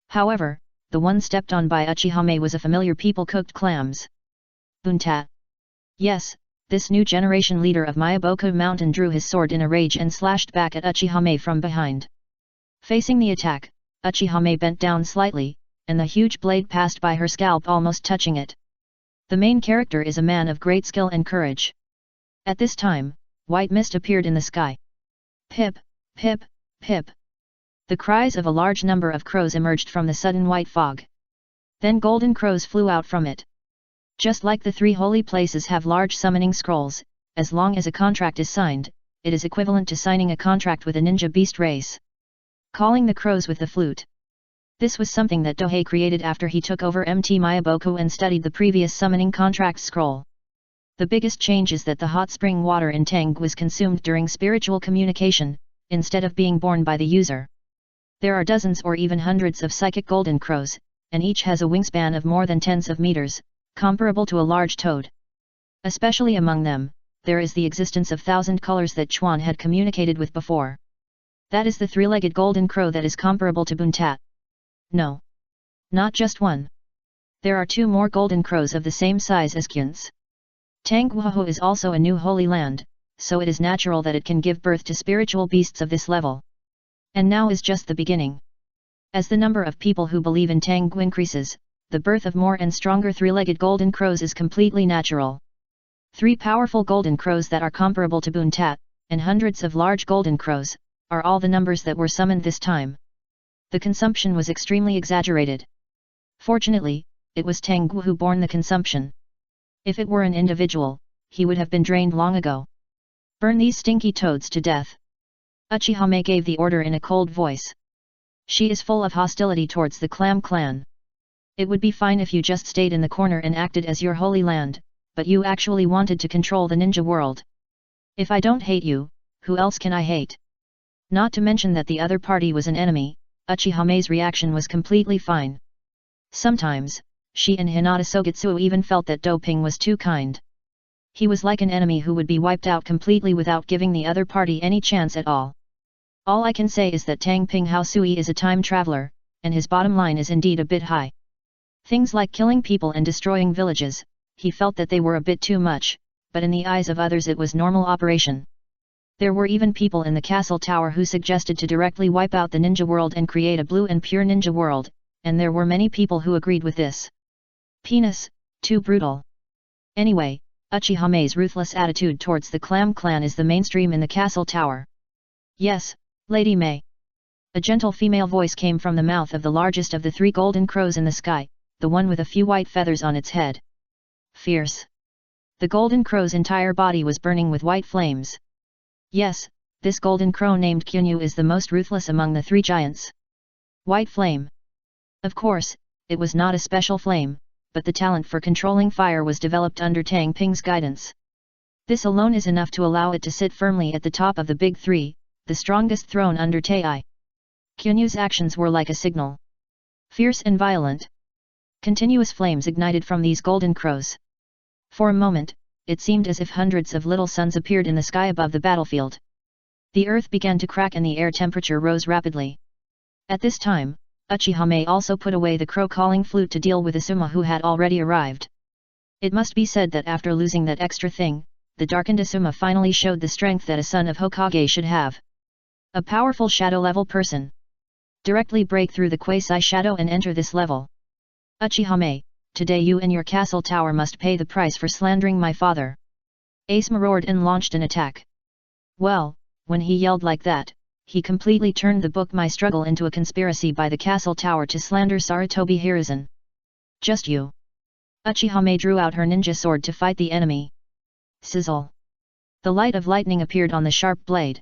However, the one stepped on by Uchiha Mei was a familiar people-cooked clams. Bunta! Yes, this new generation leader of Miyaboku Mountain drew his sword in a rage and slashed back at Uchiha Mei from behind. Facing the attack, Uchiha Mei bent down slightly, and the huge blade passed by her scalp almost touching it. The main character is a man of great skill and courage. At this time, white mist appeared in the sky. Pip, pip, pip. The cries of a large number of crows emerged from the sudden white fog. Then golden crows flew out from it. Just like the 3 holy places have large summoning scrolls, as long as a contract is signed, it is equivalent to signing a contract with a ninja beast race. Calling the crows with the flute. This was something that Dohei created after he took over MT Miyaboku and studied the previous summoning contract scroll. The biggest change is that the hot spring water in Tang was consumed during spiritual communication, instead of being borne by the user. There are dozens or even hundreds of psychic golden crows, and each has a wingspan of more than tens of meters, comparable to a large toad. Especially among them, there is the existence of 1,000 colors that Chuan had communicated with before. That is the 3-legged golden crow that is comparable to Buntat. No. Not just one. There are 2 more golden crows of the same size as Kyun's. Tangguoho is also a new holy land, so it is natural that it can give birth to spiritual beasts of this level. And now is just the beginning. As the number of people who believe in Tanggu increases, the birth of more and stronger three-legged golden crows is completely natural. 3 powerful golden crows that are comparable to Boontat, and hundreds of large golden crows, are all the numbers that were summoned this time. The consumption was extremely exaggerated. Fortunately, it was Tang Gu who borne the consumption. If it were an individual, he would have been drained long ago. Burn these stinky toads to death. Uchihame gave the order in a cold voice. She is full of hostility towards the Clam clan. It would be fine if you just stayed in the corner and acted as your holy land, but you actually wanted to control the ninja world. If I don't hate you, who else can I hate? Not to mention that the other party was an enemy, Uchihame's reaction was completely fine. Sometimes, she and Hinata Sogetsuo even felt that doping was too kind. He was like an enemy who would be wiped out completely without giving the other party any chance at all. All I can say is that Tang Ping Hao Sui is a time traveler, and his bottom line is indeed a bit high. Things like killing people and destroying villages, he felt that they were a bit too much, but in the eyes of others it was normal operation. There were even people in the castle tower who suggested to directly wipe out the ninja world and create a blue and pure ninja world, and there were many people who agreed with this. Penis, too brutal. Anyway, Uchihame's ruthless attitude towards the Clam clan is the mainstream in the castle tower. Yes, Lady May. A gentle female voice came from the mouth of the largest of the 3 golden crows in the sky, the one with a few white feathers on its head. Fierce. The golden crow's entire body was burning with white flames. Yes, this golden crow named Kyunyu is the most ruthless among the 3 giants. White flame. Of course, it was not a special flame, but the talent for controlling fire was developed under Tang Ping's guidance. This alone is enough to allow it to sit firmly at the top of the big 3, the strongest throne under Tai. Kyunyu's actions were like a signal. Fierce and violent. Continuous flames ignited from these golden crows. For a moment, it seemed as if hundreds of little suns appeared in the sky above the battlefield. The earth began to crack and the air temperature rose rapidly. At this time, Uchihame also put away the crow-calling flute to deal with Asuma who had already arrived. It must be said that after losing that extra thing, the darkened Asuma finally showed the strength that a son of Hokage should have. A powerful shadow-level person. Directly break through the quasi-shadow and enter this level. Uchihame, today you and your castle tower must pay the price for slandering my father. Asuma roared and launched an attack. Well, when he yelled like that, he completely turned the book My Struggle into a conspiracy by the castle tower to slander Sarutobi Hiruzen. Just you. Uchihame drew out her ninja sword to fight the enemy. Sizzle. The light of lightning appeared on the sharp blade.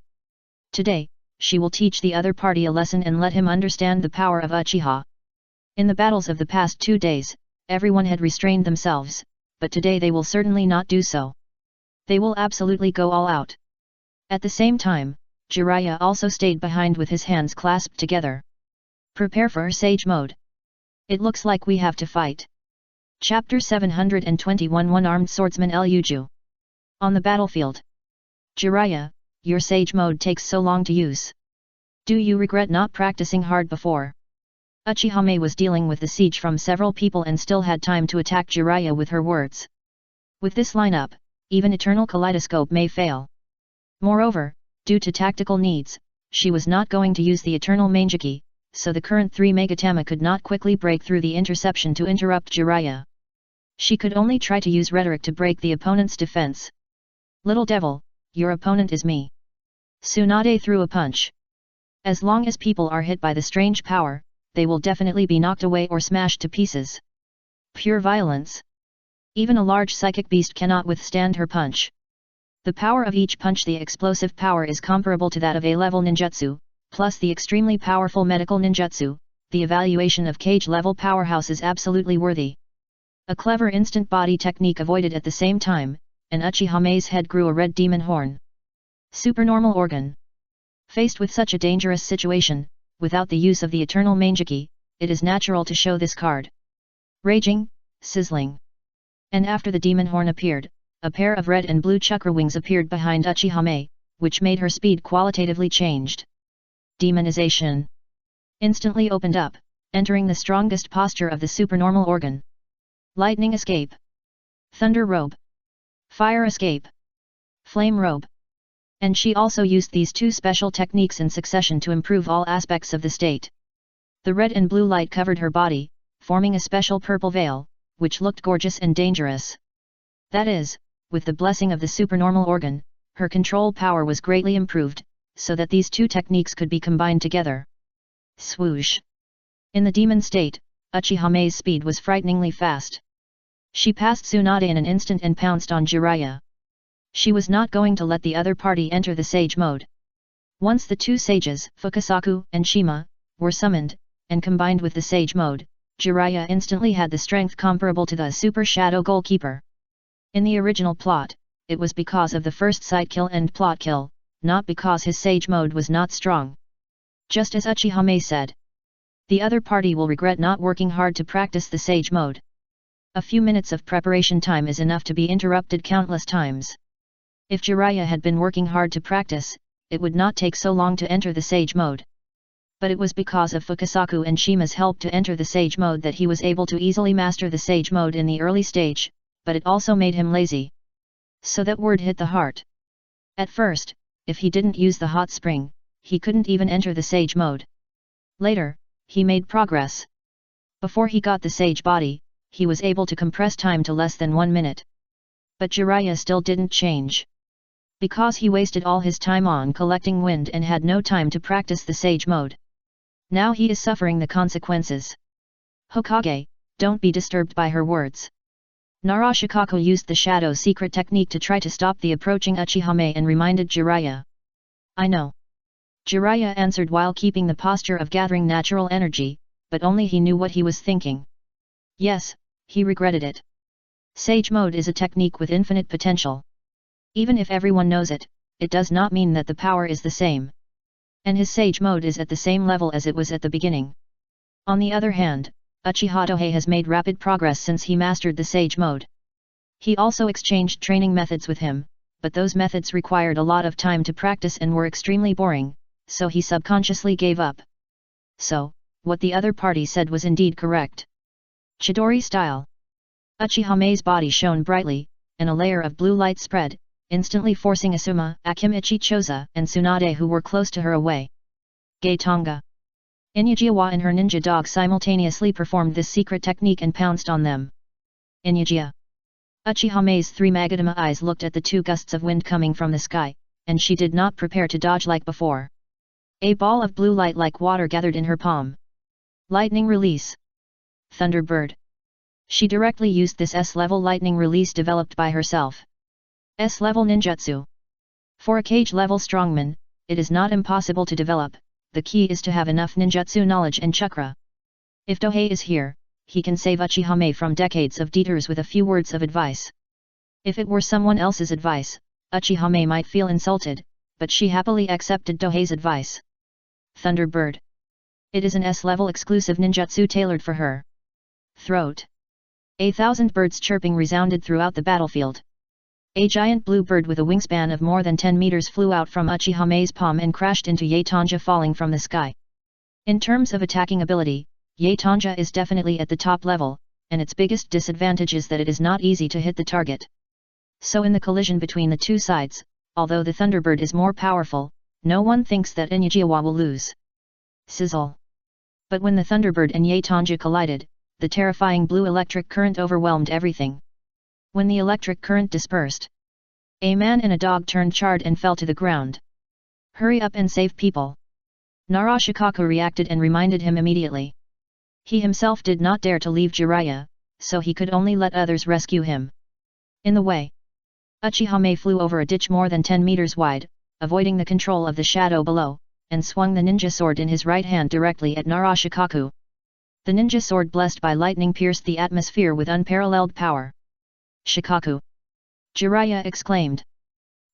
Today, she will teach the other party a lesson and let him understand the power of Uchiha. In the battles of the past 2 days, everyone had restrained themselves, but today they will certainly not do so. They will absolutely go all out. At the same time, Jiraiya also stayed behind with his hands clasped together. Prepare for Sage Mode. It looks like we have to fight. Chapter 721 One-Armed Swordsman Luju. On the battlefield. Jiraiya, your Sage Mode takes so long to use. Do you regret not practicing hard before? Uchihame was dealing with the siege from several people and still had time to attack Jiraiya with her words. With this lineup, even Eternal Kaleidoscope may fail. Moreover, due to tactical needs, she was not going to use the Eternal Mangeki, so the current 3 Megatama could not quickly break through the interception to interrupt Jiraiya. She could only try to use rhetoric to break the opponent's defense. Little devil, your opponent is me. Tsunade threw a punch. As long as people are hit by the strange power, they will definitely be knocked away or smashed to pieces. Pure violence. Even a large psychic beast cannot withstand her punch. The power of each punch, the explosive power is comparable to that of A-level ninjutsu, plus the extremely powerful medical ninjutsu, the evaluation of cage-level powerhouse is absolutely worthy. A clever instant body technique avoided at the same time, and Uchihame's head grew a red demon horn. Supernormal organ. Faced with such a dangerous situation, without the use of the Eternal Mangeki, it is natural to show this card. Raging, sizzling. And after the demon horn appeared, a pair of red and blue chakra wings appeared behind Uchihame, which made her speed qualitatively changed. Demonization. Instantly opened up, entering the strongest posture of the supernormal organ. Lightning escape. Thunder robe. Fire escape. Flame robe. And she also used these 2 special techniques in succession to improve all aspects of the state. The red and blue light covered her body, forming a special purple veil, which looked gorgeous and dangerous. That is, with the blessing of the supernormal organ, her control power was greatly improved, so that these two techniques could be combined together. Swoosh! In the demon state, Uchihame's speed was frighteningly fast. She passed Tsunade in an instant and pounced on Jiraiya. She was not going to let the other party enter the sage mode. Once the two sages, Fukasaku and Shima, were summoned, and combined with the sage mode, Jiraiya instantly had the strength comparable to the Super Shadow Goalkeeper. In the original plot, it was because of the first sight kill and plot kill, not because his sage mode was not strong. Just as Uchihame said. The other party will regret not working hard to practice the sage mode. A few minutes of preparation time is enough to be interrupted countless times. If Jiraiya had been working hard to practice, it would not take so long to enter the sage mode. But it was because of Fukasaku and Shima's help to enter the sage mode that he was able to easily master the sage mode in the early stage, but it also made him lazy. So that word hit the heart. At first, if he didn't use the hot spring, he couldn't even enter the sage mode. Later, he made progress. Before he got the sage body, he was able to compress time to less than 1 minute. But Jiraiya still didn't change. Because he wasted all his time on collecting wind and had no time to practice the sage mode. Now he is suffering the consequences. Hokage, don't be disturbed by her words. Narashikaku used the shadow secret technique to try to stop the approaching Uchihame and reminded Jiraiya. I know. Jiraiya answered while keeping the posture of gathering natural energy, but only he knew what he was thinking. Yes, he regretted it. Sage mode is a technique with infinite potential. Even if everyone knows it, it does not mean that the power is the same. And his sage mode is at the same level as it was at the beginning. On the other hand, Uchiha Tohei has made rapid progress since he mastered the sage mode. He also exchanged training methods with him, but those methods required a lot of time to practice and were extremely boring, so he subconsciously gave up. So, what the other party said was indeed correct. Chidori style. Uchihame's body shone brightly, and a layer of blue light spread, instantly forcing Asuma, Akimichi Choza, and Tsunade who were close to her away. Gaetonga. Inujiwa and her ninja dog simultaneously performed this secret technique and pounced on them. Inujiya. Uchihame's 3 Magadama eyes looked at the 2 gusts of wind coming from the sky, and she did not prepare to dodge like before. A ball of blue light like water gathered in her palm. Lightning release. Thunderbird. She directly used this S-level lightning release developed by herself. S-level ninjutsu. For a cage-level strongman, it is not impossible to develop, the key is to have enough ninjutsu knowledge and chakra. If Tohei is here, he can save Uchihame from decades of detours with a few words of advice. If it were someone else's advice, Uchihame might feel insulted, but she happily accepted Tohei's advice. Thunderbird. It is an S-level exclusive ninjutsu tailored for her. Throat. 1,000 birds chirping resounded throughout the battlefield. A giant blue bird with a wingspan of more than 10 meters flew out from Uchihame's palm and crashed into Yatonja falling from the sky. In terms of attacking ability, Yatonja is definitely at the top level, and its biggest disadvantage is that it is not easy to hit the target. So in the collision between the two sides, although the Thunderbird is more powerful, no one thinks that Inujiwa will lose. Sizzle. But when the Thunderbird and Yatonja collided, the terrifying blue electric current overwhelmed everything. When the electric current dispersed, a man and a dog turned charred and fell to the ground. Hurry up and save people. Narashikaku reacted and reminded him immediately. He himself did not dare to leave Jiraiya, so he could only let others rescue him. In the way, Uchihame flew over a ditch more than 10 meters wide, avoiding the control of the shadow below, and swung the ninja sword in his right hand directly at Narashikaku. The ninja sword blessed by lightning pierced the atmosphere with unparalleled power. Shikaku! Jiraiya exclaimed.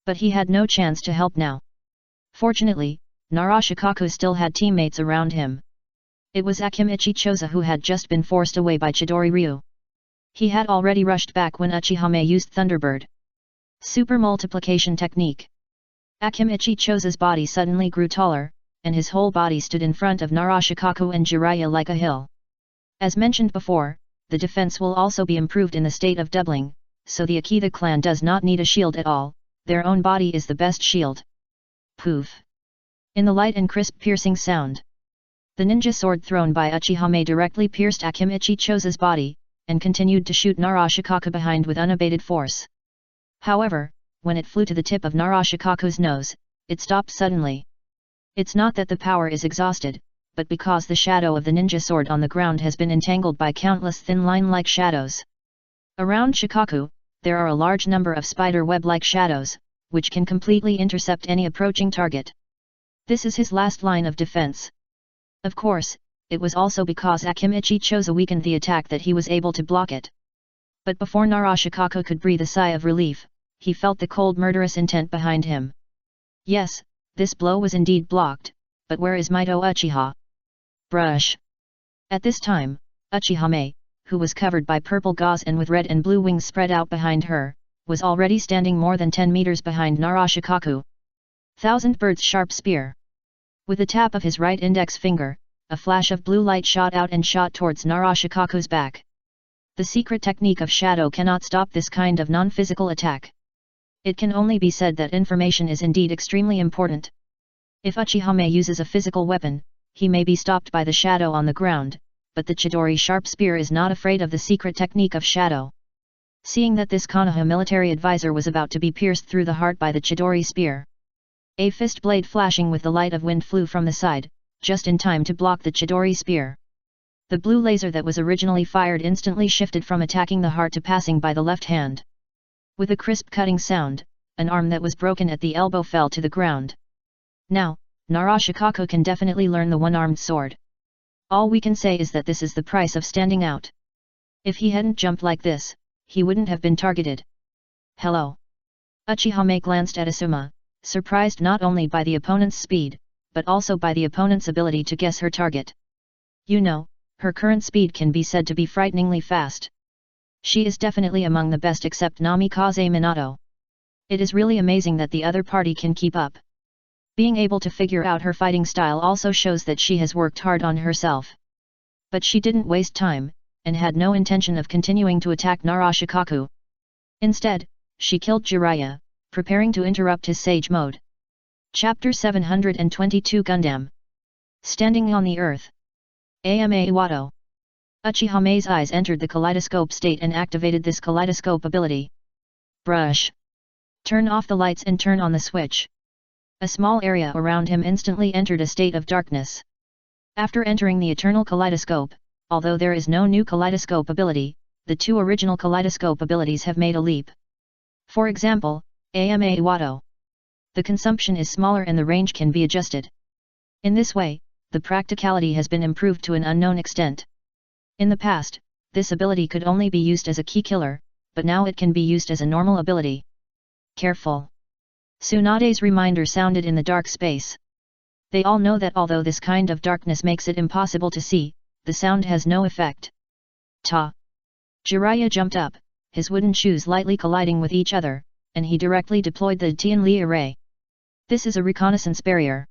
But he had no chance to help now. Fortunately, Narashikaku still had teammates around him. It was Akimichi Choza who had just been forced away by Chidori Ryu. He had already rushed back when Uchihame used Thunderbird. Super multiplication technique. Akimichi Choza's body suddenly grew taller, and his whole body stood in front of Narashikaku and Jiraiya like a hill. As mentioned before, the defense will also be improved in the state of doubling, so the Akita clan does not need a shield at all, their own body is the best shield. Poof! In the light and crisp piercing sound, The ninja sword thrown by Uchihame directly pierced Akimichi Chosa's body, and continued to shoot Narashikaku behind with unabated force. However, when it flew to the tip of Narashikaku's nose, it stopped suddenly. It's not that the power is exhausted, but because the shadow of the ninja sword on the ground has been entangled by countless thin line-like shadows. Around Shikaku, there are a large number of spider web-like shadows, which can completely intercept any approaching target. This is his last line of defense. Of course, it was also because Akimichi Chosa weakened the attack that he was able to block it. But before Narashikaku could breathe a sigh of relief, he felt the cold murderous intent behind him. Yes, this blow was indeed blocked, but where is Mito Uchiha? Brush. At this time, Uchihame, who was covered by purple gauze and with red and blue wings spread out behind her, was already standing more than 10 meters behind Narashikaku. Thousand Bird's sharp spear. With a tap of his right index finger, a flash of blue light shot out and shot towards Narashikaku's back. The secret technique of shadow cannot stop this kind of non-physical attack. It can only be said that information is indeed extremely important. If Uchihame uses a physical weapon, he may be stopped by the shadow on the ground, but the Chidori sharp spear is not afraid of the secret technique of shadow. Seeing that this Konoha military advisor was about to be pierced through the heart by the Chidori spear, a fist blade flashing with the light of wind flew from the side, just in time to block the Chidori spear. The blue laser that was originally fired instantly shifted from attacking the heart to passing by the left hand. With a crisp cutting sound, an arm that was broken at the elbow fell to the ground. Now, Narashikaku can definitely learn the one-armed sword. All we can say is that this is the price of standing out. If he hadn't jumped like this, he wouldn't have been targeted. Hello. Uchihame glanced at Asuma, surprised not only by the opponent's speed, but also by the opponent's ability to guess her target. You know, her current speed can be said to be frighteningly fast. She is definitely among the best except Namikaze Minato. It is really amazing that the other party can keep up. Being able to figure out her fighting style also shows that she has worked hard on herself. But she didn't waste time, and had no intention of continuing to attack Narashikaku. Instead, she killed Jiraiya, preparing to interrupt his sage mode. Chapter 722 Gundam. Standing on the earth. Ama Iwato. Uchihame's eyes entered the kaleidoscope state and activated this kaleidoscope ability. Brush. Turn off the lights and turn on the switch. A small area around him instantly entered a state of darkness. After entering the eternal kaleidoscope, although there is no new kaleidoscope ability, the two original kaleidoscope abilities have made a leap. For example, Ama Iwato. The consumption is smaller and the range can be adjusted. In this way, the practicality has been improved to an unknown extent. In the past, this ability could only be used as a key killer, but now it can be used as a normal ability. Careful. Tsunade's reminder sounded in the dark space. They all know that although this kind of darkness makes it impossible to see, the sound has no effect. Ta! Jiraiya jumped up, his wooden shoes lightly colliding with each other, and he directly deployed the Tianli array. This is a reconnaissance barrier.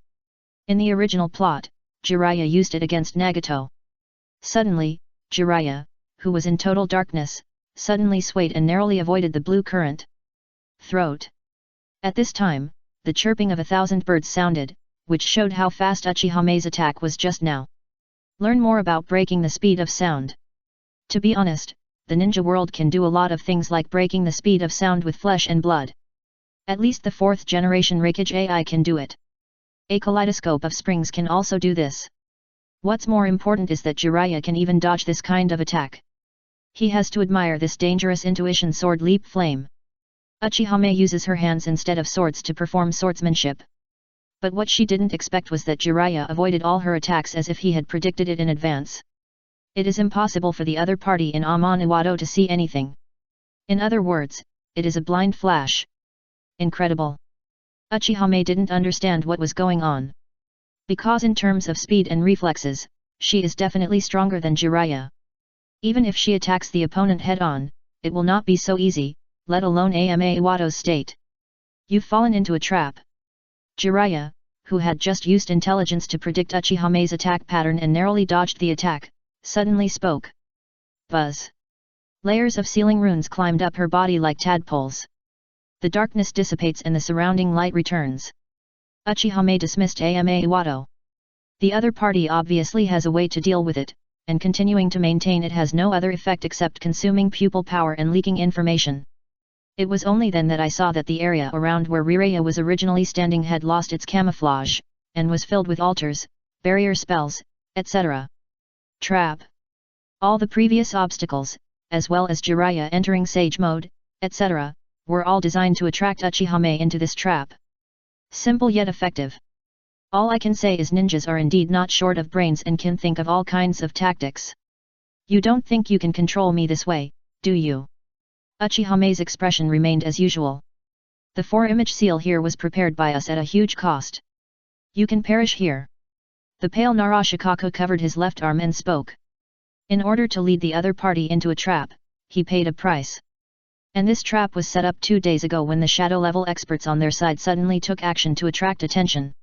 In the original plot, Jiraiya used it against Nagato. Suddenly, Jiraiya, who was in total darkness, suddenly swayed and narrowly avoided the blue current. Throat. At this time, the chirping of 1,000 birds sounded, which showed how fast Uchihame's attack was just now. Learn more about breaking the speed of sound. To be honest, the ninja world can do a lot of things like breaking the speed of sound with flesh and blood. At least the 4th generation Reikage AI can do it. A kaleidoscope of springs can also do this. What's more important is that Jiraiya can even dodge this kind of attack. He has to admire this dangerous intuition sword leap flame. Uchihame uses her hands instead of swords to perform swordsmanship. But what she didn't expect was that Jiraiya avoided all her attacks as if he had predicted it in advance. It is impossible for the other party in Amon Iwato to see anything. In other words, it is a blind flash. Incredible. Uchihame didn't understand what was going on. Because in terms of speed and reflexes, she is definitely stronger than Jiraiya. Even if she attacks the opponent head-on, it will not be so easy, let alone Ama Iwato's state. You've fallen into a trap. Jiraiya, who had just used intelligence to predict Uchihame's attack pattern and narrowly dodged the attack, suddenly spoke. Buzz. Layers of sealing runes climbed up her body like tadpoles. The darkness dissipates and the surrounding light returns. Uchihame dismissed Ama Iwato. The other party obviously has a way to deal with it, and continuing to maintain it has no other effect except consuming pupil power and leaking information. It was only then that I saw that the area around where Riraya was originally standing had lost its camouflage, and was filled with altars, barrier spells, etc. Trap. All the previous obstacles, as well as Jiraiya entering Sage Mode, etc., were all designed to attract Uchihame into this trap. Simple yet effective. All I can say is ninjas are indeed not short of brains and can think of all kinds of tactics. You don't think you can control me this way, do you? Uchihame's expression remained as usual. The 4-image seal here was prepared by us at a huge cost. You can perish here. The pale Narashikako covered his left arm and spoke. In order to lead the other party into a trap, he paid a price. And this trap was set up 2 days ago when the shadow-level experts on their side suddenly took action to attract attention.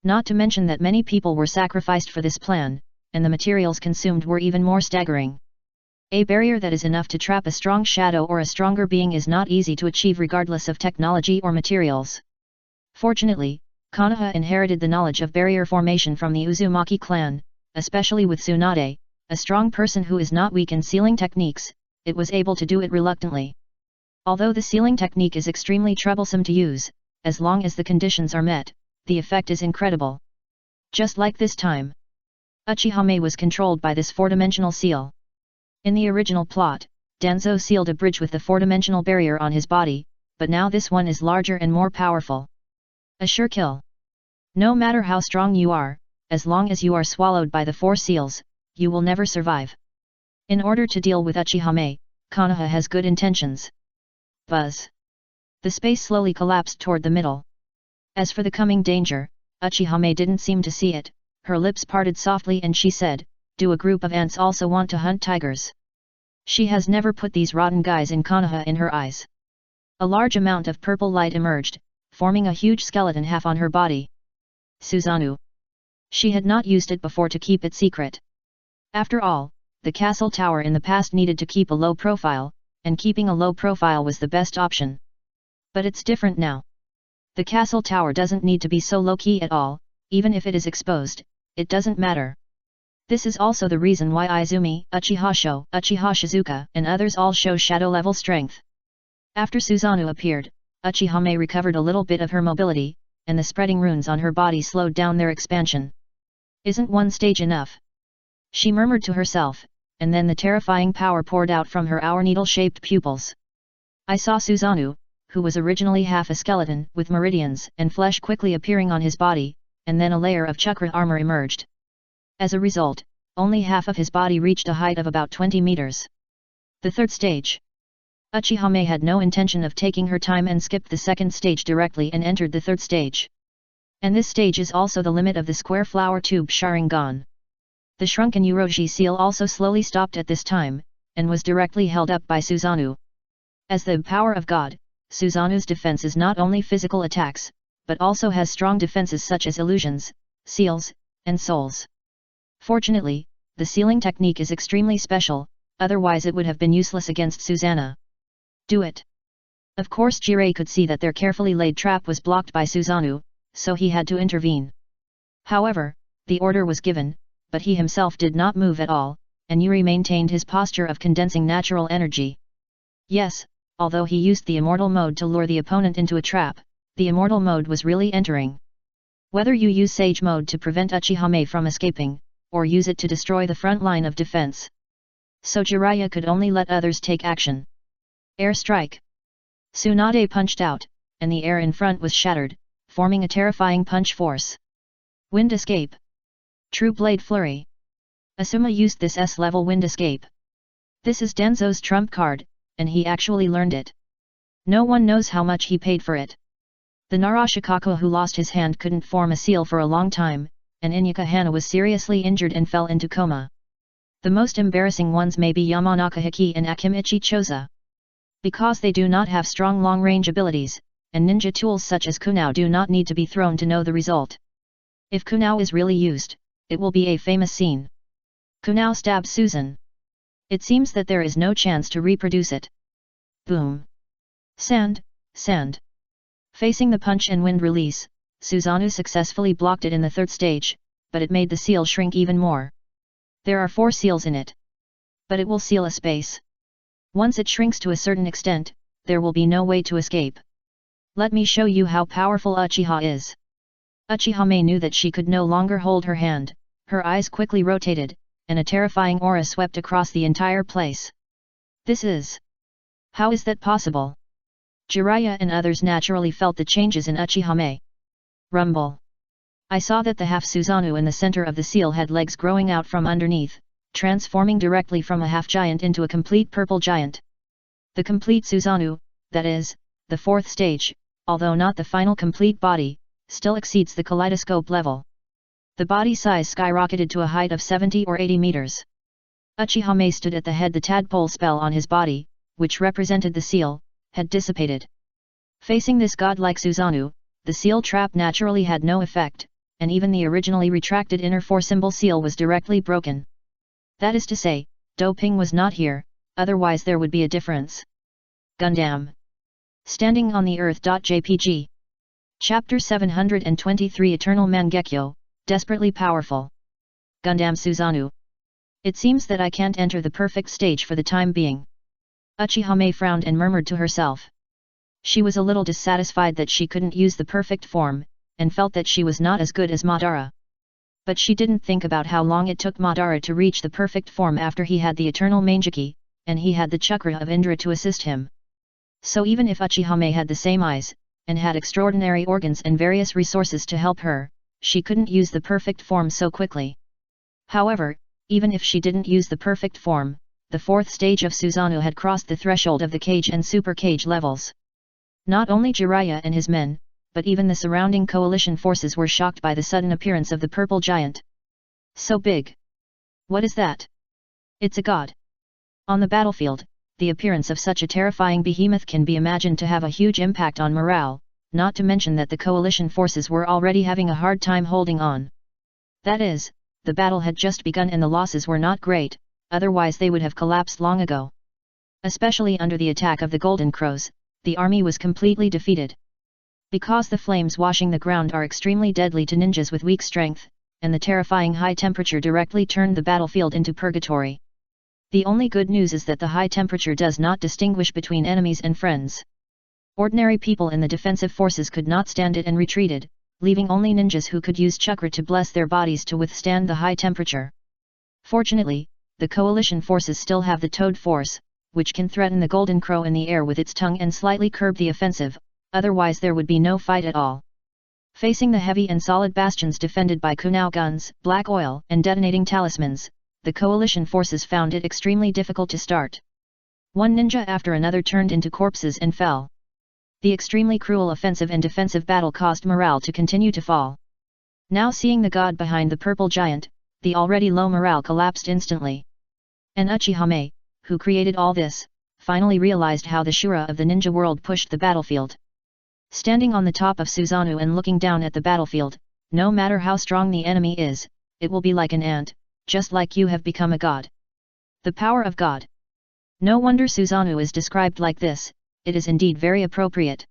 Not to mention that many people were sacrificed for this plan, and the materials consumed were even more staggering. A barrier that is enough to trap a strong shadow or a stronger being is not easy to achieve regardless of technology or materials. Fortunately, Konoha inherited the knowledge of barrier formation from the Uzumaki clan, especially with Tsunade, a strong person who is not weak in sealing techniques. It was able to do it reluctantly. Although the sealing technique is extremely troublesome to use, as long as the conditions are met, the effect is incredible. Just like this time. Uchihame was controlled by this 4-dimensional seal. In the original plot, Danzo sealed a bridge with the 4-dimensional barrier on his body, but now this one is larger and more powerful. A sure kill. No matter how strong you are, as long as you are swallowed by the 4 seals, you will never survive. In order to deal with Uchihame, Konoha has good intentions. Buzz. The space slowly collapsed toward the middle. As for the coming danger, Uchihame didn't seem to see it. Her lips parted softly and she said, "Do a group of ants also want to hunt tigers?" She has never put these rotten guys in Konoha in her eyes. A large amount of purple light emerged, forming a huge skeleton half on her body. Susanoo. She had not used it before to keep it secret. After all, the castle tower in the past needed to keep a low profile, and keeping a low profile was the best option. But it's different now. The castle tower doesn't need to be so low-key at all, even if it is exposed, it doesn't matter. This is also the reason why Izumi, Uchiha Shizuka and others all show shadow-level strength. After Susanoo appeared, Uchihame recovered a little bit of her mobility, and the spreading runes on her body slowed down their expansion. Isn't one stage enough? She murmured to herself, and then the terrifying power poured out from her hour needle-shaped pupils. I saw Susanoo, who was originally half a skeleton with meridians and flesh quickly appearing on his body, and then a layer of chakra armor emerged. As a result, only half of his body reached a height of about 20 meters. The 3rd stage. Uchihame had no intention of taking her time and skipped the 2nd stage directly and entered the 3rd stage. And this stage is also the limit of the square flower tube Sharingan. The shrunken Uroji seal also slowly stopped at this time, and was directly held up by Susanoo. As the power of God, Susanoo's defense is not only physical attacks, but also has strong defenses such as illusions, seals, and souls. Fortunately, the sealing technique is extremely special, otherwise it would have been useless against Susanoo. Do it. Of course Jiraiya could see that their carefully laid trap was blocked by Susanoo, so he had to intervene. However, the order was given, but he himself did not move at all, and Yuri maintained his posture of condensing natural energy. Yes, although he used the immortal mode to lure the opponent into a trap, the immortal mode was really entering. Whether you use Sage mode to prevent Uchihame from escaping, or use it to destroy the front line of defense. So Jiraiya could only let others take action. Air strike. Tsunade punched out, and the air in front was shattered, forming a terrifying punch force. Wind escape. True blade flurry. Asuma used this S-level wind escape. This is Danzo's trump card, and he actually learned it. No one knows how much he paid for it. The Narashikako who lost his hand couldn't form a seal for a long time, and Inyuka Hana was seriously injured and fell into coma. The most embarrassing ones may be Yamanaka Hiki and Akimichi Choza. Because they do not have strong long-range abilities, and ninja tools such as Kunao do not need to be thrown to know the result. If Kunao is really used, it will be a famous scene. Kunao stabs Susan. It seems that there is no chance to reproduce it. Boom. Sand, sand. Facing the punch and wind release, Susanoo successfully blocked it in the 3rd stage, but it made the seal shrink even more. There are 4 seals in it. But it will seal a space. Once it shrinks to a certain extent, there will be no way to escape. Let me show you how powerful Uchiha is. Uchihame knew that she could no longer hold her hand, her eyes quickly rotated, and a terrifying aura swept across the entire place. This is... How is that possible? Jiraiya and others naturally felt the changes in Uchihame. Rumble. I saw that the half Susanoo in the center of the seal had legs growing out from underneath, transforming directly from a half-giant into a complete purple giant. The complete Susanoo, that is, the 4th stage, although not the final complete body, still exceeds the kaleidoscope level. The body size skyrocketed to a height of 70 or 80 meters. Uchihame stood at the head. The tadpole spell on his body, which represented the seal, had dissipated. Facing this godlike Susanoo, the seal trap naturally had no effect, and even the originally retracted inner 4-symbol seal was directly broken. That is to say, doping was not here, otherwise there would be a difference. Gundam. Standing on the Earth.jpg. Chapter 723 Eternal Mangekyo, Desperately Powerful. Gundam Susanoo. It seems that I can't enter the perfect stage for the time being. Uchihame frowned and murmured to herself. She was a little dissatisfied that she couldn't use the perfect form, and felt that she was not as good as Madara. But she didn't think about how long it took Madara to reach the perfect form after he had the eternal Mangeki, and he had the chakra of Indra to assist him. So even if Uchihame had the same eyes, and had extraordinary organs and various resources to help her, she couldn't use the perfect form so quickly. However, even if she didn't use the perfect form, the 4th stage of Susanoo had crossed the threshold of the cage and super cage levels. Not only Jiraiya and his men, but even the surrounding coalition forces were shocked by the sudden appearance of the purple giant. So big. What is that? It's a god. On the battlefield, the appearance of such a terrifying behemoth can be imagined to have a huge impact on morale, not to mention that the coalition forces were already having a hard time holding on. That is, the battle had just begun and the losses were not great, otherwise they would have collapsed long ago. Especially under the attack of the Golden Crows, the army was completely defeated. Because the flames washing the ground are extremely deadly to ninjas with weak strength, and the terrifying high temperature directly turned the battlefield into purgatory. The only good news is that the high temperature does not distinguish between enemies and friends. Ordinary people in the defensive forces could not stand it and retreated, leaving only ninjas who could use chakra to bless their bodies to withstand the high temperature. Fortunately, the coalition forces still have the Toad Force, which can threaten the Golden Crow in the air with its tongue and slightly curb the offensive, otherwise there would be no fight at all. Facing the heavy and solid bastions defended by kunao guns, black oil, and detonating talismans, the coalition forces found it extremely difficult to start. One ninja after another turned into corpses and fell. The extremely cruel offensive and defensive battle caused morale to continue to fall. Now seeing the god behind the purple giant, the already low morale collapsed instantly. And Uchihame, who created all this, finally realized how the Shura of the ninja world pushed the battlefield. Standing on the top of Susanoo and looking down at the battlefield, no matter how strong the enemy is, it will be like an ant, just like you have become a god. The power of God. No wonder Susanoo is described like this, it is indeed very appropriate.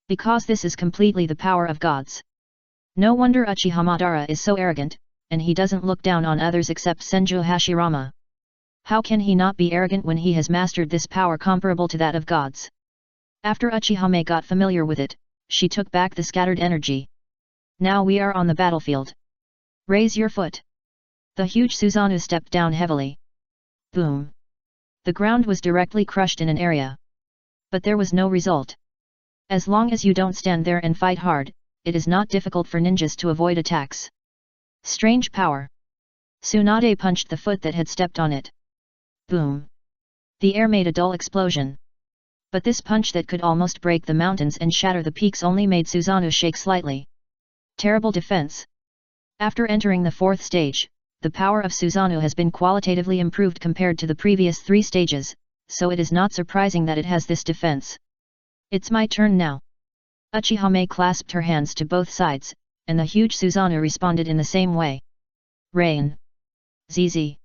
Because this is completely the power of gods. No wonder Uchiha Madara is so arrogant, and he doesn't look down on others except Senju Hashirama. How can he not be arrogant when he has mastered this power comparable to that of gods? After Uchihame got familiar with it, she took back the scattered energy. Now we are on the battlefield. Raise your foot. The huge Susanoo stepped down heavily. Boom. The ground was directly crushed in an area. But there was no result. As long as you don't stand there and fight hard, it is not difficult for ninjas to avoid attacks. Strange power. Tsunade punched the foot that had stepped on it. Boom. The air made a dull explosion. But this punch that could almost break the mountains and shatter the peaks only made Susanoo shake slightly. Terrible defense. After entering the 4th stage, the power of Susanoo has been qualitatively improved compared to the previous 3 stages, so it is not surprising that it has this defense. It's my turn now. Uchihame clasped her hands to both sides, and the huge Susanoo responded in the same way. Rain. ZZ.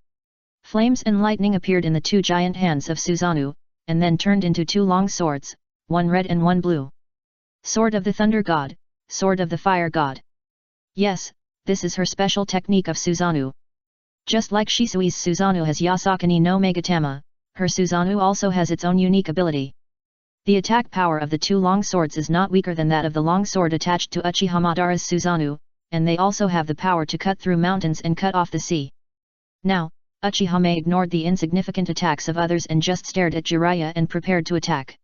Flames and lightning appeared in the 2 giant hands of Susanoo, and then turned into 2 long swords, one red and one blue. Sword of the Thunder God, Sword of the Fire God. Yes, This is her special technique of Susanoo. Just like Shisui's Susanoo has Yasakani no Megatama, her Susanoo also has its own unique ability. The attack power of the two long swords is not weaker than that of the long sword attached to Uchiha Madara's Susanoo, and they also have the power to cut through mountains and cut off the sea. Now, Uchiha ignored the insignificant attacks of others and just stared at Jiraiya and prepared to attack.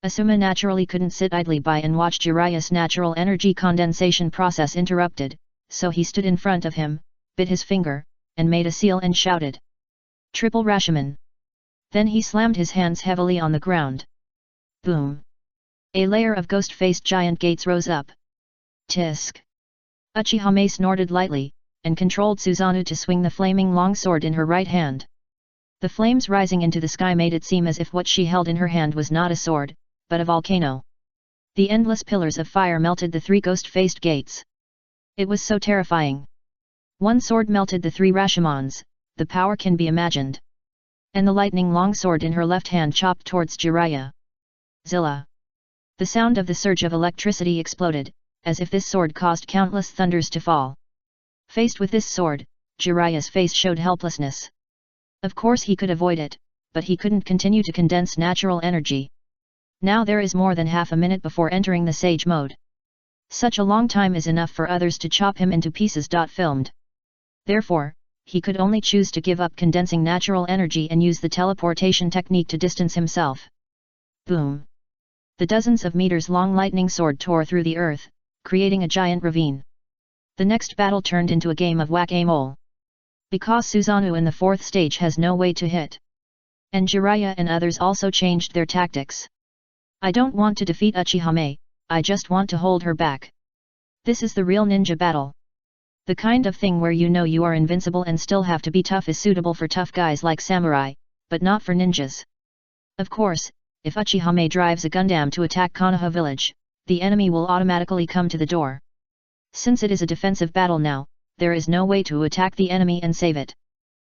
Asuma naturally couldn't sit idly by and watch Jiraiya's natural energy condensation process interrupted, so he stood in front of him, bit his finger, and made a seal and shouted, "Triple Rashomon!" Then he slammed his hands heavily on the ground. Boom! A layer of ghost-faced giant gates rose up. Tisk! Uchiha snorted lightly, and controlled Susanoo to swing the flaming longsword in her right hand. The flames rising into the sky made it seem as if what she held in her hand was not a sword, but a volcano. The endless pillars of fire melted the three ghost-faced gates. It was so terrifying. One sword melted the three Rashomons, the power can be imagined. And the lightning longsword in her left hand chopped towards Jiraiya. Zilla! The sound of the surge of electricity exploded, as if this sword caused countless thunders to fall. Faced with this sword, Jiraiya's face showed helplessness. Of course he could avoid it, but he couldn't continue to condense natural energy. Now there is more than half a minute before entering the Sage mode. Such a long time is enough for others to chop him into pieces. Filmed. Therefore, he could only choose to give up condensing natural energy and use the teleportation technique to distance himself. Boom! The dozens of meters long lightning sword tore through the earth, creating a giant ravine. The next battle turned into a game of whack-a-mole. Because Susanoo in the fourth stage has no way to hit. And Jiraiya and others also changed their tactics. I don't want to defeat Uchiha, I just want to hold her back. This is the real ninja battle. The kind of thing where you know you are invincible and still have to be tough is suitable for tough guys like samurai, but not for ninjas. Of course, if Uchiha drives a Gundam to attack Konoha village, the enemy will automatically come to the door. Since it is a defensive battle now, there is no way to attack the enemy and save it.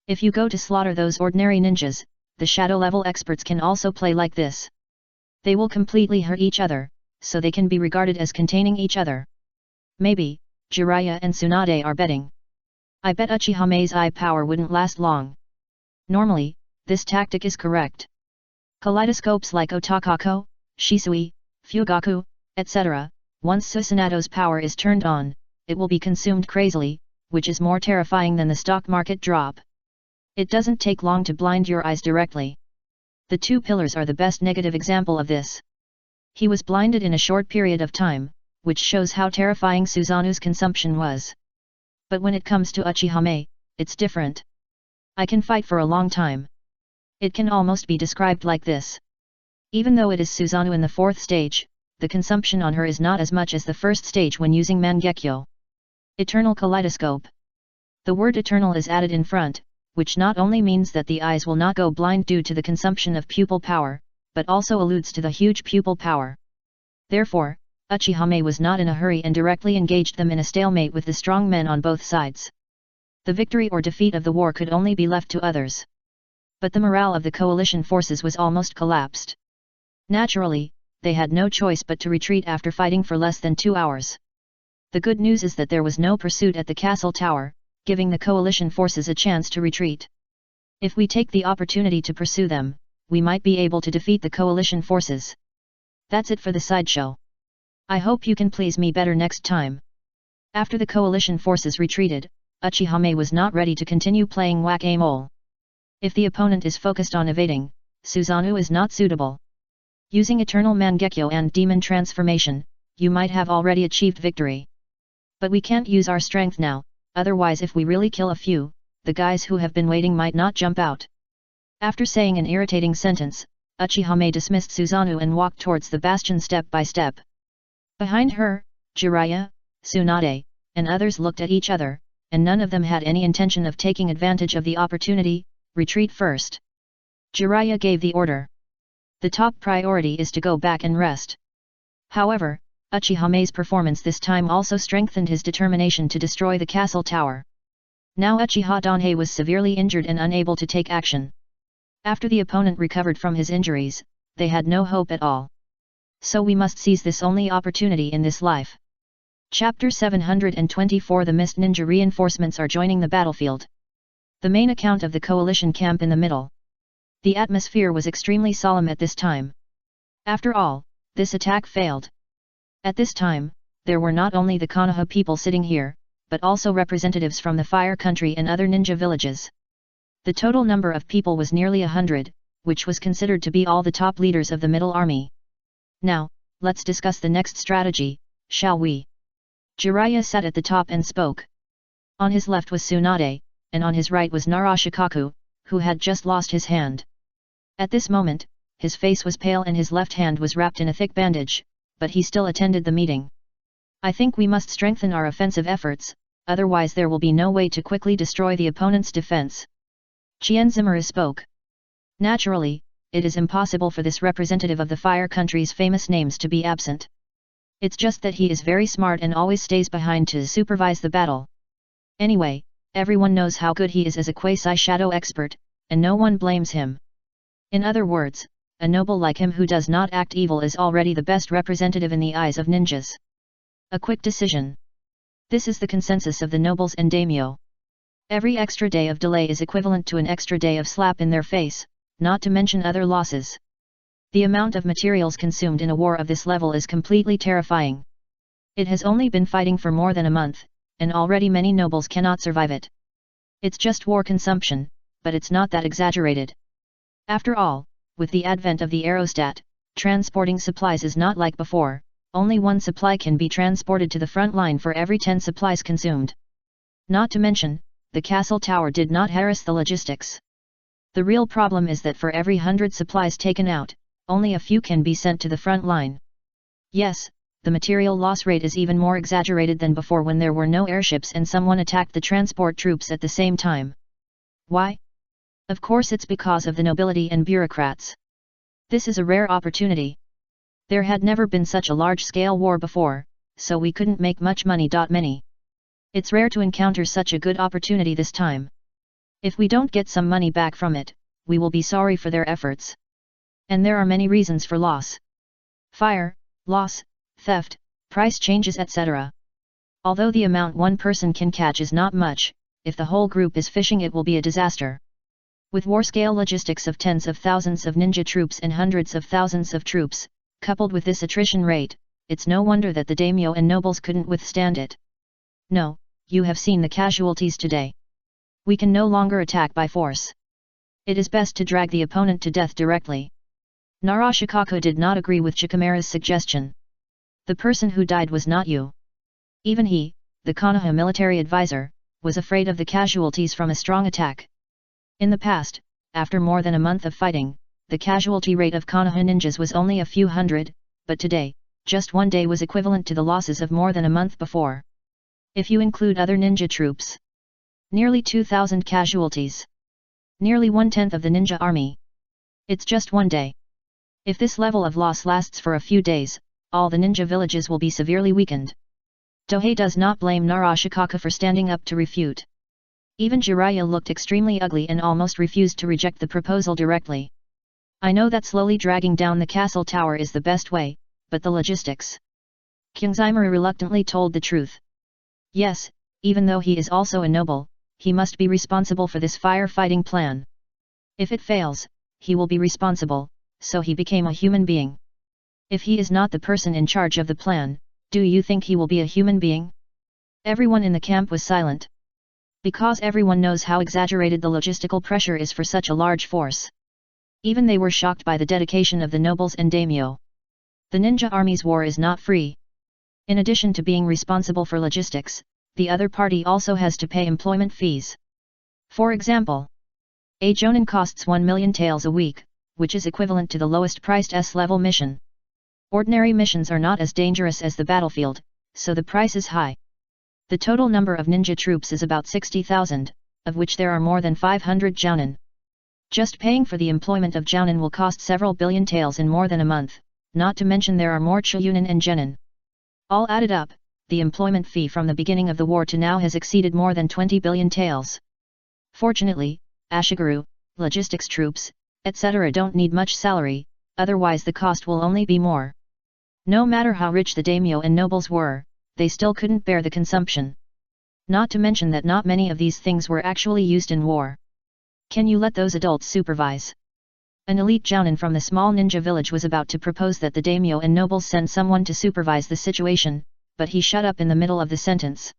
If you go to slaughter those ordinary ninjas, the shadow-level experts can also play like this. They will completely hurt each other, so they can be regarded as containing each other. Maybe, Jiraiya and Tsunade are betting. I bet Uchiha's eye power wouldn't last long. Normally, this tactic is correct. Kaleidoscopes like Otakako, Shisui, Fugaku, etc., once Susanato's power is turned on, it will be consumed crazily, which is more terrifying than the stock market drop. It doesn't take long to blind your eyes directly. The two pillars are the best negative example of this. He was blinded in a short period of time, which shows how terrifying Susanoo's consumption was. But when it comes to Uchiha, it's different. I can fight for a long time. It can almost be described like this. Even though it is Susanoo in the fourth stage, the consumption on her is not as much as the first stage when using Mangekyo. Eternal Kaleidoscope. The word eternal is added in front, which not only means that the eyes will not go blind due to the consumption of pupil power, but also alludes to the huge pupil power. Therefore, Uchiha was not in a hurry and directly engaged them in a stalemate with the strong men on both sides. The victory or defeat of the war could only be left to others. But the morale of the coalition forces was almost collapsed. Naturally, they had no choice but to retreat after fighting for less than 2 hours. The good news is that there was no pursuit at the castle tower, giving the coalition forces a chance to retreat. If we take the opportunity to pursue them, we might be able to defeat the coalition forces. That's it for the sideshow. I hope you can please me better next time. After the coalition forces retreated, Uchiha was not ready to continue playing whack-a-mole. If the opponent is focused on evading, Susanoo is not suitable. Using Eternal Mangekyo and Demon Transformation, you might have already achieved victory. But we can't use our strength now, otherwise if we really kill a few, the guys who have been waiting might not jump out. After saying an irritating sentence, Uchiha dismissed Susanoo and walked towards the bastion step by step. Behind her, Jiraiya, Tsunade, and others looked at each other, and none of them had any intention of taking advantage of the opportunity. Retreat first. Jiraiya gave the order. The top priority is to go back and rest. However, Uchiha's performance this time also strengthened his determination to destroy the castle tower. Now Uchiha Danhei was severely injured and unable to take action. After the opponent recovered from his injuries, they had no hope at all. So we must seize this only opportunity in this life. Chapter 724 The Mist Ninja reinforcements are joining the battlefield. The main account of the coalition camp in the middle. The atmosphere was extremely solemn at this time. After all, this attack failed. At this time, there were not only the Konoha people sitting here, but also representatives from the Fire Country and other ninja villages. The total number of people was nearly 100, which was considered to be all the top leaders of the Middle Army. Now, let's discuss the next strategy, shall we? Jiraiya sat at the top and spoke. On his left was Tsunade, and on his right was Narashikaku, who had just lost his hand. At this moment, his face was pale and his left hand was wrapped in a thick bandage, but he still attended the meeting. I think we must strengthen our offensive efforts, otherwise there will be no way to quickly destroy the opponent's defense. Chienzimura spoke. Naturally, it is impossible for this representative of the Fire Country's famous names to be absent. It's just that he is very smart and always stays behind to supervise the battle. Anyway, everyone knows how good he is as a quasi-shadow expert, and no one blames him. In other words, a noble like him who does not act evil is already the best representative in the eyes of ninjas. A quick decision. This is the consensus of the nobles and daimyo. Every extra day of delay is equivalent to an extra day of slap in their face, not to mention other losses. The amount of materials consumed in a war of this level is completely terrifying. It has only been fighting for more than a month, and already many nobles cannot survive it. It's just war consumption, but it's not that exaggerated. After all, with the advent of the aerostat, transporting supplies is not like before, only one supply can be transported to the front line for every 10 supplies consumed. Not to mention, the castle tower did not harass the logistics. The real problem is that for every 100 supplies taken out, only a few can be sent to the front line. Yes, the material loss rate is even more exaggerated than before when there were no airships and someone attacked the transport troops at the same time. Why? Of course it's because of the nobility and bureaucrats. This is a rare opportunity. There had never been such a large-scale war before, so we couldn't make much money. Many. It's rare to encounter such a good opportunity this time. If we don't get some money back from it, we will be sorry for their efforts. And there are many reasons for loss. Fire, loss, theft, price changes etc. Although the amount one person can catch is not much, if the whole group is fishing it will be a disaster. With war-scale logistics of tens of thousands of ninja troops and hundreds of thousands of troops, coupled with this attrition rate, it's no wonder that the daimyo and nobles couldn't withstand it. No, you have seen the casualties today. We can no longer attack by force. It is best to drag the opponent to death directly. Narashikaku did not agree with Shikamaru's suggestion. The person who died was not you. Even he, the Konoha military advisor, was afraid of the casualties from a strong attack. In the past, after more than a month of fighting, the casualty rate of Konoha ninjas was only a few hundred, but today, just one day was equivalent to the losses of more than a month before. If you include other ninja troops, nearly 2,000 casualties. Nearly 1/10 of the ninja army. It's just one day. If this level of loss lasts for a few days, all the ninja villages will be severely weakened. Tohei does not blame Narashikaku for standing up to refute. Even Jiraiya looked extremely ugly and almost refused to reject the proposal directly. I know that slowly dragging down the castle tower is the best way, but the logistics. Kyungzaimaru reluctantly told the truth. Yes, even though he is also a noble, he must be responsible for this firefighting plan. If it fails, he will be responsible, so he became a human being. If he is not the person in charge of the plan, do you think he will be a human being? Everyone in the camp was silent. Because everyone knows how exaggerated the logistical pressure is for such a large force. Even they were shocked by the dedication of the nobles and daimyo. The ninja army's war is not free. In addition to being responsible for logistics, the other party also has to pay employment fees. For example, a jonin costs 1 million taels a week, which is equivalent to the lowest priced S-level mission. Ordinary missions are not as dangerous as the battlefield, so the price is high. The total number of ninja troops is about 60,000, of which there are more than 500 jounin. Just paying for the employment of jounin will cost several billion taels in more than a month, not to mention there are more chuyunin and genin. All added up, the employment fee from the beginning of the war to now has exceeded more than 20 billion taels. Fortunately, Ashiguru, logistics troops, etc. don't need much salary, otherwise the cost will only be more. No matter how rich the daimyo and nobles were, they still couldn't bear the consumption. Not to mention that not many of these things were actually used in war. Can you let those adults supervise? An elite jounin from the small ninja village was about to propose that the daimyo and nobles send someone to supervise the situation, but he shut up in the middle of the sentence.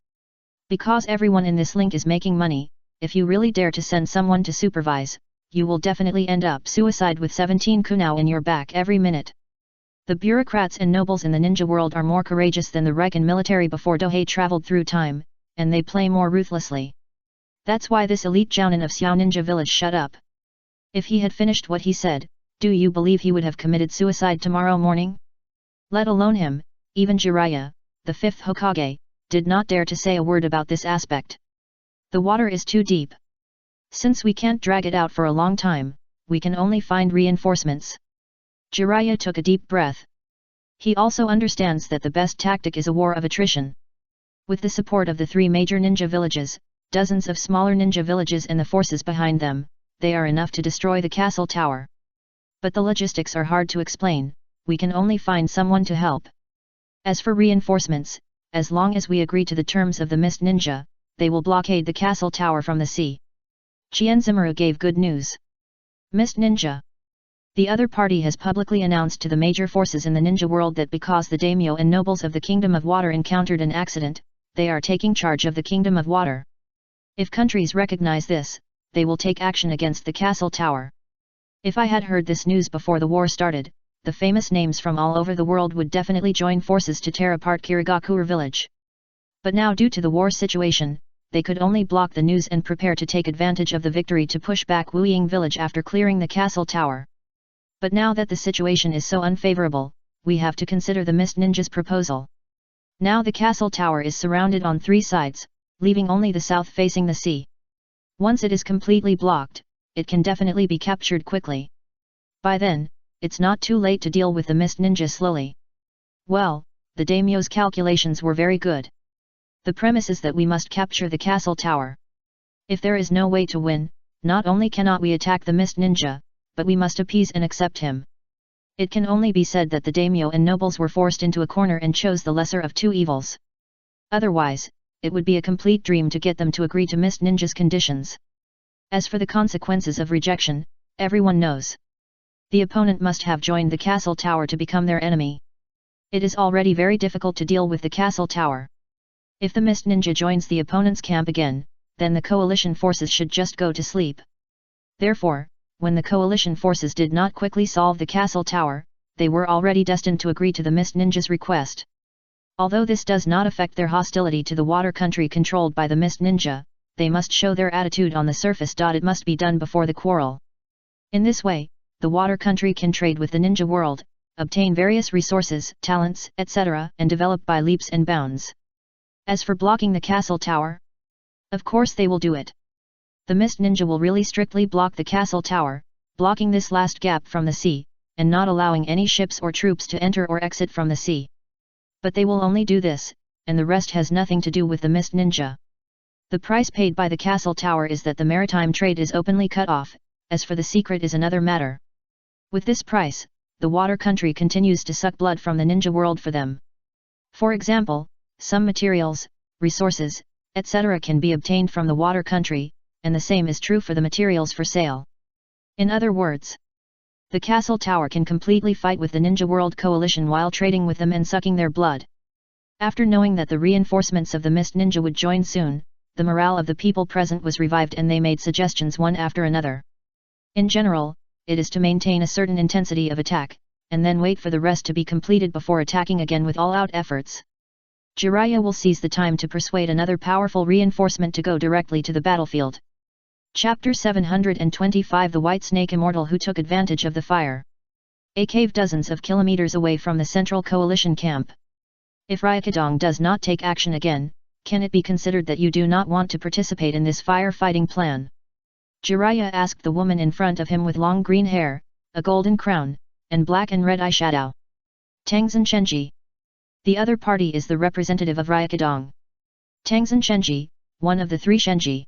Because everyone in this link is making money, if you really dare to send someone to supervise, you will definitely end up suicide with 17 kunao in your back every minute. The bureaucrats and nobles in the ninja world are more courageous than the Reikan military before Dohei traveled through time, and they play more ruthlessly. That's why this elite jounin of Xiao Ninja village shut up. If he had finished what he said, do you believe he would have committed suicide tomorrow morning? Let alone him, even Jiraiya, the fifth Hokage, did not dare to say a word about this aspect. The water is too deep. Since we can't drag it out for a long time, we can only find reinforcements. Jiraiya took a deep breath. He also understands that the best tactic is a war of attrition. With the support of the 3 major ninja villages, dozens of smaller ninja villages and the forces behind them, they are enough to destroy the castle tower. But the logistics are hard to explain, we can only find someone to help. As for reinforcements, as long as we agree to the terms of the Mist Ninja, they will blockade the castle tower from the sea. Chienzimaru gave good news. Mist Ninja. The other party has publicly announced to the major forces in the ninja world that because the daimyo and nobles of the Kingdom of Water encountered an accident, they are taking charge of the Kingdom of Water. If countries recognize this, they will take action against the castle tower. If I had heard this news before the war started, the famous names from all over the world would definitely join forces to tear apart Kirigakure village. But now due to the war situation, they could only block the news and prepare to take advantage of the victory to push back Wuying village after clearing the castle tower. But now that the situation is so unfavorable, we have to consider the Mist Ninja's proposal. Now the castle tower is surrounded on 3 sides, leaving only the south facing the sea. Once it is completely blocked, it can definitely be captured quickly. By then, it's not too late to deal with the Mist Ninja slowly. Well, the daimyo's calculations were very good. The premise is that we must capture the castle tower. If there is no way to win, not only cannot we attack the Mist Ninja, but we must appease and accept him. It can only be said that the daimyo and nobles were forced into a corner and chose the lesser of 2 evils. Otherwise, it would be a complete dream to get them to agree to Mist Ninja's conditions. As for the consequences of rejection, everyone knows. The opponent must have joined the castle tower to become their enemy. It is already very difficult to deal with the castle tower. If the Mist Ninja joins the opponent's camp again, then the coalition forces should just go to sleep. Therefore, when the coalition forces did not quickly solve the castle tower, they were already destined to agree to the Mist Ninja's request. Although this does not affect their hostility to the water country controlled by the Mist Ninja, they must show their attitude on the surface. It must be done before the quarrel. In this way, the water country can trade with the ninja world, obtain various resources, talents, etc., and develop by leaps and bounds. As for blocking the castle tower, of course they will do it. The Mist Ninja will really strictly block the castle tower, blocking this last gap from the sea, and not allowing any ships or troops to enter or exit from the sea. But they will only do this, and the rest has nothing to do with the Mist Ninja. The price paid by the castle tower is that the maritime trade is openly cut off, as for the secret is another matter. With this price, the water country continues to suck blood from the ninja world for them. For example, some materials, resources, etc. can be obtained from the water country, and the same is true for the materials for sale. In other words, the castle tower can completely fight with the ninja world coalition while trading with them and sucking their blood. After knowing that the reinforcements of the Mist Ninja would join soon, the morale of the people present was revived and they made suggestions one after another. In general, it is to maintain a certain intensity of attack, and then wait for the rest to be completed before attacking again with all-out efforts. Jiraiya will seize the time to persuade another powerful reinforcement to go directly to the battlefield. Chapter 725 The White Snake Immortal Who Took Advantage of the Fire. A cave dozens of kilometers away from the central coalition camp. If Ryukadong does not take action again, can it be considered that you do not want to participate in this firefighting plan? Jiraiya asked the woman in front of him with long green hair, a golden crown, and black and red eyeshadow. Tangzhen Shenji. The other party is the representative of Ryukadong. Tangzhen Shenji, one of the 3 Shenji.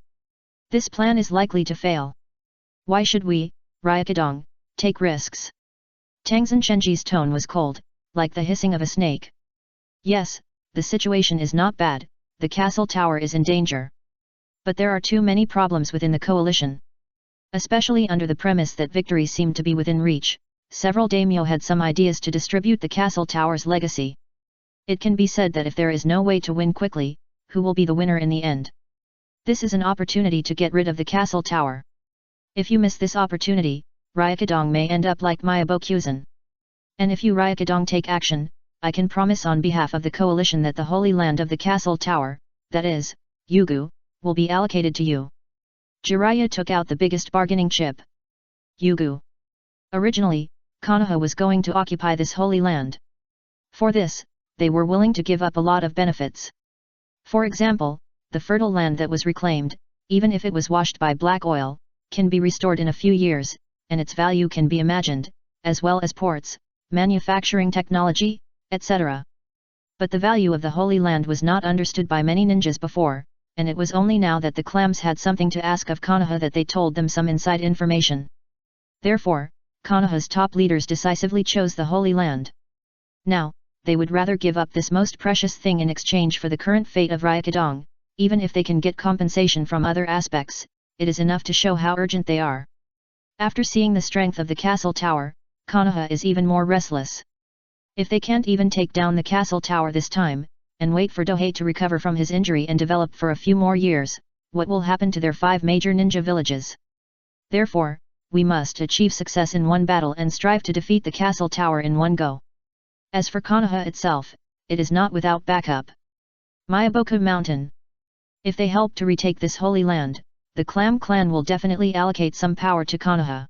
This plan is likely to fail. Why should we, Ryukadong, take risks? Tangzhen Shenji's tone was cold, like the hissing of a snake. Yes, the situation is not bad, the castle tower is in danger. But there are too many problems within the coalition. Especially under the premise that victory seemed to be within reach, several daimyo had some ideas to distribute the castle tower's legacy. It can be said that if there is no way to win quickly, who will be the winner in the end? This is an opportunity to get rid of the castle tower. If you miss this opportunity, Ryukadong may end up like Myabokuzen. And if you Ryukadong take action, I can promise on behalf of the coalition that the holy land of the castle tower, that is, Yugu, will be allocated to you. Jiraiya took out the biggest bargaining chip. Yugu. Originally, Konoha was going to occupy this holy land. For this, they were willing to give up a lot of benefits. For example, the fertile land that was reclaimed, even if it was washed by black oil, can be restored in a few years, and its value can be imagined, as well as ports, manufacturing technology, etc. But the value of the Holy Land was not understood by many ninjas before, and it was only now that the clams had something to ask of Konoha that they told them some inside information. Therefore, Konoha's top leaders decisively chose the Holy Land. Now, they would rather give up this most precious thing in exchange for the current fate of Ryukadong, even if they can get compensation from other aspects, it is enough to show how urgent they are. After seeing the strength of the castle tower, Konoha is even more restless. If they can't even take down the castle tower this time, and wait for Dohei to recover from his injury and develop for a few more years, what will happen to their 5 major ninja villages? Therefore, we must achieve success in one battle and strive to defeat the castle tower in one go. As for Konoha itself, it is not without backup. Myaboku Mountain. If they help to retake this holy land, the Clam clan will definitely allocate some power to Konoha.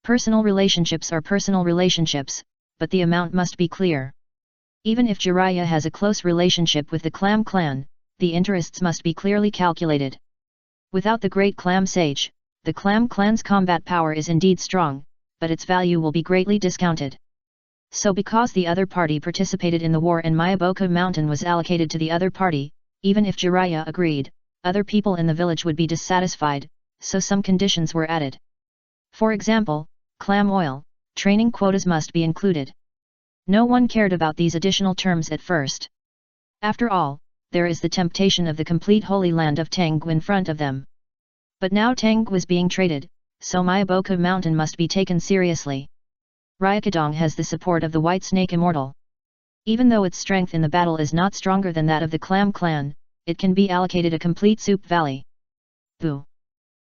Personal relationships are personal relationships, but the amount must be clear. Even if Jiraiya has a close relationship with the Clam clan, the interests must be clearly calculated. Without the great Clam sage, the Clam clan's combat power is indeed strong, but its value will be greatly discounted. So because the other party participated in the war and Myaboku Mountain was allocated to the other party, even if Jiraiya agreed, other people in the village would be dissatisfied, so some conditions were added. For example, clam oil, training quotas must be included. No one cared about these additional terms at first. After all, there is the temptation of the complete holy land of Tanggu in front of them. But now Tanggu was being traded, so Myaboku Mountain must be taken seriously. Ryukadong has the support of the White Snake Immortal. Even though its strength in the battle is not stronger than that of the Clam clan, it can be allocated a complete soup valley. Boo!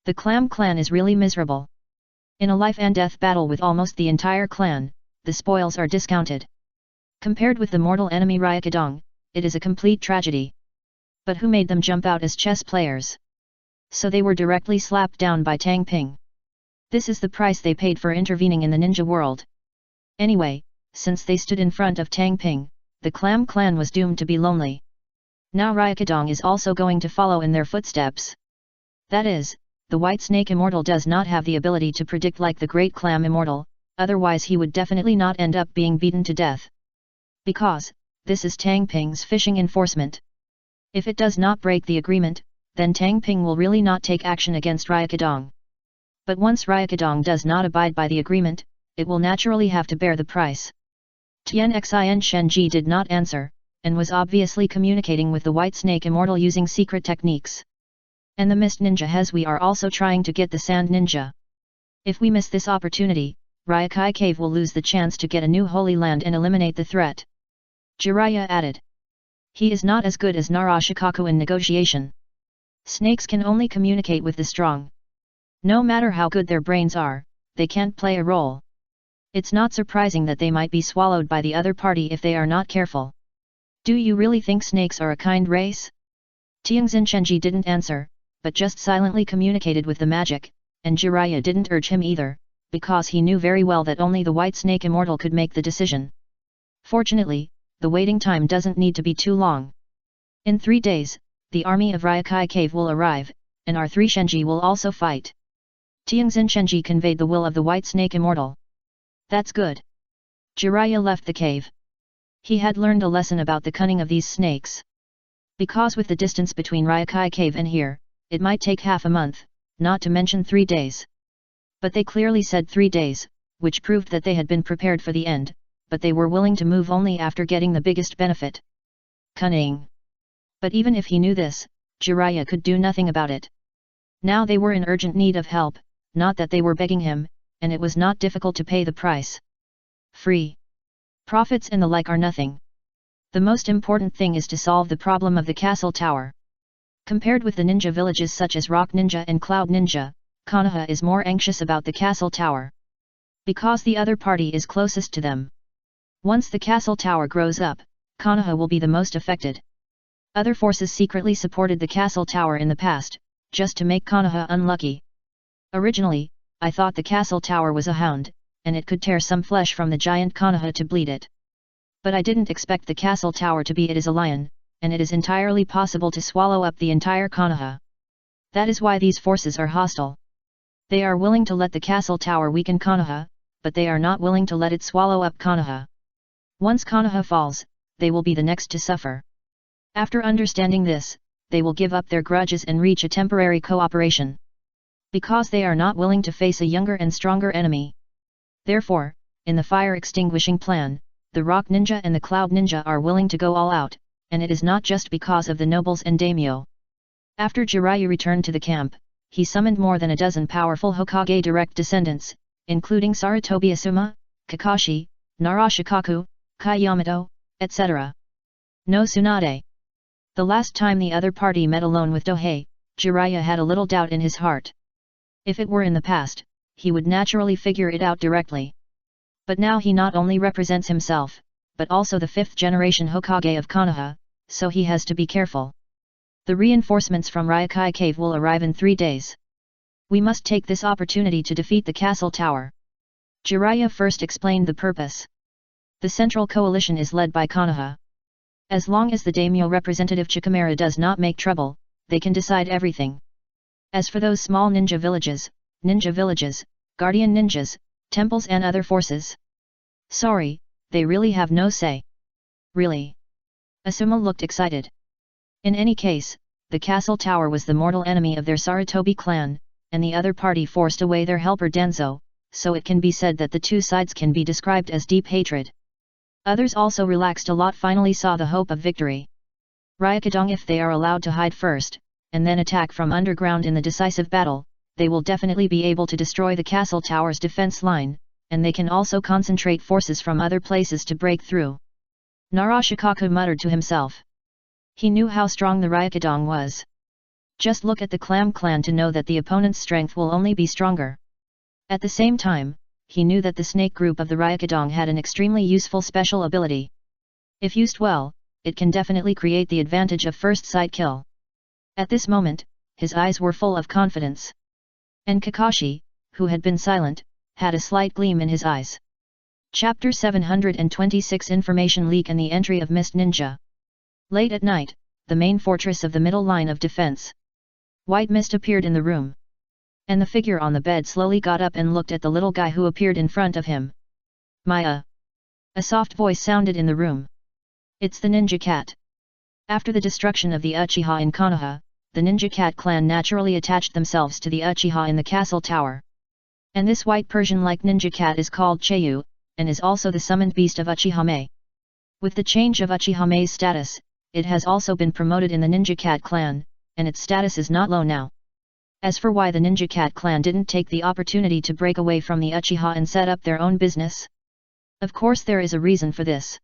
The Clam clan is really miserable. In a life and death battle with almost the entire clan, the spoils are discounted. Compared with the mortal enemy Ryukadong, it is a complete tragedy. But who made them jump out as chess players? So they were directly slapped down by Tang Ping. This is the price they paid for intervening in the ninja world. Anyway, since they stood in front of Tang Ping, the Clam clan was doomed to be lonely. Now Ryukadong is also going to follow in their footsteps. That is, the White Snake Immortal does not have the ability to predict like the Great Clam Immortal, otherwise he would definitely not end up being beaten to death. Because, this is Tang Ping's fishing enforcement. If it does not break the agreement, then Tang Ping will really not take action against Ryukadong. But once Ryukadong does not abide by the agreement, it will naturally have to bear the price. Tien Xin Shenji did not answer, and was obviously communicating with the White Snake Immortal using secret techniques. And the Mist Ninja Hezui are also trying to get the Sand Ninja. If we miss this opportunity, Ryukai Cave will lose the chance to get a new Holy Land and eliminate the threat. Jiraiya added. He is not as good as Narashikaku in negotiation. Snakes can only communicate with the strong. No matter how good their brains are, they can't play a role. It's not surprising that they might be swallowed by the other party if they are not careful. Do you really think snakes are a kind race? Tianxin Shenji didn't answer, but just silently communicated with the magic, and Jiraiya didn't urge him either, because he knew very well that only the White Snake Immortal could make the decision. Fortunately, the waiting time doesn't need to be too long. In 3 days, the army of Ryukai Cave will arrive, and our 3 Shenji will also fight. Tianxin Shenji conveyed the will of the White Snake Immortal. That's good. Jiraiya left the cave. He had learned a lesson about the cunning of these snakes. Because with the distance between Ryukai Cave and here, it might take half a month, not to mention 3 days. But they clearly said 3 days, which proved that they had been prepared for the end, but they were willing to move only after getting the biggest benefit. cunning. But even if he knew this, Jiraiya could do nothing about it. Now they were in urgent need of help, not that they were begging him, and it was not difficult to pay the price. Free profits and the like are nothing. The most important thing is to solve the problem of the castle tower. Compared with the ninja villages such as Rock Ninja and Cloud Ninja, Konoha is more anxious about the castle tower. Because the other party is closest to them. Once the castle tower grows up, Konoha will be the most affected. Other forces secretly supported the castle tower in the past, just to make Konoha unlucky. Originally, I thought the castle tower was a hound, and it could tear some flesh from the giant Konoha to bleed it. But I didn't expect the castle tower to be it is a lion, and it is entirely possible to swallow up the entire Konoha. That is why these forces are hostile. They are willing to let the castle tower weaken Konoha, but they are not willing to let it swallow up Konoha. Once Konoha falls, they will be the next to suffer. After understanding this, they will give up their grudges and reach a temporary cooperation. Because they are not willing to face a younger and stronger enemy. Therefore, in the fire extinguishing plan, the Rock Ninja and the Cloud Ninja are willing to go all out, and it is not just because of the nobles and daimyo. After Jiraiya returned to the camp, he summoned more than a dozen powerful Hokage direct descendants, including Sarutobi Asuma, Kakashi, Narashikaku, Kai Yamato, etc. No Tsunade. The last time the other party met alone with Dohei, Jiraiya had a little doubt in his heart. If it were in the past, he would naturally figure it out directly. But now he not only represents himself, but also the 5th generation Hokage of Konoha, so he has to be careful. The reinforcements from Ryokai Cave will arrive in 3 days. We must take this opportunity to defeat the castle tower. Jiraiya first explained the purpose. The central coalition is led by Konoha. As long as the daimyo representative Chikamaru does not make trouble, they can decide everything. As for those small ninja villages, guardian ninjas, temples and other forces. Sorry, they really have no say. Really? Asuma looked excited. In any case, the castle tower was the mortal enemy of their Sarutobi clan, and the other party forced away their helper Danzo, so it can be said that the two sides can be described as deep hatred. Others also relaxed a lot finally saw the hope of victory. Ryukadong if they are allowed to hide first, and then attack from underground in the decisive battle, they will definitely be able to destroy the castle tower's defense line, and they can also concentrate forces from other places to break through. Narashikaku muttered to himself. He knew how strong the Ryukadong was. Just look at the Clam clan to know that the opponent's strength will only be stronger. At the same time, he knew that the snake group of the Ryukadong had an extremely useful special ability. If used well, it can definitely create the advantage of first sight kill. At this moment, his eyes were full of confidence. And Kakashi, who had been silent, had a slight gleam in his eyes. Chapter 726 Information Leak and the Entry of Mist Ninja. Late at night, the main fortress of the middle line of defense. White mist appeared in the room. And the figure on the bed slowly got up and looked at the little guy who appeared in front of him. Maya. A soft voice sounded in the room. It's the ninja cat. After the destruction of the Uchiha in Konoha, the ninja cat clan naturally attached themselves to the Uchiha in the castle tower. And this white Persian-like ninja cat is called Cheyu, and is also the summoned beast of Uchihame. With the change of Uchihame's status, it has also been promoted in the ninja cat clan, and its status is not low now. As for why the ninja cat clan didn't take the opportunity to break away from the Uchiha and set up their own business? Of course there is a reason for this.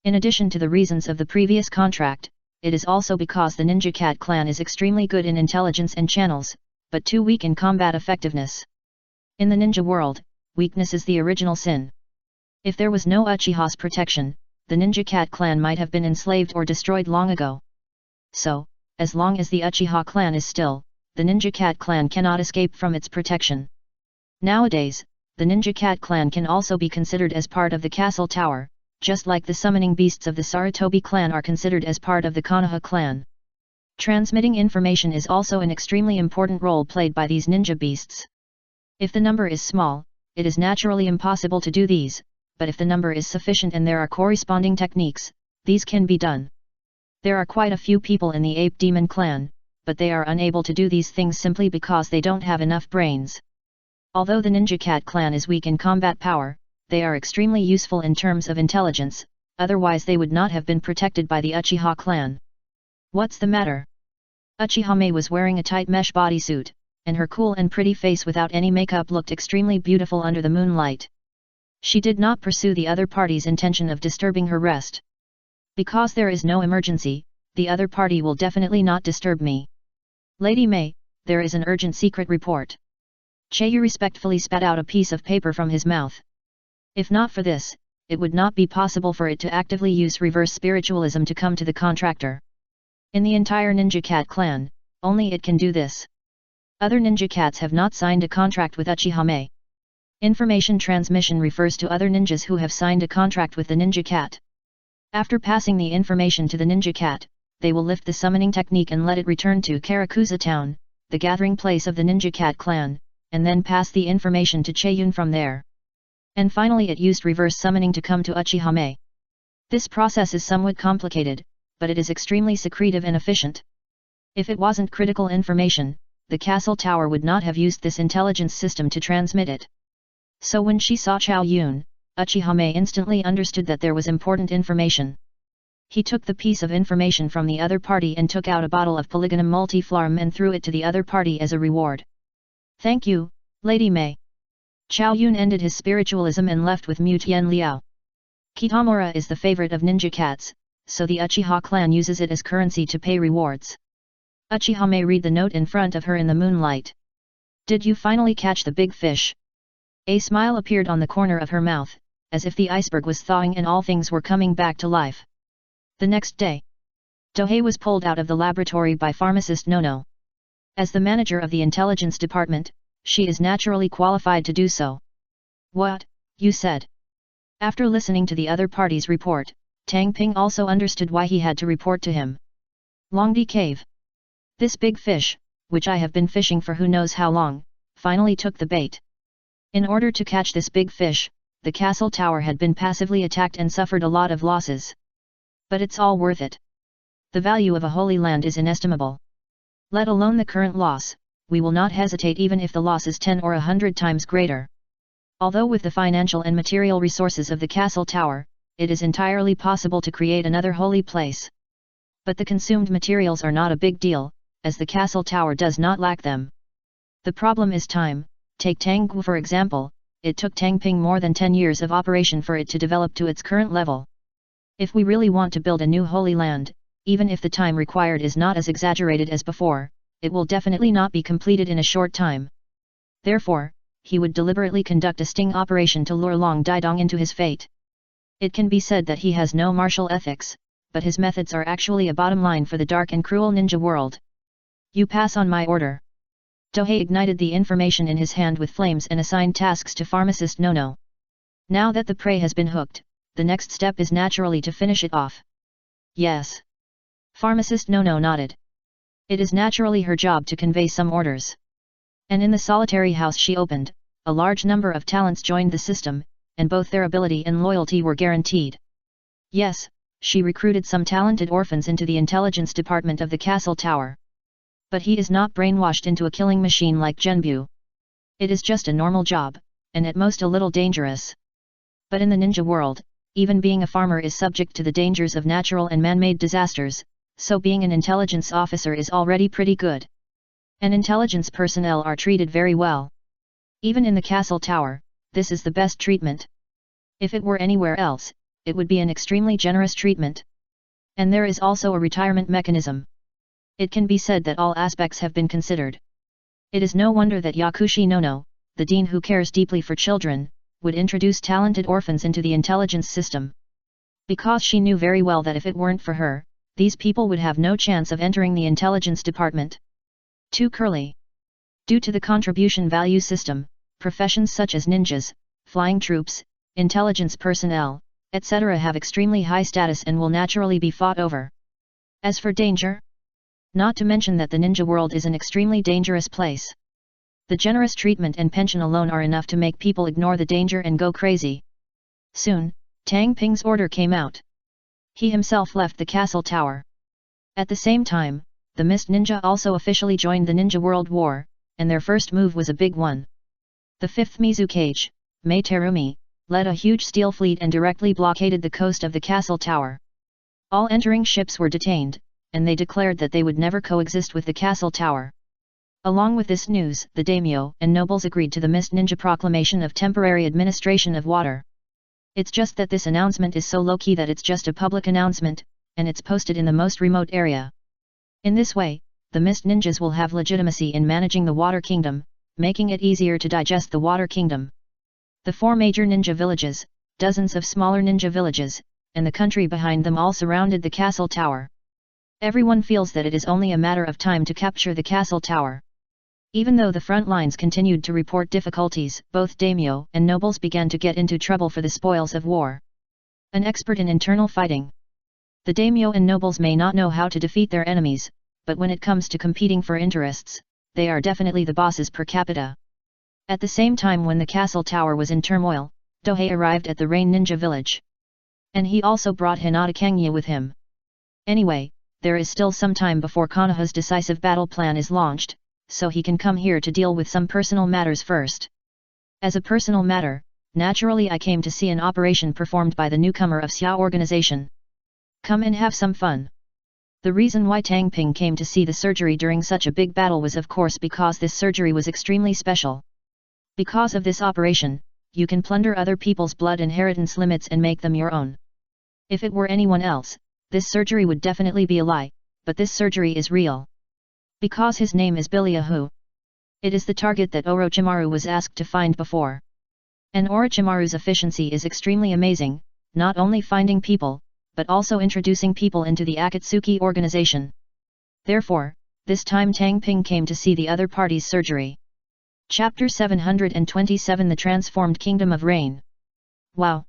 In addition to the reasons of the previous contract, it is also because the ninja cat clan is extremely good in intelligence and channels, but too weak in combat effectiveness. In the ninja world, weakness is the original sin. If there was no Uchiha's protection, the ninja cat clan might have been enslaved or destroyed long ago. So, as long as the Uchiha clan is still, the ninja cat clan cannot escape from its protection. Nowadays, the ninja cat clan can also be considered as part of the castle tower, just like the summoning beasts of the Sarutobi clan are considered as part of the Konoha clan. Transmitting information is also an extremely important role played by these ninja beasts. If the number is small, it is naturally impossible to do these, but if the number is sufficient and there are corresponding techniques, these can be done. There are quite a few people in the Ape Demon clan, but they are unable to do these things simply because they don't have enough brains. Although the ninja cat clan is weak in combat power, they are extremely useful in terms of intelligence, otherwise they would not have been protected by the Uchiha clan. What's the matter? Uchiha Mei was wearing a tight mesh bodysuit, and her cool and pretty face without any makeup looked extremely beautiful under the moonlight. She did not pursue the other party's intention of disturbing her rest. Because there is no emergency, the other party will definitely not disturb me. Lady Mei, there is an urgent secret report. Chaeyu respectfully spat out a piece of paper from his mouth. If not for this, it would not be possible for it to actively use reverse spiritualism to come to the contractor. In the entire Ninja Cat clan, only it can do this. Other ninja cats have not signed a contract with Uchiha Mei. Information transmission refers to other ninjas who have signed a contract with the Ninja Cat. After passing the information to the Ninja Cat, they will lift the summoning technique and let it return to Karakuza town, the gathering place of the Ninja Cat clan, and then pass the information to Chaeyun from there. And finally it used reverse summoning to come to Uchiha Mei. This process is somewhat complicated, but it is extremely secretive and efficient. If it wasn't critical information, the castle tower would not have used this intelligence system to transmit it. So when she saw Chao Yun, Uchiha Mei instantly understood that there was important information. He took the piece of information from the other party and took out a bottle of Polygonum Multiflarm and threw it to the other party as a reward. Thank you, Lady Mei. Chao Yun ended his spiritualism and left with Mu Tian Liao. Kitamura is the favorite of ninja cats, so the Uchiha clan uses it as currency to pay rewards. Uchiha Mei read the note in front of her in the moonlight. Did you finally catch the big fish? A smile appeared on the corner of her mouth, as if the iceberg was thawing and all things were coming back to life. The next day, Dohei was pulled out of the laboratory by pharmacist Nono. As the manager of the intelligence department, she is naturally qualified to do so. What, you said? After listening to the other party's report, Tang Ping also understood why he had to report to him. Longdi Cave. This big fish, which I have been fishing for who knows how long, finally took the bait. In order to catch this big fish, the castle tower had been passively attacked and suffered a lot of losses. But it's all worth it. The value of a holy land is inestimable. Let alone the current loss, we will not hesitate even if the loss is 10 or 100 times greater. Although with the financial and material resources of the castle tower, it is entirely possible to create another holy place. But the consumed materials are not a big deal, as the castle tower does not lack them. The problem is time. Take Tanggu for example, it took Tangping more than 10 years of operation for it to develop to its current level. If we really want to build a new holy land, even if the time required is not as exaggerated as before, it will definitely not be completed in a short time. Therefore, he would deliberately conduct a sting operation to lure Long Daidong into his fate. It can be said that he has no martial ethics, but his methods are actually a bottom line for the dark and cruel ninja world. You pass on my order. Dohei ignited the information in his hand with flames and assigned tasks to pharmacist Nono. Now that the prey has been hooked, the next step is naturally to finish it off. Yes. Pharmacist Nono nodded. It is naturally her job to convey some orders. And in the solitary house she opened, a large number of talents joined the system, and both their ability and loyalty were guaranteed. Yes, she recruited some talented orphans into the intelligence department of the castle tower. But he is not brainwashed into a killing machine like Genbu. It is just a normal job, and at most a little dangerous. But in the ninja world, even being a farmer is subject to the dangers of natural and man-made disasters, so being an intelligence officer is already pretty good. And intelligence personnel are treated very well. Even in the castle tower, this is the best treatment. If it were anywhere else, it would be an extremely generous treatment. And there is also a retirement mechanism. It can be said that all aspects have been considered. It is no wonder that Yakushi Nono, the dean who cares deeply for children, would introduce talented orphans into the intelligence system. Because she knew very well that if it weren't for her, these people would have no chance of entering the intelligence department. Too curly. Due to the contribution value system, professions such as ninjas, flying troops, intelligence personnel, etc. have extremely high status and will naturally be fought over. As for danger? Not to mention that the ninja world is an extremely dangerous place. The generous treatment and pension alone are enough to make people ignore the danger and go crazy. Soon, Tang Ping's order came out. He himself left the castle tower. At the same time, the Mist Ninja also officially joined the Ninja World War, and their first move was a big one. The fifth Mizukage, Mei Terumi, led a huge steel fleet and directly blockaded the coast of the castle tower. All entering ships were detained, and they declared that they would never coexist with the castle tower. Along with this news, the daimyo and nobles agreed to the Mist Ninja proclamation of temporary administration of water. It's just that this announcement is so low-key that it's just a public announcement, and it's posted in the most remote area. In this way, the Mist Ninjas will have legitimacy in managing the Water Kingdom, making it easier to digest the Water Kingdom. The 4 major ninja villages, dozens of smaller ninja villages, and the country behind them all surrounded the castle tower. Everyone feels that it is only a matter of time to capture the castle tower. Even though the front lines continued to report difficulties, both daimyo and nobles began to get into trouble for the spoils of war. An expert in internal fighting. The daimyo and nobles may not know how to defeat their enemies, but when it comes to competing for interests, they are definitely the bosses per capita. At the same time when the castle tower was in turmoil, Dohei arrived at the Rain Ninja village. And he also brought Hinata Kangya with him. Anyway, there is still some time before Konoha's decisive battle plan is launched, so he can come here to deal with some personal matters first. As a personal matter, naturally I came to see an operation performed by the newcomer of Xia organization. Come and have some fun. The reason why Tang Ping came to see the surgery during such a big battle was of course because this surgery was extremely special. Because of this operation, you can plunder other people's blood inheritance limits and make them your own. If it were anyone else, this surgery would definitely be a lie, but this surgery is real. Because his name is Bilyahu. It is the target that Orochimaru was asked to find before. And Orochimaru's efficiency is extremely amazing, not only finding people, but also introducing people into the Akatsuki organization. Therefore, this time Tang Ping came to see the other party's surgery. Chapter 727 The Transformed Kingdom of Rain. Wow!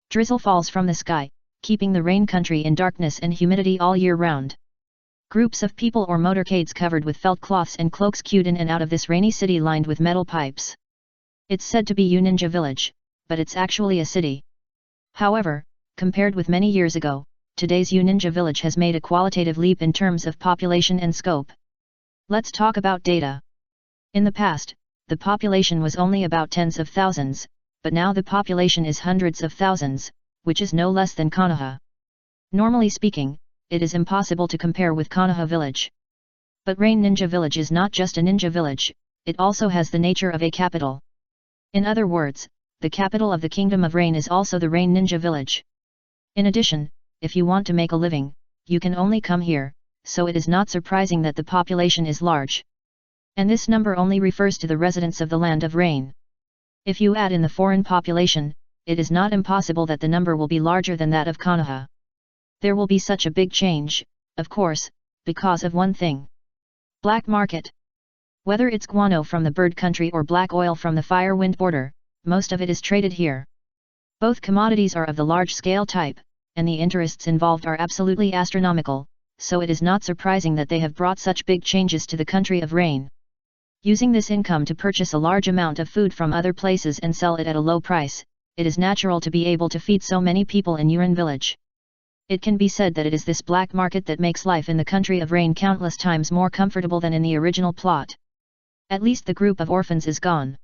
Drizzle falls from the sky, keeping the rain country in darkness and humidity all year round. Groups of people or motorcades covered with felt cloths and cloaks queued in and out of this rainy city lined with metal pipes. It's said to be Uninja village, but it's actually a city. However, compared with many years ago, today's Uninja village has made a qualitative leap in terms of population and scope. Let's talk about data. In the past, the population was only about tens of thousands, but now the population is hundreds of thousands, which is no less than Konoha. Normally speaking, it is impossible to compare with Konoha village. But Rain Ninja village is not just a ninja village, it also has the nature of a capital. In other words, the capital of the Kingdom of Rain is also the Rain Ninja village. In addition, if you want to make a living, you can only come here, so it is not surprising that the population is large. And this number only refers to the residents of the Land of Rain. If you add in the foreign population, it is not impossible that the number will be larger than that of Konoha. There will be such a big change, of course, because of one thing. Black market. Whether it's guano from the bird country or black oil from the fire wind border, most of it is traded here. Both commodities are of the large-scale type, and the interests involved are absolutely astronomical, so it is not surprising that they have brought such big changes to the country of Rain. Using this income to purchase a large amount of food from other places and sell it at a low price, it is natural to be able to feed so many people in Urin village. It can be said that it is this black market that makes life in the country of Rain countless times more comfortable than in the original plot. At least the group of orphans is gone.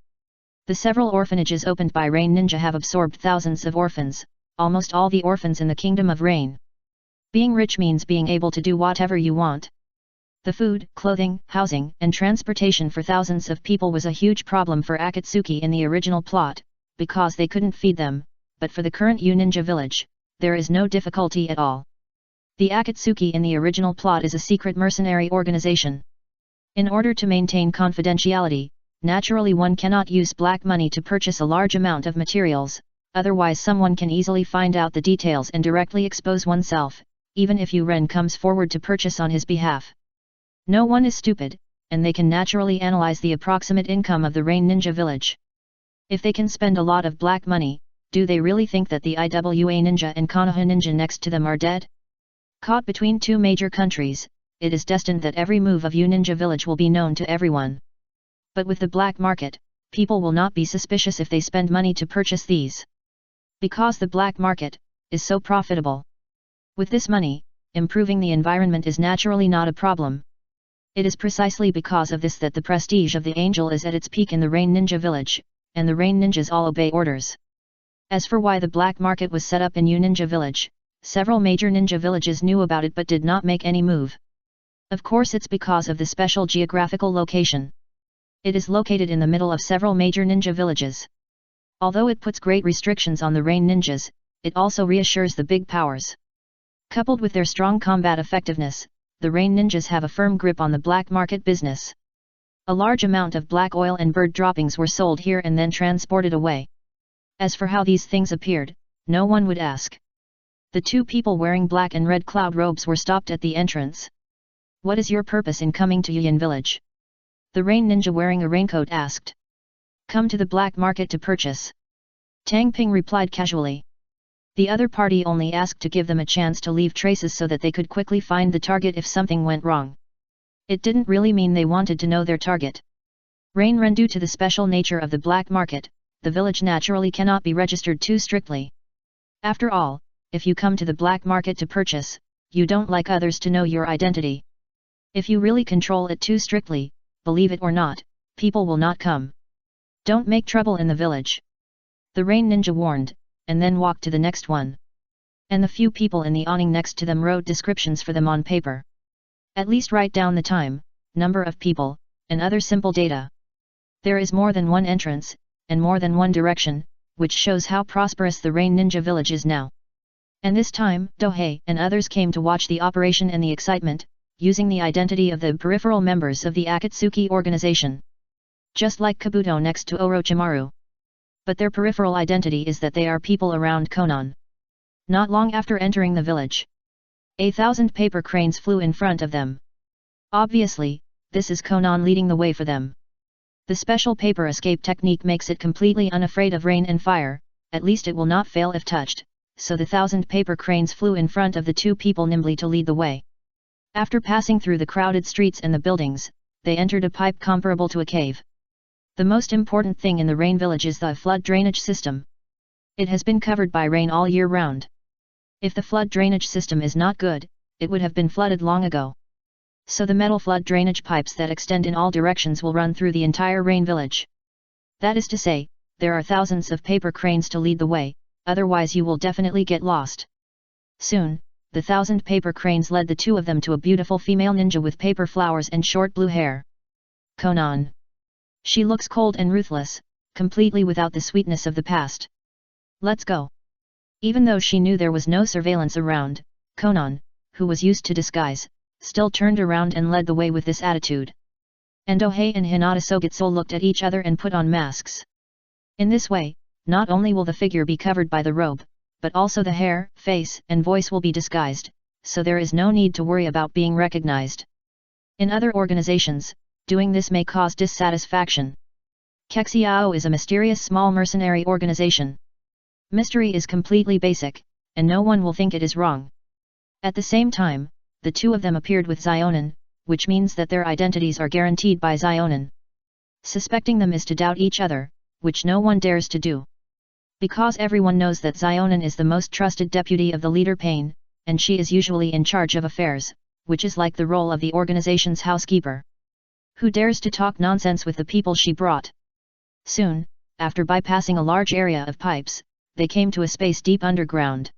The several orphanages opened by Rain Ninja have absorbed thousands of orphans, almost all the orphans in the Kingdom of Rain. Being rich means being able to do whatever you want. The food, clothing, housing, and transportation for thousands of people was a huge problem for Akatsuki in the original plot, because they couldn't feed them, but for the current Uninja village, there is no difficulty at all. The Akatsuki in the original plot is a secret mercenary organization. In order to maintain confidentiality, naturally one cannot use black money to purchase a large amount of materials, otherwise someone can easily find out the details and directly expose oneself, even if Uren comes forward to purchase on his behalf. No one is stupid, and they can naturally analyze the approximate income of the Rain Ninja village. If they can spend a lot of black money, do they really think that the IWA Ninja and Konoha Ninja next to them are dead? Caught between two major countries, it is destined that every move of Uninja village will be known to everyone. But with the black market, people will not be suspicious if they spend money to purchase these. Because the black market is so profitable. With this money, improving the environment is naturally not a problem. It is precisely because of this that the prestige of the Angel is at its peak in the Rain Ninja village, and the Rain Ninjas all obey orders. As for why the black market was set up in U-Ninja Village, several major ninja villages knew about it but did not make any move. Of course it's because of the special geographical location. It is located in the middle of several major ninja villages. Although it puts great restrictions on the rain ninjas, it also reassures the big powers. Coupled with their strong combat effectiveness, the rain ninjas have a firm grip on the black market business. A large amount of black oil and bird droppings were sold here and then transported away. As for how these things appeared, no one would ask. The two people wearing black and red cloud robes were stopped at the entrance. "What is your purpose in coming to Yuyin village?" the rain ninja wearing a raincoat asked. "Come to the black market to purchase." Tang Ping replied casually. The other party only asked to give them a chance to leave traces so that they could quickly find the target if something went wrong. It didn't really mean they wanted to know their target. Rain Ren, due to the special nature of the black market, the village naturally cannot be registered too strictly. After all, if you come to the black market to purchase, you don't like others to know your identity. If you really control it too strictly, believe it or not, people will not come. Don't make trouble in the village. The rain ninja warned, and then walked to the next one. And the few people in the awning next to them wrote descriptions for them on paper. At least write down the time, number of people, and other simple data. There is more than one entrance, and more than one direction, which shows how prosperous the rain ninja village is now. And this time, Dohei and others came to watch the operation and the excitement, using the identity of the peripheral members of the Akatsuki organization. Just like Kabuto next to Orochimaru. But their peripheral identity is that they are people around Konan. Not long after entering the village, 1,000 paper cranes flew in front of them. Obviously, this is Konan leading the way for them. The special paper escape technique makes it completely unafraid of rain and fire, at least it will not fail if touched, so the 1,000 paper cranes flew in front of the two people nimbly to lead the way. After passing through the crowded streets and the buildings, they entered a pipe comparable to a cave. The most important thing in the rain village is the flood drainage system. It has been covered by rain all year round. If the flood drainage system is not good, it would have been flooded long ago. So the metal flood drainage pipes that extend in all directions will run through the entire rain village. That is to say, there are thousands of paper cranes to lead the way, otherwise you will definitely get lost. Soon, the 1,000 paper cranes led the two of them to a beautiful female ninja with paper flowers and short blue hair. Konan. She looks cold and ruthless, completely without the sweetness of the past. Let's go. Even though she knew there was no surveillance around, Konan, who was used to disguise, still turned around and led the way with this attitude. And Dohei and Hinata Sogitsu looked at each other and put on masks. In this way, not only will the figure be covered by the robe, but also the hair, face and voice will be disguised, so there is no need to worry about being recognized. In other organizations, doing this may cause dissatisfaction. Kexiao is a mysterious small mercenary organization. Mystery is completely basic, and no one will think it is wrong. At the same time, the two of them appeared with Xionin, which means that their identities are guaranteed by Xionin. Suspecting them is to doubt each other, which no one dares to do. Because everyone knows that Xionin is the most trusted deputy of the leader Pain, and she is usually in charge of affairs, which is like the role of the organization's housekeeper. Who dares to talk nonsense with the people she brought? Soon, after bypassing a large area of pipes, they came to a space deep underground.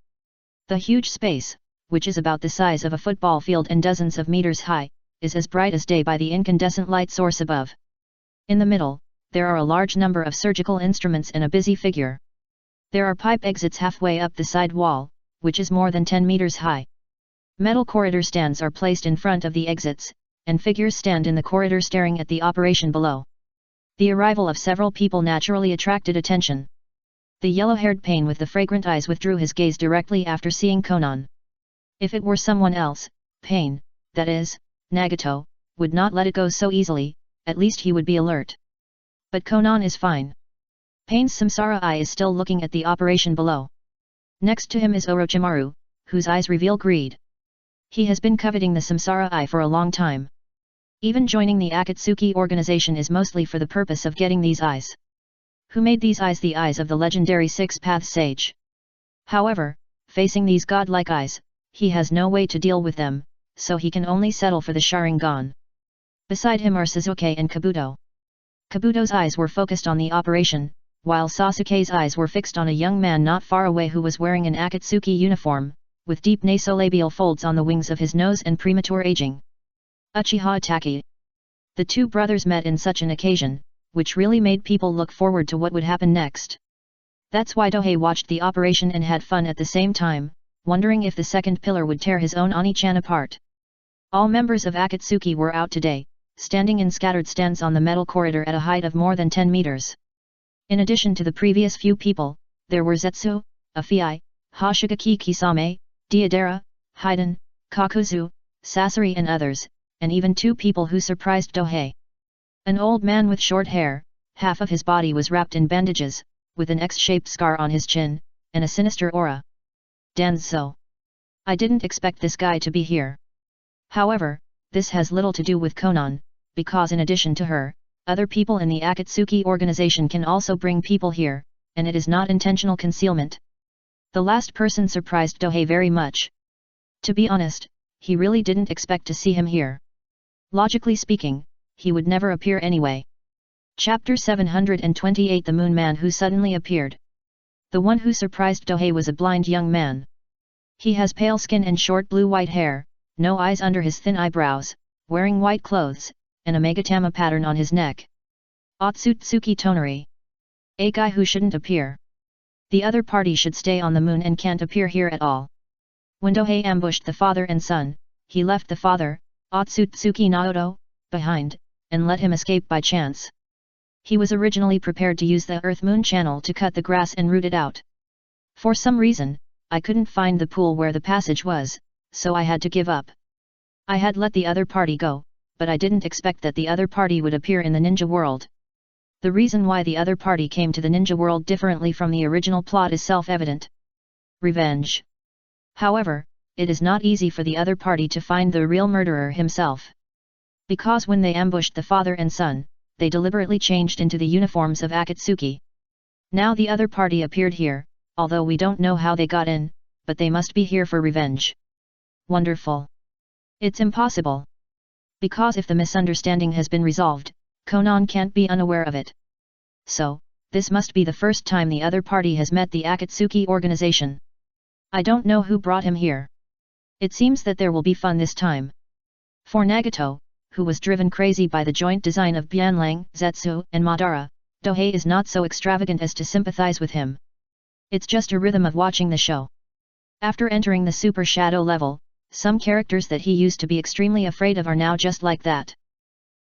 The huge space, which is about the size of a football field and dozens of meters high, is as bright as day by the incandescent light source above. In the middle, there are a large number of surgical instruments and a busy figure. There are pipe exits halfway up the side wall, which is more than 10 meters high. Metal corridor stands are placed in front of the exits, and figures stand in the corridor staring at the operation below. The arrival of several people naturally attracted attention. The yellow-haired Pain with the fragrant eyes withdrew his gaze directly after seeing Konan. If it were someone else, Pain, that is, Nagato, would not let it go so easily, at least he would be alert. But Konan is fine. Pain's samsara eye is still looking at the operation below. Next to him is Orochimaru, whose eyes reveal greed. He has been coveting the samsara eye for a long time. Even joining the Akatsuki organization is mostly for the purpose of getting these eyes. Who made these eyes the eyes of the legendary six-path sage? However, facing these godlike eyes, he has no way to deal with them, so he can only settle for the Sharingan. Beside him are Sasuke and Kabuto. Kabuto's eyes were focused on the operation, while Sasuke's eyes were fixed on a young man not far away who was wearing an Akatsuki uniform, with deep nasolabial folds on the wings of his nose and premature aging. Uchiha Taki. The two brothers met in such an occasion, which really made people look forward to what would happen next. That's why Dohei watched the operation and had fun at the same time, wondering if the second pillar would tear his own Oni-chan apart. All members of Akatsuki were out today, standing in scattered stands on the metal corridor at a height of more than 10 meters. In addition to the previous few people, there were Zetsu, Afii, Hoshigaki Kisame, Deidara, Haiden, Kakuzu, Sasori and others, and even two people who surprised Dohei. An old man with short hair, half of his body was wrapped in bandages, with an X-shaped scar on his chin, and a sinister aura. Danzo. I didn't expect this guy to be here. However, this has little to do with Konan, because in addition to her, other people in the Akatsuki organization can also bring people here, and it is not intentional concealment. The last person surprised Dohei very much. To be honest, he really didn't expect to see him here. Logically speaking, he would never appear anyway. Chapter 728 The Moon Man Who Suddenly Appeared. The one who surprised Dohei was a blind young man. He has pale skin and short blue-white hair, no eyes under his thin eyebrows, wearing white clothes, and a Megatama pattern on his neck. Otsutsuki Tonari. A guy who shouldn't appear. The other party should stay on the moon and can't appear here at all. When Dohei ambushed the father and son, he left the father, Otsutsuki Naoto, behind, and let him escape by chance. He was originally prepared to use the Earth-Moon channel to cut the grass and root it out. For some reason, I couldn't find the pool where the passage was, so I had to give up. I had let the other party go, but I didn't expect that the other party would appear in the ninja world. The reason why the other party came to the ninja world differently from the original plot is self-evident. Revenge. However, it is not easy for the other party to find the real murderer himself. Because when they ambushed the father and son, they deliberately changed into the uniforms of Akatsuki. Now the other party appeared here, although we don't know how they got in, but they must be here for revenge. Wonderful. It's impossible. Because if the misunderstanding has been resolved, Konan can't be unaware of it. So, this must be the first time the other party has met the Akatsuki organization. I don't know who brought him here. It seems that there will be fun this time. For Nagato, who was driven crazy by the joint design of Bianlang, Zetsu, and Madara, Dohei is not so extravagant as to sympathize with him. It's just a rhythm of watching the show. After entering the Super Shadow level, some characters that he used to be extremely afraid of are now just like that.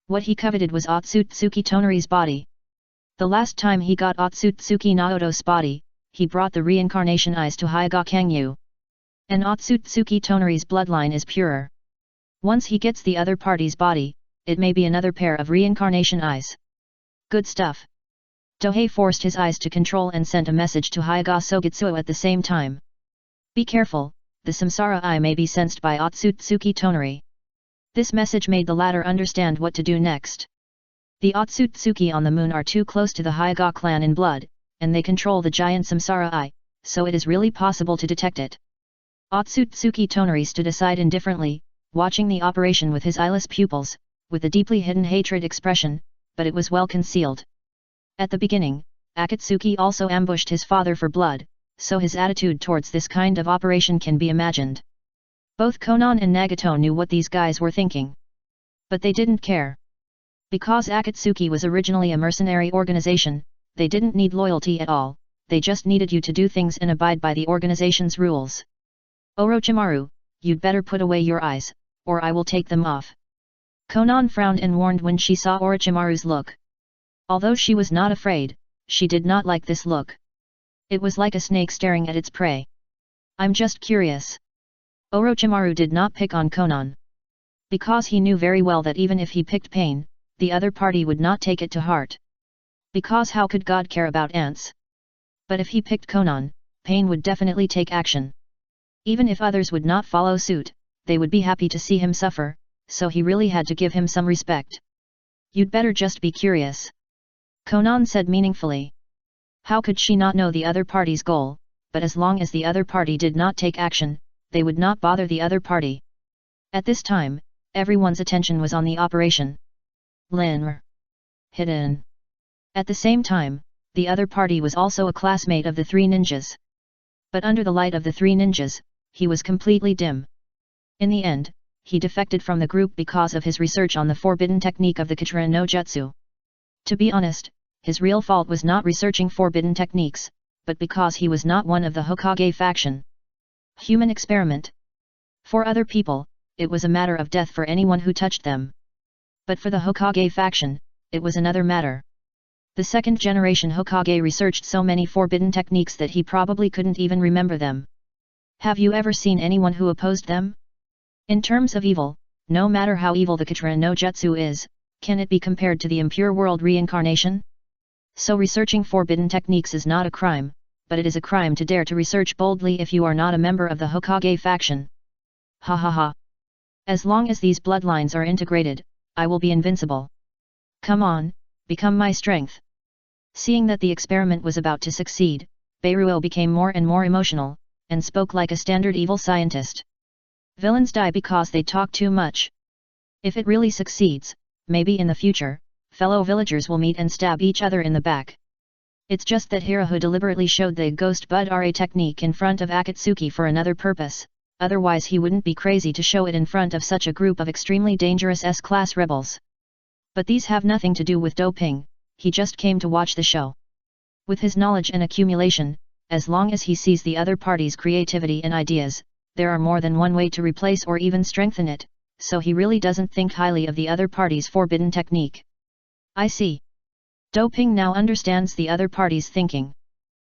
What he coveted was Otsutsuki Tonari's body. The last time he got Otsutsuki Naoto's body, he brought the reincarnation eyes to Hyuga Kangyu. And Otsutsuki Tonari's bloodline is purer. Once he gets the other party's body, it may be another pair of reincarnation eyes. Good stuff. Dohei forced his eyes to control and sent a message to Hyuga Sogetsuo at the same time. Be careful, the samsara eye may be sensed by Otsutsuki Tonari. This message made the latter understand what to do next. The Otsutsuki on the moon are too close to the Hyuga clan in blood, and they control the giant samsara eye, so it is really possible to detect it. Otsutsuki Tonari stood aside indifferently, watching the operation with his eyeless pupils, with a deeply hidden hatred expression, but it was well concealed. At the beginning, Akatsuki also ambushed his father for blood, so his attitude towards this kind of operation can be imagined. Both Konan and Nagato knew what these guys were thinking. But they didn't care. Because Akatsuki was originally a mercenary organization, they didn't need loyalty at all, they just needed you to do things and abide by the organization's rules. Orochimaru, you'd better put away your eyes, or I will take them off. Konan frowned and warned when she saw Orochimaru's look. Although she was not afraid, she did not like this look. It was like a snake staring at its prey. I'm just curious. Orochimaru did not pick on Konan. Because he knew very well that even if he picked pain, the other party would not take it to heart. Because how could God care about ants? But if he picked Konan, pain would definitely take action. Even if others would not follow suit, they would be happy to see him suffer, so he really had to give him some respect. You'd better just be curious. Konan said meaningfully. How could she not know the other party's goal, but as long as the other party did not take action, they would not bother the other party. At this time, everyone's attention was on the operation. Hidden. At the same time, the other party was also a classmate of the three ninjas. But under the light of the three ninjas, he was completely dim. In the end, he defected from the group because of his research on the forbidden technique of the Katara no Jutsu. To be honest, his real fault was not researching forbidden techniques, but because he was not one of the Hokage faction. Human experiment. For other people, it was a matter of death for anyone who touched them. But for the Hokage faction, it was another matter. The second generation Hokage researched so many forbidden techniques that he probably couldn't even remember them. Have you ever seen anyone who opposed them? In terms of evil, no matter how evil the Katara no Jutsu is, can it be compared to the impure world reincarnation? So researching forbidden techniques is not a crime, but it is a crime to dare to research boldly if you are not a member of the Hokage faction. Ha ha ha. As long as these bloodlines are integrated, I will be invincible. Come on, become my strength. Seeing that the experiment was about to succeed, Beiruo became more and more emotional, and spoke like a standard evil scientist. Villains die because they talk too much. If it really succeeds, maybe in the future, fellow villagers will meet and stab each other in the back. It's just that Hirohu deliberately showed the Ghost Bud Ra technique in front of Akatsuki for another purpose, otherwise he wouldn't be crazy to show it in front of such a group of extremely dangerous S-class rebels. But these have nothing to do with doping, he just came to watch the show. With his knowledge and accumulation, as long as he sees the other party's creativity and ideas, there are more than one way to replace or even strengthen it, so he really doesn't think highly of the other party's forbidden technique. I see. Doping now understands the other party's thinking.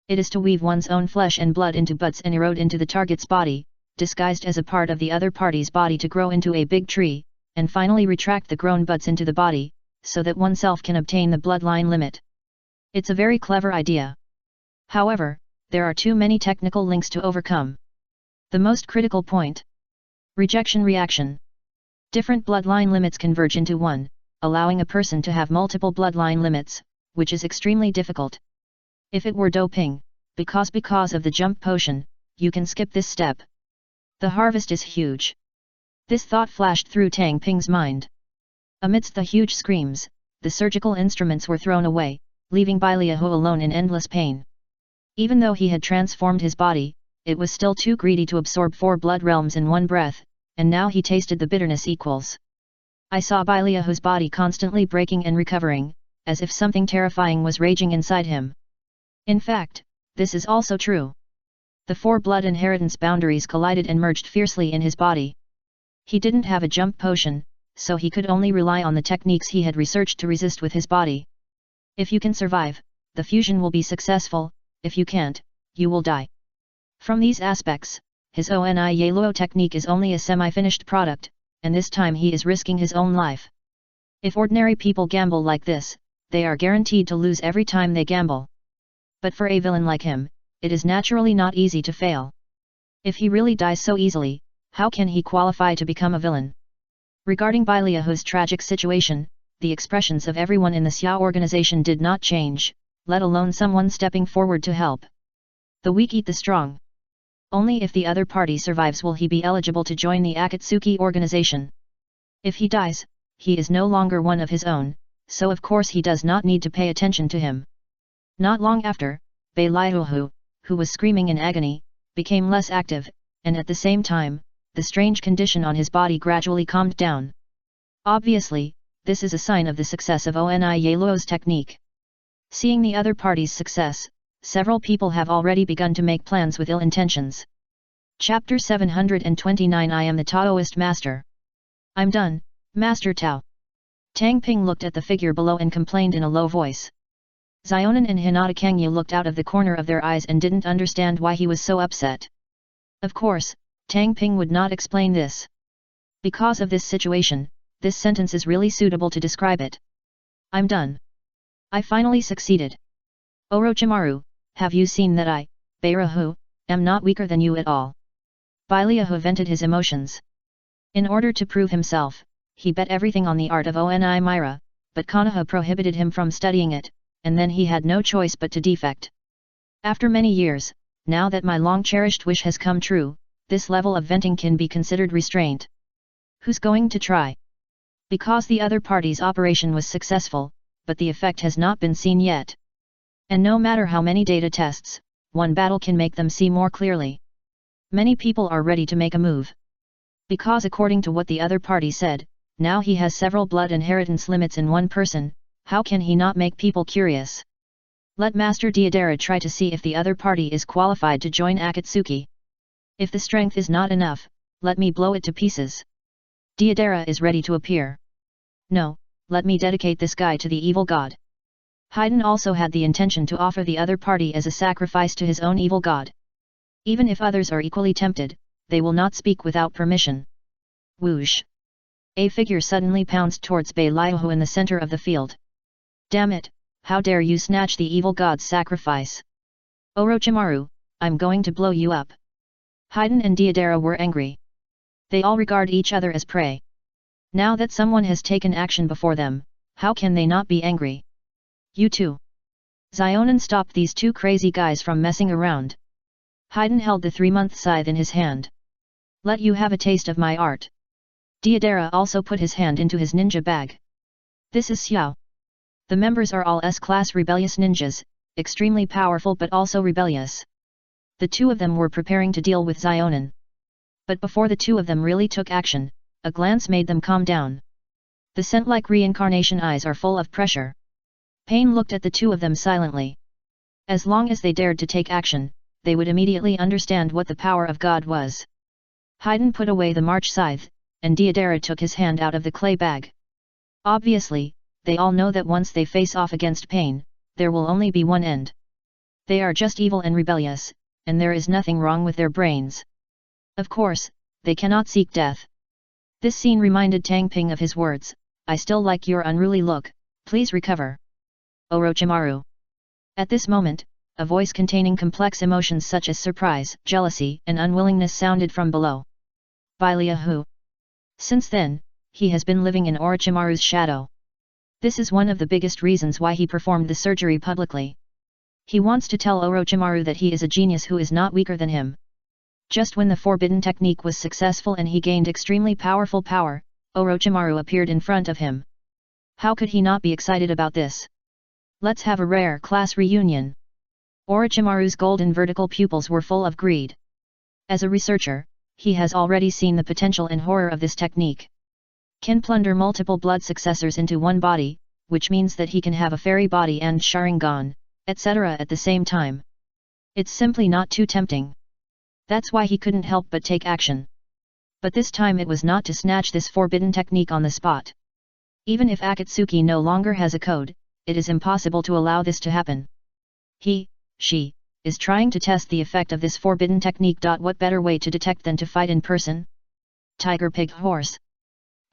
It is to weave one's own flesh and blood into buds and erode into the target's body, disguised as a part of the other party's body to grow into a big tree, and finally retract the grown buds into the body, so that oneself can obtain the bloodline limit. It's a very clever idea. However, there are too many technical links to overcome. The most critical point. Rejection reaction. Different bloodline limits converge into one, allowing a person to have multiple bloodline limits, which is extremely difficult. If it were doping, because of the jump potion, you can skip this step. The harvest is huge. This thought flashed through Tang Ping's mind. Amidst the huge screams, the surgical instruments were thrown away, leaving Baileahu alone in endless pain. Even though he had transformed his body, it was still too greedy to absorb 4 blood realms in one breath, and now he tasted the bitterness equals. I saw Baileahu's body constantly breaking and recovering, as if something terrifying was raging inside him. In fact, this is also true. The 4 blood inheritance boundaries collided and merged fiercely in his body. He didn't have a jump potion, so he could only rely on the techniques he had researched to resist with his body. If you can survive, the fusion will be successful, if you can't, you will die. From these aspects, his Oni Yeluo technique is only a semi-finished product, and this time he is risking his own life. If ordinary people gamble like this, they are guaranteed to lose every time they gamble. But for a villain like him, it is naturally not easy to fail. If he really dies so easily, how can he qualify to become a villain? Regarding Baileahu's tragic situation, the expressions of everyone in the Xiao organization did not change, let alone someone stepping forward to help. The weak eat the strong. Only if the other party survives will he be eligible to join the Akatsuki organization. If he dies, he is no longer one of his own, so of course he does not need to pay attention to him. Not long after, Baileahu, who was screaming in agony, became less active, and at the same time, the strange condition on his body gradually calmed down. Obviously, this is a sign of the success of Oni Yeluo's technique. Seeing the other party's success, several people have already begun to make plans with ill intentions. Chapter 729 I am the Taoist Master. I'm done, Master Tao. Tang Ping looked at the figure below and complained in a low voice. Xionan and Hinata Kangyu looked out of the corner of their eyes and didn't understand why he was so upset. Of course, Tang Ping would not explain this. Because of this situation, this sentence is really suitable to describe it. I'm done. I finally succeeded. Orochimaru, have you seen that I, Baileahu, am not weaker than you at all? Baileahu vented his emotions. In order to prove himself, he bet everything on the art of Oni Myra, but Konoha prohibited him from studying it, and then he had no choice but to defect. After many years, now that my long-cherished wish has come true, this level of venting can be considered restraint. Who's going to try? Because the other party's operation was successful, but the effect has not been seen yet. And no matter how many data tests, one battle can make them see more clearly. Many people are ready to make a move. Because according to what the other party said, now he has several blood inheritance limits in one person, how can he not make people curious? Let Master Deidara try to see if the other party is qualified to join Akatsuki. If the strength is not enough, let me blow it to pieces. Deidara is ready to appear. No, let me dedicate this guy to the evil god. Haydn also had the intention to offer the other party as a sacrifice to his own evil god. Even if others are equally tempted, they will not speak without permission. Whoosh! A figure suddenly pounced towards Beiliuhu in the center of the field. Damn it, how dare you snatch the evil god's sacrifice! Orochimaru, I'm going to blow you up. Haydn and Deidara were angry. They all regard each other as prey. Now that someone has taken action before them, how can they not be angry? You too. Zionin stopped these two crazy guys from messing around. Haydn held the 3-month scythe in his hand. Let you have a taste of my art. Deidara also put his hand into his ninja bag. This is Xiao. The members are all S-class rebellious ninjas, extremely powerful but also rebellious. The two of them were preparing to deal with Zionin. But before the two of them really took action, a glance made them calm down. The scent-like reincarnation eyes are full of pressure. Pain looked at the two of them silently. As long as they dared to take action, they would immediately understand what the power of God was. Haydn put away the March scythe, and Deidara took his hand out of the clay bag. Obviously, they all know that once they face off against pain, there will only be one end. They are just evil and rebellious, and there is nothing wrong with their brains. Of course, they cannot seek death. This scene reminded Tang Ping of his words, I still like your unruly look, please recover. Orochimaru. At this moment, a voice containing complex emotions such as surprise, jealousy, and unwillingness sounded from below. Beiliuhu. Since then, he has been living in Orochimaru's shadow. This is one of the biggest reasons why he performed the surgery publicly. He wants to tell Orochimaru that he is a genius who is not weaker than him. Just when the forbidden technique was successful and he gained extremely powerful power, Orochimaru appeared in front of him. How could he not be excited about this? Let's have a rare class reunion. Orochimaru's golden vertical pupils were full of greed. As a researcher, he has already seen the potential and horror of this technique. Can plunder multiple blood successors into one body, which means that he can have a fairy body and Sharingan, etc. at the same time. It's simply not too tempting. That's why he couldn't help but take action. But this time it was not to snatch this forbidden technique on the spot. Even if Akatsuki no longer has a code, it is impossible to allow this to happen. She, is trying to test the effect of this forbidden technique. What better way to detect than to fight in person? Tiger Pig Horse.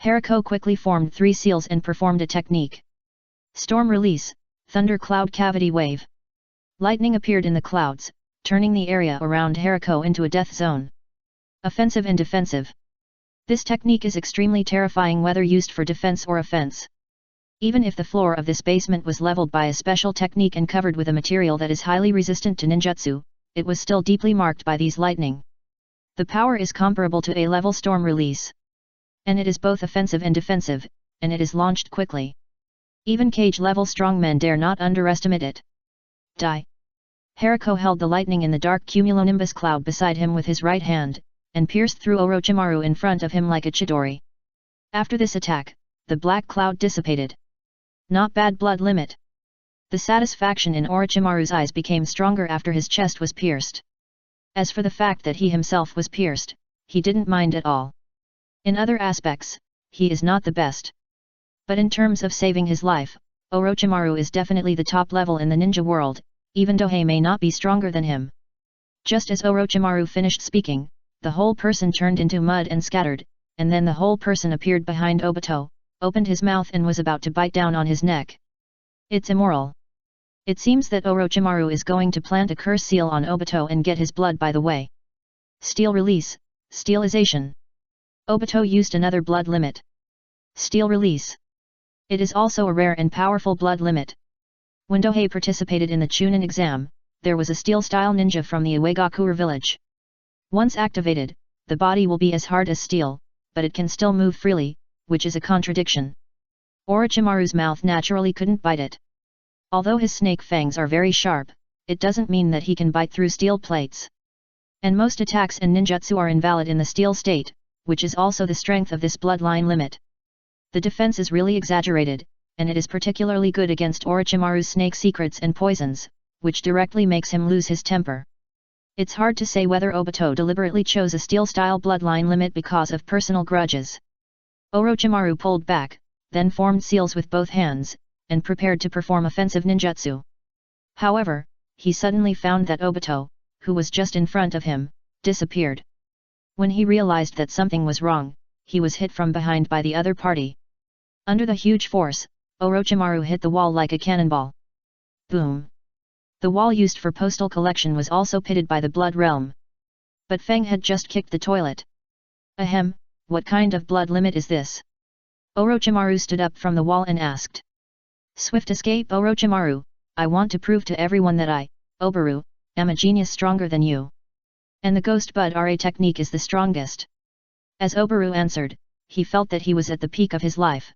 Hariko quickly formed 3 seals and performed a technique. Storm Release, Thunder Cloud Cavity Wave. Lightning appeared in the clouds, turning the area around Hariko into a death zone. Offensive and defensive. This technique is extremely terrifying whether used for defense or offense. Even if the floor of this basement was leveled by a special technique and covered with a material that is highly resistant to ninjutsu, it was still deeply marked by these lightning. The power is comparable to A-level storm release. And it is both offensive and defensive, and it is launched quickly. Even cage-level strongmen dare not underestimate it. Die. Hariko held the lightning in the dark cumulonimbus cloud beside him with his right hand, and pierced through Orochimaru in front of him like a chidori. After this attack, the black cloud dissipated. Not bad blood limit. The satisfaction in Orochimaru's eyes became stronger after his chest was pierced. As for the fact that he himself was pierced, he didn't mind at all. In other aspects, he is not the best. But in terms of saving his life, Orochimaru is definitely the top level in the ninja world, even Dohei may not be stronger than him. Just as Orochimaru finished speaking, the whole person turned into mud and scattered, and then the whole person appeared behind Obito, opened his mouth and was about to bite down on his neck. It's immoral. It seems that Orochimaru is going to plant a curse seal on Obito and get his blood by the way. Steel Release, Steelization. Obito used another blood limit. Steel Release. It is also a rare and powerful blood limit. When Dohei participated in the Chunin exam, there was a steel-style ninja from the Uegakure village. Once activated, the body will be as hard as steel, but it can still move freely, which is a contradiction. Orochimaru's mouth naturally couldn't bite it. Although his snake fangs are very sharp, it doesn't mean that he can bite through steel plates. And most attacks and ninjutsu are invalid in the steel state, which is also the strength of this bloodline limit. The defense is really exaggerated, and it is particularly good against Orochimaru's snake secrets and poisons, which directly makes him lose his temper. It's hard to say whether Obito deliberately chose a steel-style bloodline limit because of personal grudges. Orochimaru pulled back, then formed seals with both hands, and prepared to perform offensive ninjutsu. However, he suddenly found that Obito, who was just in front of him, disappeared. When he realized that something was wrong, he was hit from behind by the other party. Under the huge force, Orochimaru hit the wall like a cannonball. Boom! The wall used for postal collection was also pitted by the blood realm. But Feng had just kicked the toilet. Ahem, what kind of blood limit is this? Orochimaru stood up from the wall and asked. Swift escape. Orochimaru, I want to prove to everyone that I, Oburu, am a genius stronger than you. And the Ghost Bud Ra technique is the strongest. As Oburu answered, he felt that he was at the peak of his life.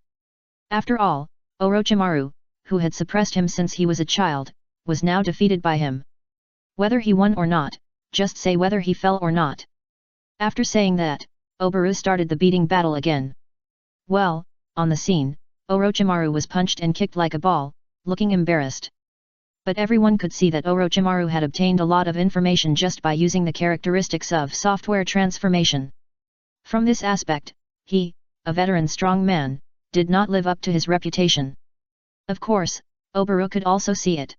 After all, Orochimaru, who had suppressed him since he was a child, was now defeated by him. Whether he won or not, just say whether he fell or not. After saying that, Oburu started the beating battle again. Well, on the scene, Orochimaru was punched and kicked like a ball, looking embarrassed. But everyone could see that Orochimaru had obtained a lot of information just by using the characteristics of software transformation. From this aspect, he, a veteran strong man, did not live up to his reputation. Of course, Oburu could also see it.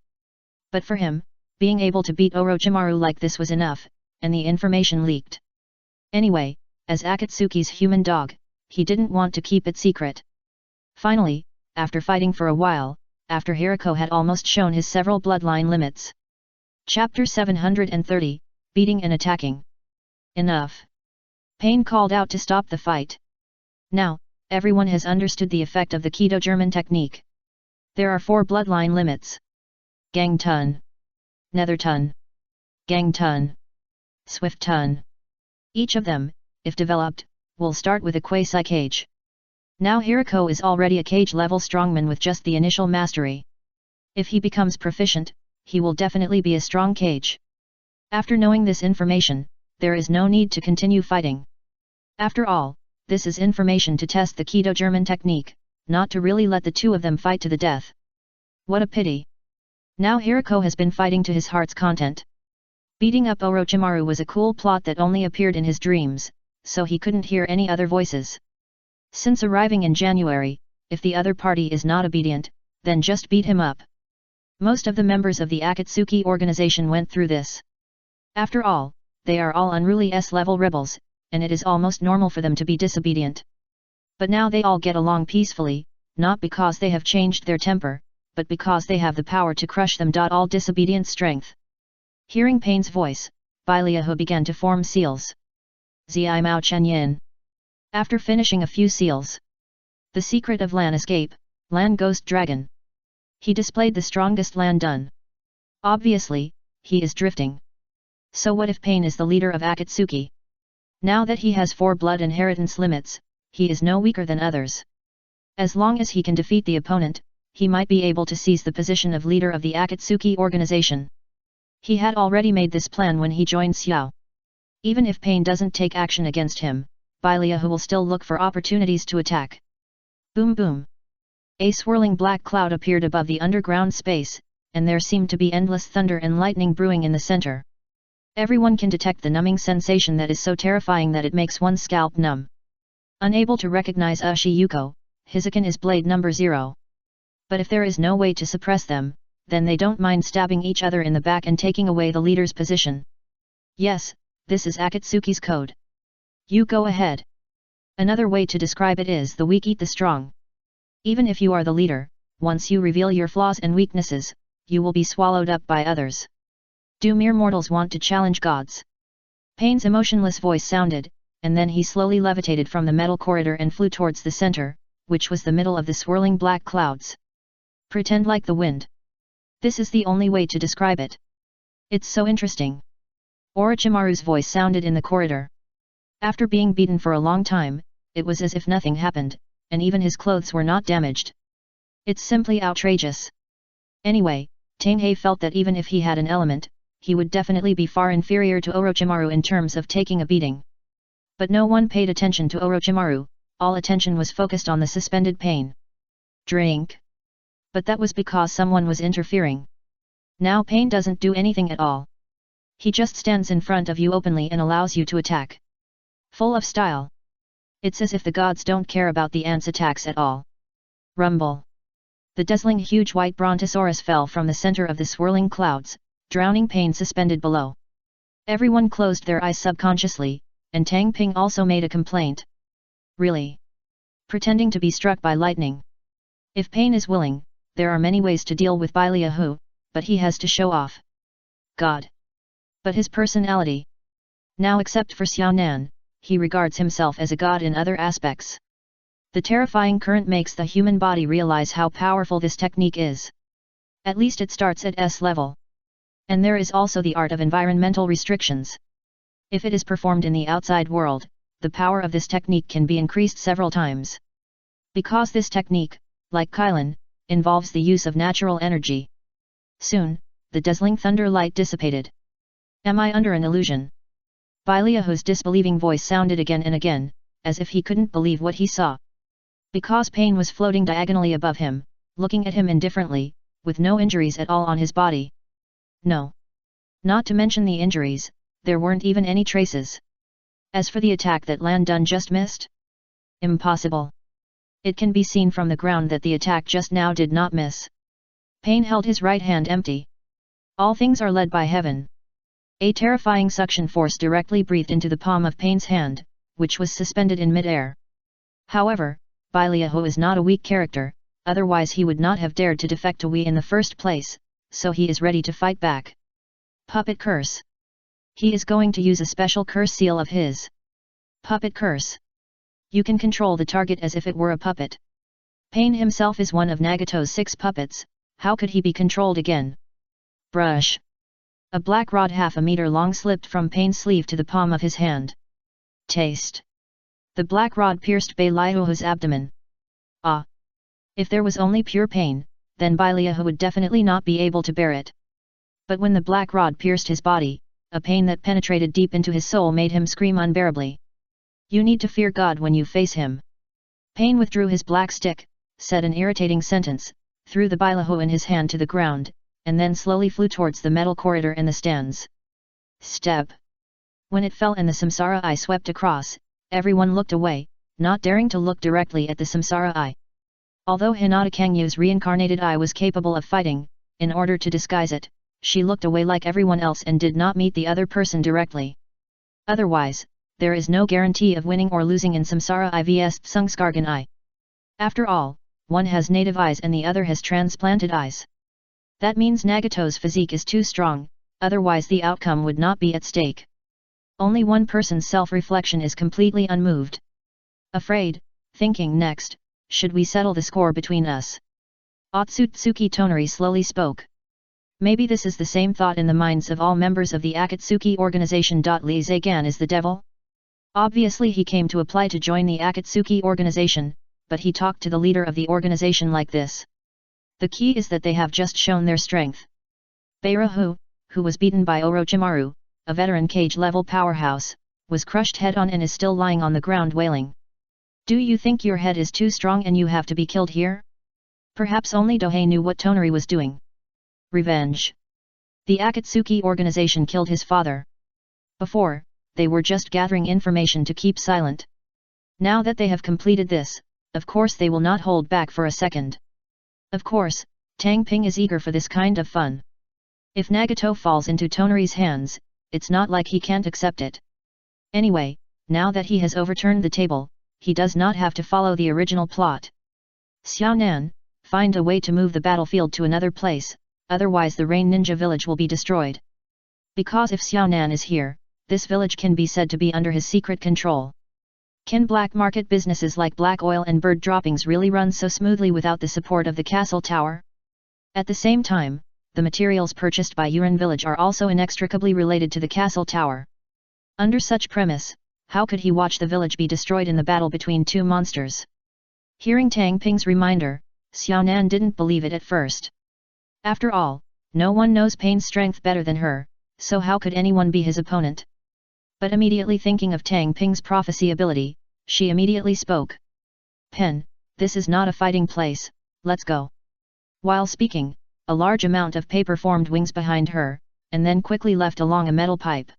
But for him, being able to beat Orochimaru like this was enough, and the information leaked. Anyway, as Akatsuki's human dog, he didn't want to keep it secret. Finally, after fighting for a while, after Hiriko had almost shown his several bloodline limits. Chapter 730, Beating and Attacking. Enough! Pain called out to stop the fight. Now, everyone has understood the effect of the Kido German technique. There are 4 bloodline limits. Gang Tun, Nether Tun, Gang Tun, Swift Tun. Each of them, if developed, will start with a quasi-cage. Now Hiriko is already a cage-level strongman with just the initial mastery. If he becomes proficient, he will definitely be a strong cage. After knowing this information, there is no need to continue fighting. After all, this is information to test the Kido German technique, not to really let the two of them fight to the death. What a pity! Now Hiriko has been fighting to his heart's content. Beating up Orochimaru was a cool plot that only appeared in his dreams, so he couldn't hear any other voices. Since arriving in January, if the other party is not obedient, then just beat him up. Most of the members of the Akatsuki organization went through this. After all, they are all unruly S-level rebels, and it is almost normal for them to be disobedient. But now they all get along peacefully, not because they have changed their temper, but because they have the power to crush them. All disobedient strength. Hearing Pain's voice, Baileahu began to form seals. Zai Mao Chenyin. After finishing a few seals. The secret of Lan escape, Lan Ghost Dragon. He displayed the strongest Lan done. Obviously, he is drifting. So what if Pain is the leader of Akatsuki? Now that he has 4 blood inheritance limits, he is no weaker than others. As long as he can defeat the opponent, he might be able to seize the position of leader of the Akatsuki organization. He had already made this plan when he joined Xiao. Even if Pain doesn't take action against him, Baileahu will still look for opportunities to attack. Boom boom! A swirling black cloud appeared above the underground space, and there seemed to be endless thunder and lightning brewing in the center. Everyone can detect the numbing sensation that is so terrifying that it makes one's scalp numb. Unable to recognize Ushiyuko, Hizukin is blade number 0. But if there is no way to suppress them, then they don't mind stabbing each other in the back and taking away the leader's position. Yes, this is Akatsuki's code. You go ahead. Another way to describe it is the weak eat the strong. Even if you are the leader, once you reveal your flaws and weaknesses, you will be swallowed up by others. Do mere mortals want to challenge gods? Pain's emotionless voice sounded, and then he slowly levitated from the metal corridor and flew towards the center, which was the middle of the swirling black clouds. Pretend like the wind. This is the only way to describe it. It's so interesting. Orochimaru's voice sounded in the corridor. After being beaten for a long time, it was as if nothing happened, and even his clothes were not damaged. It's simply outrageous. Anyway, Tang He felt that even if he had an element, he would definitely be far inferior to Orochimaru in terms of taking a beating. But no one paid attention to Orochimaru, all attention was focused on the suspended Pain. Drink. But that was because someone was interfering. Now Pain doesn't do anything at all. He just stands in front of you openly and allows you to attack. Full of style. It's as if the gods don't care about the ants' attacks at all. Rumble. The dazzling huge white brontosaurus fell from the center of the swirling clouds, drowning Pain suspended below. Everyone closed their eyes subconsciously, and Tang Ping also made a complaint. Really? Pretending to be struck by lightning. If Pain is willing, there are many ways to deal with Baileahu, but he has to show off. God. But his personality. Now except for Xiao Nan, he regards himself as a god in other aspects. The terrifying current makes the human body realize how powerful this technique is. At least it starts at S level. And there is also the art of environmental restrictions. If it is performed in the outside world, the power of this technique can be increased several times. Because this technique, like Kylin, involves the use of natural energy. Soon, the dazzling thunder light dissipated. Am I under an illusion? Baileahu's disbelieving voice sounded again and again, as if he couldn't believe what he saw. Because Pain was floating diagonally above him, looking at him indifferently, with no injuries at all on his body. No. Not to mention the injuries, there weren't even any traces. As for the attack that Lan Dun just missed? Impossible. It can be seen from the ground that the attack just now did not miss. Pain held his right hand empty. All things are led by heaven. A terrifying suction force directly breathed into the palm of Pain's hand, which was suspended in mid-air. However, Baileahu is not a weak character, otherwise he would not have dared to defect to Wei in the first place, so he is ready to fight back. Puppet Curse. He is going to use a special curse seal of his. Puppet Curse. You can control the target as if it were a puppet. Pain himself is one of Nagato's 6 puppets, how could he be controlled again? Brush. A black rod half a meter long slipped from Pain's sleeve to the palm of his hand. Taste. The black rod pierced Baileahu's abdomen. Ah! If there was only pure pain, then Baileahu would definitely not be able to bear it. But when the black rod pierced his body, a pain that penetrated deep into his soul made him scream unbearably. You need to fear God when you face him. Pain withdrew his black stick, said an irritating sentence, threw the Baileahu in his hand to the ground, and then slowly flew towards the metal corridor and the stands. Step. When it fell and the Samsara Eye swept across, everyone looked away, not daring to look directly at the Samsara Eye. Although Hinata Kangyu's reincarnated eye was capable of fighting, in order to disguise it, she looked away like everyone else and did not meet the other person directly. Otherwise, there is no guarantee of winning or losing in Samsara Eye vs Sungskargan Eye. After all, one has native eyes and the other has transplanted eyes. That means Nagato's physique is too strong, otherwise the outcome would not be at stake. Only one person's self-reflection is completely unmoved. Afraid, thinking next, should we settle the score between us? Otsutsuki Tonari slowly spoke. Maybe this is the same thought in the minds of all members of the Akatsuki organization. Li Zegan is the devil? Obviously he came to apply to join the Akatsuki organization, but he talked to the leader of the organization like this. The key is that they have just shown their strength. Beirahu, who was beaten by Orochimaru, a veteran cage-level powerhouse, was crushed head-on and is still lying on the ground wailing. Do you think your head is too strong and you have to be killed here? Perhaps only Dohei knew what Tonari was doing. Revenge. The Akatsuki organization killed his father. Before, they were just gathering information to keep silent. Now that they have completed this, of course they will not hold back for a second. Of course, Tang Ping is eager for this kind of fun. If Nagato falls into Tonari's hands, it's not like he can't accept it. Anyway, now that he has overturned the table, he does not have to follow the original plot. Xiao Nan, find a way to move the battlefield to another place, otherwise the Rain Ninja village will be destroyed. Because if Xiao Nan is here, this village can be said to be under his secret control. Can black market businesses like black oil and bird droppings really run so smoothly without the support of the castle tower? At the same time, the materials purchased by Yuran village are also inextricably related to the castle tower. Under such premise, how could he watch the village be destroyed in the battle between two monsters? Hearing Tang Ping's reminder, Xiao Nan didn't believe it at first. After all, no one knows Pain's strength better than her, so how could anyone be his opponent? But immediately thinking of Tang Ping's prophecy ability, she immediately spoke. Pen, this is not a fighting place, let's go. While speaking, a large amount of paper formed wings behind her, and then quickly left along a metal pipe.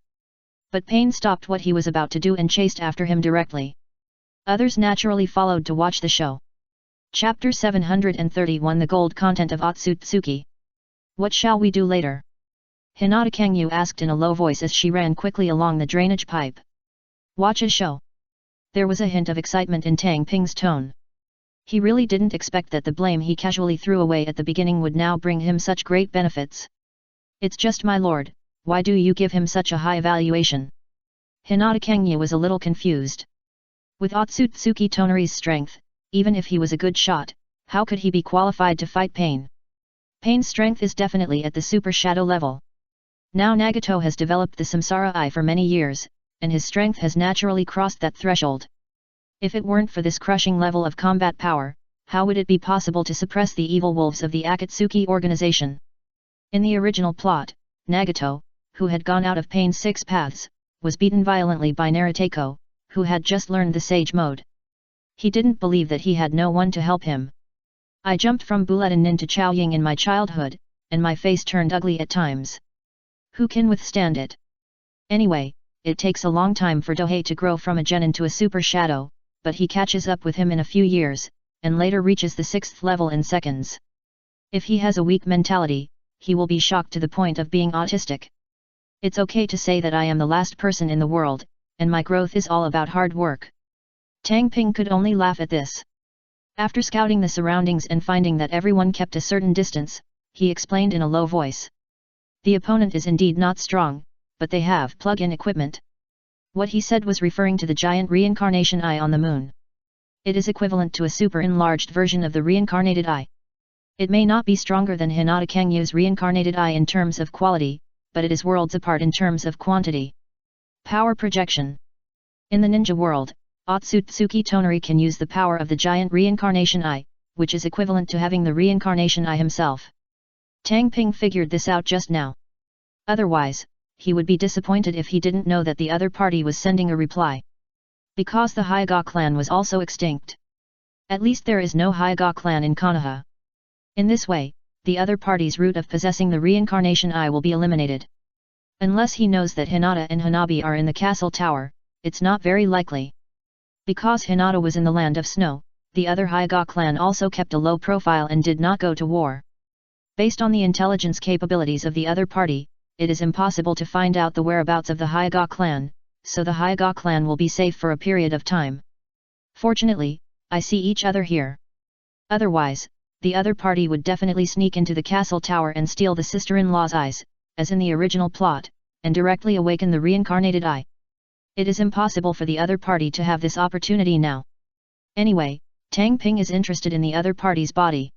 But Pain stopped what he was about to do and chased after him directly. Others naturally followed to watch the show. Chapter 731 The Gold Content of Otsutsuki. What shall we do later? Hinata Kangyu asked in a low voice as she ran quickly along the drainage pipe. Watch a show. There was a hint of excitement in Tang Ping's tone. He really didn't expect that the blame he casually threw away at the beginning would now bring him such great benefits. It's just my lord, why do you give him such a high evaluation? Hinata Kangyu was a little confused. With Otsutsuki Tonari's strength, even if he was a good shot, how could he be qualified to fight Pain? Pain's strength is definitely at the Super Shadow level. Now Nagato has developed the Samsara Eye for many years, and his strength has naturally crossed that threshold. If it weren't for this crushing level of combat power, how would it be possible to suppress the evil wolves of the Akatsuki organization? In the original plot, Nagato, who had gone out of Pain's 6 paths, was beaten violently by Naruteiko, who had just learned the Sage Mode. He didn't believe that he had no one to help him. I jumped from Buletin to Chaoying in my childhood, and my face turned ugly at times. Who can withstand it? Anyway, it takes a long time for Dohei to grow from a genin to a Super Shadow, but he catches up with him in a few years, and later reaches the 6th level in seconds. If he has a weak mentality, he will be shocked to the point of being autistic. It's okay to say that I am the last person in the world, and my growth is all about hard work. Tang Ping could only laugh at this. After scouting the surroundings and finding that everyone kept a certain distance, he explained in a low voice. The opponent is indeed not strong, but they have plug-in equipment. What he said was referring to the giant reincarnation eye on the moon. It is equivalent to a super-enlarged version of the reincarnated eye. It may not be stronger than Hinata Kangyu's reincarnated eye in terms of quality, but it is worlds apart in terms of quantity. Power projection. In the ninja world, Otsutsuki Tonari can use the power of the giant reincarnation eye, which is equivalent to having the reincarnation eye himself. Tang Ping figured this out just now. Otherwise, he would be disappointed if he didn't know that the other party was sending a reply. Because the Hyuga clan was also extinct. At least there is no Hyuga clan in Konoha. In this way, the other party's route of possessing the reincarnation eye will be eliminated. Unless he knows that Hinata and Hanabi are in the castle tower, it's not very likely. Because Hinata was in the land of snow, the other Hyuga clan also kept a low profile and did not go to war. Based on the intelligence capabilities of the other party, it is impossible to find out the whereabouts of the Hyuga clan, so the Hyuga clan will be safe for a period of time. Fortunately, I see each other here. Otherwise, the other party would definitely sneak into the castle tower and steal the sister-in-law's eyes, as in the original plot, and directly awaken the reincarnated eye. It is impossible for the other party to have this opportunity now. Anyway, Tang Ping is interested in the other party's body.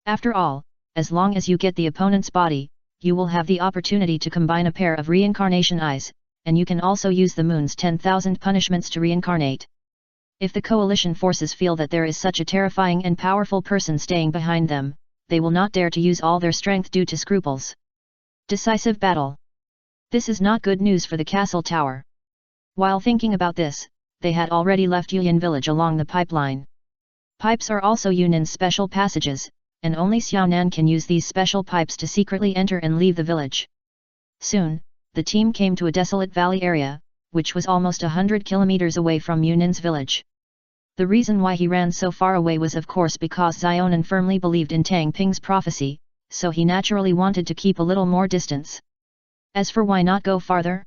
After all, as long as you get the opponent's body, you will have the opportunity to combine a pair of reincarnation eyes, and you can also use the moon's 10,000 punishments to reincarnate. If the coalition forces feel that there is such a terrifying and powerful person staying behind them, they will not dare to use all their strength due to scruples. Decisive battle. This is not good news for the castle tower. While thinking about this, they had already left Yuyan village along the pipeline. Pipes are also Yunin's special passages, and only Xiaonan can use these special pipes to secretly enter and leave the village. Soon, the team came to a desolate valley area, which was almost 100 kilometers away from Yunin's village. The reason why he ran so far away was of course because Xiaonan firmly believed in Tang Ping's prophecy, so he naturally wanted to keep a little more distance. As for why not go farther?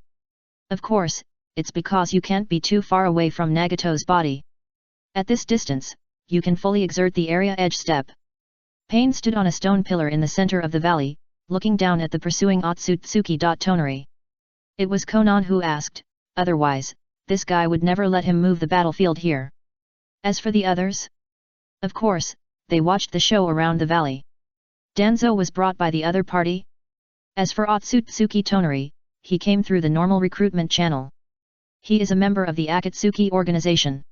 Of course, it's because you can't be too far away from Nagato's body. At this distance, you can fully exert the area edge step. Pain stood on a stone pillar in the center of the valley, looking down at the pursuing Otsutsuki Tonari. It was Konan who asked, otherwise, this guy would never let him move the battlefield here. As for the others? Of course, they watched the show around the valley. Danzo was brought by the other party. As for Otsutsuki Tonari, he came through the normal recruitment channel. He is a member of the Akatsuki organization.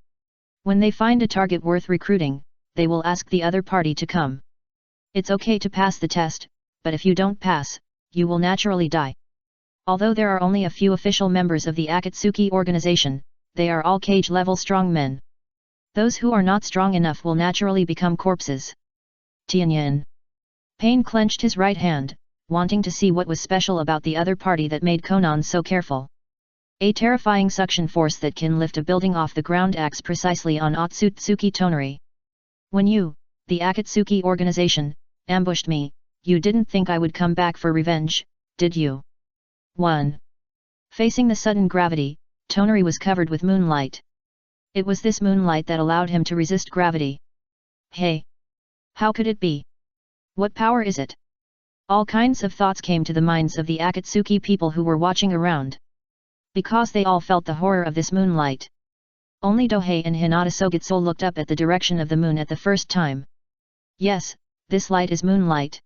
When they find a target worth recruiting, they will ask the other party to come. It's okay to pass the test, but if you don't pass, you will naturally die. Although there are only a few official members of the Akatsuki organization, they are all cage-level strong men. Those who are not strong enough will naturally become corpses. Tianyan. Pain clenched his right hand, wanting to see what was special about the other party that made Konan so careful. A terrifying suction force that can lift a building off the ground acts precisely on Otsutsuki Tonari. When you, the Akatsuki organization, ambushed me, you didn't think I would come back for revenge, did you? 1. Facing the sudden gravity, Tonari was covered with moonlight. It was this moonlight that allowed him to resist gravity. Hey! How could it be? What power is it? All kinds of thoughts came to the minds of the Akatsuki people who were watching around. Because they all felt the horror of this moonlight. Only Dohei and Hinata Sogitsu looked up at the direction of the moon at the first time. Yes, this light is moonlight.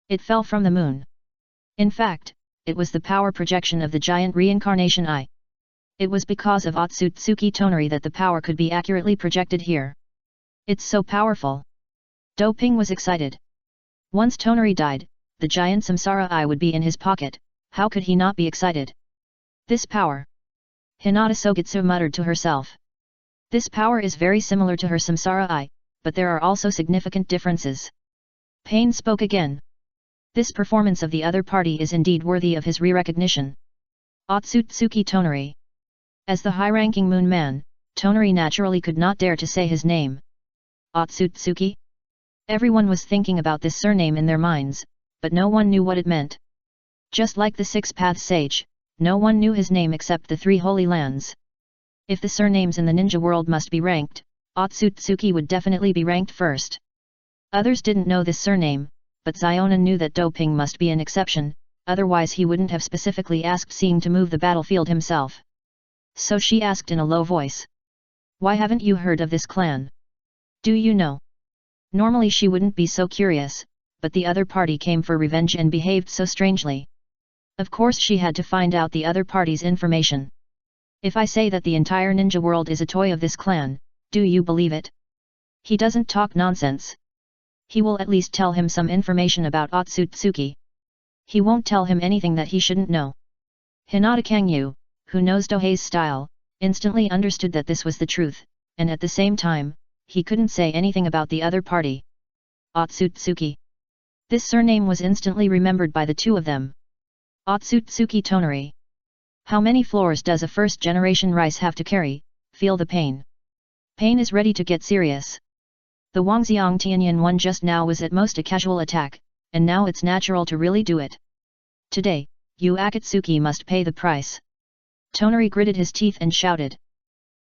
It fell from the moon. In fact, it was the power projection of the giant reincarnation eye. It was because of Otsutsuki Tonari that the power could be accurately projected here. It's so powerful. Doping was excited. Once Tonari died, the giant samsara eye would be in his pocket, how could he not be excited? This power. Hinata Sogitsu muttered to herself. This power is very similar to her samsara eye, but there are also significant differences. Pain spoke again. This performance of the other party is indeed worthy of his re-recognition. Otsutsuki Tonari. As the high-ranking moon man, Tonari naturally could not dare to say his name. Otsutsuki? Everyone was thinking about this surname in their minds, but no one knew what it meant. Just like the Six-Path Sage, no one knew his name except the Three Holy Lands. If the surnames in the ninja world must be ranked, Otsutsuki would definitely be ranked first. Others didn't know this surname, but Ziona knew that doping must be an exception, otherwise he wouldn't have specifically asked Seeing to move the battlefield himself. So she asked in a low voice. Why haven't you heard of this clan? Do you know? Normally she wouldn't be so curious, but the other party came for revenge and behaved so strangely. Of course she had to find out the other party's information. If I say that the entire ninja world is a toy of this clan, do you believe it? He doesn't talk nonsense. He will at least tell him some information about Otsutsuki. He won't tell him anything that he shouldn't know. Hinata Kangyu, who knows Dohei's style, instantly understood that this was the truth, and at the same time, he couldn't say anything about the other party. Otsutsuki. This surname was instantly remembered by the two of them. Otsutsuki Tonari. How many floors does a first-generation rice have to carry? Feel the pain. Pain is ready to get serious. The Wangxiang Tianyan one just now was at most a casual attack, and now it's natural to really do it. Today, you Akatsuki must pay the price. Tonari gritted his teeth and shouted.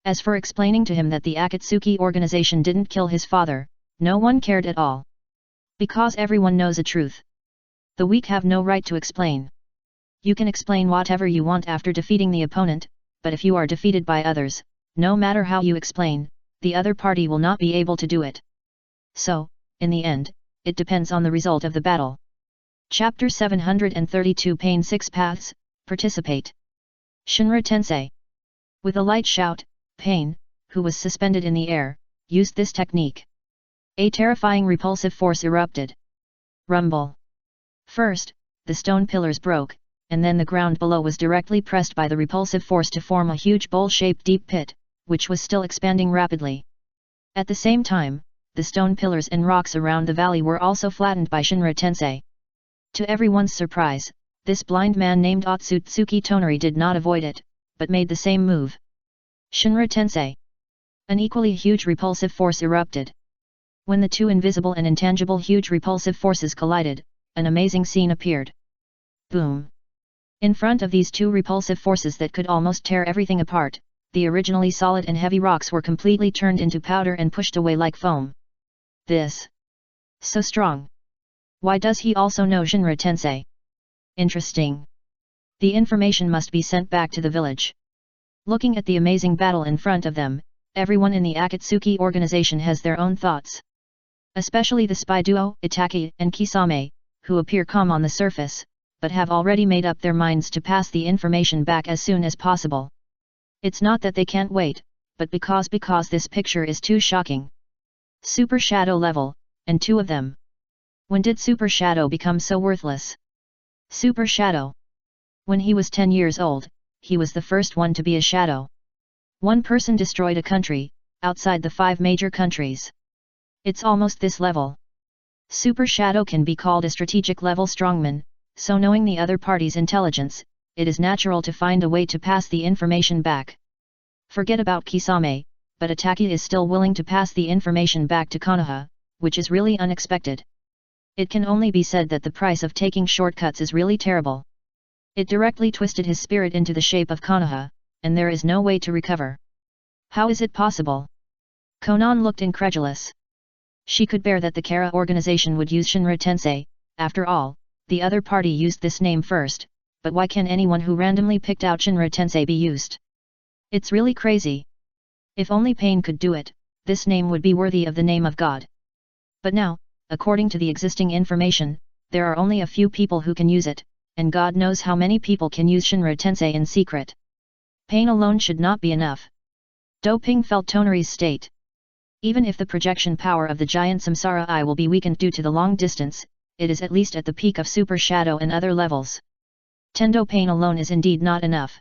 As for explaining to him that the Akatsuki organization didn't kill his father, no one cared at all. Because everyone knows the truth. The weak have no right to explain. You can explain whatever you want after defeating the opponent, but if you are defeated by others, no matter how you explain, the other party will not be able to do it. So, in the end, it depends on the result of the battle. Chapter 732 Pain 6 Paths, Participate. Shinra Tensei. With a light shout, Pain, who was suspended in the air, used this technique. A terrifying repulsive force erupted. Rumble. First, the stone pillars broke, and then the ground below was directly pressed by the repulsive force to form a huge bowl-shaped deep pit, which was still expanding rapidly. At the same time, the stone pillars and rocks around the valley were also flattened by Shinra Tensei. To everyone's surprise, this blind man named Otsutsuki Tonari did not avoid it, but made the same move. Shinra Tensei. An equally huge repulsive force erupted. When the two invisible and intangible huge repulsive forces collided, an amazing scene appeared. Boom! In front of these two repulsive forces that could almost tear everything apart, the originally solid and heavy rocks were completely turned into powder and pushed away like foam. This. So strong. Why does he also know Shinra Tensei? Interesting. The information must be sent back to the village. Looking at the amazing battle in front of them, everyone in the Akatsuki organization has their own thoughts. Especially the spy duo, Itaki and Kisame, who appear calm on the surface, but have already made up their minds to pass the information back as soon as possible. It's not that they can't wait, but because this picture is too shocking. Super shadow level, and two of them. When did Super Shadow become so worthless? Super Shadow. When he was 10 years old, he was the first one to be a shadow. One person destroyed a country, outside the 5 major countries. It's almost this level. Super Shadow can be called a strategic level strongman, so knowing the other party's intelligence, it is natural to find a way to pass the information back. Forget about Kisame, but Ataki is still willing to pass the information back to Konoha, which is really unexpected. It can only be said that the price of taking shortcuts is really terrible. It directly twisted his spirit into the shape of Konoha, and there is no way to recover. How is it possible? Konan looked incredulous. She could bear that the Kara organization would use Shinra Tensei. After all, the other party used this name first, but why can anyone who randomly picked out Shinra Tensei be used? It's really crazy. If only Pain could do it, this name would be worthy of the name of God. But now, according to the existing information, there are only a few people who can use it, and God knows how many people can use Shinra Tensei in secret. Pain alone should not be enough. Doping felt Tonari's state. Even if the projection power of the giant Samsara Eye will be weakened due to the long distance, it is at least at the peak of Super Shadow and other levels. Tendo Pain alone is indeed not enough.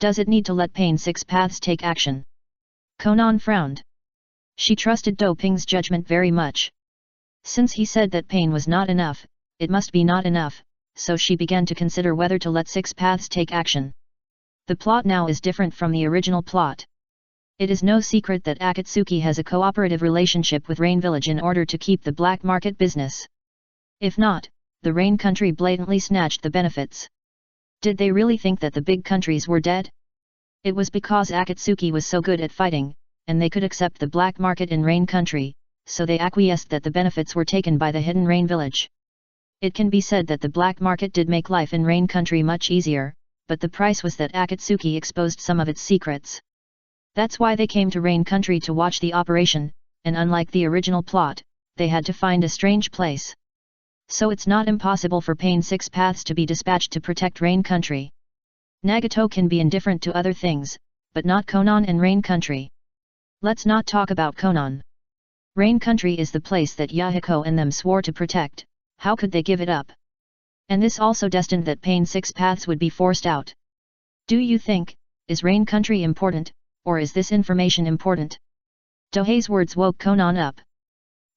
Does it need to let Pain 6 paths take action? Konan frowned. She trusted Doping's judgment very much. Since he said that Pain was not enough, it must be not enough, so she began to consider whether to let 6 paths take action. The plot now is different from the original plot. It is no secret that Akatsuki has a cooperative relationship with Rain Village in order to keep the black market business. If not, the Rain country blatantly snatched the benefits. Did they really think that the big countries were dead? It was because Akatsuki was so good at fighting, and they could accept the black market in Rain country, so they acquiesced that the benefits were taken by the hidden Rain Village. It can be said that the black market did make life in Rain country much easier, but the price was that Akatsuki exposed some of its secrets. That's why they came to Rain country to watch the operation, and unlike the original plot, they had to find a strange place. So it's not impossible for Pain 6 paths to be dispatched to protect Rain country. Nagato can be indifferent to other things, but not Konan and Rain country. Let's not talk about Konan. Rain country is the place that Yahiko and them swore to protect. How could they give it up? And this also destined that Pain 6 paths would be forced out. Do you think, is Rain country important, or is this information important? Dohei's words woke Konan up.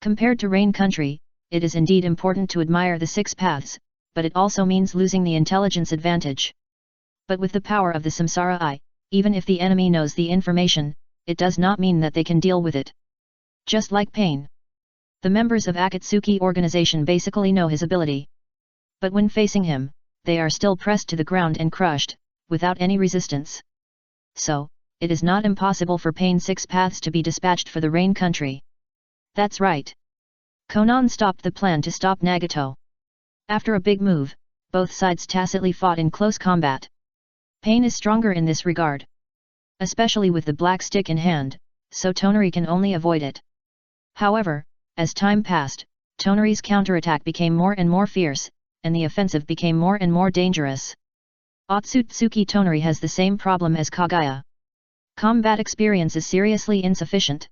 Compared to Rain country, it is indeed important to admire the 6 paths, but it also means losing the intelligence advantage. But with the power of the Samsara Eye, even if the enemy knows the information, it does not mean that they can deal with it. Just like Pain. The members of Akatsuki organization basically know his ability. But when facing him, they are still pressed to the ground and crushed, without any resistance. So, it is not impossible for Pain 6 paths to be dispatched for the Rain country. That's right. Konan stopped the plan to stop Nagato. After a big move, both sides tacitly fought in close combat. Pain is stronger in this regard. Especially with the black stick in hand, so Tonari can only avoid it. However, as time passed, Tonari's counterattack became more and more fierce, and the offensive became more and more dangerous. Otsutsuki Tonari has the same problem as Kagaya. Combat experience is seriously insufficient.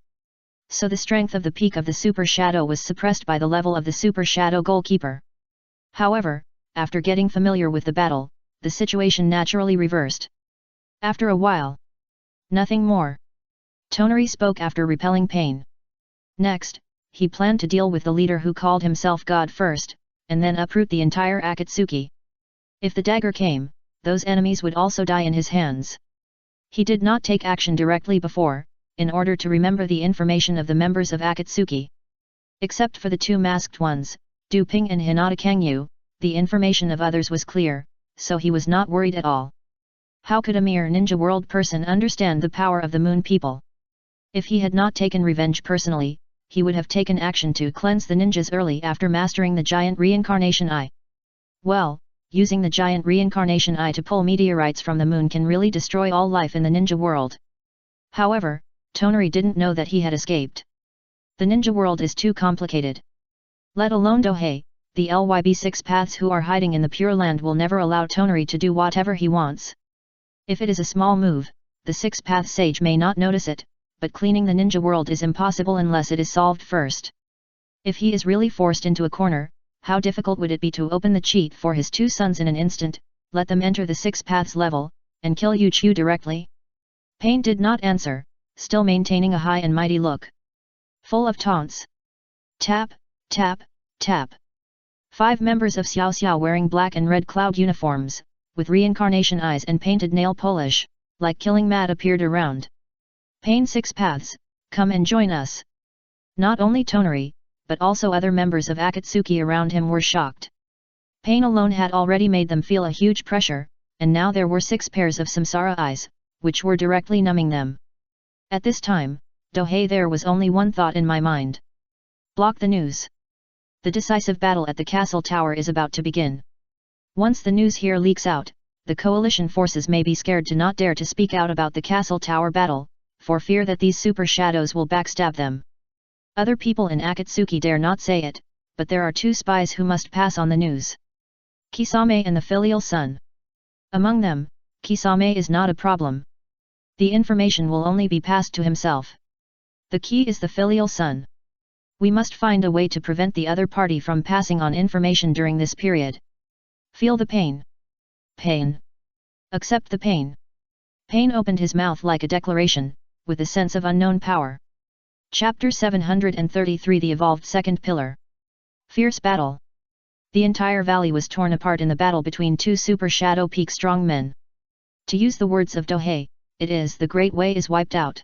So the strength of the peak of the Super Shadow was suppressed by the level of the Super Shadow goalkeeper. However, after getting familiar with the battle, the situation naturally reversed. After a while. Nothing more. Tonari spoke after repelling Pain. Next, he planned to deal with the leader who called himself God first, and then uproot the entire Akatsuki. If the dagger came, those enemies would also die in his hands. He did not take action directly before, in order to remember the information of the members of Akatsuki. Except for the 2 masked ones, Duping and Hinata Kangyu, the information of others was clear, so he was not worried at all. How could a mere ninja world person understand the power of the Moon people? If he had not taken revenge personally, he would have taken action to cleanse the ninjas early after mastering the giant reincarnation eye. Well, using the giant reincarnation eye to pull meteorites from the moon can really destroy all life in the ninja world. However, Tonari didn't know that he had escaped. The ninja world is too complicated. Let alone Dohei, the LYB 6 paths who are hiding in the Pure Land will never allow Tonari to do whatever he wants. If it is a small move, the 6 path sage may not notice it, but cleaning the ninja world is impossible unless it is solved first. If he is really forced into a corner, how difficult would it be to open the cheat for his two sons in an instant, let them enter the 6 paths level, and kill Uchiha directly? Pain did not answer, still maintaining a high and mighty look. Full of taunts. Tap, tap, tap. 5 members of Xiao Xiao wearing black and red cloud uniforms, with reincarnation eyes and painted nail polish, like killing mad appeared around. Pain 6 paths, come and join us. Not only Tonari, but also other members of Akatsuki around him were shocked. Pain alone had already made them feel a huge pressure, and now there were 6 pairs of samsara eyes, which were directly numbing them. At this time, Dohei, there was only one thought in my mind. Block the news. The decisive battle at the castle tower is about to begin. Once the news here leaks out, the coalition forces may be scared to not dare to speak out about the castle tower battle, for fear that these super shadows will backstab them. Other people in Akatsuki dare not say it, but there are 2 spies who must pass on the news. Kisame and the filial son. Among them, Kisame is not a problem. The information will only be passed to himself. The key is the filial son. We must find a way to prevent the other party from passing on information during this period. Feel the pain. Pain. Accept the pain. Pain opened his mouth like a declaration, with a sense of unknown power. Chapter 733, The Evolved Second Pillar. Fierce Battle. The entire valley was torn apart in the battle between 2 super shadow peak strong men. To use the words of Dohei, it is the Great Way is wiped out.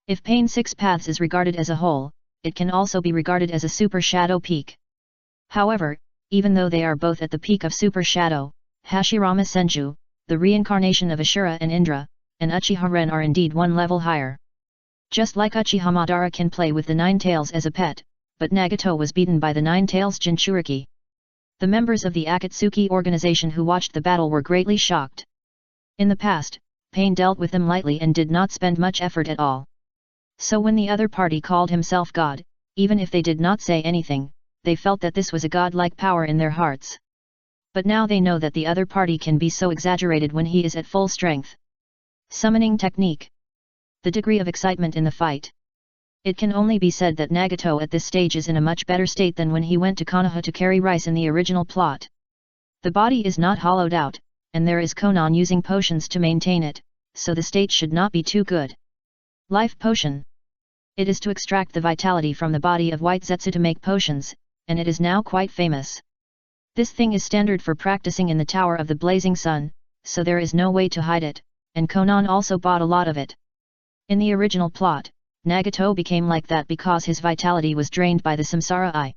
If Pain 6 paths is regarded as a whole, it can also be regarded as a super shadow peak. However, even though they are both at the peak of super shadow, Hashirama Senju, the reincarnation of Ashura and Indra, and Uchiha Ren are indeed one level higher. Just like Uchiha Madara can play with the 9 tails as a pet, but Nagato was beaten by the 9 tails Jinchuriki. The members of the Akatsuki organization who watched the battle were greatly shocked. In the past, Pain dealt with them lightly and did not spend much effort at all. So when the other party called himself God, even if they did not say anything, they felt that this was a godlike power in their hearts. But now they know that the other party can be so exaggerated when he is at full strength. Summoning technique. The degree of excitement in the fight. It can only be said that Nagato at this stage is in a much better state than when he went to Konoha to carry rice in the original plot. The body is not hollowed out, and there is Konan using potions to maintain it, so the state should not be too good. Life Potion. It is to extract the vitality from the body of White Zetsu to make potions, and it is now quite famous. This thing is standard for practicing in the Tower of the Blazing Sun, so there is no way to hide it, and Konan also bought a lot of it. In the original plot, Nagato became like that because his vitality was drained by the Samsara Eye.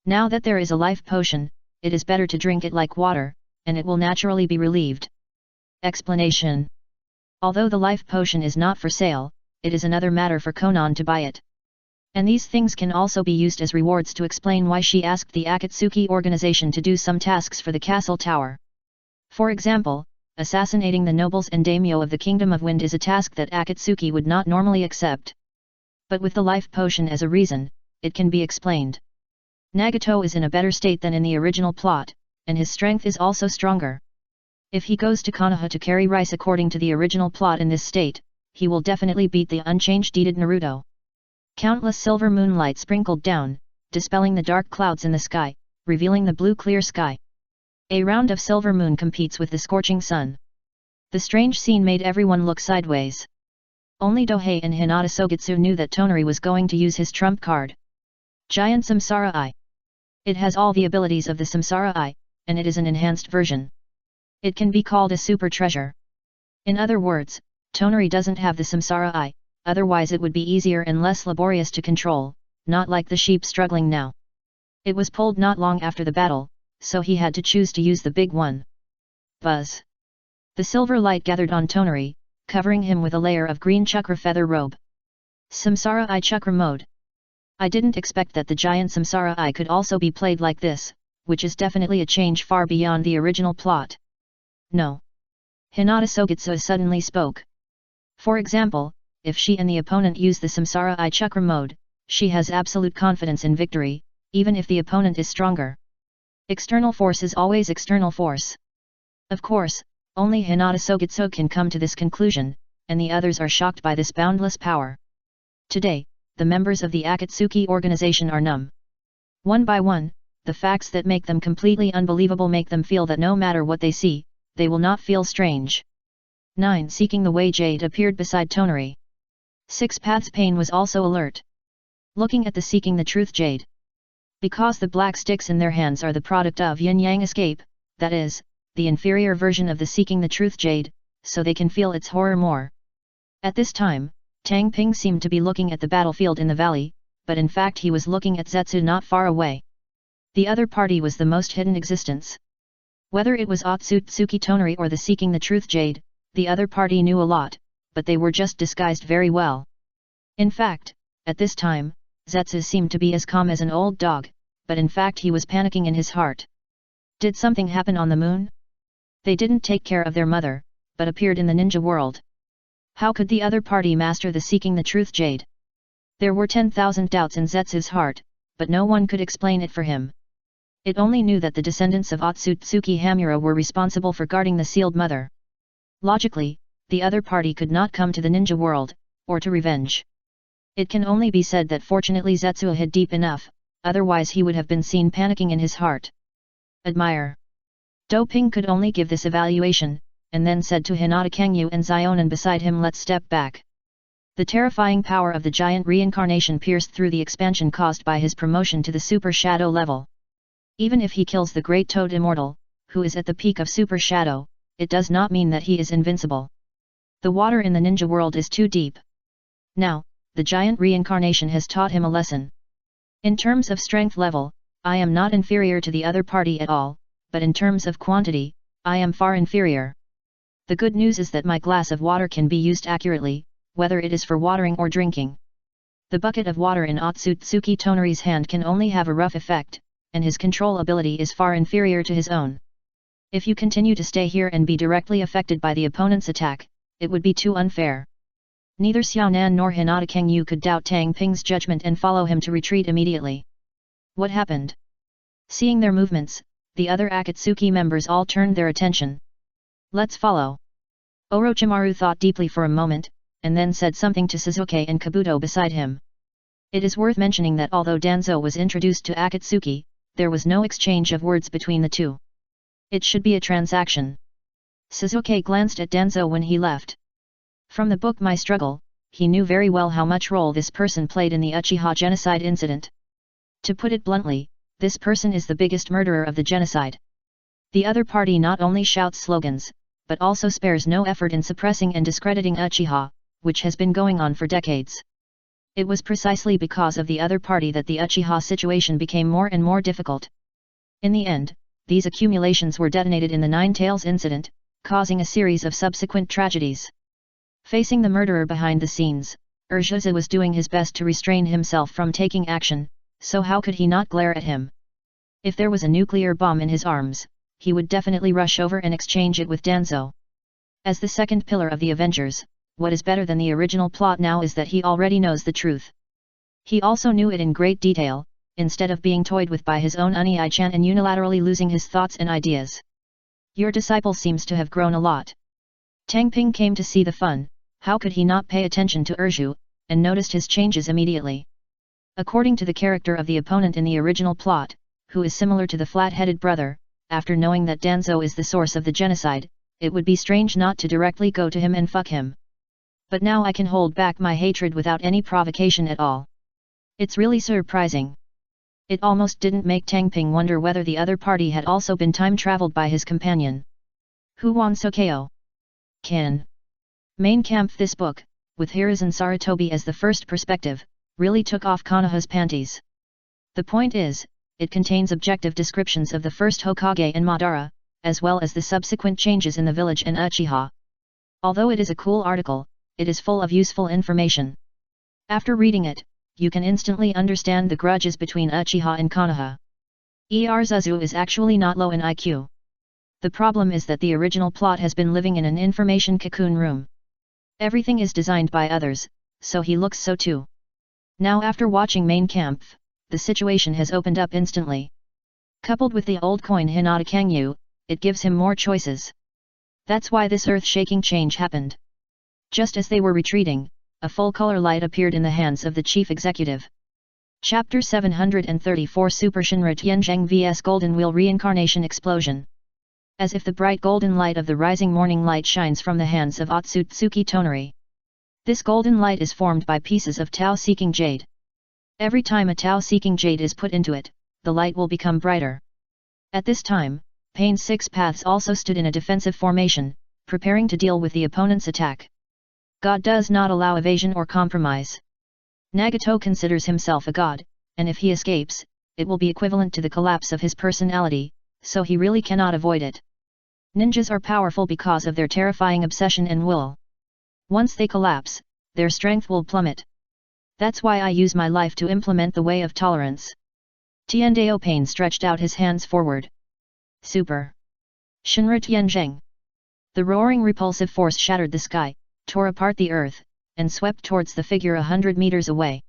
Now that there is a life potion, it is better to drink it like water, and it will naturally be relieved. Explanation. Although the life potion is not for sale, it is another matter for Konan to buy it. And these things can also be used as rewards to explain why she asked the Akatsuki organization to do some tasks for the castle tower. For example, assassinating the nobles and daimyo of the Kingdom of Wind is a task that Akatsuki would not normally accept. But with the life potion as a reason, it can be explained. Nagato is in a better state than in the original plot, and his strength is also stronger. If he goes to Konoha to carry rice according to the original plot in this state, he will definitely beat the unchanged deeded Naruto. Countless silver moonlight sprinkled down, dispelling the dark clouds in the sky, revealing the blue clear sky. A round of silver moon competes with the scorching sun. The strange scene made everyone look sideways. Only Dohei and Hinata Sogitsu knew that Tonari was going to use his trump card. Giant Samsara Eye. It has all the abilities of the Samsara Eye, and it is an enhanced version. It can be called a super treasure. In other words, Tonari doesn't have the Samsara Eye, otherwise it would be easier and less laborious to control, not like the sheep struggling now. It was pulled not long after the battle, so he had to choose to use the big one. Buzz. The silver light gathered on Tonari, covering him with a layer of green chakra feather robe. Samsara Eye Chakra Mode. I didn't expect that the giant Samsara Eye could also be played like this, which is definitely a change far beyond the original plot. No. Hinata Sogitsu suddenly spoke. For example, if she and the opponent use the Samsara Eye Chakra mode, she has absolute confidence in victory, even if the opponent is stronger. External force is always external force. Of course, only Hinata Sogitsu can come to this conclusion, and the others are shocked by this boundless power. Today, the members of the Akatsuki organization are numb. One by one, the facts that make them completely unbelievable make them feel that no matter what they see, they will not feel strange. 9. Seeking the Way. Jade appeared beside Tonari. 6. Path's Pain was also alert. Looking at the Seeking the Truth Jade. Because the black sticks in their hands are the product of yin-yang escape, that is, the inferior version of the Seeking the Truth Jade, so they can feel its horror more. At this time, Tang Ping seemed to be looking at the battlefield in the valley, but in fact he was looking at Zetsu not far away. The other party was the most hidden existence. Whether it was Otsutsuki Tonari or the Seeking the Truth Jade, the other party knew a lot, but they were just disguised very well. In fact, at this time, Zetsu seemed to be as calm as an old dog, but in fact he was panicking in his heart. Did something happen on the moon? They didn't take care of their mother, but appeared in the ninja world. How could the other party master the Seeking the Truth Jade? There were 10,000 doubts in Zetsu's heart, but no one could explain it for him. It only knew that the descendants of Otsutsuki Hamura were responsible for guarding the sealed mother. Logically, the other party could not come to the ninja world, or to revenge. It can only be said that fortunately Zetsu hid deep enough, otherwise he would have been seen panicking in his heart. Admire. Doping could only give this evaluation, and then said to Hinata Kangyu and Zionan beside him, let's step back. The terrifying power of the giant reincarnation pierced through the expansion caused by his promotion to the Super Shadow level. Even if he kills the Great Toad Immortal, who is at the peak of Super Shadow, it does not mean that he is invincible. The water in the ninja world is too deep. Now, the giant reincarnation has taught him a lesson. In terms of strength level, I am not inferior to the other party at all, but in terms of quantity, I am far inferior. The good news is that my glass of water can be used accurately, whether it is for watering or drinking. The bucket of water in Otsutsuki Tonari's hand can only have a rough effect, and his control ability is far inferior to his own. If you continue to stay here and be directly affected by the opponent's attack, it would be too unfair. Neither Xiaonan nor Hinata Kangyu could doubt Tang Ping's judgment and follow him to retreat immediately. What happened? Seeing their movements, the other Akatsuki members all turned their attention. Let's follow. Orochimaru thought deeply for a moment, and then said something to Sasuke and Kabuto beside him. It is worth mentioning that although Danzo was introduced to Akatsuki, there was no exchange of words between the two. It should be a transaction. Sasuke glanced at Danzo when he left. From the book My Struggle, he knew very well how much role this person played in the Uchiha genocide incident. To put it bluntly, this person is the biggest murderer of the genocide. The other party not only shouts slogans, but also spares no effort in suppressing and discrediting Uchiha, which has been going on for decades. It was precisely because of the other party that the Uchiha situation became more and more difficult. In the end, these accumulations were detonated in the Nine Tails incident, causing a series of subsequent tragedies. Facing the murderer behind the scenes, Urjuza was doing his best to restrain himself from taking action, so how could he not glare at him? If there was a nuclear bomb in his arms, he would definitely rush over and exchange it with Danzo. As the second pillar of the Avengers, what is better than the original plot now is that he already knows the truth. He also knew it in great detail, instead of being toyed with by his own Unii-chan and unilaterally losing his thoughts and ideas. Your disciple seems to have grown a lot. Tang Ping came to see the fun, how could he not pay attention to Urju, and noticed his changes immediately. According to the character of the opponent in the original plot, who is similar to the flat-headed brother, after knowing that Danzo is the source of the genocide, it would be strange not to directly go to him and fuck him. But now I can hold back my hatred without any provocation at all. It's really surprising. It almost didn't make Tang Ping wonder whether the other party had also been time-traveled by his companion. Who won Sokeo? Can. Main camp. This book, with Hiruzen Sarutobi as the first perspective, really took off Konoha's panties. The point is, it contains objective descriptions of the first Hokage and Madara, as well as the subsequent changes in the village and Uchiha. Although it is a cool article, it is full of useful information. After reading it, you can instantly understand the grudges between Uchiha and Konoha. Zuzu is actually not low in IQ. The problem is that the original plot has been living in an information cocoon room. Everything is designed by others, so he looks so too. Now after watching Main Camp, the situation has opened up instantly. Coupled with the old coin Hinata Kangyu, it gives him more choices. That's why this earth-shaking change happened. Just as they were retreating, a full-color light appeared in the hands of the chief executive. Chapter 734 Super Shinra Tianzheng vs Golden Wheel Reincarnation Explosion. As if the bright golden light of the rising morning light shines from the hands of Otsutsuki Tonari. This golden light is formed by pieces of Tao-seeking jade. Every time a Tao-seeking jade is put into it, the light will become brighter. At this time, Pain's 6 paths also stood in a defensive formation, preparing to deal with the opponent's attack. God does not allow evasion or compromise. Nagato considers himself a god, and if he escapes, it will be equivalent to the collapse of his personality, so he really cannot avoid it. Ninjas are powerful because of their terrifying obsession and will. Once they collapse, their strength will plummet. That's why I use my life to implement the way of tolerance. Tiandao Pain stretched out his hands forward. Super Shinra Tianzheng. The roaring repulsive force shattered the sky, tore apart the earth, and swept towards the figure 100 meters away.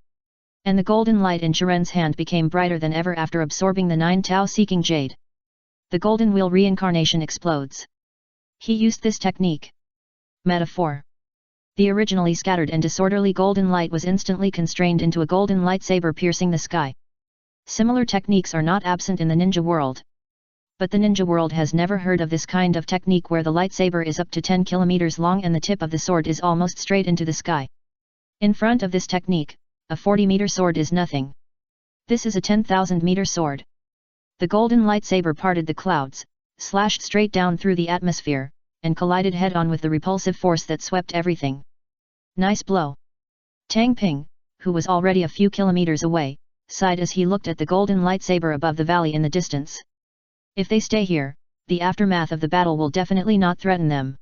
And the golden light in Chiren's hand became brighter than ever after absorbing the 9 Tao-seeking jade. The golden wheel reincarnation explodes. He used this technique. Metaphor. The originally scattered and disorderly golden light was instantly constrained into a golden lightsaber piercing the sky. Similar techniques are not absent in the ninja world. But the ninja world has never heard of this kind of technique where the lightsaber is up to 10 kilometers long and the tip of the sword is almost straight into the sky. In front of this technique, a 40-meter sword is nothing. This is a 10,000-meter sword. The golden lightsaber parted the clouds, slashed straight down through the atmosphere, and collided head-on with the repulsive force that swept everything. Nice blow. Tang Ping, who was already a few kilometers away, sighed as he looked at the golden lightsaber above the valley in the distance. If they stay here, the aftermath of the battle will definitely not threaten them.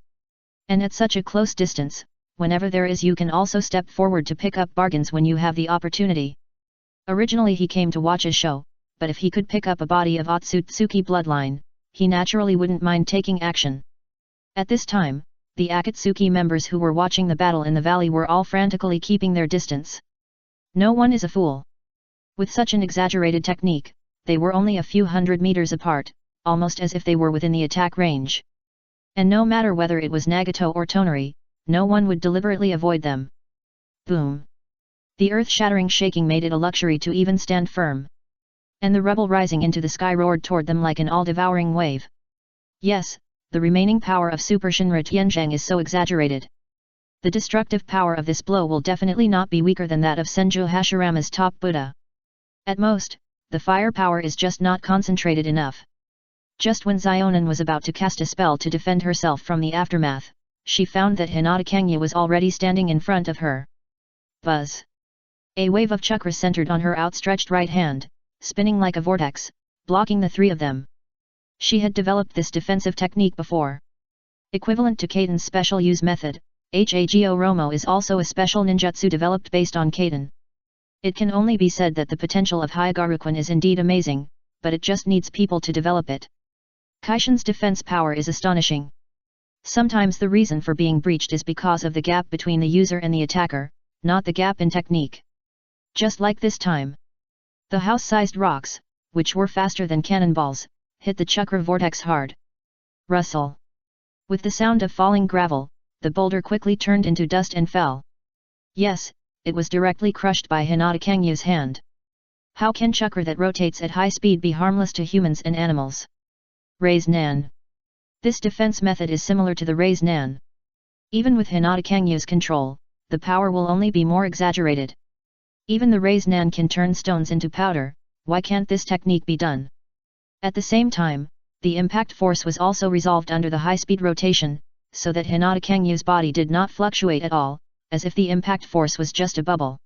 And at such a close distance, whenever there is you can also step forward to pick up bargains when you have the opportunity. Originally he came to watch a show, but if he could pick up a body of Otsutsuki bloodline, he naturally wouldn't mind taking action. At this time, the Akatsuki members who were watching the battle in the valley were all frantically keeping their distance. No one is a fool. With such an exaggerated technique, they were only a few hundred meters apart, almost as if they were within the attack range. And no matter whether it was Nagato or Tonari, no one would deliberately avoid them. Boom! The earth-shattering shaking made it a luxury to even stand firm. And the rubble rising into the sky roared toward them like an all-devouring wave. Yes, the remaining power of Super Shinra Tianzheng is so exaggerated. The destructive power of this blow will definitely not be weaker than that of Senju Hashirama's top Buddha. At most, the firepower is just not concentrated enough. Just when Xionan was about to cast a spell to defend herself from the aftermath, she found that Hinata Kangya was already standing in front of her. Buzz! A wave of chakra centered on her outstretched right hand, spinning like a vortex, blocking the three of them. She had developed this defensive technique before. Equivalent to Kaiden's special use method, Hago Romo is also a special ninjutsu developed based on Kaiden. It can only be said that the potential of Hyagarukun is indeed amazing, but it just needs people to develop it. Kaishin's defense power is astonishing. Sometimes the reason for being breached is because of the gap between the user and the attacker, not the gap in technique. Just like this time. The house-sized rocks, which were faster than cannonballs, hit the chakra vortex hard. Rustle. With the sound of falling gravel, the boulder quickly turned into dust and fell. Yes, it was directly crushed by Hinata Kangya's hand. How can chakra that rotates at high speed be harmless to humans and animals? Raise Nan. This defense method is similar to the Raise Nan. Even with Hinata Kangya's control, the power will only be more exaggerated. Even the Raise Nan can turn stones into powder, why can't this technique be done? At the same time, the impact force was also resolved under the high-speed rotation, so that Hinata Kangya's body did not fluctuate at all, as if the impact force was just a bubble.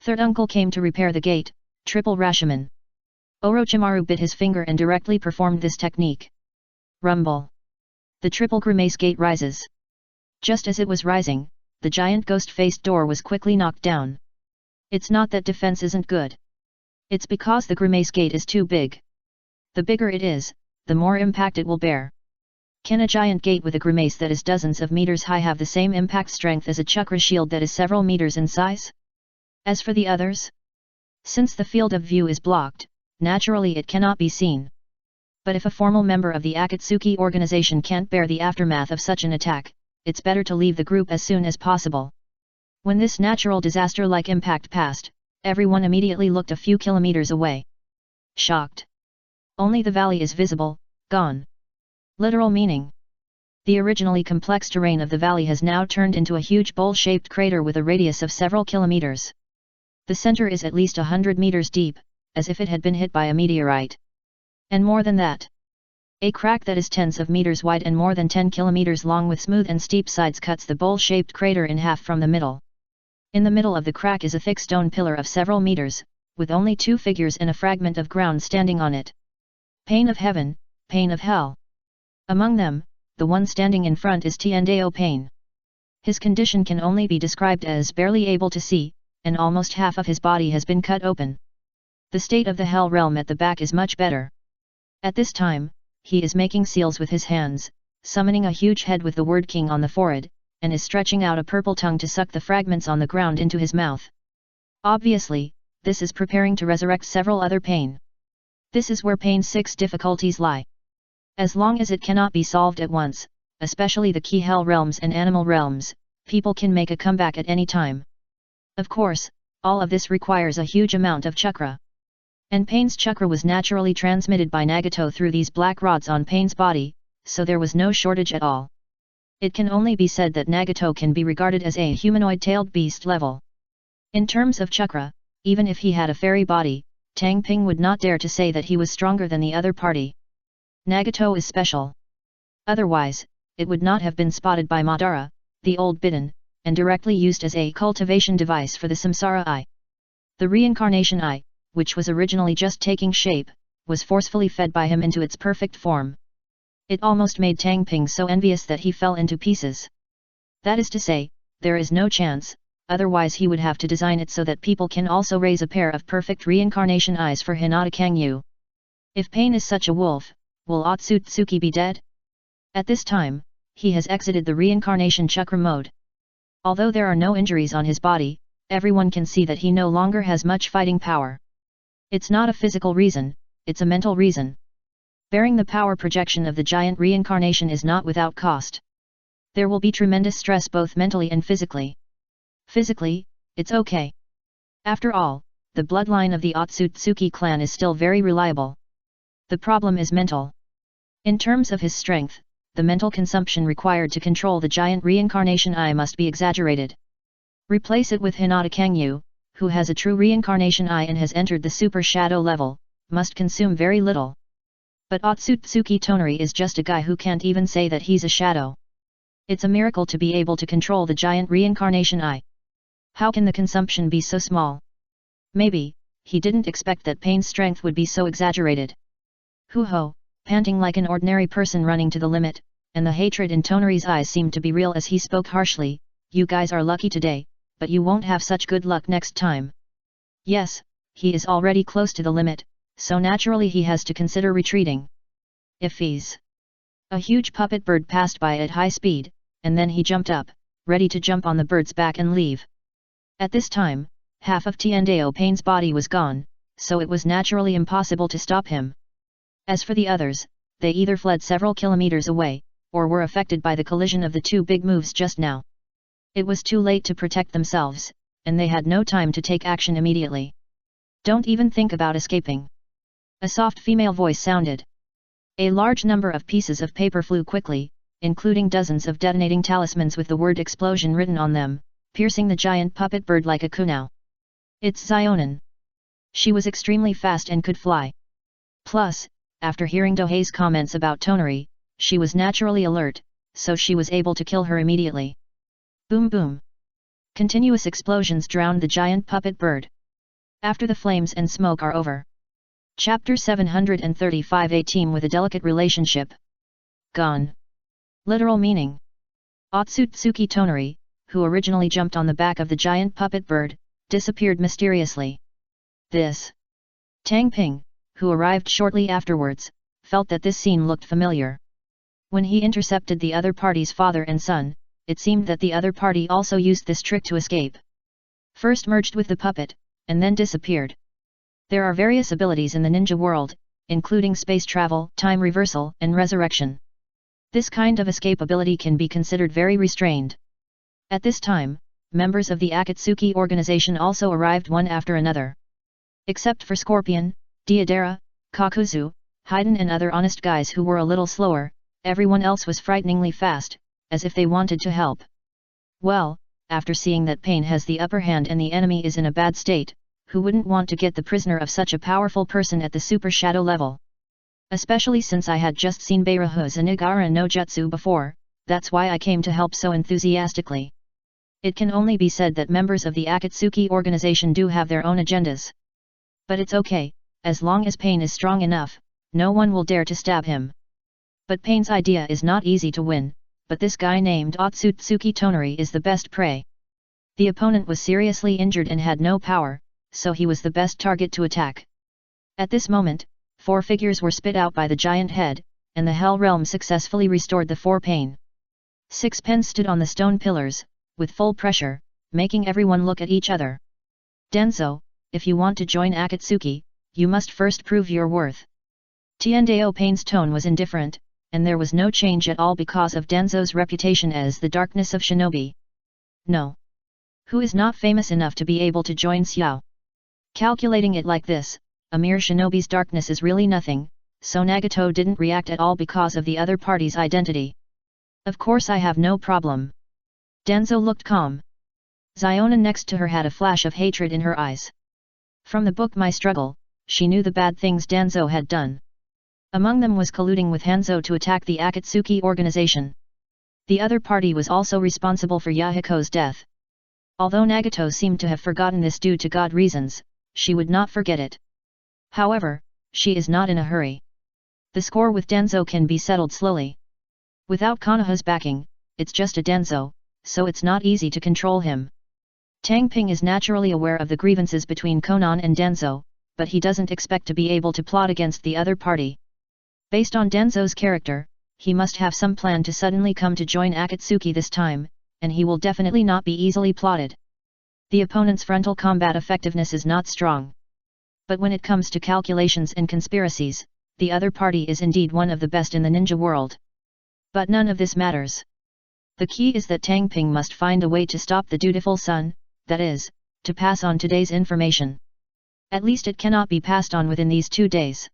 Third uncle came to repair the gate, triple Rashomon. Orochimaru bit his finger and directly performed this technique. Rumble. The triple grimace gate rises. Just as it was rising, the giant ghost-faced door was quickly knocked down. It's not that defense isn't good. It's because the grimace gate is too big. The bigger it is, the more impact it will bear. Can a giant gate with a grimace that is dozens of meters high have the same impact strength as a chakra shield that is several meters in size? As for the others? Since the field of view is blocked, naturally it cannot be seen. But if a formal member of the Akatsuki organization can't bear the aftermath of such an attack, it's better to leave the group as soon as possible. When this natural disaster-like impact passed, Everyone immediately looked a few kilometers away. Shocked. Only the valley is visible, gone. Literal meaning. The originally complex terrain of the valley has now turned into a huge bowl-shaped crater with a radius of several kilometers. The center is at least 100 meters deep, as if it had been hit by a meteorite. And more than that. A crack that is tens of meters wide and more than 10 kilometers long with smooth and steep sides cuts the bowl-shaped crater in half from the middle. In the middle of the crack is a thick stone pillar of several meters, with only 2 figures and a fragment of ground standing on it. Pain of heaven, pain of hell. Among them, the one standing in front is Tiandao Pain. His condition can only be described as barely able to see, and almost half of his body has been cut open. The state of the hell realm at the back is much better. At this time, he is making seals with his hands, summoning a huge head with the word king on the forehead, and is stretching out a purple tongue to suck the fragments on the ground into his mouth. Obviously, this is preparing to resurrect several other pain. This is where pain's 6 difficulties lie. As long as it cannot be solved at once, especially the key hell realms and animal realms, people can make a comeback at any time. Of course, all of this requires a huge amount of chakra. And Pain's chakra was naturally transmitted by Nagato through these black rods on Pain's body, so there was no shortage at all. It can only be said that Nagato can be regarded as a humanoid-tailed beast level. In terms of chakra, even if he had a fairy body, Tang Ping would not dare to say that he was stronger than the other party. Nagato is special. Otherwise, it would not have been spotted by Madara, the old bidden, and directly used as a cultivation device for the Samsara Eye. The reincarnation eye, which was originally just taking shape, was forcefully fed by him into its perfect form. It almost made Tang Ping so envious that he fell into pieces. That is to say, there is no chance, otherwise he would have to design it so that people can also raise a pair of perfect reincarnation eyes for Hinata Kangyu. If Pain is such a wolf, will Otsutsuki be dead? At this time, he has exited the reincarnation chakra mode. Although there are no injuries on his body, everyone can see that he no longer has much fighting power. It's not a physical reason, it's a mental reason. Bearing the power projection of the giant reincarnation is not without cost. There will be tremendous stress both mentally and physically. Physically, it's okay. After all, the bloodline of the Otsutsuki clan is still very reliable. The problem is mental. In terms of his strength, the mental consumption required to control the giant reincarnation eye must be exaggerated. Replace it with Hinata Kangyu, who has a true reincarnation eye and has entered the super shadow level, must consume very little. But Otsutsuki Tonari is just a guy who can't even say that he's a shadow. It's a miracle to be able to control the giant reincarnation eye. How can the consumption be so small? Maybe, he didn't expect that Pain's strength would be so exaggerated. Hu-ho, panting like an ordinary person running to the limit, and the hatred in Tonari's eyes seemed to be real as he spoke harshly, "You guys are lucky today, but you won't have such good luck next time." Yes, he is already close to the limit, so naturally he has to consider retreating. If he's... A huge puppet bird passed by at high speed, and then he jumped up, ready to jump on the bird's back and leave. At this time, half of Tiandao Pain's body was gone, so it was naturally impossible to stop him. As for the others, they either fled several kilometers away, or were affected by the collision of the 2 big moves just now. It was too late to protect themselves, and they had no time to take action immediately. Don't even think about escaping. A soft female voice sounded. A large number of pieces of paper flew quickly, including dozens of detonating talismans with the word explosion written on them, piercing the giant puppet bird like a kunao. It's Xionin. She was extremely fast and could fly. Plus, after hearing Dohei's comments about Tonari, she was naturally alert, so she was able to kill her immediately. Boom boom. Continuous explosions drowned the giant puppet bird. After the flames and smoke are over. Chapter 735. A team with a delicate relationship. Gone. Literal meaning. Otsutsuki Tonari, who originally jumped on the back of the giant puppet bird, disappeared mysteriously. This. Tang Ping, who arrived shortly afterwards, felt that this scene looked familiar. When he intercepted the other party's father and son, it seemed that the other party also used this trick to escape. First merged with the puppet, and then disappeared. There are various abilities in the ninja world, including space travel, time reversal, and resurrection. This kind of escape ability can be considered very restrained. At this time, members of the Akatsuki organization also arrived one after another. Except for Scorpion, Diodera, Kakuzu, Haiden and other honest guys who were a little slower, everyone else was frighteningly fast, as if they wanted to help. Well, after seeing that pain has the upper hand and the enemy is in a bad state, who wouldn't want to get the prisoner of such a powerful person at the super shadow level? Especially since I had just seen Beiruhu's Inigara no Jutsu before, that's why I came to help so enthusiastically. It can only be said that members of the Akatsuki organization do have their own agendas. But it's okay, as long as Pain is strong enough, no one will dare to stab him. But Pain's idea is not easy to win, but this guy named Otsutsuki Tonari is the best prey. The opponent was seriously injured and had no power, so he was the best target to attack. At this moment, 4 figures were spit out by the giant head, and the Hell Realm successfully restored the 4 Pain. 6 pens stood on the stone pillars, with full pressure, making everyone look at each other. Denzo, if you want to join Akatsuki, you must first prove your worth. Tiendao Pain's tone was indifferent, and there was no change at all because of Denzo's reputation as the darkness of shinobi. No. Who is not famous enough to be able to join Xiao? Calculating it like this, a mere shinobi's darkness is really nothing, so Nagato didn't react at all because of the other party's identity. Of course I have no problem. Denzo looked calm. Ziona next to her had a flash of hatred in her eyes. From the book My Struggle, she knew the bad things Denzo had done. Among them was colluding with Hanzo to attack the Akatsuki organization. The other party was also responsible for Yahiko's death. Although Nagato seemed to have forgotten this due to God reasons, she would not forget it. However, she is not in a hurry. The score with Denzo can be settled slowly. Without Konoha's backing, it's just a Denzo, so it's not easy to control him. Tang Ping is naturally aware of the grievances between Konan and Denzo, but he doesn't expect to be able to plot against the other party. Based on Denzo's character, he must have some plan to suddenly come to join Akatsuki this time, and he will definitely not be easily plotted. The opponent's frontal combat effectiveness is not strong. But when it comes to calculations and conspiracies, the other party is indeed one of the best in the ninja world. But none of this matters. The key is that Tang Ping must find a way to stop the dutiful son, that is, to pass on today's information. At least it cannot be passed on within these 2 days.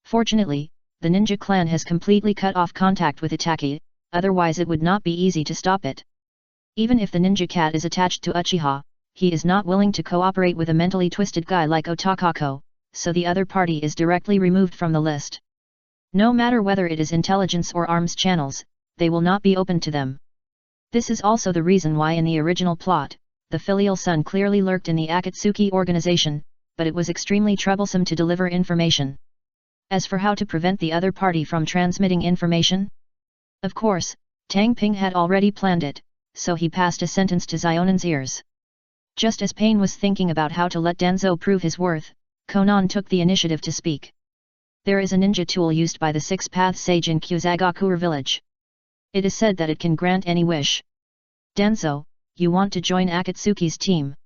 Fortunately, the ninja clan has completely cut off contact with Itaki, otherwise it would not be easy to stop it. Even if the ninja cat is attached to Uchiha, he is not willing to cooperate with a mentally twisted guy like Otakako, so the other party is directly removed from the list. No matter whether it is intelligence or arms channels, they will not be open to them. This is also the reason why in the original plot, the filial son clearly lurked in the Akatsuki organization, but it was extremely troublesome to deliver information. As for how to prevent the other party from transmitting information? Of course, Tang Ping had already planned it, so he passed a sentence to Zionan's ears. Just as Pain was thinking about how to let Denzo prove his worth, Konan took the initiative to speak. There is a ninja tool used by the Six-Path Sage in Kusagakuer village. It is said that it can grant any wish. Denzo, you want to join Akatsuki's team?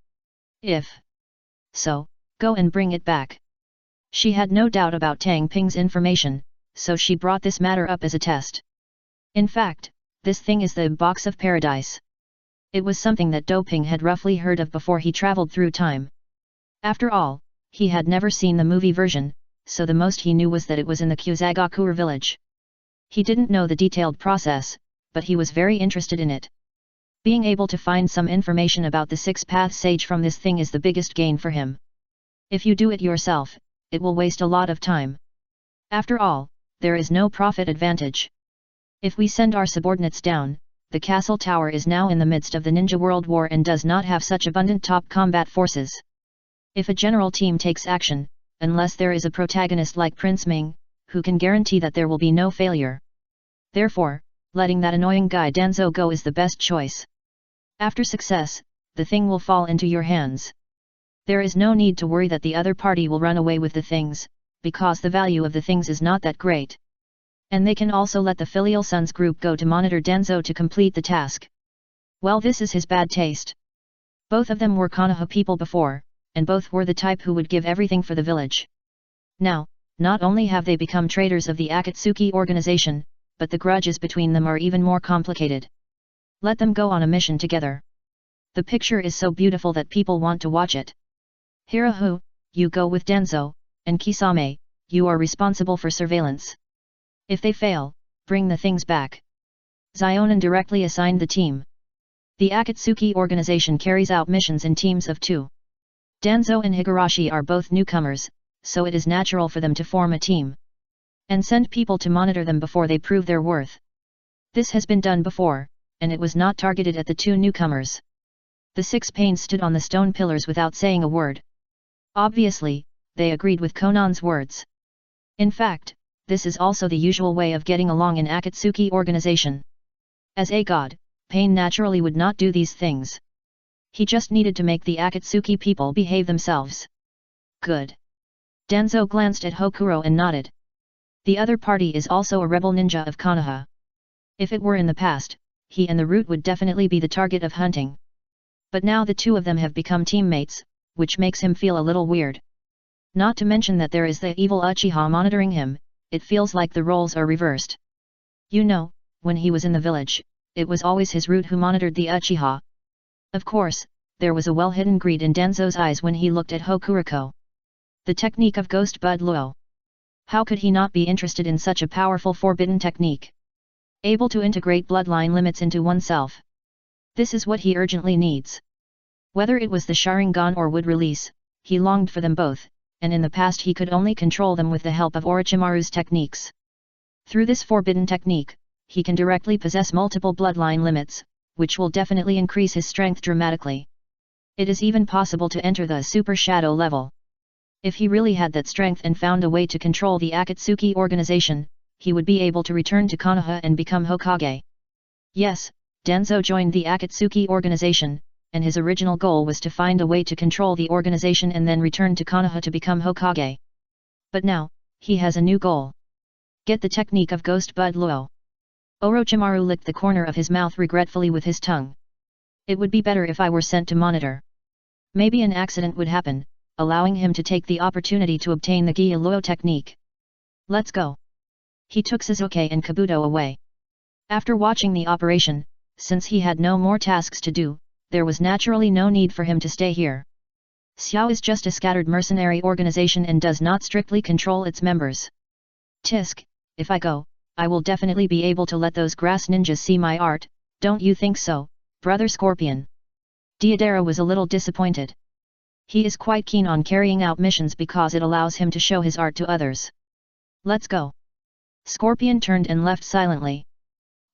If so, go and bring it back. She had no doubt about Tang Ping's information, so she brought this matter up as a test. In fact, this thing is the box of paradise. It was something that Doping had roughly heard of before he traveled through time. After all, he had never seen the movie version, so the most he knew was that it was in the Kusagakuer village. He didn't know the detailed process, but he was very interested in it. Being able to find some information about the Six-Path Sage from this thing is the biggest gain for him. If you do it yourself, it will waste a lot of time. After all, there is no profit advantage. If we send our subordinates down, the castle tower is now in the midst of the Ninja World War and does not have such abundant top combat forces. If a general team takes action, unless there is a protagonist like Prince Ming, who can guarantee that there will be no failure. Therefore, letting that annoying guy Denzo go is the best choice. After success, the thing will fall into your hands. There is no need to worry that the other party will run away with the things, because the value of the things is not that great. And they can also let the filial sons group go to monitor Denzo to complete the task. Well, this is his bad taste. Both of them were Konoha people before, and both were the type who would give everything for the village. Now, not only have they become traitors of the Akatsuki organization, but the grudges between them are even more complicated. Let them go on a mission together. The picture is so beautiful that people want to watch it. Hirahu, you go with Danzo, and Kisame, you are responsible for surveillance. If they fail, bring the things back. Zionin directly assigned the team. The Akatsuki organization carries out missions in teams of 2. Danzo and Higurashi are both newcomers, so it is natural for them to form a team. And send people to monitor them before they prove their worth. This has been done before, and it was not targeted at the 2 newcomers. The 6 Pains stood on the stone pillars without saying a word. Obviously, they agreed with Konan's words. In fact, this is also the usual way of getting along in Akatsuki organization. As a god, Pain naturally would not do these things. He just needed to make the Akatsuki people behave themselves. Good. Danzo glanced at Hokuro and nodded. The other party is also a rebel ninja of Konoha. If it were in the past, he and the root would definitely be the target of hunting. But now the 2 of them have become teammates, which makes him feel a little weird. Not to mention that there is the evil Uchiha monitoring him, it feels like the roles are reversed. You know, when he was in the village, it was always his root who monitored the Uchiha. Of course, there was a well-hidden greed in Danzo's eyes when he looked at Hokuriko. The technique of Ghost Bud Luo. How could he not be interested in such a powerful forbidden technique? Able to integrate bloodline limits into oneself. This is what he urgently needs. Whether it was the Sharingan or wood release, he longed for them both, and in the past he could only control them with the help of Orochimaru's techniques. Through this forbidden technique, he can directly possess multiple bloodline limits, which will definitely increase his strength dramatically. It is even possible to enter the Super Shadow level. If he really had that strength and found a way to control the Akatsuki organization, he would be able to return to Konoha and become Hokage. Yes, Danzo joined the Akatsuki organization, and his original goal was to find a way to control the organization and then return to Konoha to become Hokage. But now, he has a new goal. Get the technique of Ghost Bud Luo. Orochimaru licked the corner of his mouth regretfully with his tongue. It would be better if I were sent to monitor. Maybe an accident would happen, allowing him to take the opportunity to obtain the Gya Luo technique. Let's go. He took Sasuke and Kabuto away. After watching the operation, since he had no more tasks to do, there was naturally no need for him to stay here. Xiao is just a scattered mercenary organization and does not strictly control its members. Tisk, if I go, I will definitely be able to let those grass ninjas see my art, don't you think so, Brother Scorpion? Deidara was a little disappointed. He is quite keen on carrying out missions because it allows him to show his art to others. Let's go. Scorpion turned and left silently.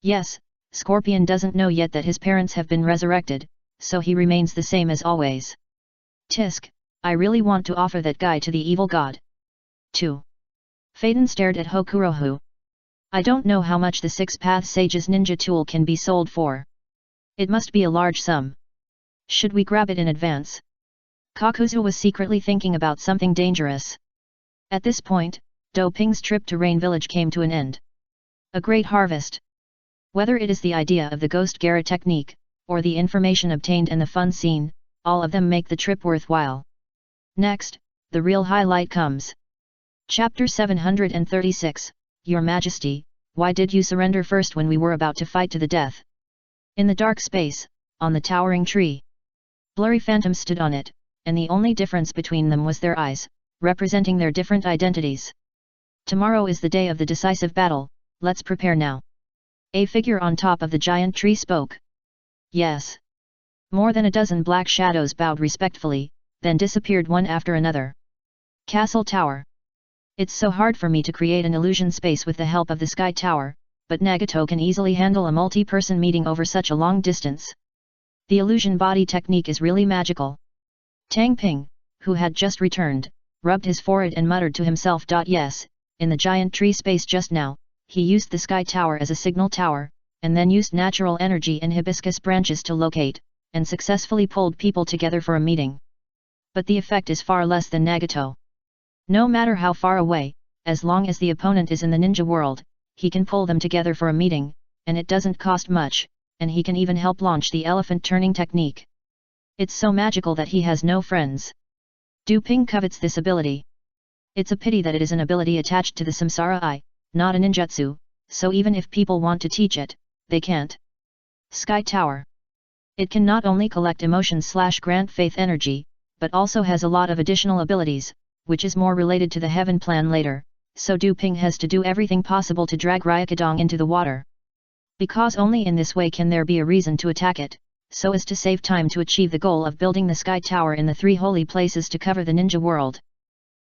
Yes, Scorpion doesn't know yet that his parents have been resurrected, so he remains the same as always. Tisk, I really want to offer that guy to the evil god. 2. Phaeton stared at Hokurohu. I don't know how much the 6-Path Sage's ninja tool can be sold for. It must be a large sum. Should we grab it in advance? Kakuzu was secretly thinking about something dangerous. At this point, Do Ping's trip to Rain Village came to an end. A great harvest. Whether it is the idea of the Ghost Gara technique, or the information obtained and the fun scene, all of them make the trip worthwhile. Next, the real highlight comes. Chapter 736, Your Majesty, why did you surrender first when we were about to fight to the death? In the dark space, on the towering tree. Blurry phantoms stood on it, and the only difference between them was their eyes, representing their different identities. Tomorrow is the day of the decisive battle, let's prepare now. A figure on top of the giant tree spoke. Yes. More than a dozen black shadows bowed respectfully, then disappeared one after another. Castle Tower. It's so hard for me to create an illusion space with the help of the Sky Tower, but Nagato can easily handle a multi-person meeting over such a long distance. The illusion body technique is really magical. Tang Ping, who had just returned, rubbed his forehead and muttered to himself. Yes, in the giant tree space just now, he used the Sky Tower as a signal tower, and then used natural energy and hibiscus branches to locate, and successfully pulled people together for a meeting. But the effect is far less than Nagato. No matter how far away, as long as the opponent is in the ninja world, he can pull them together for a meeting, and it doesn't cost much, and he can even help launch the elephant turning technique. It's so magical that he has no friends. Du Ping covets this ability. It's a pity that it is an ability attached to the Samsara Eye, not a ninjutsu, so even if people want to teach it, they can't. Sky Tower. It can not only collect emotions/grant faith energy, but also has a lot of additional abilities, which is more related to the heaven plan later, so Du Ping has to do everything possible to drag Ryukadong into the water. Because only in this way can there be a reason to attack it, so as to save time to achieve the goal of building the Sky Tower in the 3 holy places to cover the ninja world.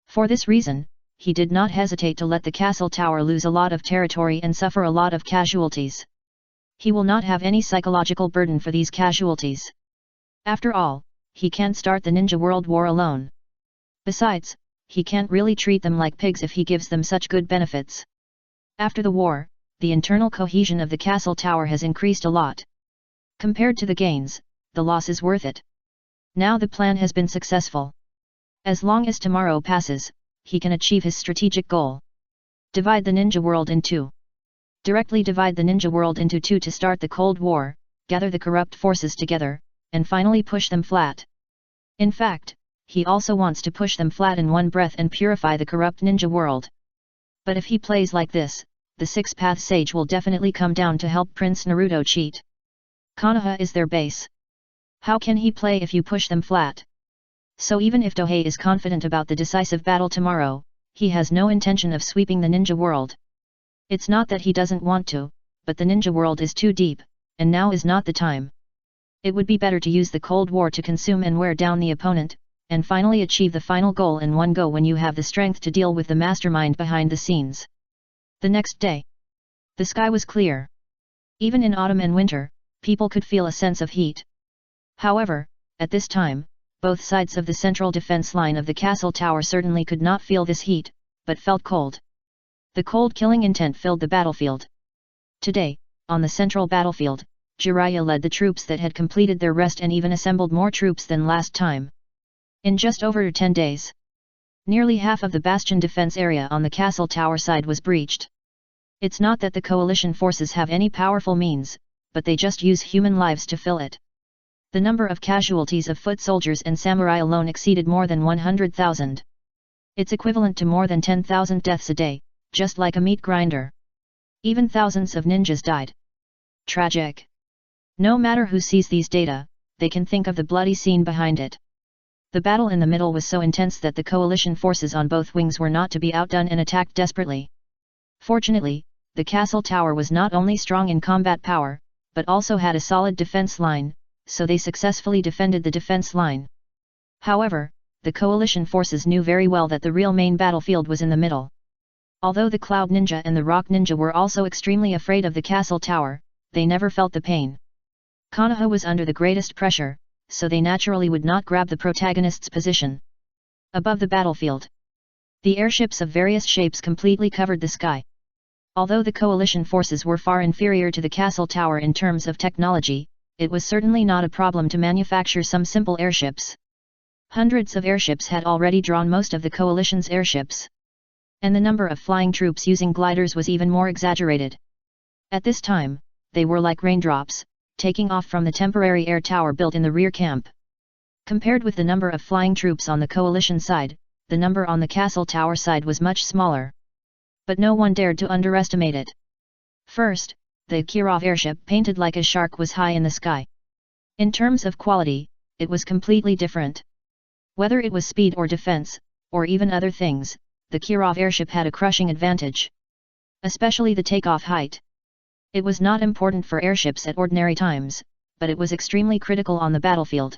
For this reason, he did not hesitate to let the castle tower lose a lot of territory and suffer a lot of casualties. He will not have any psychological burden for these casualties. After all, he can't start the Ninja World War alone. Besides, he can't really treat them like pigs if he gives them such good benefits. After the war, the internal cohesion of the castle tower has increased a lot. Compared to the gains, the loss is worth it. Now the plan has been successful. As long as tomorrow passes, he can achieve his strategic goal. Divide the ninja world in 2. Directly divide the ninja world into 2 to start the Cold War, gather the corrupt forces together, and finally push them flat. In fact, he also wants to push them flat in one breath and purify the corrupt ninja world. But if he plays like this, the Six-Path Sage will definitely come down to help Prince Naruto cheat. Konoha is their base. How can he play if you push them flat? So even if Tohei is confident about the decisive battle tomorrow, he has no intention of sweeping the ninja world. It's not that he doesn't want to, but the ninja world is too deep, and now is not the time. It would be better to use the Cold War to consume and wear down the opponent, and finally achieve the final goal in one go when you have the strength to deal with the mastermind behind the scenes. The next day, the sky was clear. Even in autumn and winter, people could feel a sense of heat. However, at this time, both sides of the central defense line of the castle tower certainly could not feel this heat, but felt cold. The cold killing intent filled the battlefield. Today, on the central battlefield, Jiraiya led the troops that had completed their rest and even assembled more troops than last time. In just over 10 days, nearly half of the bastion defense area on the castle tower side was breached. It's not that the coalition forces have any powerful means, but they just use human lives to fill it. The number of casualties of foot soldiers and samurai alone exceeded more than 100,000. It's equivalent to more than 10,000 deaths a day, just like a meat grinder. Even thousands of ninjas died. Tragic. No matter who sees these data, they can think of the bloody scene behind it. The battle in the middle was so intense that the coalition forces on both wings were not to be outdone and attacked desperately. Fortunately, the castle tower was not only strong in combat power, but also had a solid defense line, so they successfully defended the defense line. However, the coalition forces knew very well that the real main battlefield was in the middle. Although the Cloud Ninja and the Rock Ninja were also extremely afraid of the castle tower, they never felt the pain. Konoha was under the greatest pressure, so they naturally would not grab the protagonist's position. Above the battlefield, the airships of various shapes completely covered the sky. Although the coalition forces were far inferior to the castle tower in terms of technology, it was certainly not a problem to manufacture some simple airships. Hundreds of airships had already drawn most of the coalition's airships. And the number of flying troops using gliders was even more exaggerated. At this time, they were like raindrops, taking off from the temporary air tower built in the rear camp. Compared with the number of flying troops on the coalition side, the number on the castle tower side was much smaller. But no one dared to underestimate it. First, the Kirov airship painted like a shark was high in the sky. In terms of quality, it was completely different. Whether it was speed or defense, or even other things, the Kirov airship had a crushing advantage. Especially the takeoff height. It was not important for airships at ordinary times, but it was extremely critical on the battlefield.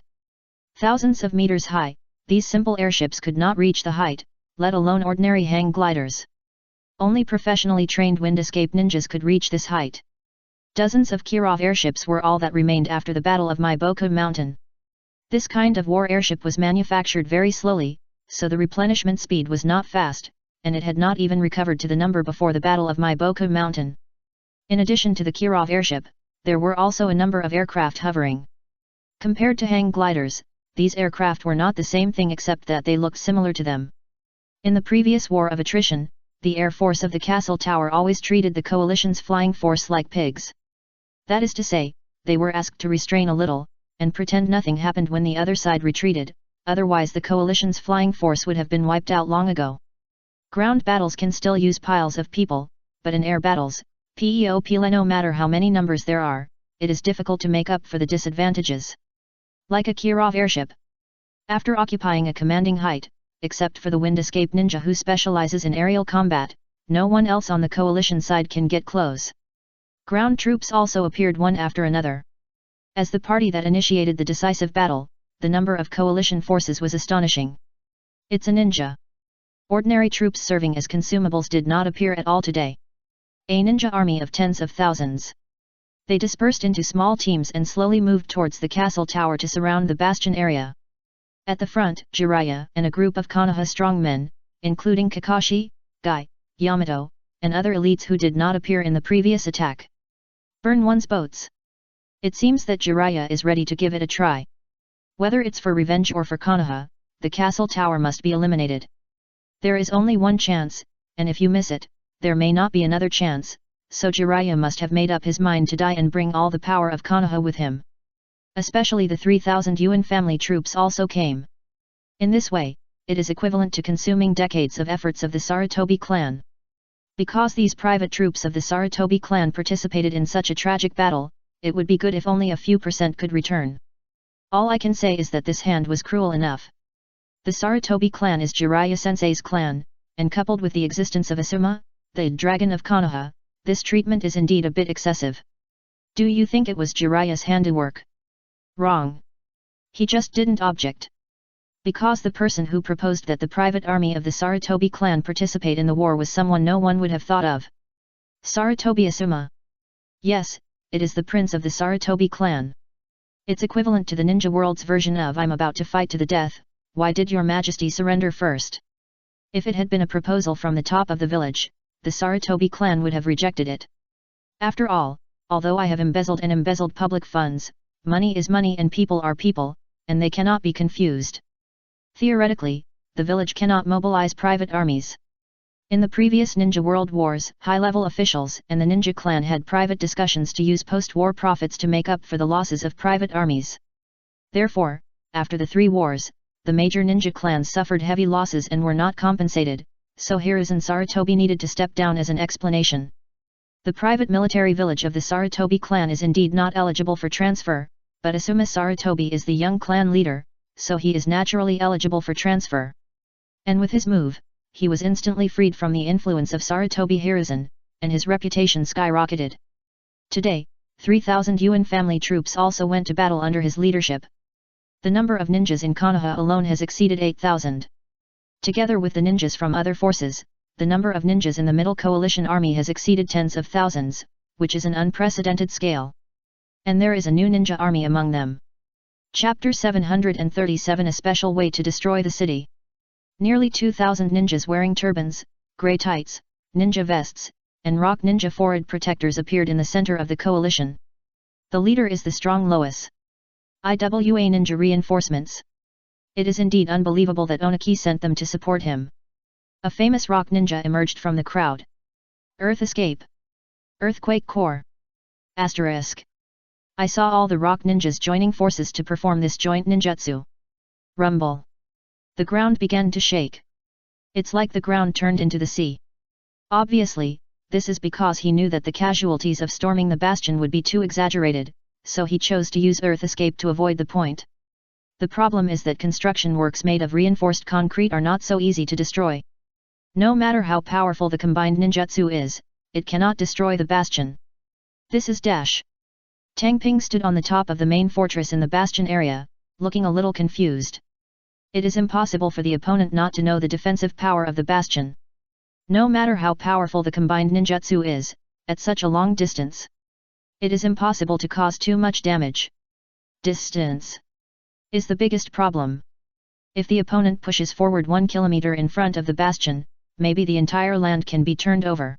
Thousands of meters high, these simple airships could not reach the height, let alone ordinary hang gliders. Only professionally trained wind escape ninjas could reach this height. Dozens of Kirov airships were all that remained after the Battle of Myboku Mountain. This kind of war airship was manufactured very slowly, so the replenishment speed was not fast, and it had not even recovered to the number before the Battle of Myboku Mountain. In addition to the Kirov airship, there were also a number of aircraft hovering. Compared to hang gliders, these aircraft were not the same thing except that they looked similar to them. In the previous war of attrition, the air force of the castle tower always treated the coalition's flying force like pigs. That is to say, they were asked to restrain a little, and pretend nothing happened when the other side retreated, otherwise the coalition's flying force would have been wiped out long ago. Ground battles can still use piles of people, but in air battles, no matter how many numbers there are, it is difficult to make up for the disadvantages. Like a Kirov airship. After occupying a commanding height, except for the Wind Escape ninja who specializes in aerial combat, no one else on the coalition side can get close. Ground troops also appeared one after another. As the party that initiated the decisive battle, the number of coalition forces was astonishing. It's a ninja. Ordinary troops serving as consumables did not appear at all today. A ninja army of tens of thousands. They dispersed into small teams and slowly moved towards the castle tower to surround the bastion area. At the front, Jiraiya and a group of Konoha strongmen, including Kakashi, Guy, Yamato, and other elites who did not appear in the previous attack. Burn one's boats. It seems that Jiraiya is ready to give it a try. Whether it's for revenge or for Konoha, the castle tower must be eliminated. There is only one chance, and if you miss it, there may not be another chance, so Jiraiya must have made up his mind to die and bring all the power of Konoha with him. Especially the 3,000 Yuan family troops also came. In this way, it is equivalent to consuming decades of efforts of the Sarutobi clan. Because these private troops of the Sarutobi clan participated in such a tragic battle, it would be good if only a few % could return. All I can say is that this hand was cruel enough. The Sarutobi clan is Jiraiya-sensei's clan, and coupled with the existence of Asuma, the dragon of Konoha, this treatment is indeed a bit excessive. Do you think it was Jiraiya's handiwork? Wrong. He just didn't object. Because the person who proposed that the private army of the Sarutobi clan participate in the war was someone no one would have thought of. Sarutobi Asuma. Yes, it is the prince of the Sarutobi clan. It's equivalent to the ninja world's version of "I'm about to fight to the death, why did your majesty surrender first?" If it had been a proposal from the top of the village, the Sarutobi clan would have rejected it. After all, although I have embezzled public funds, money is money and people are people, and they cannot be confused. Theoretically, the village cannot mobilize private armies. In the previous Ninja World Wars, high-level officials and the ninja clan had private discussions to use post-war profits to make up for the losses of private armies. Therefore, after the 3 wars, the major ninja clans suffered heavy losses and were not compensated, so Hiruzen Sarutobi needed to step down as an explanation. The private military village of the Sarutobi clan is indeed not eligible for transfer, but Asuma Sarutobi is the young clan leader, so he is naturally eligible for transfer. And with his move, he was instantly freed from the influence of Sarutobi Hiruzen, and his reputation skyrocketed. Today, 3,000 Yuan family troops also went to battle under his leadership. The number of ninjas in Konoha alone has exceeded 8,000. Together with the ninjas from other forces, the number of ninjas in the Middle Coalition army has exceeded tens of thousands, which is an unprecedented scale. And there is a new ninja army among them. Chapter 737 A Special Way to Destroy the City. Nearly 2,000 ninjas wearing turbans, grey tights, ninja vests, and rock ninja forehead protectors appeared in the center of the coalition. The leader is the strong Lois. IWA ninja reinforcements. It is indeed unbelievable that Oniki sent them to support him. A famous rock ninja emerged from the crowd. Earth Escape. Earthquake Core. Asterisk. I saw all the rock ninjas joining forces to perform this joint ninjutsu. Rumble. The ground began to shake. It's like the ground turned into the sea. Obviously, this is because he knew that the casualties of storming the bastion would be too exaggerated, so he chose to use Earth Escape to avoid the point. The problem is that construction works made of reinforced concrete are not so easy to destroy. No matter how powerful the combined ninjutsu is, it cannot destroy the bastion. This is dash. Tang Ping stood on the top of the main fortress in the bastion area, looking a little confused. It is impossible for the opponent not to know the defensive power of the bastion. No matter how powerful the combined ninjutsu is, at such a long distance, it is impossible to cause too much damage. Distance is the biggest problem. If the opponent pushes forward 1 kilometer in front of the bastion, maybe the entire land can be turned over.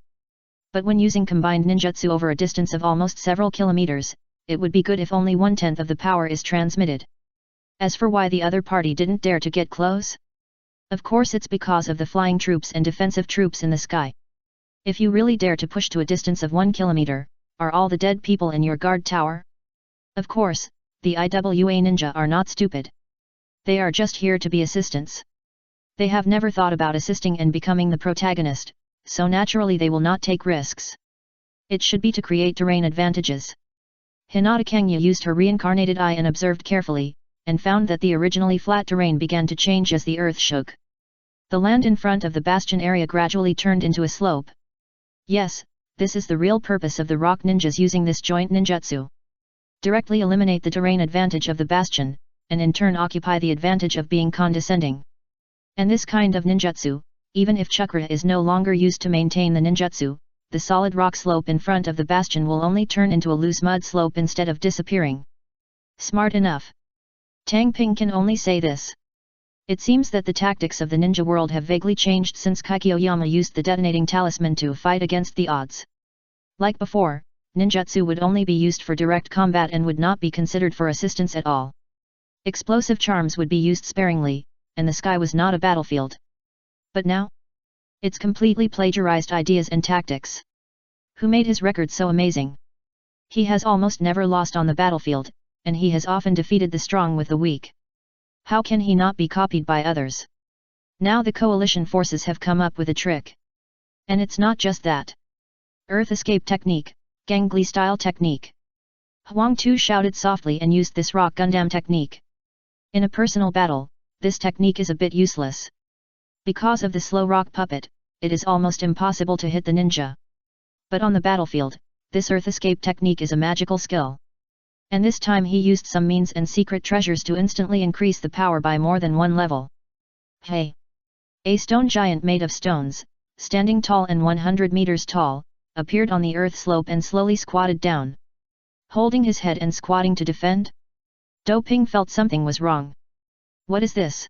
But when using combined ninjutsu over a distance of almost several kilometers, it would be good if only 1/10 of the power is transmitted. As for why the other party didn't dare to get close? Of course it's because of the flying troops and defensive troops in the sky. If you really dare to push to a distance of 1 kilometer, are all the dead people in your guard tower? Of course, the IWA ninja are not stupid. They are just here to be assistants. They have never thought about assisting and becoming the protagonist, so naturally they will not take risks. It should be to create terrain advantages. Hinata Kangya used her reincarnated eye and observed carefully, and found that the originally flat terrain began to change as the earth shook. The land in front of the bastion area gradually turned into a slope. Yes, this is the real purpose of the rock ninjas using this joint ninjutsu. Directly eliminate the terrain advantage of the bastion, and in turn occupy the advantage of being condescending. And this kind of ninjutsu, even if chakra is no longer used to maintain the ninjutsu, the solid rock slope in front of the bastion will only turn into a loose mud slope instead of disappearing. Smart enough. Tang Ping can only say this. It seems that the tactics of the ninja world have vaguely changed since Kaikioyama used the detonating talisman to fight against the odds. Like before, ninjutsu would only be used for direct combat and would not be considered for assistance at all. Explosive charms would be used sparingly, and the sky was not a battlefield. But now? It's completely plagiarized ideas and tactics. Who made his record so amazing? He has almost never lost on the battlefield, and he has often defeated the strong with the weak. How can he not be copied by others? Now the coalition forces have come up with a trick. And it's not just that. Earth escape technique, Gangli style technique. Huang Tu shouted softly and used this rock Gundam technique. In a personal battle, this technique is a bit useless. Because of the slow rock puppet, it is almost impossible to hit the ninja. But on the battlefield, this earth escape technique is a magical skill. And this time he used some means and secret treasures to instantly increase the power by more than one level. Hey! A stone giant made of stones, standing tall and 100 meters tall, appeared on the earth slope and slowly squatted down. Holding his head and squatting to defend? Do Ping felt something was wrong. What is this?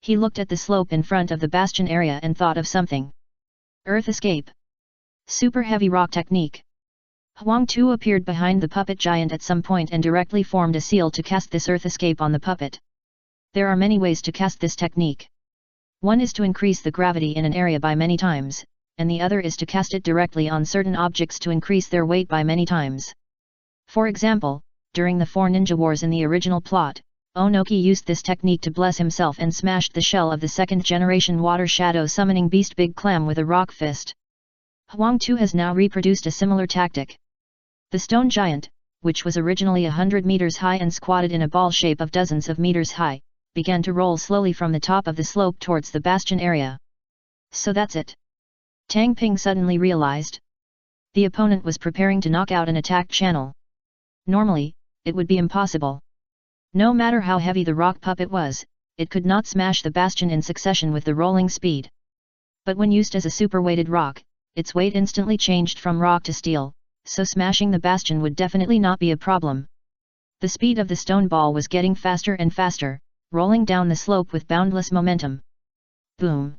He looked at the slope in front of the bastion area and thought of something. Earth escape. Super heavy rock technique. Huang Tu appeared behind the puppet giant at some point and directly formed a seal to cast this earth escape on the puppet. There are many ways to cast this technique. One is to increase the gravity in an area by many times, and the other is to cast it directly on certain objects to increase their weight by many times. For example, during the 4 ninja wars in the original plot, Onoki used this technique to bless himself and smashed the shell of the 2nd generation water shadow summoning beast Big Clam with a rock fist. Huang Tu has now reproduced a similar tactic. The stone giant, which was originally 100 meters high and squatted in a ball shape of dozens of meters high, began to roll slowly from the top of the slope towards the bastion area. So that's it. Tang Ping suddenly realized. The opponent was preparing to knock out an attack channel. Normally, it would be impossible. No matter how heavy the rock puppet was, it could not smash the bastion in succession with the rolling speed. But when used as a super-weighted rock, its weight instantly changed from rock to steel, so smashing the bastion would definitely not be a problem. The speed of the stone ball was getting faster and faster, rolling down the slope with boundless momentum. Boom!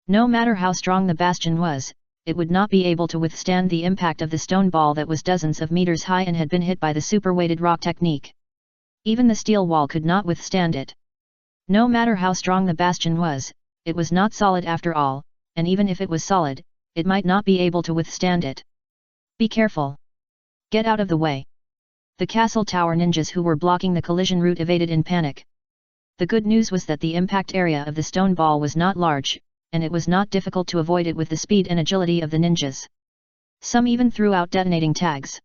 No matter how strong the bastion was, it would not be able to withstand the impact of the stone ball that was dozens of meters high and had been hit by the super-weighted rock technique. Even the steel wall could not withstand it. No matter how strong the bastion was, it was not solid after all, and even if it was solid, it might not be able to withstand it. Be careful! Get out of the way! The castle tower ninjas who were blocking the collision route evaded in panic. The good news was that the impact area of the stone ball was not large, and it was not difficult to avoid it with the speed and agility of the ninjas. Some even threw out detonating tags.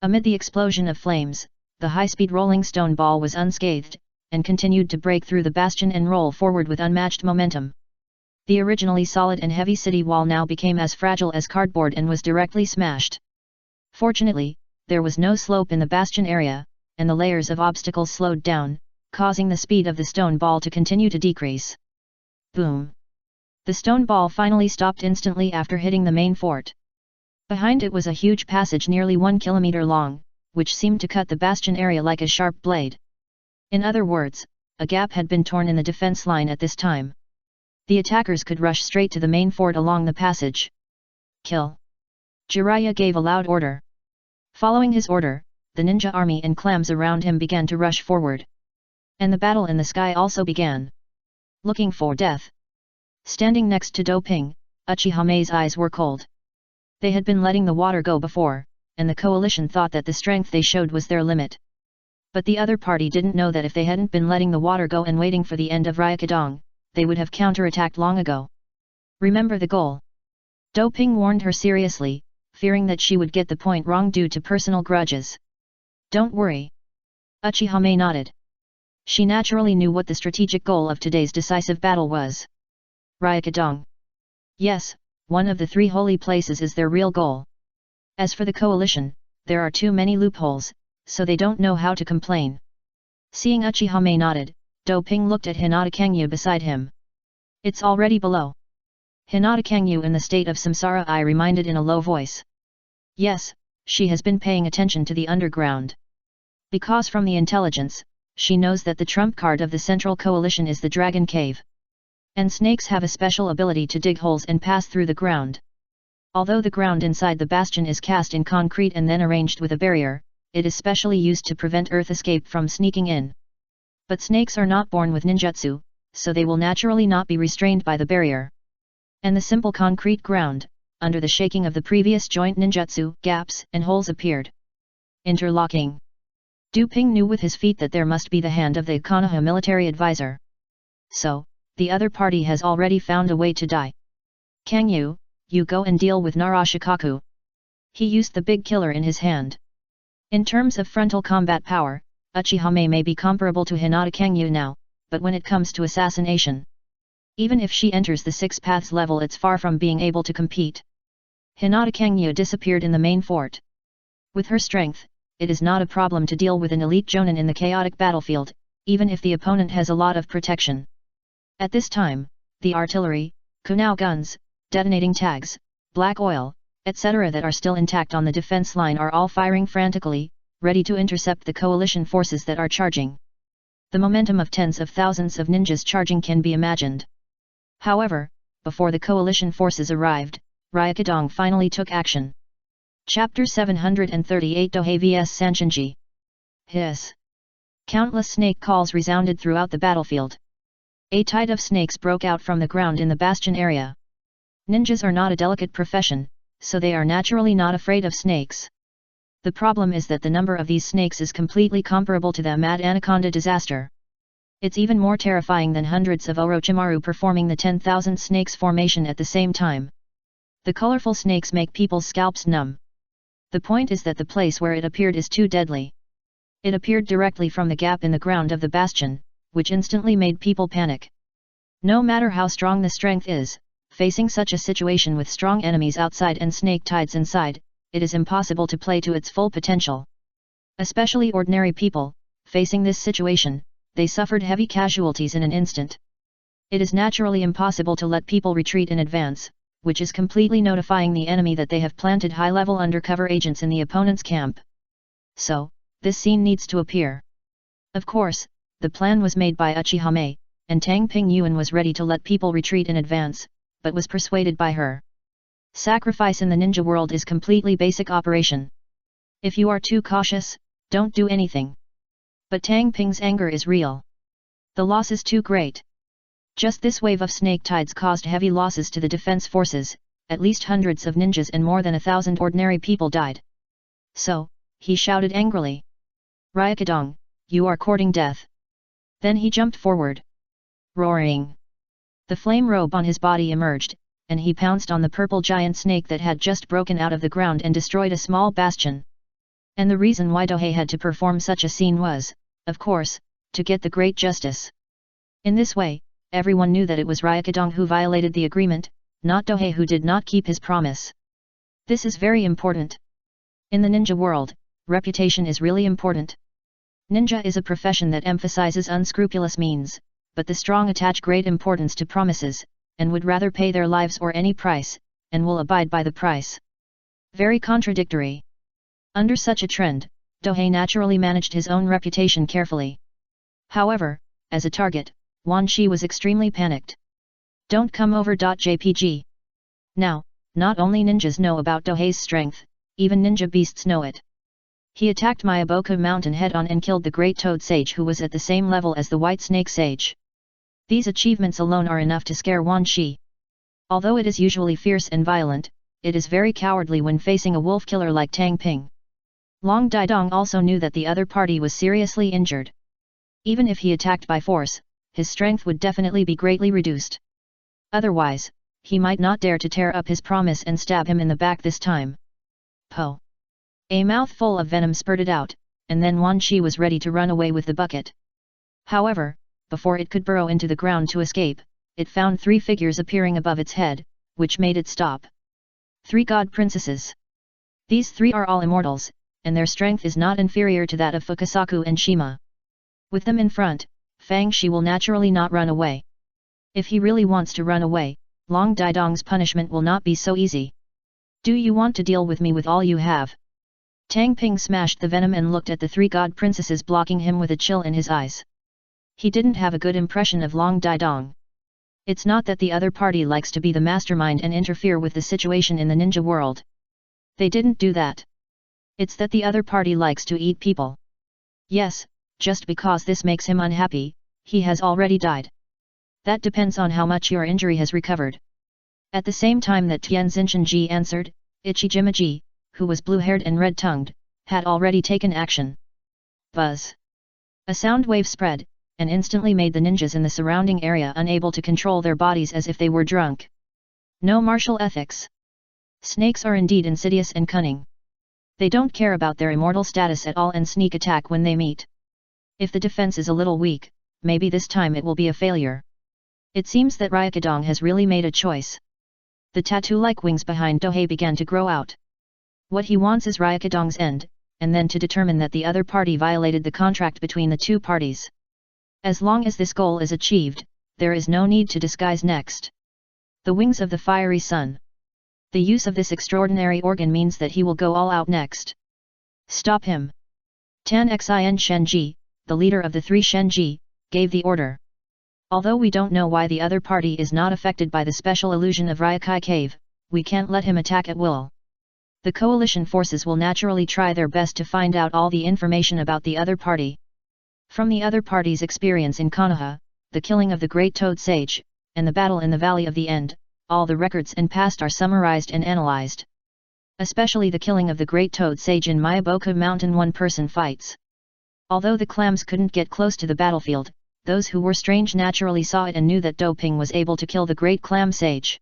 Amid the explosion of flames, the high-speed rolling stone ball was unscathed, and continued to break through the bastion and roll forward with unmatched momentum. The originally solid and heavy city wall now became as fragile as cardboard and was directly smashed. Fortunately, there was no slope in the bastion area, and the layers of obstacles slowed down, causing the speed of the stone ball to continue to decrease. Boom! The stone ball finally stopped instantly after hitting the main fort. Behind it was a huge passage nearly 1 kilometer long, which seemed to cut the bastion area like a sharp blade. In other words, a gap had been torn in the defense line at this time. The attackers could rush straight to the main fort along the passage. Kill! Jiraiya gave a loud order. Following his order, the ninja army and clams around him began to rush forward. And the battle in the sky also began. Looking for death. Standing next to Do Ping, Uchihame's eyes were cold. They had been letting the water go before, and the coalition thought that the strength they showed was their limit. But the other party didn't know that if they hadn't been letting the water go and waiting for the end of Ryukadong, they would have counterattacked long ago. Remember the goal. Do Ping warned her seriously, fearing that she would get the point wrong due to personal grudges. Don't worry. Uchihame nodded. She naturally knew what the strategic goal of today's decisive battle was. Ryukadong. Yes, one of the 3 holy places is their real goal. As for the coalition, there are too many loopholes, so they don't know how to complain. Seeing Uchihame nodded, Do Ping looked at Hinata Kangyu beside him. It's already below. Hinata Kangyu in the state of samsara I reminded in a low voice. Yes, she has been paying attention to the underground. Because from the intelligence, she knows that the trump card of the Central Coalition is the Dragon Cave. And snakes have a special ability to dig holes and pass through the ground. Although the ground inside the bastion is cast in concrete and then arranged with a barrier, it is specially used to prevent earth escape from sneaking in. But snakes are not born with ninjutsu, so they will naturally not be restrained by the barrier. And the simple concrete ground, under the shaking of the previous joint ninjutsu, gaps and holes appeared. Interlocking. Du Ping knew with his feet that there must be the hand of the Konoha military advisor. So, the other party has already found a way to die. Kangyu, you go and deal with Narashikaku. He used the big killer in his hand. In terms of frontal combat power, Uchihame may be comparable to Hinata Kangyu now, but when it comes to assassination, even if she enters the 6 paths level, it's far from being able to compete. Hinata Kangyu disappeared in the main fort. With her strength, it is not a problem to deal with an elite jonin in the chaotic battlefield, even if the opponent has a lot of protection. At this time, the artillery, kunao guns, detonating tags, black oil, etc. that are still intact on the defense line are all firing frantically, ready to intercept the coalition forces that are charging. The momentum of tens of thousands of ninjas charging can be imagined. However, before the coalition forces arrived, Ryukadong finally took action. Chapter 738 Dohei vs Sanshinji. Hiss. Countless snake calls resounded throughout the battlefield. A tide of snakes broke out from the ground in the bastion area. Ninjas are not a delicate profession, so they are naturally not afraid of snakes. The problem is that the number of these snakes is completely comparable to the Mad Anaconda disaster. It's even more terrifying than hundreds of Orochimaru performing the 10,000 snakes formation at the same time. The colorful snakes make people's scalps numb. The point is that the place where it appeared is too deadly. It appeared directly from the gap in the ground of the bastion, which instantly made people panic. No matter how strong the strength is, facing such a situation with strong enemies outside and snake tides inside, it is impossible to play to its full potential. Especially ordinary people, facing this situation, they suffered heavy casualties in an instant. It is naturally impossible to let people retreat in advance, which is completely notifying the enemy that they have planted high-level undercover agents in the opponent's camp. So, this scene needs to appear. Of course, the plan was made by Uchihame, and Tang Pingyuan was ready to let people retreat in advance, but was persuaded by her. Sacrifice in the ninja world is completely basic operation. If you are too cautious, don't do anything. But Tang Ping's anger is real. The loss is too great. Just this wave of snake tides caused heavy losses to the defense forces, at least hundreds of ninjas and more than 1,000 ordinary people died. So, he shouted angrily. Ryukadong, you are courting death. Then he jumped forward. Roaring. The flame robe on his body emerged, and he pounced on the purple giant snake that had just broken out of the ground and destroyed a small bastion. And the reason why Dohei had to perform such a scene was, of course, to get the great justice. In this way, everyone knew that it was Ryukadong who violated the agreement, not Dohei who did not keep his promise. This is very important. In the ninja world, reputation is really important. Ninja is a profession that emphasizes unscrupulous means, but the strong attach great importance to promises, and would rather pay their lives or any price, and will abide by the price. Very contradictory. Under such a trend, Dohei naturally managed his own reputation carefully. However, as a target, Wan Shi was extremely panicked. Don't come over. JPG. Now, not only ninjas know about Dohei's strength, even ninja beasts know it. He attacked Miyaboku Mountain head-on and killed the Great Toad Sage who was at the same level as the White Snake Sage. These achievements alone are enough to scare Wan Shi. Although it is usually fierce and violent, it is very cowardly when facing a wolf killer like Tang Ping. Long Daidong also knew that the other party was seriously injured. Even if he attacked by force, his strength would definitely be greatly reduced. Otherwise, he might not dare to tear up his promise and stab him in the back this time. Po! A mouthful of venom spurted out, and then Wan Qi was ready to run away with the bucket. However, before it could burrow into the ground to escape, it found 3 figures appearing above its head, which made it stop. 3 god princesses. These 3 are all immortals, and their strength is not inferior to that of Fukasaku and Shima. With them in front, Fang Shi will naturally not run away. If he really wants to run away, Long Daidong's punishment will not be so easy. Do you want to deal with me with all you have? Tang Ping smashed the venom and looked at the 3 god princesses blocking him with a chill in his eyes. He didn't have a good impression of Long Daidong. It's not that the other party likes to be the mastermind and interfere with the situation in the ninja world. They didn't do that. It's that the other party likes to eat people. Yes, just because this makes him unhappy, he has already died. That depends on how much your injury has recovered. At the same time that Tian Zinshanji answered, Ichijimaji, who was blue-haired and red-tongued, had already taken action. Buzz. A sound wave spread, and instantly made the ninjas in the surrounding area unable to control their bodies as if they were drunk. No martial ethics. Snakes are indeed insidious and cunning. They don't care about their immortal status at all and sneak attack when they meet. If the defense is a little weak, maybe this time it will be a failure. It seems that Ryukadong has really made a choice. The tattoo-like wings behind Dohei began to grow out. What he wants is Ryukadong's end, and then to determine that the other party violated the contract between the 2 parties. As long as this goal is achieved, there is no need to disguise next. The wings of the fiery sun. The use of this extraordinary organ means that he will go all out next. Stop him. Tan Xin Shenji, the leader of the 3 Shenji, gave the order. Although we don't know why the other party is not affected by the special illusion of Ryukai Cave, we can't let him attack at will. The coalition forces will naturally try their best to find out all the information about the other party. From the other party's experience in Konoha, the killing of the Great Toad Sage, and the battle in the Valley of the End, all the records and past are summarized and analyzed. Especially the killing of the Great Toad Sage in Miyaboku Mountain one-person fights. Although the clams couldn't get close to the battlefield, those who were strange naturally saw it and knew that Doping was able to kill the Great Clam Sage.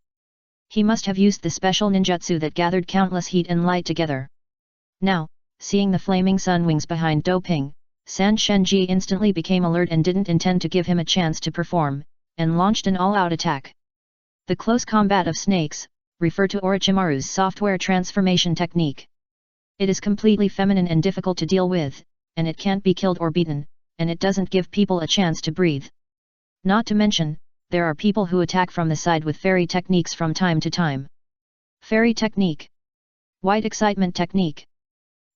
He must have used the special ninjutsu that gathered countless heat and light together. Now, seeing the flaming sun wings behind Doping, San Shenji instantly became alert and didn't intend to give him a chance to perform, and launched an all-out attack. The close combat of snakes, refer to Orochimaru's software transformation technique. It is completely feminine and difficult to deal with, and it can't be killed or beaten, and it doesn't give people a chance to breathe. Not to mention, there are people who attack from the side with fairy techniques from time to time. Fairy technique. White excitement technique.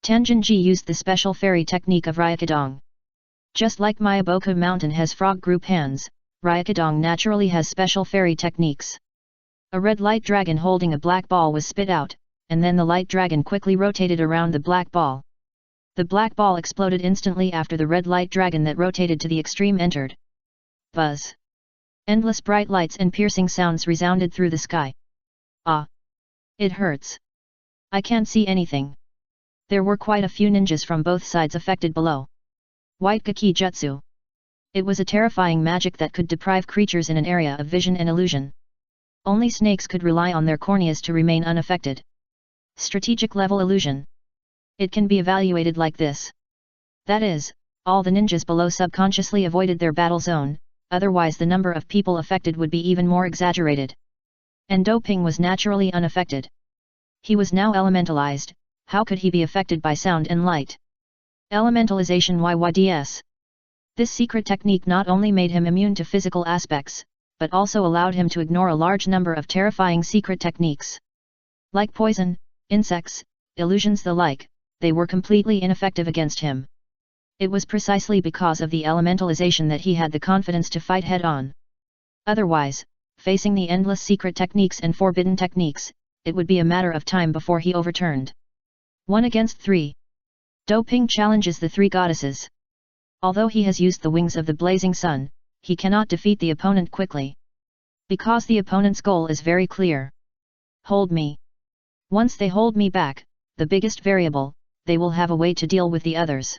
Tenjinji used the special fairy technique of Ryukadong. Just like Miyaboku Mountain has frog group hands, Ryukadong naturally has special fairy techniques. A red light dragon holding a black ball was spit out, and then the light dragon quickly rotated around the black ball. The black ball exploded instantly after the red light dragon that rotated to the extreme entered. Buzz. Endless bright lights and piercing sounds resounded through the sky. Ah! It hurts. I can't see anything. There were quite a few ninjas from both sides affected below. White Gaki Jutsu. It was a terrifying magic that could deprive creatures in an area of vision and illusion. Only snakes could rely on their corneas to remain unaffected. Strategic level illusion. It can be evaluated like this. That is, all the ninjas below subconsciously avoided their battle zone, otherwise the number of people affected would be even more exaggerated. And Doping was naturally unaffected. He was now elementalized. How could he be affected by sound and light? Elementalization YYDS. This secret technique not only made him immune to physical aspects, but also allowed him to ignore a large number of terrifying secret techniques. Like poison, insects, illusions the like, they were completely ineffective against him. It was precisely because of the elementalization that he had the confidence to fight head-on. Otherwise, facing the endless secret techniques and forbidden techniques, it would be a matter of time before he overturned. 1 against 3. Doping challenges the 3 goddesses. Although he has used the wings of the blazing sun, he cannot defeat the opponent quickly. Because the opponent's goal is very clear. Hold me. Once they hold me back, the biggest variable, they will have a way to deal with the others.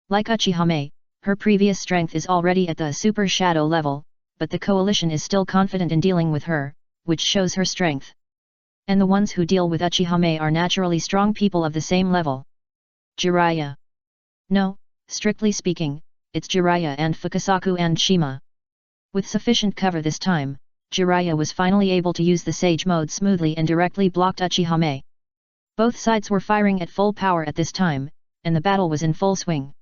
Like Uchihame, her previous strength is already at the super shadow level, but the coalition is still confident in dealing with her, which shows her strength. And the ones who deal with Uchihame are naturally strong people of the same level. Jiraiya. No, strictly speaking, it's Jiraiya and Fukasaku and Shima. With sufficient cover this time, Jiraiya was finally able to use the Sage mode smoothly and directly blocked Uchihame. Both sides were firing at full power at this time, and the battle was in full swing.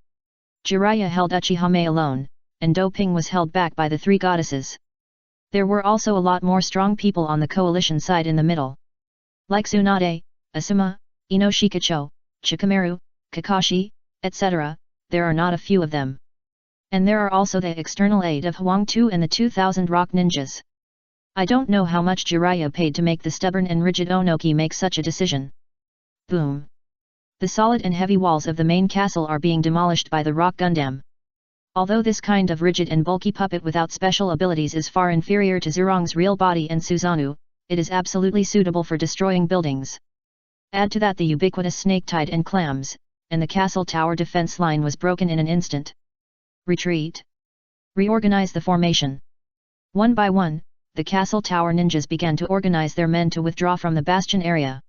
Jiraiya held Uchihame alone, and Doping was held back by the three goddesses. There were also a lot more strong people on the coalition side in the middle. Like Tsunade, Asuma, Inoshikacho, Chikamaru, Kakashi, etc., there are not a few of them. And there are also the external aid of Huang-Tu and the 2000 rock ninjas. I don't know how much Jiraiya paid to make the stubborn and rigid Onoki make such a decision. Boom! The solid and heavy walls of the main castle are being demolished by the rock Gundam. Although this kind of rigid and bulky puppet without special abilities is far inferior to Zurong's real body and Susanoo, it is absolutely suitable for destroying buildings. Add to that the ubiquitous snake tide and clams, and the castle tower defense line was broken in an instant. Retreat. Reorganize the formation. One by one, the castle tower ninjas began to organize their men to withdraw from the bastion area.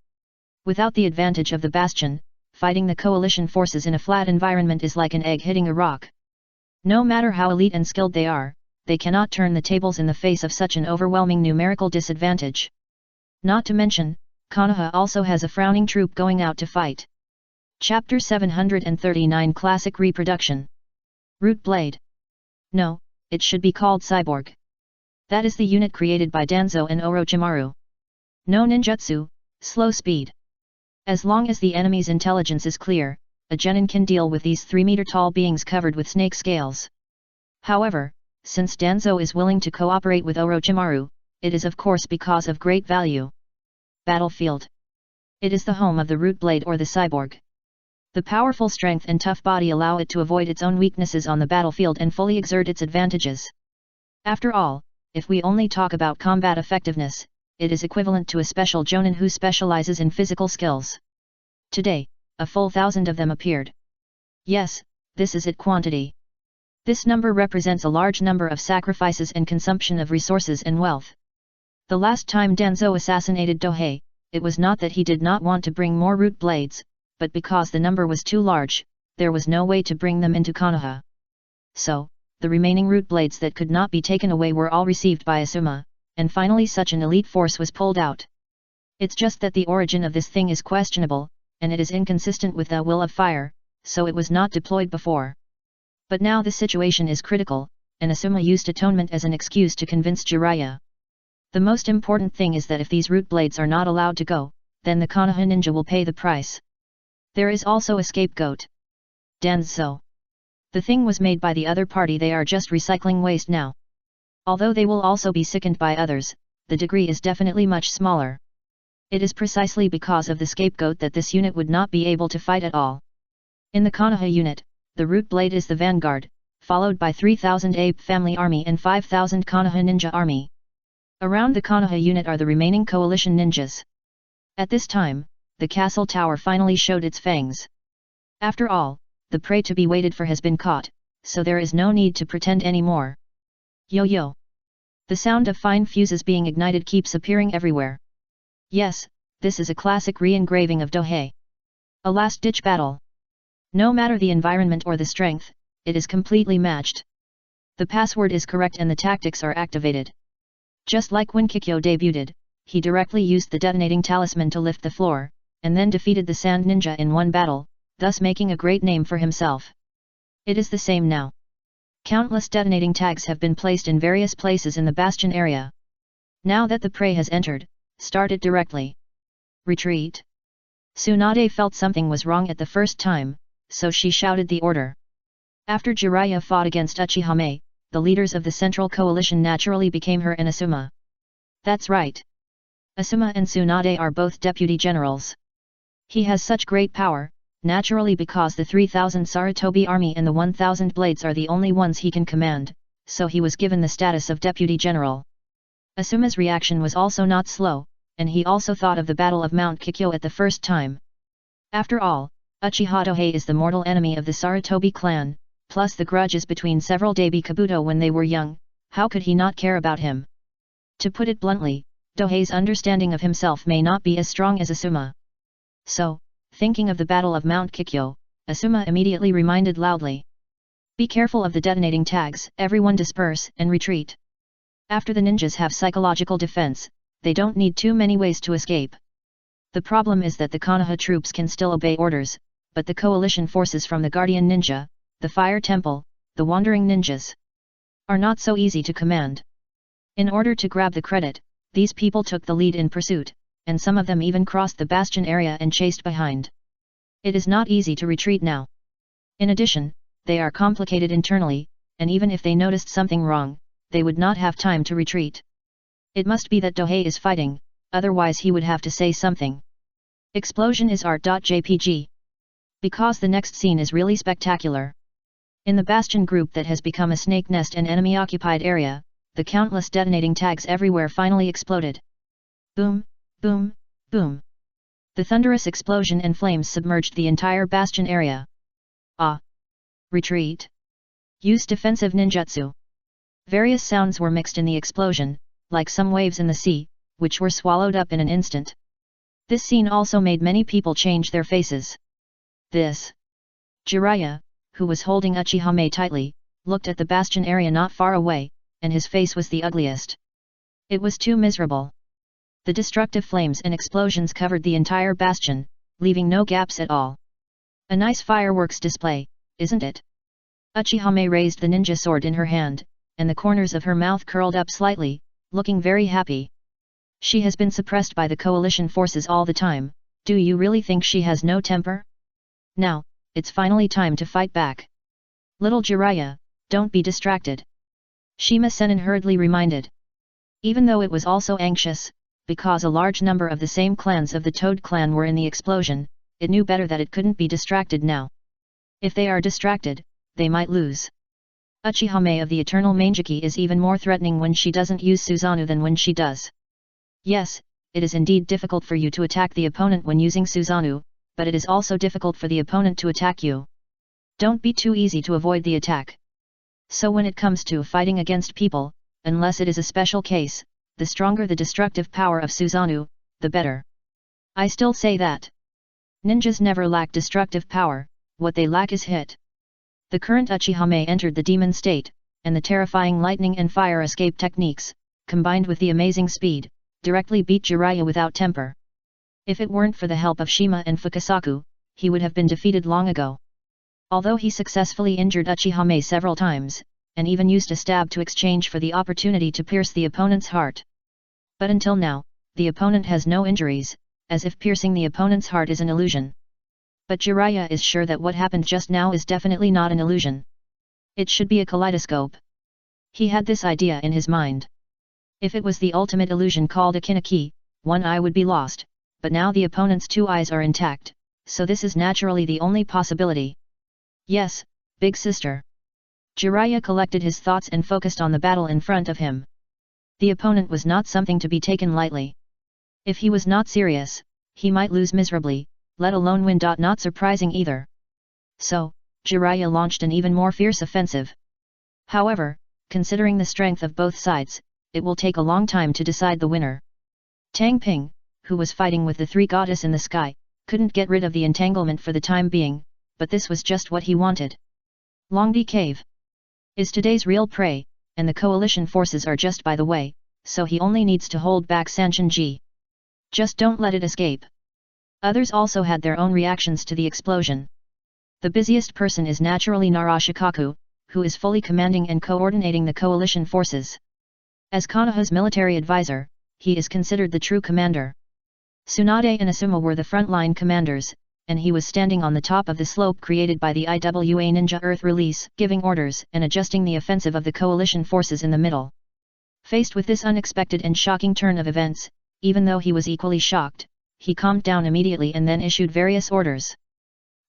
Without the advantage of the bastion, fighting the coalition forces in a flat environment is like an egg hitting a rock. No matter how elite and skilled they cannot turn the tables in the face of such an overwhelming numerical disadvantage. Not to mention, Konoha also has a frowning troop going out to fight. Chapter 739 Classic Reproduction. Root Blade. No, it should be called Cyborg. That is the unit created by Danzo and Orochimaru. No ninjutsu, slow speed. As long as the enemy's intelligence is clear, a genin can deal with these 3-meter-tall beings covered with snake scales. However, since Danzo is willing to cooperate with Orochimaru, it is of course because of great value. Battlefield. It is the home of the Root Blade or the Cyborg. The powerful strength and tough body allow it to avoid its own weaknesses on the battlefield and fully exert its advantages. After all, if we only talk about combat effectiveness, it is equivalent to a special jonin who specializes in physical skills. Today, a full 1,000 of them appeared. Yes, this is it quantity. This number represents a large number of sacrifices and consumption of resources and wealth. The last time Danzo assassinated Dohei, it was not that he did not want to bring more root blades, but because the number was too large, there was no way to bring them into Konoha. So, the remaining root blades that could not be taken away were all received by Asuma, and finally such an elite force was pulled out. It's just that the origin of this thing is questionable, and it is inconsistent with the will of fire, so it was not deployed before. But now the situation is critical, and Asuma used atonement as an excuse to convince Jiraiya. The most important thing is that if these root blades are not allowed to go, then the Konoha ninja will pay the price. There is also a scapegoat. Danzo. The thing was made by the other party, they are just recycling waste now. Although they will also be sickened by others, the degree is definitely much smaller. It is precisely because of the scapegoat that this unit would not be able to fight at all. In the Konoha unit, the Root Blade is the vanguard, followed by 3,000 Ape family army and 5,000 Konoha ninja army. Around the Konoha unit are the remaining coalition ninjas. At this time, the castle tower finally showed its fangs. After all, the prey to be waited for has been caught, so there is no need to pretend anymore. Yo-yo! The sound of fine fuses being ignited keeps appearing everywhere. Yes, this is a classic re-engraving of Dohei. A last-ditch battle. No matter the environment or the strength, it is completely matched. The password is correct and the tactics are activated. Just like when Kikyo debuted, he directly used the detonating talisman to lift the floor, and then defeated the Sand Ninja in one battle, thus making a great name for himself. It is the same now. Countless detonating tags have been placed in various places in the bastion area. Now that the prey has entered, start it directly. Retreat. Tsunade felt something was wrong at the first time, so she shouted the order. After Jiraiya fought against Uchihame, the leaders of the Central Coalition naturally became her and Asuma. That's right. Asuma and Tsunade are both deputy generals. He has such great power, naturally because the 3,000 Sarutobi army and the 1,000 blades are the only ones he can command, so he was given the status of deputy general. Asuma's reaction was also not slow, and he also thought of the Battle of Mount Kikyo at the first time. After all, Uchiha Dohei is the mortal enemy of the Sarutobi clan, plus the grudges between several Daibi Kabuto when they were young, how could he not care about him? To put it bluntly, Dohei's understanding of himself may not be as strong as Asuma. So, thinking of the Battle of Mount Kikyo, Asuma immediately reminded loudly. Be careful of the detonating tags, everyone disperse and retreat. After the ninjas have psychological defense, they don't need too many ways to escape. The problem is that the Konoha troops can still obey orders, but the coalition forces from the Guardian Ninja, the Fire Temple, the Wandering Ninjas, are not so easy to command. In order to grab the credit, these people took the lead in pursuit, and some of them even crossed the bastion area and chased behind. It is not easy to retreat now. In addition, they are complicated internally, and even if they noticed something wrong, they would not have time to retreat. It must be that Dohei is fighting, otherwise he would have to say something. Explosion is art.jpg. Because the next scene is really spectacular. In the bastion group that has become a snake nest and enemy-occupied area, the countless detonating tags everywhere finally exploded. Boom, boom, boom. The thunderous explosion and flames submerged the entire bastion area. Ah! Retreat! Use defensive ninjutsu. Various sounds were mixed in the explosion, like some waves in the sea, which were swallowed up in an instant. This scene also made many people change their faces. This. Jiraiya, who was holding Uchihame tightly, looked at the bastion area not far away, and his face was the ugliest. It was too miserable. The destructive flames and explosions covered the entire bastion, leaving no gaps at all. A nice fireworks display, isn't it? Uchihame raised the ninja sword in her hand, and the corners of her mouth curled up slightly, looking very happy. She has been suppressed by the coalition forces all the time. Do you really think she has no temper? Now, it's finally time to fight back. Little Jiraiya, don't be distracted. Shima Sennin hurriedly reminded. Even though it was also anxious, because a large number of the same clans of the Toad clan were in the explosion, it knew better that it couldn't be distracted now. If they are distracted, they might lose. Uchihame of the Eternal Mangeki is even more threatening when she doesn't use Susanoo than when she does. Yes, it is indeed difficult for you to attack the opponent when using Susanoo, but it is also difficult for the opponent to attack you. Don't be too easy to avoid the attack. So when it comes to fighting against people, unless it is a special case, the stronger the destructive power of Susanoo, the better. I still say that ninjas never lack destructive power, what they lack is hit. The current Uchihame entered the demon state, and the terrifying lightning and fire escape techniques, combined with the amazing speed, directly beat Jiraiya without temper. If it weren't for the help of Shima and Fukasaku, he would have been defeated long ago. Although he successfully injured Uchihame several times, and even used a stab to exchange for the opportunity to pierce the opponent's heart. But until now, the opponent has no injuries, as if piercing the opponent's heart is an illusion. But Jiraiya is sure that what happened just now is definitely not an illusion. It should be a kaleidoscope. He had this idea in his mind. If it was the ultimate illusion called a kinaki, one eye would be lost, but now the opponent's two eyes are intact, so this is naturally the only possibility. Yes, big sister. Jiraiya collected his thoughts and focused on the battle in front of him. The opponent was not something to be taken lightly. If he was not serious, he might lose miserably, let alone win. Not surprising either. So, Jiraiya launched an even more fierce offensive. However, considering the strength of both sides, it will take a long time to decide the winner. Tang Ping, who was fighting with the three goddess in the sky, couldn't get rid of the entanglement for the time being, but this was just what he wanted. Longdi Cave is today's real prey, and the coalition forces are just by the way, so he only needs to hold back Sanshinji. Just don't let it escape. Others also had their own reactions to the explosion. The busiest person is naturally Narashikaku, who is fully commanding and coordinating the coalition forces. As Konoha's military advisor, he is considered the true commander. Tsunade and Asuma were the frontline commanders, and he was standing on the top of the slope created by the IWA Ninja Earth release, giving orders and adjusting the offensive of the coalition forces in the middle. Faced with this unexpected and shocking turn of events, even though he was equally shocked, he calmed down immediately and then issued various orders.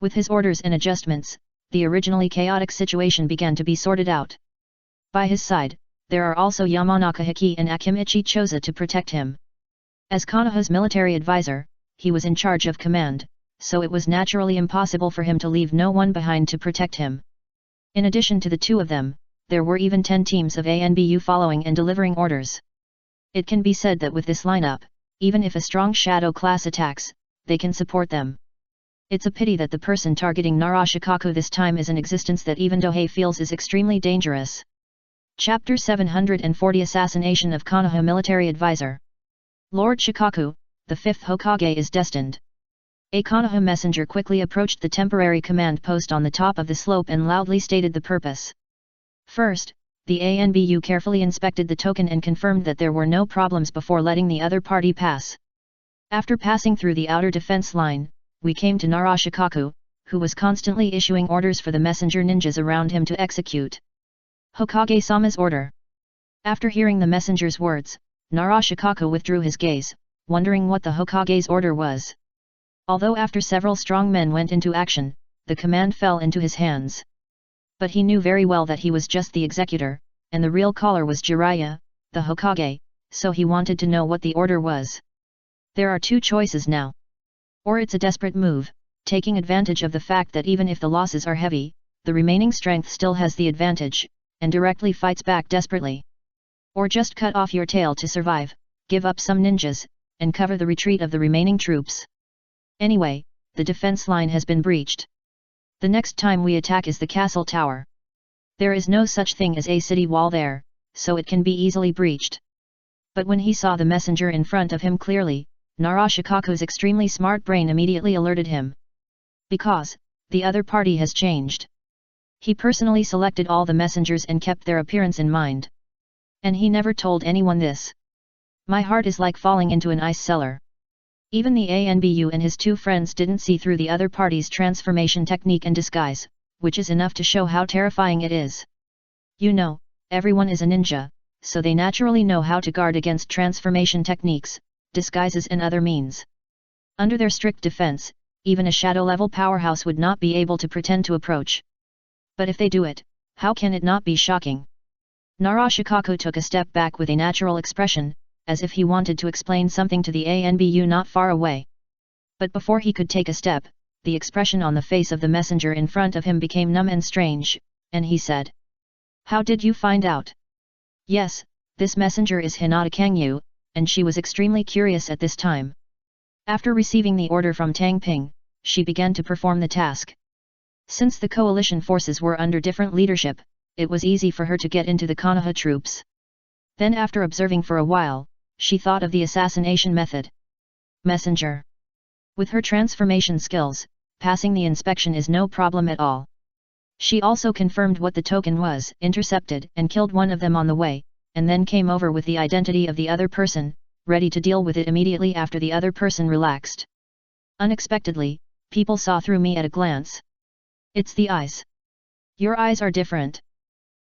With his orders and adjustments, the originally chaotic situation began to be sorted out. By his side, there are also Yamanaka Hiki and Akimichi Choza to protect him. As Konoha's military advisor, he was in charge of command, so it was naturally impossible for him to leave no one behind to protect him. In addition to the two of them, there were even 10 teams of ANBU following and delivering orders. It can be said that with this lineup, even if a strong shadow class attacks, they can support them. It's a pity that the person targeting Narashikaku this time is an existence that even Dohei feels is extremely dangerous. Chapter 740 Assassination of Konoha Military Advisor. Lord Shikaku, the 5th Hokage is destined. A Konoha messenger quickly approached the temporary command post on the top of the slope and loudly stated the purpose. First, the ANBU carefully inspected the token and confirmed that there were no problems before letting the other party pass. After passing through the outer defense line, we came to Narashikaku, who was constantly issuing orders for the messenger ninjas around him to execute. Hokage-sama's order. After hearing the messenger's words, Narashikaku withdrew his gaze, wondering what the Hokage's order was. Although after several strong men went into action, the command fell into his hands. But he knew very well that he was just the executor, and the real caller was Jiraiya, the Hokage, so he wanted to know what the order was. There are two choices now. Or it's a desperate move, taking advantage of the fact that even if the losses are heavy, the remaining strength still has the advantage, and directly fights back desperately. Or just cut off your tail to survive, give up some ninjas, and cover the retreat of the remaining troops. Anyway, the defense line has been breached. The next time we attack is the castle tower. There is no such thing as a city wall there, so it can be easily breached. But when he saw the messenger in front of him clearly, Narashikaku's extremely smart brain immediately alerted him. Because, the other party has changed. He personally selected all the messengers and kept their appearance in mind. And he never told anyone this. My heart is like falling into an ice cellar. Even the ANBU and his two friends didn't see through the other party's transformation technique and disguise, which is enough to show how terrifying it is. You know, everyone is a ninja, so they naturally know how to guard against transformation techniques, disguises and other means. Under their strict defense, even a shadow-level powerhouse would not be able to pretend to approach. But if they do it, how can it not be shocking? Narashikaku took a step back with a natural expression, as if he wanted to explain something to the ANBU not far away. But before he could take a step, the expression on the face of the messenger in front of him became numb and strange, and he said, "How did you find out?" Yes, this messenger is Hinata Kangyu, and she was extremely curious at this time. After receiving the order from Tang Ping, she began to perform the task. Since the coalition forces were under different leadership, it was easy for her to get into the Konoha troops. Then after observing for a while, she thought of the assassination method. Messenger. With her transformation skills, passing the inspection is no problem at all. She also confirmed what the token was, intercepted and killed one of them on the way, and then came over with the identity of the other person, ready to deal with it immediately after the other person relaxed. Unexpectedly, people saw through me at a glance. It's the eyes. Your eyes are different.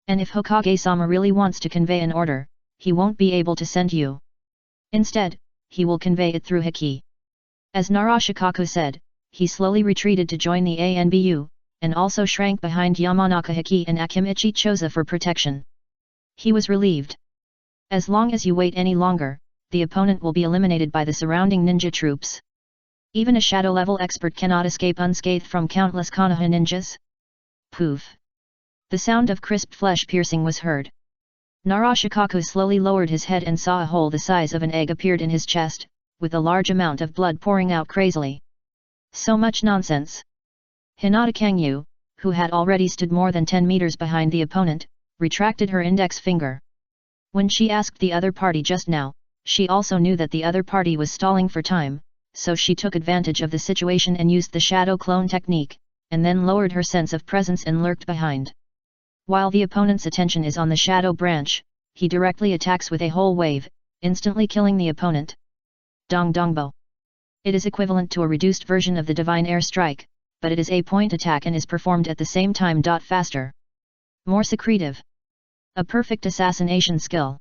And if Hokage-sama really wants to convey an order, he won't be able to send you. Instead, he will convey it through Haki. As Narashikaku said, he slowly retreated to join the ANBU, and also shrank behind Yamanaka Haki and Akimichi Choza for protection. He was relieved. As long as you wait any longer, the opponent will be eliminated by the surrounding ninja troops. Even a shadow-level expert cannot escape unscathed from countless Konoha ninjas. Poof! The sound of crisp flesh piercing was heard. Narashikaku slowly lowered his head and saw a hole the size of an egg appeared in his chest, with a large amount of blood pouring out crazily. So much nonsense! Hinata Kangyu, who had already stood more than 10 meters behind the opponent, retracted her index finger. When she asked the other party just now, she also knew that the other party was stalling for time, so she took advantage of the situation and used the shadow clone technique, and then lowered her sense of presence and lurked behind. While the opponent's attention is on the shadow branch, he directly attacks with a whole wave, instantly killing the opponent. Dong Dongbo. It is equivalent to a reduced version of the Divine Air Strike, but it is a point attack and is performed at the same time. Faster. More secretive. A perfect assassination skill.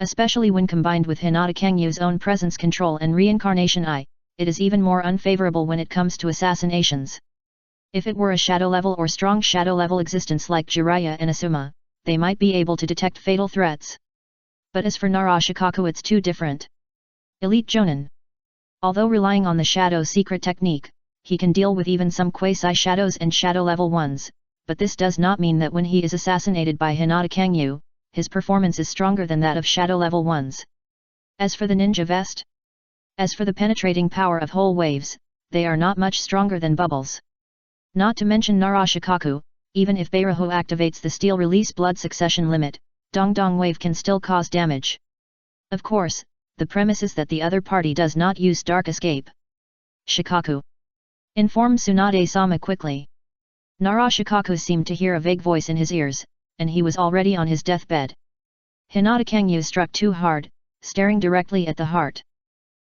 Especially when combined with Hinata Kangyu's own presence control and reincarnation eye, it is even more unfavorable when it comes to assassinations. If it were a shadow-level or strong shadow-level existence like Jiraiya and Asuma, they might be able to detect fatal threats. But as for Narashikaku, it's too different. Elite Jonin. Although relying on the shadow secret technique, he can deal with even some quasi-shadows and shadow-level ones, but this does not mean that when he is assassinated by Hinata Kangyu, his performance is stronger than that of shadow-level ones. As for the ninja vest? As for the penetrating power of whole waves, they are not much stronger than bubbles. Not to mention Narashikaku, even if Beiraho activates the steel release blood succession limit, Dongdong wave can still cause damage. Of course, the premise is that the other party does not use dark escape. Shikaku informed Tsunade-sama quickly. Narashikaku seemed to hear a vague voice in his ears, and he was already on his deathbed. Hinata Kangyu struck too hard, staring directly at the heart.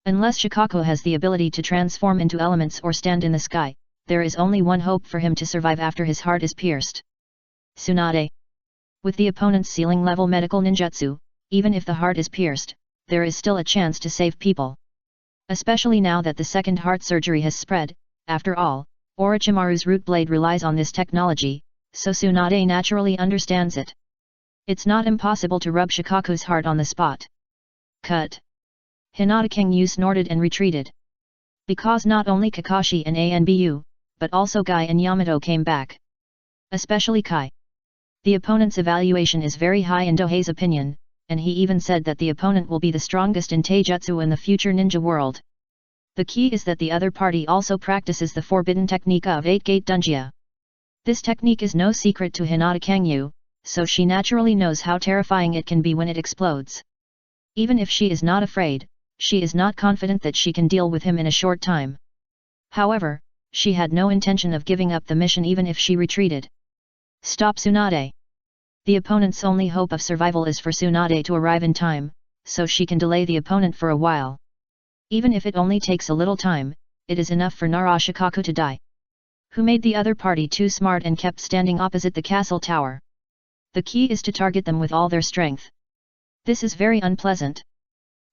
Unless Shikaku has the ability to transform into elements or stand in the sky, there is only one hope for him to survive after his heart is pierced. Tsunade. With the opponent's ceiling-level medical ninjutsu, even if the heart is pierced, there is still a chance to save people. Especially now that the second heart surgery has spread, after all, Orochimaru's root blade relies on this technology, so Tsunade naturally understands it. It's not impossible to rub Shikaku's heart on the spot. Cut. Hinata Kangyu snorted and retreated. Because not only Kakashi and Anbu, but also Guy and Yamato came back. Especially Kai. The opponent's evaluation is very high in Dohei's opinion, and he even said that the opponent will be the strongest in Taijutsu in the future ninja world. The key is that the other party also practices the forbidden technique of 8-gate Dunjia. This technique is no secret to Hinata Kangyu, so she naturally knows how terrifying it can be when it explodes. Even if she is not afraid, she is not confident that she can deal with him in a short time. However, she had no intention of giving up the mission even if she retreated. Stop Tsunade. The opponent's only hope of survival is for Tsunade to arrive in time, so she can delay the opponent for a while. Even if it only takes a little time, it is enough for Narashikaku to die. Who made the other party too smart and kept standing opposite the castle tower. The key is to target them with all their strength. This is very unpleasant.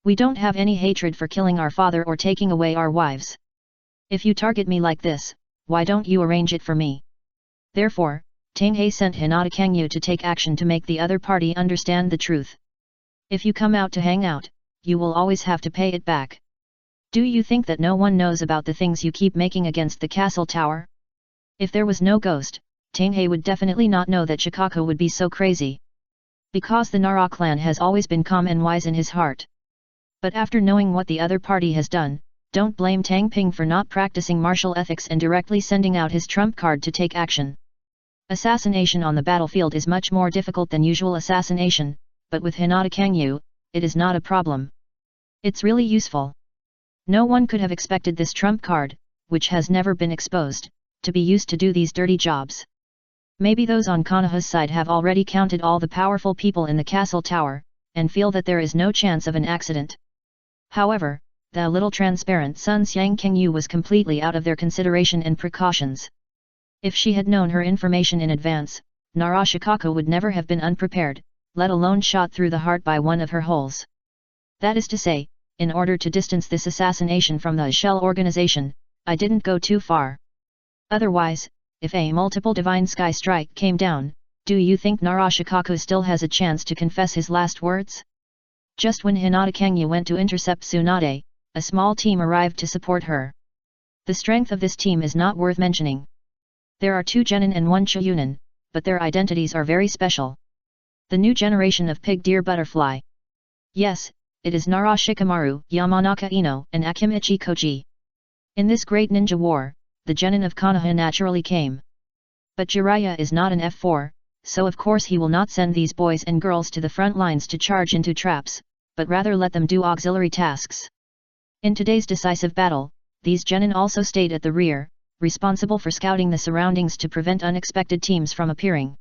We don't have any hatred for killing our father or taking away our wives. If you target me like this, why don't you arrange it for me? Therefore, Tanhei sent Hinata Kangyu to take action to make the other party understand the truth. If you come out to hang out, you will always have to pay it back. Do you think that no one knows about the things you keep making against the castle tower? If there was no ghost, Tanhei would definitely not know that Shikaku would be so crazy. Because the Nara clan has always been calm and wise in his heart. But after knowing what the other party has done, don't blame Tang Ping for not practicing martial ethics and directly sending out his trump card to take action. Assassination on the battlefield is much more difficult than usual assassination, but with Hinata Kangyu, it is not a problem. It's really useful. No one could have expected this trump card, which has never been exposed, to be used to do these dirty jobs. Maybe those on Konoha's side have already counted all the powerful people in the castle tower, and feel that there is no chance of an accident. However, the little transparent Sun Xiang Kangyu was completely out of their consideration and precautions. If she had known her information in advance, Narashikaku would never have been unprepared, let alone shot through the heart by one of her holes. That is to say, in order to distance this assassination from the shell organization, I didn't go too far. Otherwise, if a multiple divine sky strike came down, do you think Narashikaku still has a chance to confess his last words? Just when Hinata Kangyu went to intercept Tsunade, a small team arrived to support her. The strength of this team is not worth mentioning. There are 2 genin and 1 Chiyunin, but their identities are very special. The new generation of pig deer butterfly. Yes, it is Narashikamaru, Yamanaka Ino, and Akimichi Koji. In this great ninja war, the genin of Konoha naturally came. But Jiraiya is not an F4, so of course he will not send these boys and girls to the front lines to charge into traps, but rather let them do auxiliary tasks. In today's decisive battle, these genin also stayed at the rear, responsible for scouting the surroundings to prevent unexpected teams from appearing.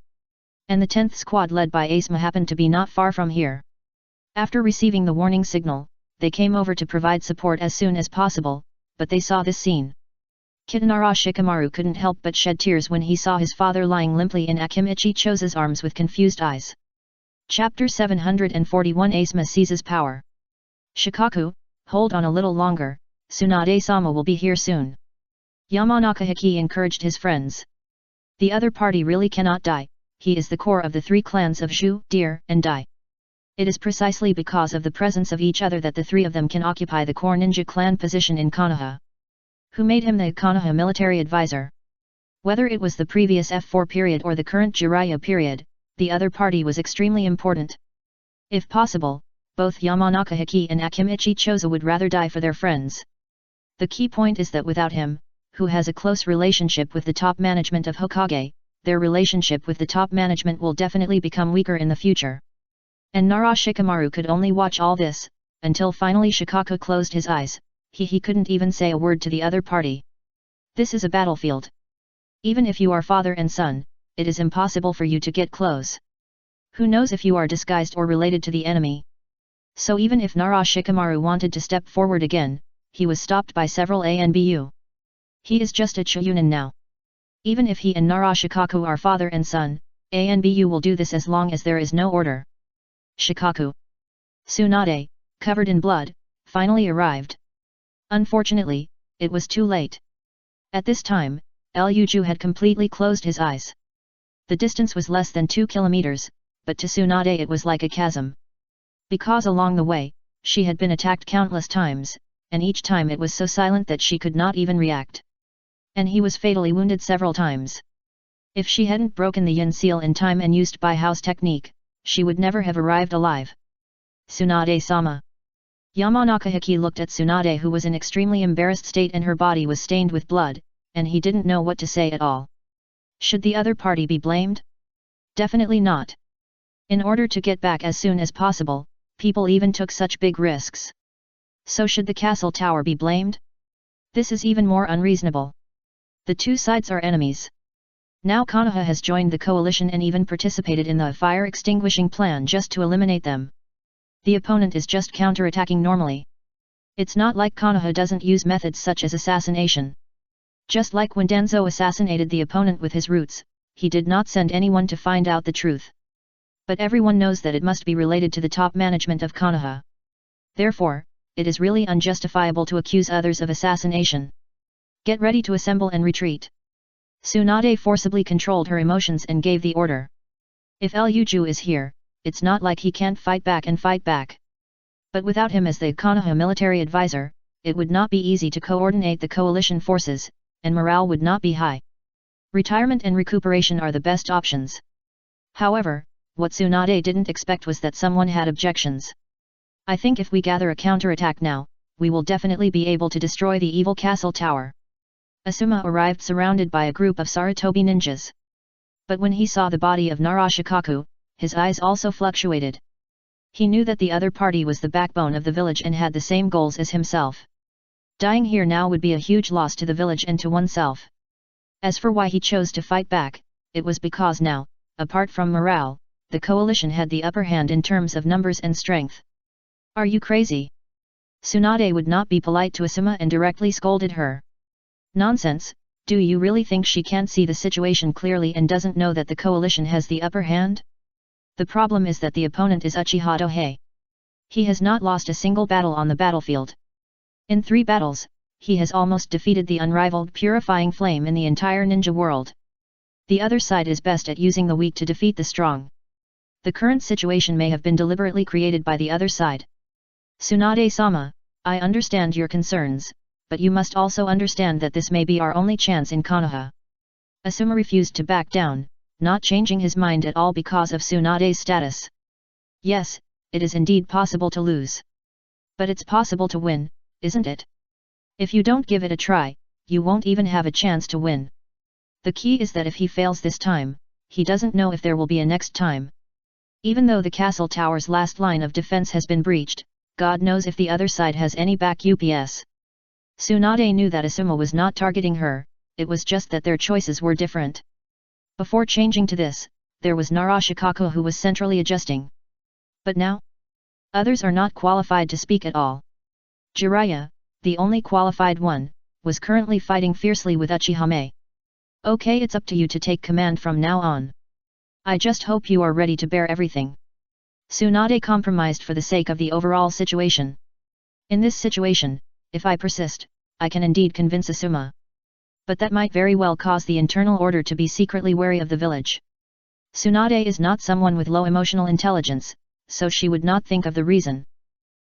And the 10th squad led by Asma happened to be not far from here. After receiving the warning signal, they came over to provide support as soon as possible, but they saw this scene. Kitanara Shikamaru couldn't help but shed tears when he saw his father lying limply in Akimichi Chosa's arms with confused eyes. Chapter 741 Asma seizes power. Shikaku, hold on a little longer, Tsunade-sama will be here soon. Yamanaka Hiki encouraged his friends. The other party really cannot die, he is the core of the 3 clans of Zhu, Deer, and Dai. It is precisely because of the presence of each other that the 3 of them can occupy the core ninja clan position in Konoha. Who made him the Konoha military advisor? Whether it was the previous F4 period or the current Jiraiya period, the other party was extremely important. If possible, both Yamanaka Hiki and Akimichi Chosa would rather die for their friends. The key point is that without him, who has a close relationship with the top management of Hokage, their relationship with the top management will definitely become weaker in the future. And Nara Shikamaru could only watch all this, until finally Shikaku closed his eyes. He couldn't even say a word to the other party. This is a battlefield. Even if you are father and son, it is impossible for you to get close. Who knows if you are disguised or related to the enemy? So even if Nara Shikamaru wanted to step forward again, he was stopped by several ANBU. He is just a Chunin now. Even if he and Nara Shikaku are father and son, ANBU will do this as long as there is no order. Shikaku. Tsunade, covered in blood, finally arrived. Unfortunately, it was too late. At this time, Ryuju had completely closed his eyes. The distance was less than 2 kilometers, but to Tsunade it was like a chasm. Because along the way, she had been attacked countless times, and each time it was so silent that she could not even react. And he was fatally wounded several times. If she hadn't broken the yin seal in time and used Bai Hao's technique, she would never have arrived alive. Tsunade-sama. Yamanaka Hiki looked at Tsunade, who was in extremely embarrassed state and her body was stained with blood, and he didn't know what to say at all. Should the other party be blamed? Definitely not. In order to get back as soon as possible, people even took such big risks. So should the castle tower be blamed? This is even more unreasonable. The two sides are enemies. Now Konoha has joined the coalition and even participated in the fire extinguishing plan just to eliminate them. The opponent is just counterattacking normally. It's not like Konoha doesn't use methods such as assassination. Just like when Danzo assassinated the opponent with his roots, he did not send anyone to find out the truth. But everyone knows that it must be related to the top management of Konoha. Therefore, it is really unjustifiable to accuse others of assassination. Get ready to assemble and retreat. Tsunade forcibly controlled her emotions and gave the order. If Ryuju is here, it's not like he can't fight back. But without him as the Konoha military advisor, it would not be easy to coordinate the coalition forces, and morale would not be high. Retirement and recuperation are the best options. However, what Tsunade didn't expect was that someone had objections. I think if we gather a counterattack now, we will definitely be able to destroy the evil castle tower. Asuma arrived surrounded by a group of Sarutobi ninjas. But when he saw the body of Nara Shikaku, his eyes also fluctuated. He knew that the other party was the backbone of the village and had the same goals as himself. Dying here now would be a huge loss to the village and to oneself. As for why he chose to fight back, it was because now, apart from morale, the coalition had the upper hand in terms of numbers and strength. Are you crazy? Tsunade would not be polite to Asuma and directly scolded her. Nonsense, do you really think she can't see the situation clearly and doesn't know that the coalition has the upper hand? The problem is that the opponent is Uchiha Dohei. He has not lost a single battle on the battlefield. In 3 battles, he has almost defeated the unrivaled purifying flame in the entire ninja world. The other side is best at using the weak to defeat the strong. The current situation may have been deliberately created by the other side. Tsunade-sama, I understand your concerns, but you must also understand that this may be our only chance in Konoha. Asuma refused to back down, not changing his mind at all because of Tsunade's status. Yes, it is indeed possible to lose. But it's possible to win, isn't it? If you don't give it a try, you won't even have a chance to win. The key is that if he fails this time, he doesn't know if there will be a next time. Even though the castle tower's last line of defense has been breached, God knows if the other side has any back UPS. Tsunade knew that Asuma was not targeting her, it was just that their choices were different. Before changing to this, there was Nara Shikaku who was centrally adjusting. But now? Others are not qualified to speak at all. Jiraiya, the only qualified one, was currently fighting fiercely with Uchihame. Okay, it's up to you to take command from now on. I just hope you are ready to bear everything. Tsunade compromised for the sake of the overall situation. In this situation, if I persist, I can indeed convince Asuma. But that might very well cause the internal order to be secretly wary of the village. Tsunade is not someone with low emotional intelligence, so she would not think of the reason.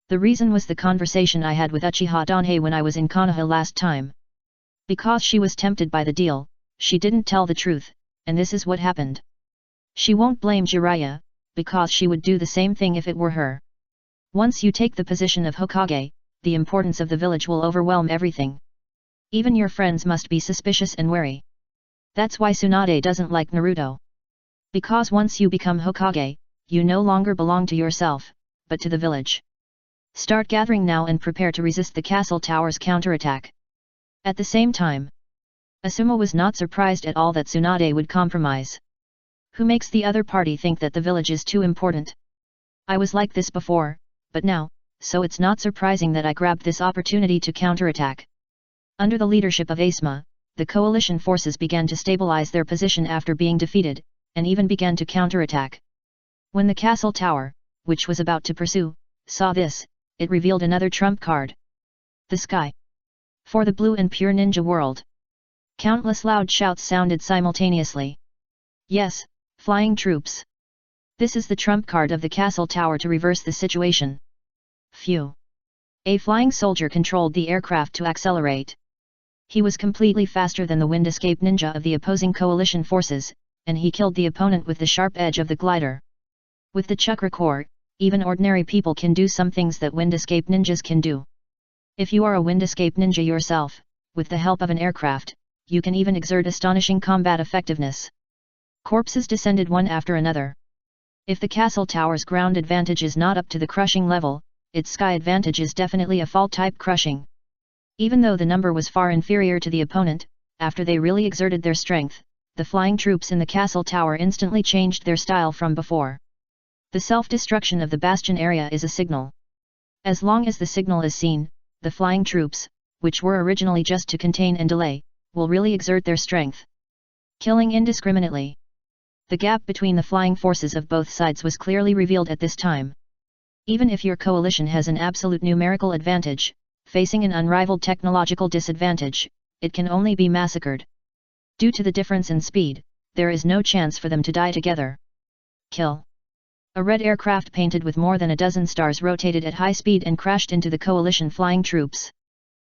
The reason was the conversation I had with Uchiha Donhei when I was in Konoha last time. Because she was tempted by the deal, she didn't tell the truth, and this is what happened. She won't blame Jiraiya, because she would do the same thing if it were her. Once you take the position of Hokage, the importance of the village will overwhelm everything. Even your friends must be suspicious and wary. That's why Tsunade doesn't like Naruto. Because once you become Hokage, you no longer belong to yourself, but to the village. Start gathering now and prepare to resist the castle tower's counterattack. At the same time, Asuma was not surprised at all that Tsunade would compromise. Who makes the other party think that the village is too important? I was like this before, but now, so it's not surprising that I grabbed this opportunity to counterattack. Under the leadership of Asuma, the coalition forces began to stabilize their position after being defeated, and even began to counterattack. When the castle tower, which was about to pursue, saw this, it revealed another trump card. The sky. For the blue and pure ninja world. Countless loud shouts sounded simultaneously. Yes, flying troops. This is the trump card of the castle tower to reverse the situation. Phew. A flying soldier controlled the aircraft to accelerate. He was completely faster than the wind escape ninja of the opposing coalition forces, and he killed the opponent with the sharp edge of the glider. With the chakra core, even ordinary people can do some things that wind escape ninjas can do. If you are a wind escape ninja yourself, with the help of an aircraft, you can even exert astonishing combat effectiveness. Corpses descended one after another. If the castle tower's ground advantage is not up to the crushing level, its sky advantage is definitely a fall-type crushing. Even though the number was far inferior to the opponent, after they really exerted their strength, the flying troops in the castle tower instantly changed their style from before. The self-destruction of the bastion area is a signal. As long as the signal is seen, the flying troops, which were originally just to contain and delay, will really exert their strength. Killing indiscriminately. The gap between the flying forces of both sides was clearly revealed at this time. Even if your coalition has an absolute numerical advantage, facing an unrivaled technological disadvantage, it can only be massacred. Due to the difference in speed, there is no chance for them to die together. Kill. A red aircraft painted with more than a dozen stars rotated at high speed and crashed into the coalition flying troops.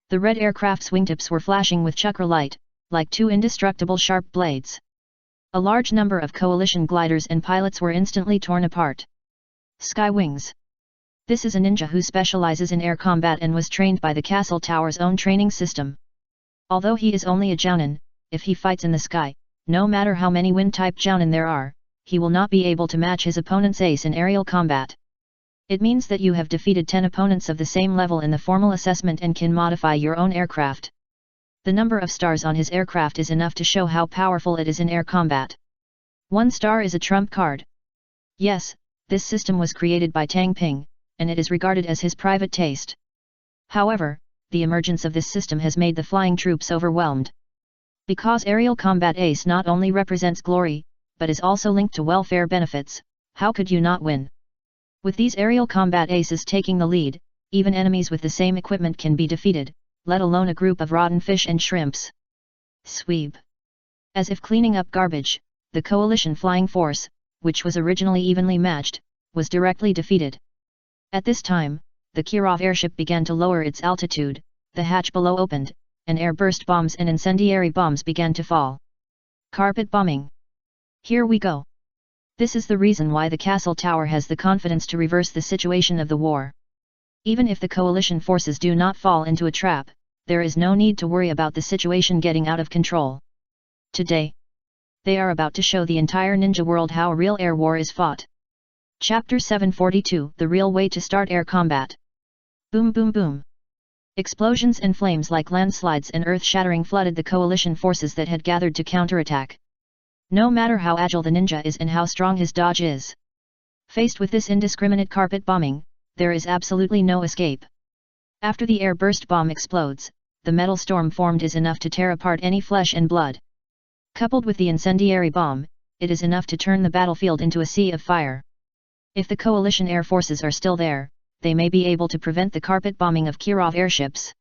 The red aircraft's wingtips were flashing with chakra light, like two indestructible sharp blades. A large number of coalition gliders and pilots were instantly torn apart. Sky Wings. This is a ninja who specializes in air combat and was trained by the castle tower's own training system. Although he is only a jounin, if he fights in the sky, no matter how many wind-type jounin there are, he will not be able to match his opponent's ace in aerial combat. It means that you have defeated 10 opponents of the same level in the formal assessment and can modify your own aircraft. The number of stars on his aircraft is enough to show how powerful it is in air combat. 1 star is a trump card. Yes, this system was created by Tang Ping, and it is regarded as his private taste. However, the emergence of this system has made the flying troops overwhelmed. Because aerial combat ace not only represents glory, but is also linked to welfare benefits, how could you not win? With these aerial combat aces taking the lead, even enemies with the same equipment can be defeated, let alone a group of rotten fish and shrimps. Sweep. As if cleaning up garbage, the coalition flying force, which was originally evenly matched, was directly defeated. At this time, the Kirov airship began to lower its altitude, the hatch below opened, and air-burst bombs and incendiary bombs began to fall. Carpet bombing. Here we go. This is the reason why the castle tower has the confidence to reverse the situation of the war. Even if the coalition forces do not fall into a trap, there is no need to worry about the situation getting out of control. Today, they are about to show the entire ninja world how a real air war is fought. Chapter 742, The Real Way to Start Air Combat. Boom boom boom. Explosions and flames like landslides and earth-shattering flooded the coalition forces that had gathered to counterattack. No matter how agile the ninja is and how strong his dodge is. Faced with this indiscriminate carpet bombing, there is absolutely no escape. After the air burst bomb explodes, the metal storm formed is enough to tear apart any flesh and blood. Coupled with the incendiary bomb, it is enough to turn the battlefield into a sea of fire. If the coalition air forces are still there, they may be able to prevent the carpet bombing of Kirov airships.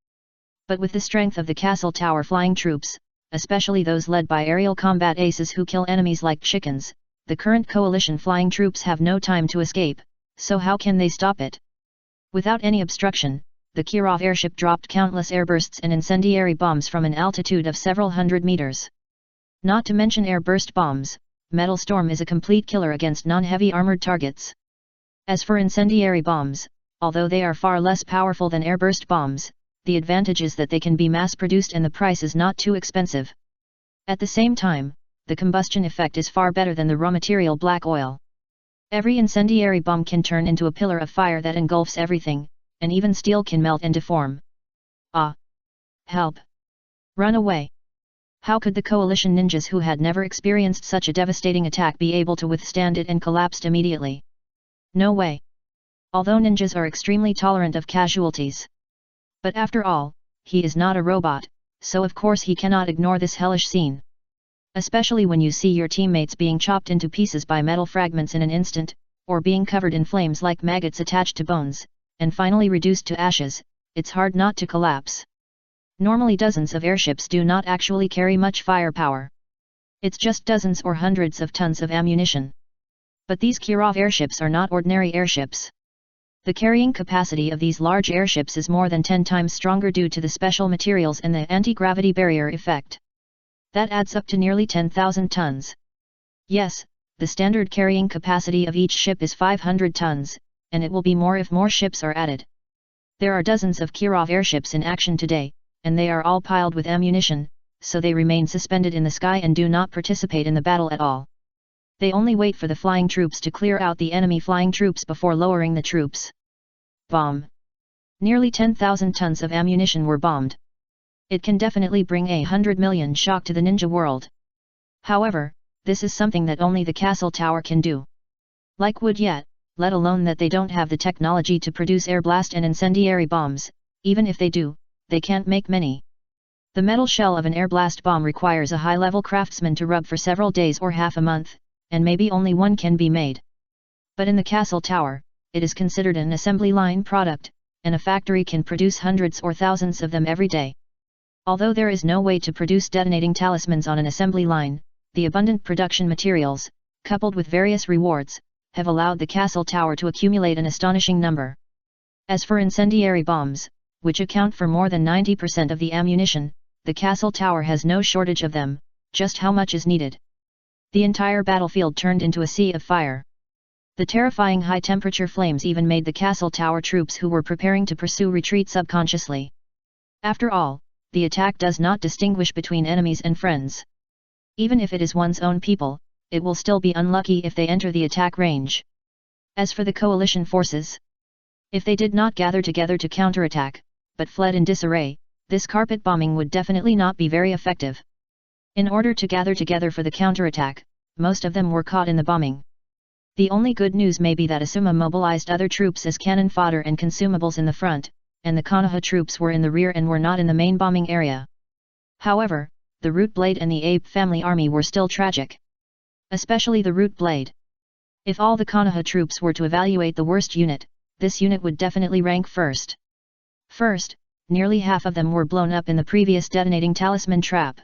But with the strength of the castle tower flying troops, especially those led by aerial combat aces who kill enemies like chickens, the current coalition flying troops have no time to escape, so how can they stop it? Without any obstruction, the Kirov airship dropped countless airbursts and incendiary bombs from an altitude of several hundred meters. Not to mention air-burst bombs, Metal Storm is a complete killer against non-heavy armored targets. As for incendiary bombs, although they are far less powerful than air-burst bombs, the advantage is that they can be mass-produced and the price is not too expensive. At the same time, the combustion effect is far better than the raw material black oil. Every incendiary bomb can turn into a pillar of fire that engulfs everything, and even steel can melt and deform. Ah! Help! Run away! How could the coalition ninjas who had never experienced such a devastating attack be able to withstand it and collapsed immediately? No way! Although ninjas are extremely tolerant of casualties. But after all, he is not a robot, so of course he cannot ignore this hellish scene. Especially when you see your teammates being chopped into pieces by metal fragments in an instant, or being covered in flames like maggots attached to bones, and finally reduced to ashes, it's hard not to collapse. Normally dozens of airships do not actually carry much firepower. It's just dozens or hundreds of tons of ammunition. But these Kirov airships are not ordinary airships. The carrying capacity of these large airships is more than 10 times stronger due to the special materials and the anti-gravity barrier effect. That adds up to nearly 10,000 tons. Yes, the standard carrying capacity of each ship is 500 tons, and it will be more if more ships are added. There are dozens of Kirov airships in action today, and they are all piled with ammunition, so they remain suspended in the sky and do not participate in the battle at all. They only wait for the flying troops to clear out the enemy flying troops before lowering the troops. Bomb! Nearly 10,000 tons of ammunition were bombed. It can definitely bring 100 million shock to the ninja world. However, this is something that only the castle tower can do. Like wood yet, let alone that they don't have the technology to produce air blast and incendiary bombs, even if they do, they can't make many. The metal shell of an air blast bomb requires a high-level craftsman to rub for several days or half a month, and maybe only one can be made. But in the castle tower, it is considered an assembly line product, and a factory can produce hundreds or thousands of them every day. Although there is no way to produce detonating talismans on an assembly line, the abundant production materials, coupled with various rewards, have allowed the castle tower to accumulate an astonishing number. As for incendiary bombs, which account for more than 90% of the ammunition, the castle tower has no shortage of them, just how much is needed. The entire battlefield turned into a sea of fire. The terrifying high-temperature flames even made the castle tower troops who were preparing to pursue retreat subconsciously. After all, the attack does not distinguish between enemies and friends. Even if it is one's own people, it will still be unlucky if they enter the attack range. As for the coalition forces, if they did not gather together to counterattack, but fled in disarray, this carpet bombing would definitely not be very effective. In order to gather together for the counterattack, most of them were caught in the bombing. The only good news may be that Asuma mobilized other troops as cannon fodder and consumables in the front, and the Konoha troops were in the rear and were not in the main bombing area. However, the Root Blade and the Ape family army were still tragic. Especially the Root Blade. If all the Konoha troops were to evaluate the worst unit, this unit would definitely rank first. First, nearly half of them were blown up in the previous detonating talisman trap.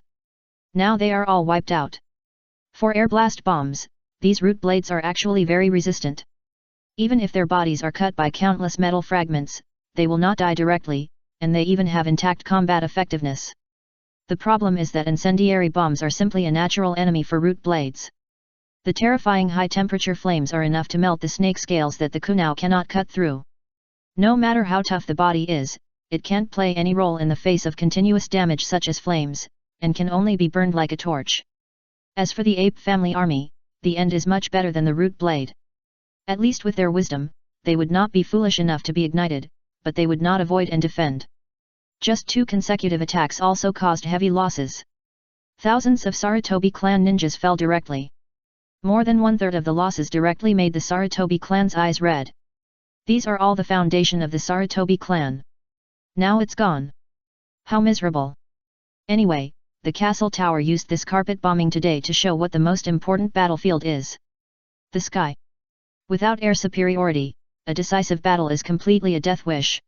Now they are all wiped out. For air blast bombs, these root blades are actually very resistant. Even if their bodies are cut by countless metal fragments, they will not die directly, and they even have intact combat effectiveness. The problem is that incendiary bombs are simply a natural enemy for root blades. The terrifying high-temperature flames are enough to melt the snake scales that the kunao cannot cut through. No matter how tough the body is, it can't play any role in the face of continuous damage such as flames, and can only be burned like a torch. As for the Ape family army, the end is much better than the root blade. At least with their wisdom, they would not be foolish enough to be ignited, but they would not avoid and defend. Just 2 consecutive attacks also caused heavy losses. Thousands of Sarutobi clan ninjas fell directly. More than 1/3 of the losses directly made the Sarutobi clan's eyes red. These are all the foundation of the Sarutobi clan. Now it's gone. How miserable. Anyway, the castle tower used this carpet bombing today to show what the most important battlefield is. The sky. Without air superiority, a decisive battle is completely a death wish.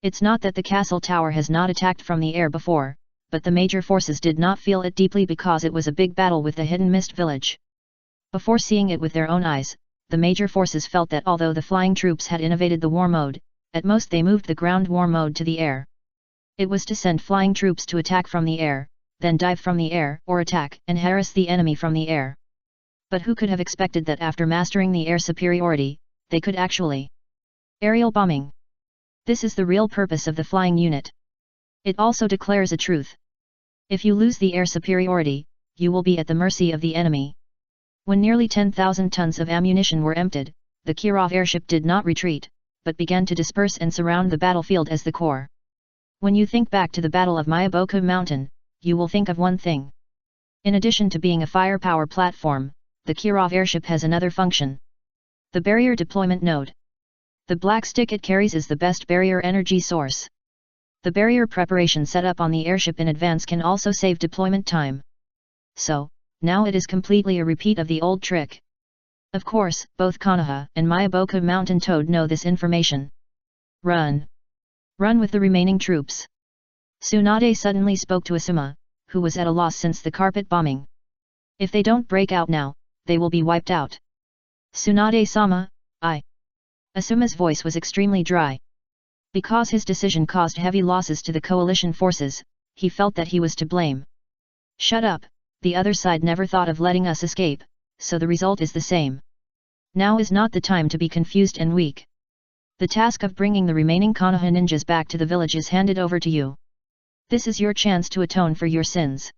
It's not that the castle tower has not attacked from the air before, but the major forces did not feel it deeply because it was a big battle with the hidden mist village. Before seeing it with their own eyes, the major forces felt that although the flying troops had innovated the war mode, at most they moved the ground war mode to the air. It was to send flying troops to attack from the air, then dive from the air or attack and harass the enemy from the air. But who could have expected that after mastering the air superiority, they could actually aerial bombing. This is the real purpose of the flying unit. It also declares a truth. If you lose the air superiority, you will be at the mercy of the enemy. When nearly 10,000 tons of ammunition were emptied, the Kirov airship did not retreat, but began to disperse and surround the battlefield as the core. When you think back to the Battle of Myaboku Mountain, you will think of one thing. In addition to being a firepower platform, the Kirov airship has another function. The barrier deployment node. The black stick it carries is the best barrier energy source. The barrier preparation set up on the airship in advance can also save deployment time. So, now it is completely a repeat of the old trick. Of course, both Konoha and Myaboku Mountain Toad know this information. Run! Run with the remaining troops! Tsunade suddenly spoke to Asuma, who was at a loss since the carpet bombing. If they don't break out now, they will be wiped out. Tsunade-sama, Asuma's voice was extremely dry. Because his decision caused heavy losses to the coalition forces, he felt that he was to blame. Shut up, the other side never thought of letting us escape, so the result is the same. Now is not the time to be confused and weak. The task of bringing the remaining Konoha ninjas back to the village is handed over to you. This is your chance to atone for your sins.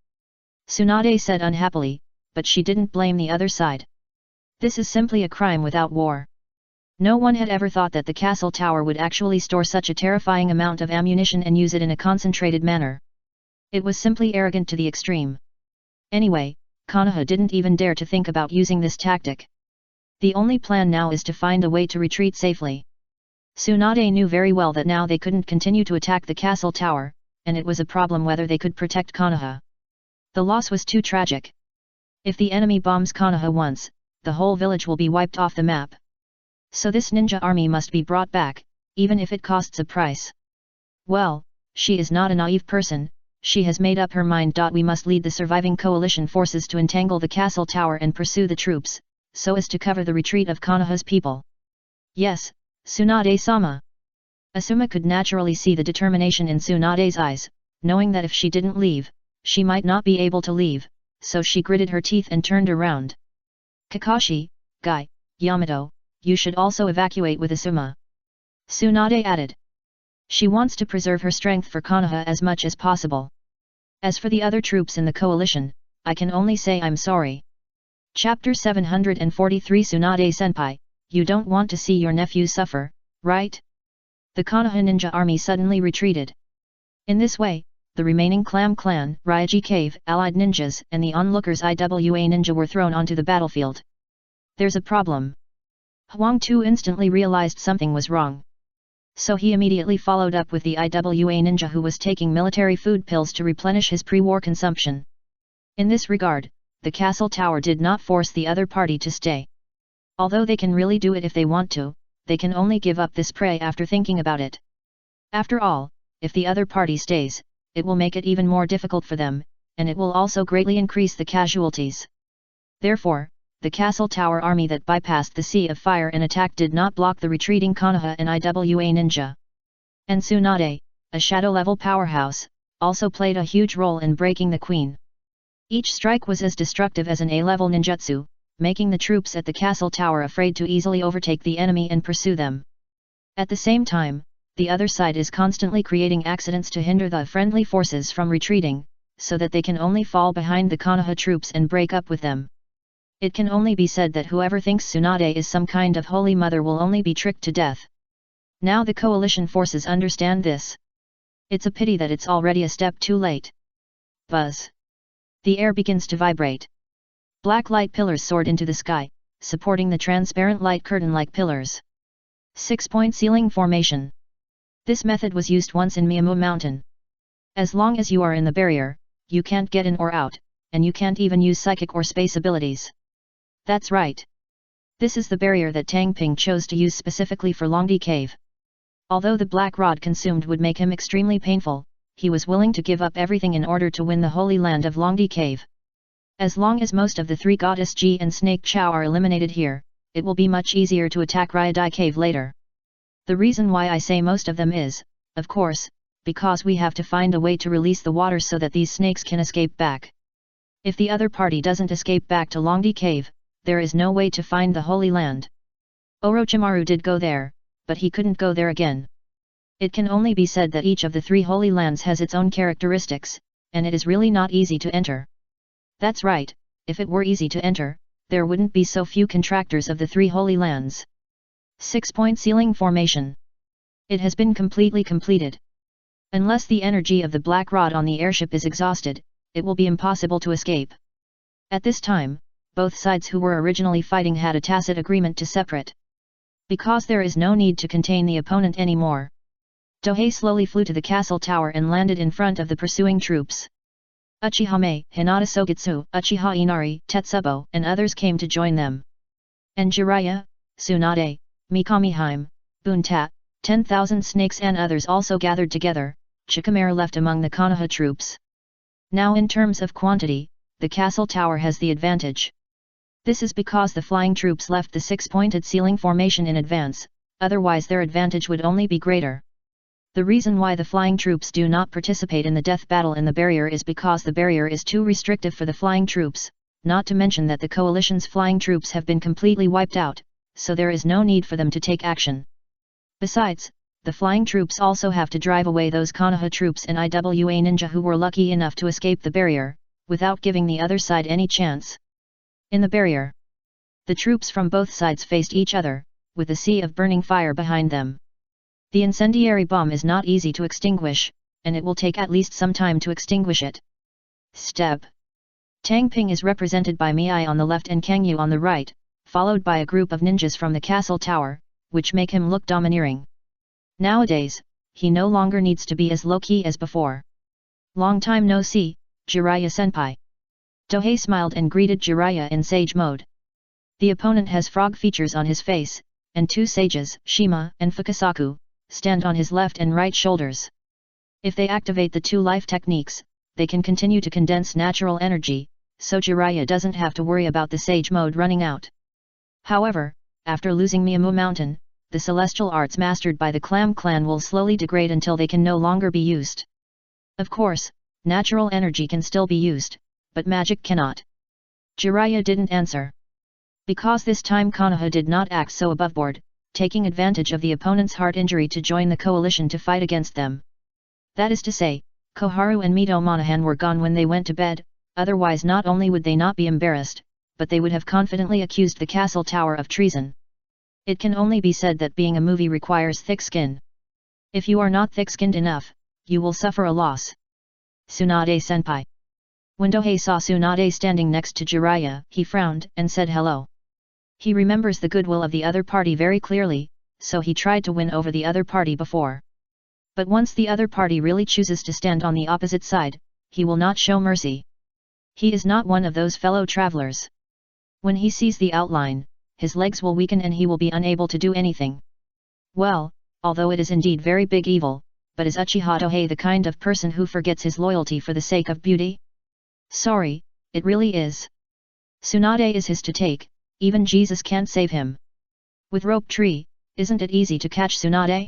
Tsunade said unhappily, but she didn't blame the other side. This is simply a crime without war. No one had ever thought that the castle tower would actually store such a terrifying amount of ammunition and use it in a concentrated manner. It was simply arrogant to the extreme. Anyway, Konoha didn't even dare to think about using this tactic. The only plan now is to find a way to retreat safely. Tsunade knew very well that now they couldn't continue to attack the castle tower, and it was a problem whether they could protect Konoha. The loss was too tragic. If the enemy bombs Konoha once, the whole village will be wiped off the map. So this ninja army must be brought back, even if it costs a price. Well, she is not a naive person, she has made up her mind. We must lead the surviving coalition forces to entangle the castle tower and pursue the troops, so as to cover the retreat of Konoha's people. Yes, Tsunade-sama. Asuma could naturally see the determination in Tsunade's eyes, knowing that if she didn't leave, she might not be able to leave, so she gritted her teeth and turned around. Kakashi, Guy, Yamato, you should also evacuate with Asuma. Tsunade added. She wants to preserve her strength for Konoha as much as possible. As for the other troops in the coalition, I can only say I'm sorry. Chapter 743 Tsunade-senpai, you don't want to see your nephew suffer, right? The Konoha ninja army suddenly retreated. In this way, the remaining Clam Clan, Ryaji Cave, allied ninjas and the onlookers IWA ninja were thrown onto the battlefield. There's a problem. Huang Tu instantly realized something was wrong. So he immediately followed up with the IWA ninja who was taking military food pills to replenish his pre-war consumption. In this regard, the castle tower did not force the other party to stay. Although they can really do it if they want to, they can only give up this prey after thinking about it. After all, if the other party stays, it will make it even more difficult for them, and it will also greatly increase the casualties. Therefore, the castle tower army that bypassed the sea of fire and attack did not block the retreating Konoha and IWA ninja. And Tsunade, a shadow-level powerhouse, also played a huge role in breaking the queen. Each strike was as destructive as an A-level ninjutsu, making the troops at the castle tower afraid to easily overtake the enemy and pursue them. At the same time, the other side is constantly creating accidents to hinder the friendly forces from retreating, so that they can only fall behind the Konoha troops and break up with them. It can only be said that whoever thinks Tsunade is some kind of holy mother will only be tricked to death. Now the coalition forces understand this. It's a pity that it's already a step too late. Buzz. The air begins to vibrate. Black light pillars soared into the sky, supporting the transparent light curtain-like pillars. 6-point ceiling formation. This method was used once in Miyamu Mountain. As long as you are in the barrier, you can't get in or out, and you can't even use psychic or space abilities. That's right. This is the barrier that Tang Ping chose to use specifically for Longdi Cave. Although the black rod consumed would make him extremely painful, he was willing to give up everything in order to win the holy land of Longdi Cave. As long as most of the three Goddess Ji and Snake Chow are eliminated here, it will be much easier to attack Ryadai Cave later. The reason why I say most of them is, of course, because we have to find a way to release the water so that these snakes can escape back. If the other party doesn't escape back to Longdi Cave, there is no way to find the Holy Land. Orochimaru did go there, but he couldn't go there again. It can only be said that each of the three holy lands has its own characteristics, and it is really not easy to enter. That's right, if it were easy to enter, there wouldn't be so few contractors of the three holy lands. 6-point ceiling formation. It has been completely completed. Unless the energy of the black rod on the airship is exhausted, it will be impossible to escape. At this time, both sides who were originally fighting had a tacit agreement to separate. Because there is no need to contain the opponent anymore. Dohei slowly flew to the castle tower and landed in front of the pursuing troops. Uchihame, Hinata Sogitsu, Uchiha Inari, Tetsubo, and others came to join them. And Jiraiya, Tsunade, Mikamiheim, Bunta, 10,000 snakes and others also gathered together, Chikamaru left among the Konoha troops. Now in terms of quantity, the castle tower has the advantage. This is because the flying troops left the 6-pointed ceiling formation in advance, otherwise their advantage would only be greater. The reason why the flying troops do not participate in the death battle in the barrier is because the barrier is too restrictive for the flying troops, not to mention that the coalition's flying troops have been completely wiped out, so there is no need for them to take action. Besides, the flying troops also have to drive away those Konoha troops and IWA ninja who were lucky enough to escape the barrier, without giving the other side any chance. In the barrier, the troops from both sides faced each other, with a sea of burning fire behind them. The incendiary bomb is not easy to extinguish, and it will take at least some time to extinguish it. Step. Tang Ping is represented by Miai on the left and Kangyu on the right, followed by a group of ninjas from the castle tower, which make him look domineering. Nowadays, he no longer needs to be as low-key as before. Long time no see, Jiraiya-senpai. Dohei smiled and greeted Jiraiya in sage mode. The opponent has frog features on his face, and two sages, Shima and Fukasaku, stand on his left and right shoulders. If they activate the two life techniques, they can continue to condense natural energy, so Jiraiya doesn't have to worry about the sage mode running out. However, after losing Miyamu Mountain, the celestial arts mastered by the Clam clan will slowly degrade until they can no longer be used. Of course, natural energy can still be used, but magic cannot. Jiraiya didn't answer. Because this time Konoha did not act so aboveboard, taking advantage of the opponent's heart injury to join the coalition to fight against them. That is to say, Koharu and Mito Monahan were gone when they went to bed, otherwise not only would they not be embarrassed, but they would have confidently accused the castle tower of treason. It can only be said that being a movie requires thick skin. If you are not thick-skinned enough, you will suffer a loss. Tsunade-senpai. When Dohei saw Tsunade standing next to Jiraiya, he frowned and said hello. He remembers the goodwill of the other party very clearly, so he tried to win over the other party before. But once the other party really chooses to stand on the opposite side, he will not show mercy. He is not one of those fellow travelers. When he sees the outline, his legs will weaken and he will be unable to do anything. Well, although it is indeed very big evil, but is Uchiha Dohei the kind of person who forgets his loyalty for the sake of beauty? Sorry, it really is. Tsunade is his to take. Even Jesus can't save him. With rope tree, isn't it easy to catch Tsunade?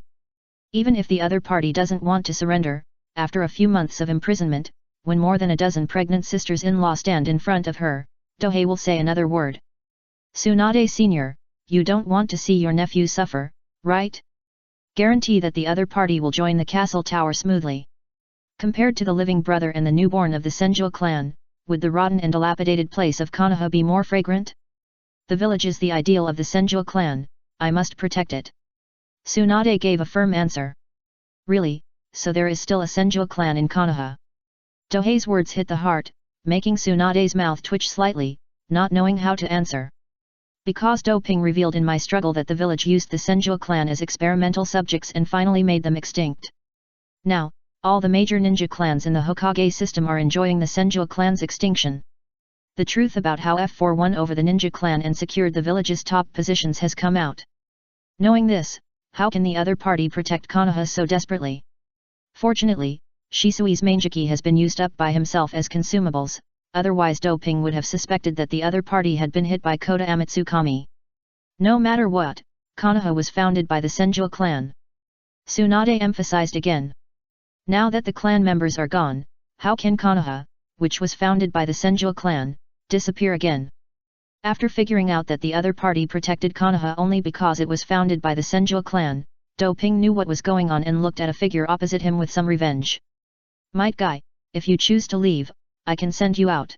Even if the other party doesn't want to surrender, after a few months of imprisonment, when more than a dozen pregnant sisters-in-law stand in front of her, Dohei will say another word. Tsunade Sr., you don't want to see your nephew suffer, right? Guarantee that the other party will join the castle tower smoothly. Compared to the living brother and the newborn of the Senju clan, would the rotten and dilapidated place of Konoha be more fragrant? The village is the ideal of the Senju clan, I must protect it. Tsunade gave a firm answer. Really, so there is still a Senju clan in Konoha? Dohei's words hit the heart, making Tsunade's mouth twitch slightly, not knowing how to answer. Because Doping revealed in my struggle that the village used the Senju clan as experimental subjects and finally made them extinct. Now, all the major ninja clans in the Hokage system are enjoying the Senju clan's extinction. The truth about how F4 won over the ninja clan and secured the village's top positions has come out. Knowing this, how can the other party protect Konoha so desperately? Fortunately, Shisui's Manjiki has been used up by himself as consumables, otherwise Doping would have suspected that the other party had been hit by Kota Amatsukami. No matter what, Konoha was founded by the Senju clan. Tsunade emphasized again. Now that the clan members are gone, how can Konoha, which was founded by the Senju clan, disappear again? After figuring out that the other party protected Konoha only because it was founded by the Senju clan, Do Ping knew what was going on and looked at a figure opposite him with some revenge. "Might Guy, if you choose to leave, I can send you out."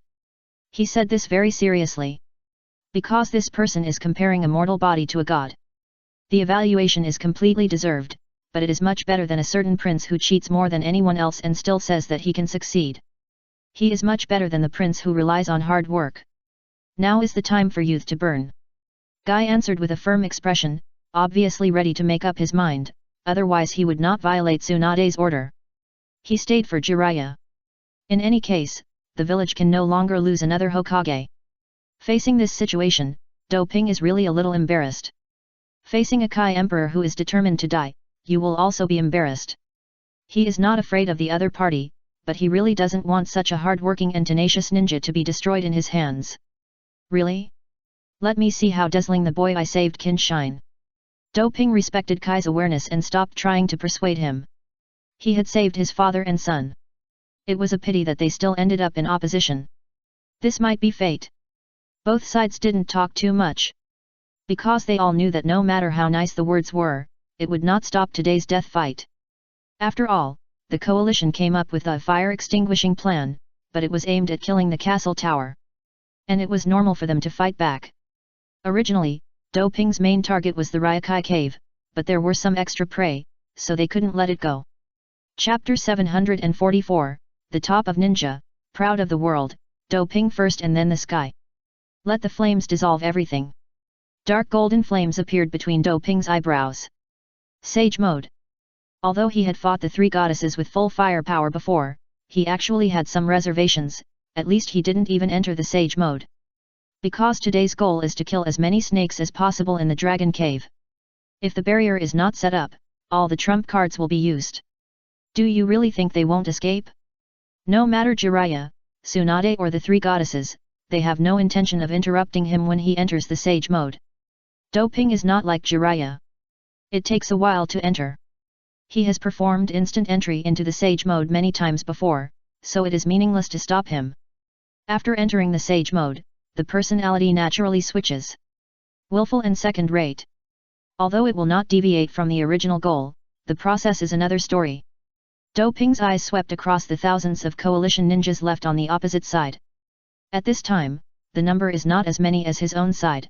He said this very seriously. Because this person is comparing a mortal body to a god. The evaluation is completely deserved, but it is much better than a certain prince who cheats more than anyone else and still says that he can succeed. He is much better than the prince who relies on hard work. Now is the time for youth to burn. Guy answered with a firm expression, obviously ready to make up his mind, otherwise he would not violate Tsunade's order. He stayed for Jiraiya. In any case, the village can no longer lose another Hokage. Facing this situation, Do Ping is really a little embarrassed. Facing a Kai emperor who is determined to die, you will also be embarrassed. He is not afraid of the other party, but he really doesn't want such a hard-working and tenacious ninja to be destroyed in his hands. Really? Let me see how dazzling the boy I saved can shine. Do Ping respected Kai's awareness and stopped trying to persuade him. He had saved his father and son. It was a pity that they still ended up in opposition. This might be fate. Both sides didn't talk too much. Because they all knew that no matter how nice the words were, it would not stop today's death fight. After all, the coalition came up with a fire-extinguishing plan, but it was aimed at killing the castle tower. And it was normal for them to fight back. Originally, Do Ping's main target was the Ryokai cave, but there were some extra prey, so they couldn't let it go. Chapter 744, The Top of Ninja, Proud of the World, Do Ping first and then the sky. Let the flames dissolve everything. Dark golden flames appeared between Do Ping's eyebrows. Sage mode. Although he had fought the three goddesses with full firepower before, he actually had some reservations, at least he didn't even enter the sage mode. Because today's goal is to kill as many snakes as possible in the dragon cave. If the barrier is not set up, all the trump cards will be used. Do you really think they won't escape? No matter Jiraiya, Tsunade or the three goddesses, they have no intention of interrupting him when he enters the sage mode. Do Ping is not like Jiraiya. It takes a while to enter. He has performed instant entry into the sage mode many times before, so it is meaningless to stop him. After entering the sage mode, the personality naturally switches. Willful and second-rate. Although it will not deviate from the original goal, the process is another story. Do Ping's eyes swept across the thousands of coalition ninjas left on the opposite side. At this time, the number is not as many as his own side.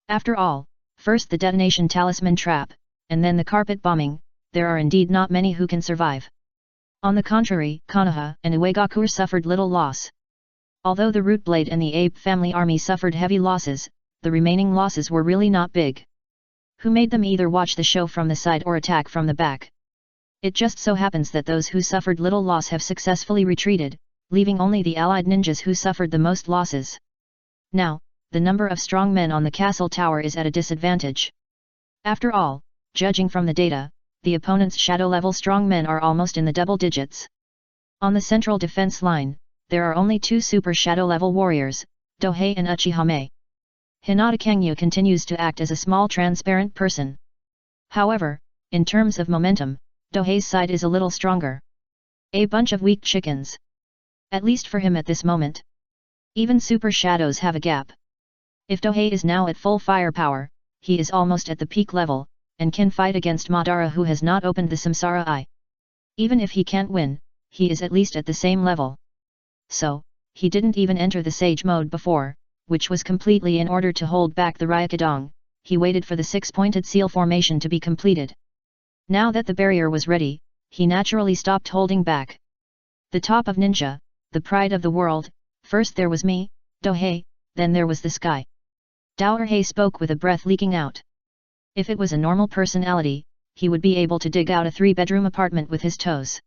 After all, first the detonation talisman trap, and then the carpet bombing, there are indeed not many who can survive. On the contrary, Konoha and Uegaku suffered little loss. Although the Root Blade and the Ape family army suffered heavy losses, the remaining losses were really not big. Who made them either watch the show from the side or attack from the back? It just so happens that those who suffered little loss have successfully retreated, leaving only the allied ninjas who suffered the most losses. Now, the number of strong men on the castle tower is at a disadvantage. After all, judging from the data, the opponent's shadow-level strong men are almost in the double digits. On the central defense line, there are only two super shadow-level warriors, Dohei and Uchihame. Hinata Kangyu continues to act as a small transparent person. However, in terms of momentum, Dohei's side is a little stronger. A bunch of weak chickens. At least for him at this moment. Even super shadows have a gap. If Dohei is now at full firepower, he is almost at the peak level, and can fight against Madara who has not opened the Samsara Eye. Even if he can't win, he is at least at the same level. So, he didn't even enter the Sage mode before, which was completely in order to hold back the Ryukadong. He waited for the six-pointed seal formation to be completed. Now that the barrier was ready, he naturally stopped holding back. The top of ninja, the pride of the world, first there was me, Dohei, then there was the sky. Dohei spoke with a breath leaking out. If it was a normal personality, he would be able to dig out a three-bedroom apartment with his toes.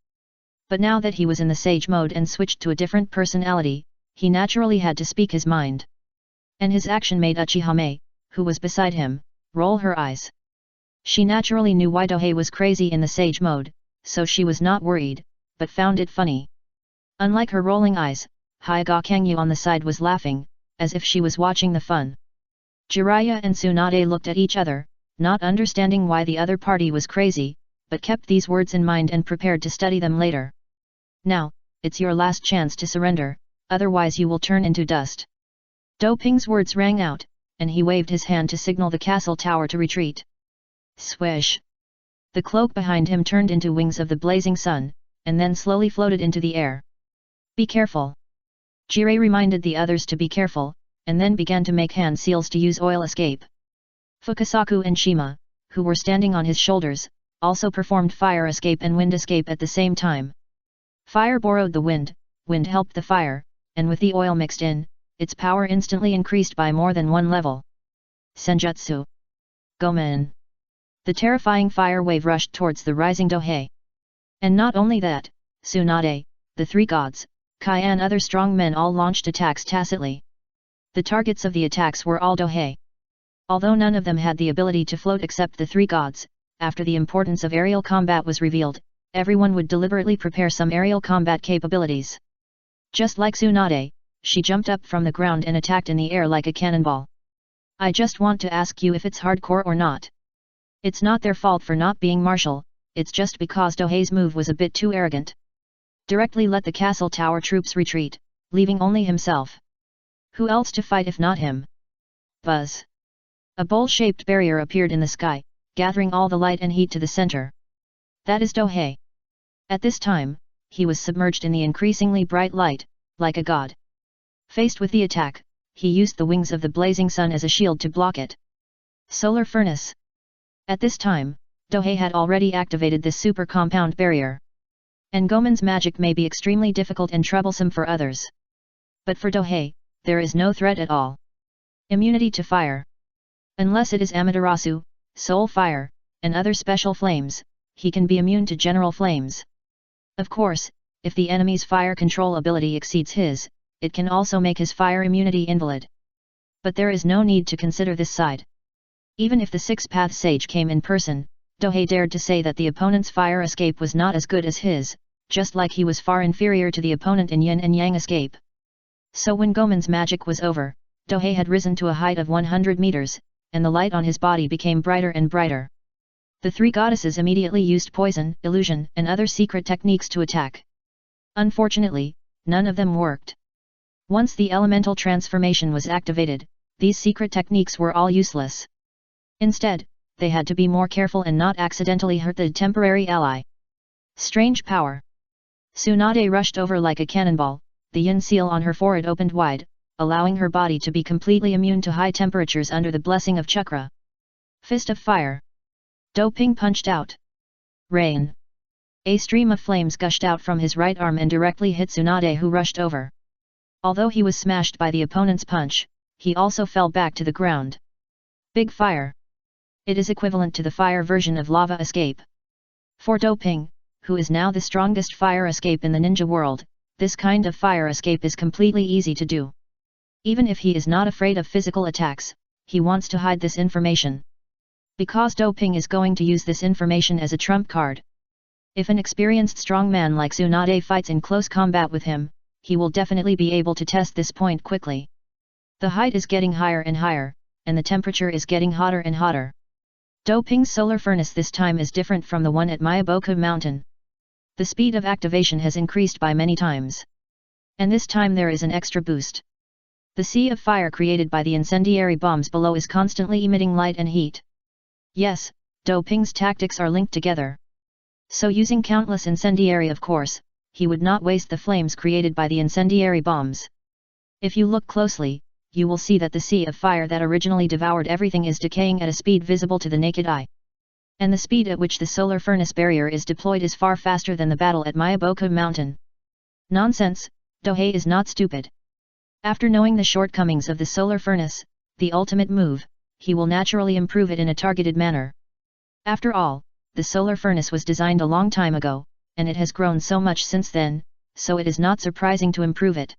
But now that he was in the sage mode and switched to a different personality, he naturally had to speak his mind. And his action made Uchihame, who was beside him, roll her eyes. She naturally knew why Dohei was crazy in the sage mode, so she was not worried, but found it funny. Unlike her rolling eyes, Hyaga Kangyu on the side was laughing, as if she was watching the fun. Jiraiya and Tsunade looked at each other, not understanding why the other party was crazy, but kept these words in mind and prepared to study them later. Now, it's your last chance to surrender, otherwise you will turn into dust. Do Ping's words rang out, and he waved his hand to signal the castle tower to retreat. Swish! The cloak behind him turned into wings of the blazing sun, and then slowly floated into the air. Be careful. Jirei reminded the others to be careful, and then began to make hand seals to use oil escape. Fukasaku and Shima, who were standing on his shoulders, also performed fire escape and wind escape at the same time. Fire borrowed the wind, wind helped the fire, and with the oil mixed in, its power instantly increased by more than one level. Senjutsu. Gomen. The terrifying fire wave rushed towards the rising Dohei. And not only that, Tsunade, the three gods, Kai and other strong men all launched attacks tacitly. The targets of the attacks were all Dohei. Although none of them had the ability to float except the three gods, after the importance of aerial combat was revealed, everyone would deliberately prepare some aerial combat capabilities. Just like Tsunade, she jumped up from the ground and attacked in the air like a cannonball. I just want to ask you if it's hardcore or not. It's not their fault for not being martial, it's just because Dohei's move was a bit too arrogant. Directly let the castle tower troops retreat, leaving only himself. Who else to fight if not him? Buzz. A bowl-shaped barrier appeared in the sky, gathering all the light and heat to the center. That is Dohei. At this time, he was submerged in the increasingly bright light, like a god. Faced with the attack, he used the wings of the blazing sun as a shield to block it. Solar furnace. At this time, Dohei had already activated this super compound barrier. And Gomen's magic may be extremely difficult and troublesome for others. But for Dohei, there is no threat at all. Immunity to fire. Unless it is Amaterasu, soul fire, and other special flames, he can be immune to general flames. Of course, if the enemy's fire control ability exceeds his, it can also make his fire immunity invalid. But there is no need to consider this side. Even if the six-path sage came in person, Dohei dared to say that the opponent's fire escape was not as good as his, just like he was far inferior to the opponent in yin and yang escape. So when Gomen's magic was over, Dohei had risen to a height of 100 meters, and the light on his body became brighter and brighter. The three goddesses immediately used poison, illusion, and other secret techniques to attack. Unfortunately, none of them worked. Once the elemental transformation was activated, these secret techniques were all useless. Instead, they had to be more careful and not accidentally hurt the temporary ally. Strange power. Tsunade rushed over like a cannonball, the yin seal on her forehead opened wide, allowing her body to be completely immune to high temperatures under the blessing of chakra. Fist of fire. Doping punched out. Rain. A stream of flames gushed out from his right arm and directly hit Tsunade, who rushed over. Although he was smashed by the opponent's punch, he also fell back to the ground. Big fire. It is equivalent to the fire version of lava escape. For Doping, who is now the strongest fire escape in the ninja world, this kind of fire escape is completely easy to do. Even if he is not afraid of physical attacks, he wants to hide this information. Because Doping is going to use this information as a trump card. If an experienced strong man like Tsunade fights in close combat with him, he will definitely be able to test this point quickly. The height is getting higher and higher, and the temperature is getting hotter and hotter. Doping's solar furnace this time is different from the one at Myaboku Mountain. The speed of activation has increased by many times. And this time there is an extra boost. The sea of fire created by the incendiary bombs below is constantly emitting light and heat. Yes, Doping's tactics are linked together. So using countless incendiary, of course, he would not waste the flames created by the incendiary bombs. If you look closely, you will see that the sea of fire that originally devoured everything is decaying at a speed visible to the naked eye. And the speed at which the solar furnace barrier is deployed is far faster than the battle at Myaboku Mountain. Nonsense, Dohei is not stupid. After knowing the shortcomings of the solar furnace, the ultimate move, he will naturally improve it in a targeted manner. After all, the solar furnace was designed a long time ago, and it has grown so much since then, so it is not surprising to improve it.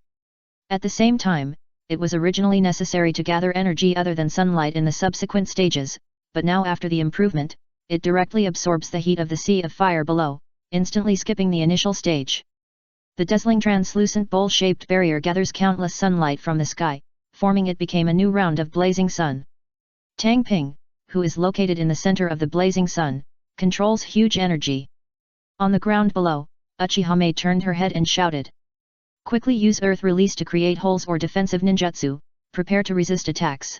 At the same time, it was originally necessary to gather energy other than sunlight in the subsequent stages, but now after the improvement, it directly absorbs the heat of the sea of fire below, instantly skipping the initial stage. The dazzling translucent bowl-shaped barrier gathers countless sunlight from the sky, forming it became a new round of blazing sun. Tang Ping, who is located in the center of the blazing sun, controls huge energy. On the ground below, Uchiha turned her head and shouted. Quickly use earth release to create holes or defensive ninjutsu, prepare to resist attacks.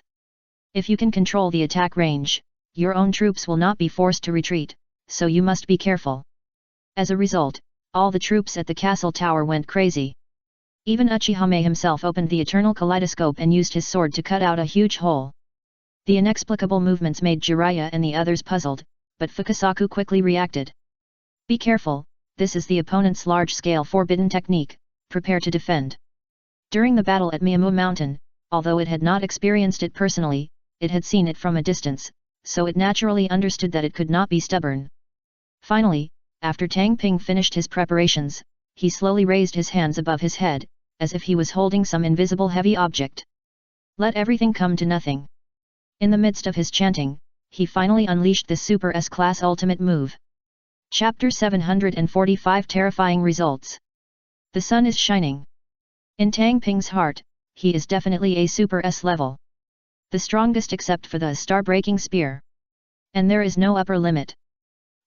If you can control the attack range, your own troops will not be forced to retreat, so you must be careful. As a result, all the troops at the castle tower went crazy. Even Uchiha himself opened the eternal kaleidoscope and used his sword to cut out a huge hole. The inexplicable movements made Jiraiya and the others puzzled, but Fukasaku quickly reacted. Be careful, this is the opponent's large-scale forbidden technique, prepare to defend. During the battle at Miyamo Mountain, although it had not experienced it personally, it had seen it from a distance, so it naturally understood that it could not be stubborn. Finally, after Tang Ping finished his preparations, he slowly raised his hands above his head, as if he was holding some invisible heavy object. Let everything come to nothing. In the midst of his chanting, he finally unleashed this Super S-Class ultimate move. Chapter 745 Terrifying Results. The sun is shining. In Tang Ping's heart, he is definitely a Super S level. The strongest except for the star-breaking spear. And there is no upper limit.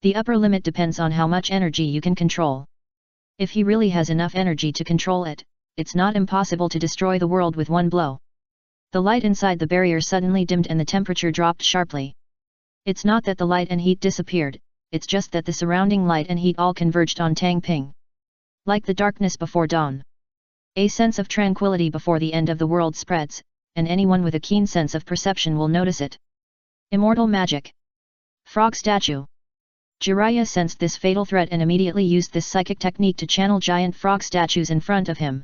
The upper limit depends on how much energy you can control. If he really has enough energy to control it, it's not impossible to destroy the world with one blow. The light inside the barrier suddenly dimmed and the temperature dropped sharply. It's not that the light and heat disappeared, it's just that the surrounding light and heat all converged on Tang Ping. Like the darkness before dawn. A sense of tranquility before the end of the world spreads, and anyone with a keen sense of perception will notice it. Immortal magic. Frog statue. Jiraiya sensed this fatal threat and immediately used this psychic technique to channel giant frog statues in front of him.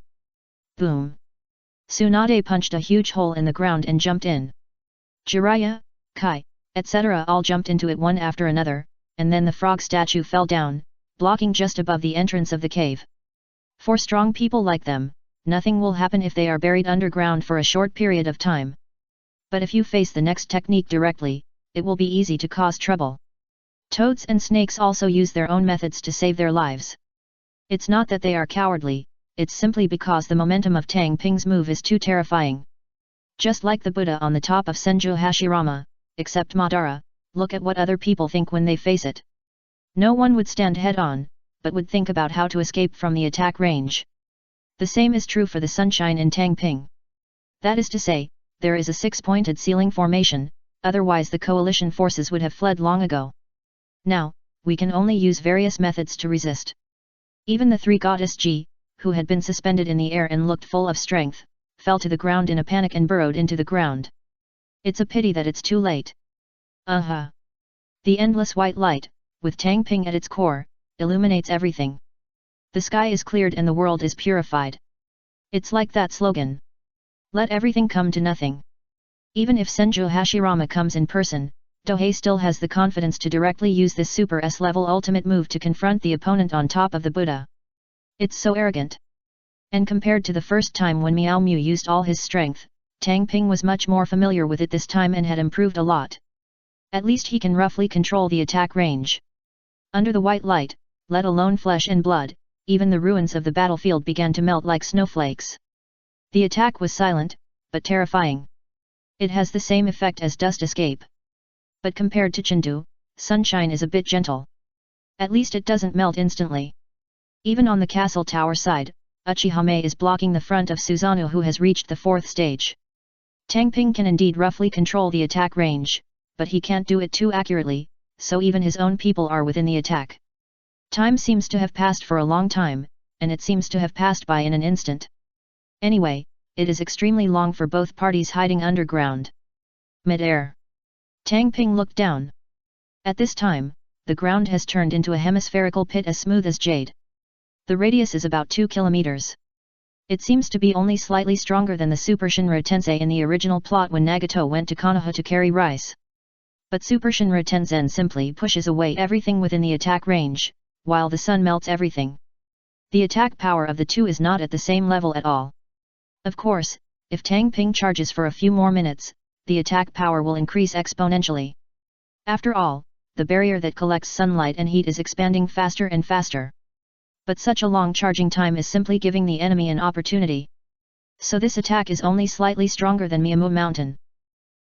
Boom! Tsunade punched a huge hole in the ground and jumped in. Jiraiya, Kai, etc. all jumped into it one after another, and then the frog statue fell down, blocking just above the entrance of the cave. For strong people like them, nothing will happen if they are buried underground for a short period of time. But if you face the next technique directly, it will be easy to cause trouble. Toads and snakes also use their own methods to save their lives. It's not that they are cowardly, it's simply because the momentum of Tang Ping's move is too terrifying. Just like the Buddha on the top of Senju Hashirama, except Madara, look at what other people think when they face it. No one would stand head-on, but would think about how to escape from the attack range. The same is true for the sunshine in Tang Ping. That is to say, there is a six-pointed ceiling formation, otherwise the coalition forces would have fled long ago. Now, we can only use various methods to resist. Even the three goddess Ji, who had been suspended in the air and looked full of strength, fell to the ground in a panic and burrowed into the ground. It's a pity that it's too late. The endless white light, with Tang Ping at its core, illuminates everything. The sky is cleared and the world is purified. It's like that slogan. Let everything come to nothing. Even if Senju Hashirama comes in person, Dohei still has the confidence to directly use this Super S-level ultimate move to confront the opponent on top of the Buddha. It's so arrogant. And compared to the first time when Miao Mu used all his strength, Tang Ping was much more familiar with it this time and had improved a lot. At least he can roughly control the attack range. Under the white light, let alone flesh and blood, even the ruins of the battlefield began to melt like snowflakes. The attack was silent, but terrifying. It has the same effect as dust escape. But compared to Chengdu, sunshine is a bit gentle. At least it doesn't melt instantly. Even on the castle tower side, Uchiha is blocking the front of Susanoo, who has reached the fourth stage. Tang Ping can indeed roughly control the attack range, but he can't do it too accurately, so even his own people are within the attack. Time seems to have passed for a long time, and it seems to have passed by in an instant. Anyway, it is extremely long for both parties hiding underground. Mid-air. Tang Ping looked down. At this time, the ground has turned into a hemispherical pit as smooth as jade. The radius is about 2 kilometers. It seems to be only slightly stronger than the Super Shinra Tensei in the original plot when Nagato went to Konoha to carry rice. But Super Shinra Tensen simply pushes away everything within the attack range, while the sun melts everything. The attack power of the two is not at the same level at all. Of course, if Tang Ping charges for a few more minutes, the attack power will increase exponentially. After all, the barrier that collects sunlight and heat is expanding faster and faster. But such a long charging time is simply giving the enemy an opportunity. So this attack is only slightly stronger than Miyamo Mountain.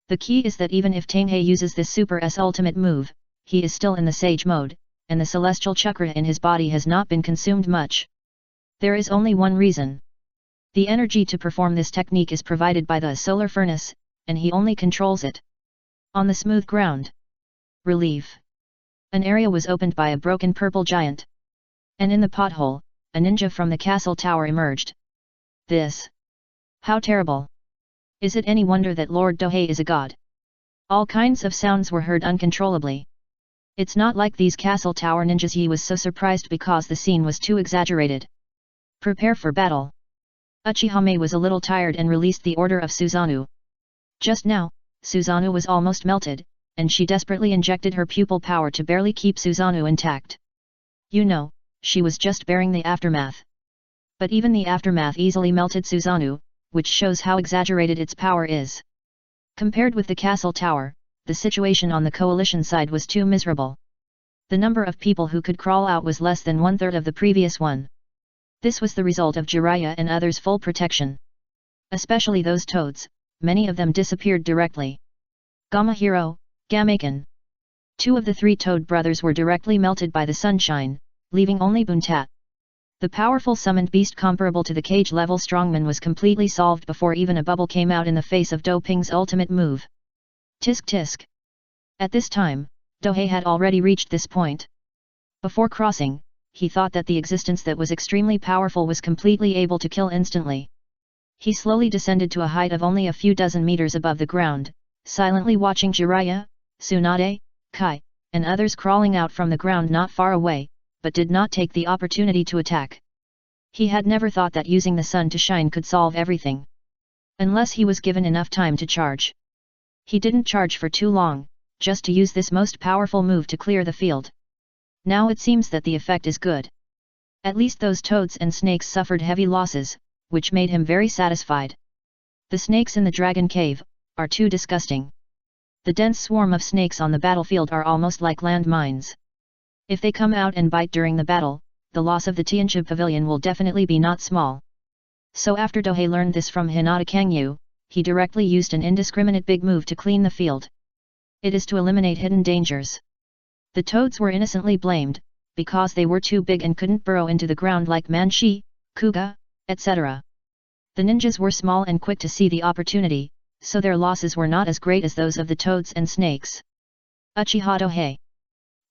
The key is that even if Tanghei uses this Super S ultimate move, he is still in the Sage mode, and the celestial chakra in his body has not been consumed much. There is only one reason. The energy to perform this technique is provided by the solar furnace, and he only controls it. On the smooth ground. Relief. An area was opened by a broken purple giant. And in the pothole, a ninja from the castle tower emerged. This! How terrible! Is it any wonder that Lord Dohei is a god? All kinds of sounds were heard uncontrollably. It's not like these castle tower ninjas. He was so surprised because the scene was too exaggerated. Prepare for battle. Uchihame was a little tired and released the order of Susanoo. Just now, Susanoo was almost melted, and she desperately injected her pupil power to barely keep Susanoo intact. You know, she was just bearing the aftermath. But even the aftermath easily melted Susanoo, which shows how exaggerated its power is. Compared with the castle tower, the situation on the coalition side was too miserable. The number of people who could crawl out was less than 1/3 of the previous one. This was the result of Jiraiya and others' full protection. Especially those toads, many of them disappeared directly. Gamahiro, Gamaken. 2 of the 3 toad brothers were directly melted by the sunshine, leaving only Buntat. The powerful summoned beast comparable to the cage-level strongman was completely solved before even a bubble came out in the face of Doping's ultimate move. Tisk tisk. At this time, Dohei had already reached this point. Before crossing, he thought that the existence that was extremely powerful was completely able to kill instantly. He slowly descended to a height of only a few dozen meters above the ground, silently watching Jiraiya, Tsunade, Kai, and others crawling out from the ground not far away, but did not take the opportunity to attack. He had never thought that using the sun to shine could solve everything. Unless he was given enough time to charge. He didn't charge for too long, just to use this most powerful move to clear the field. Now it seems that the effect is good. At least those toads and snakes suffered heavy losses, which made him very satisfied. The snakes in the dragon cave are too disgusting. The dense swarm of snakes on the battlefield are almost like landmines. If they come out and bite during the battle, the loss of the Tianchi pavilion will definitely be not small. So after Dohei learned this from Hinata Kangyu, he directly used an indiscriminate big move to clean the field. It is to eliminate hidden dangers. The toads were innocently blamed, because they were too big and couldn't burrow into the ground like Manshi, Kuga, etc. The ninjas were small and quick to see the opportunity, so their losses were not as great as those of the toads and snakes. Uchiha Dohei.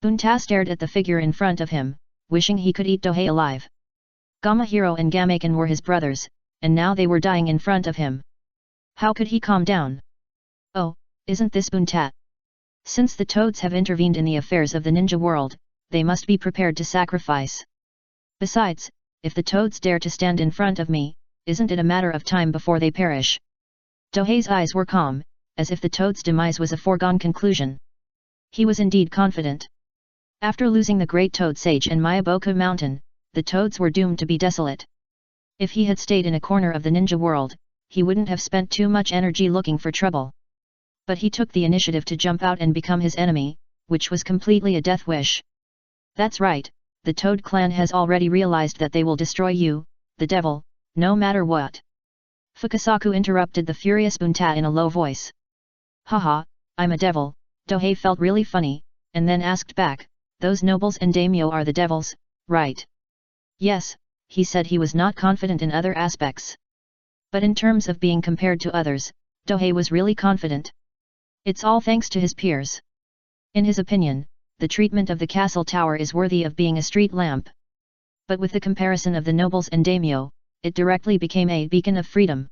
Bunta stared at the figure in front of him, wishing he could eat Dohei alive. Gamahiro and Gamaken were his brothers, and now they were dying in front of him. How could he calm down? Oh, isn't this Bunta? Since the toads have intervened in the affairs of the ninja world, they must be prepared to sacrifice. Besides, if the toads dare to stand in front of me, isn't it a matter of time before they perish? Dohei's eyes were calm, as if the toad's demise was a foregone conclusion. He was indeed confident. After losing the great toad sage and Miyaboku mountain, the toads were doomed to be desolate. If he had stayed in a corner of the ninja world, he wouldn't have spent too much energy looking for trouble. But he took the initiative to jump out and become his enemy, which was completely a death wish. That's right, the Toad clan has already realized that they will destroy you, the devil, no matter what. Fukasaku interrupted the furious Bunta in a low voice. Haha, I'm a devil. Dohei felt really funny, and then asked back, those nobles and daimyo are the devils, right? Yes, he said he was not confident in other aspects. But in terms of being compared to others, Dohei was really confident. It's all thanks to his peers. In his opinion, the treatment of the castle tower is worthy of being a street lamp. But with the comparison of the nobles and daimyo, it directly became a beacon of freedom.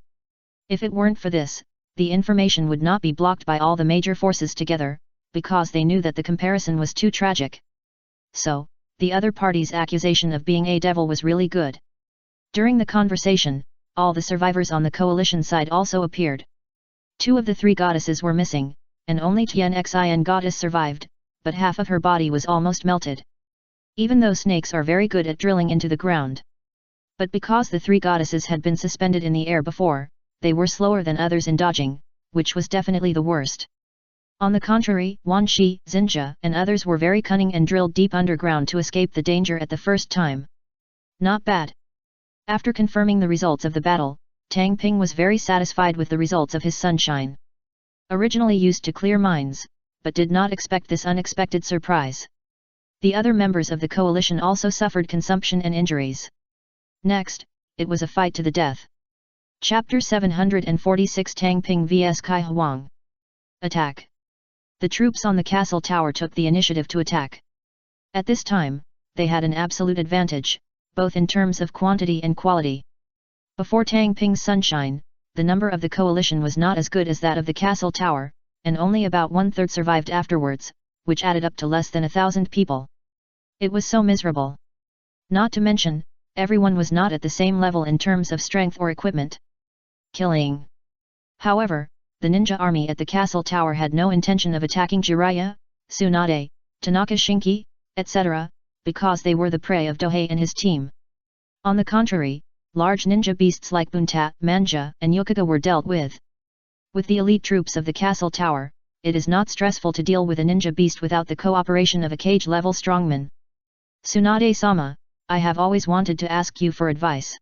If it weren't for this, the information would not be blocked by all the major forces together, because they knew that the comparison was too tragic. So, the other party's accusation of being a devil was really good. During the conversation, all the survivors on the coalition side also appeared. 2 of the 3 goddesses were missing, and only Tianxian goddess survived, but half of her body was almost melted. Even though snakes are very good at drilling into the ground. But because the 3 goddesses had been suspended in the air before, they were slower than others in dodging, which was definitely the worst. On the contrary, Wanshi, Xinjia, and others were very cunning and drilled deep underground to escape the danger at the first time. Not bad. After confirming the results of the battle, Tang Ping was very satisfied with the results of his sunshine. Originally used to clear mines, but did not expect this unexpected surprise. The other members of the coalition also suffered consumption and injuries. Next, it was a fight to the death. Chapter 746 Tang Ping vs Kai Huang. Attack. The troops on the castle tower took the initiative to attack. At this time, they had an absolute advantage, both in terms of quantity and quality. Before Tang Ping's sunshine, the number of the coalition was not as good as that of the castle tower, and only about 1/3 survived afterwards, which added up to less than 1,000 people. It was so miserable. Not to mention, everyone was not at the same level in terms of strength or equipment. Killing. However, the ninja army at the castle tower had no intention of attacking Jiraiya, Tsunade, Tanaka Shinki, etc., because they were the prey of Dohei and his team. On the contrary, large ninja beasts like Bunta, Manja, and Yokoga were dealt with. With the elite troops of the castle tower, it is not stressful to deal with a ninja beast without the cooperation of a cage-level strongman. Tsunade-sama, I have always wanted to ask you for advice.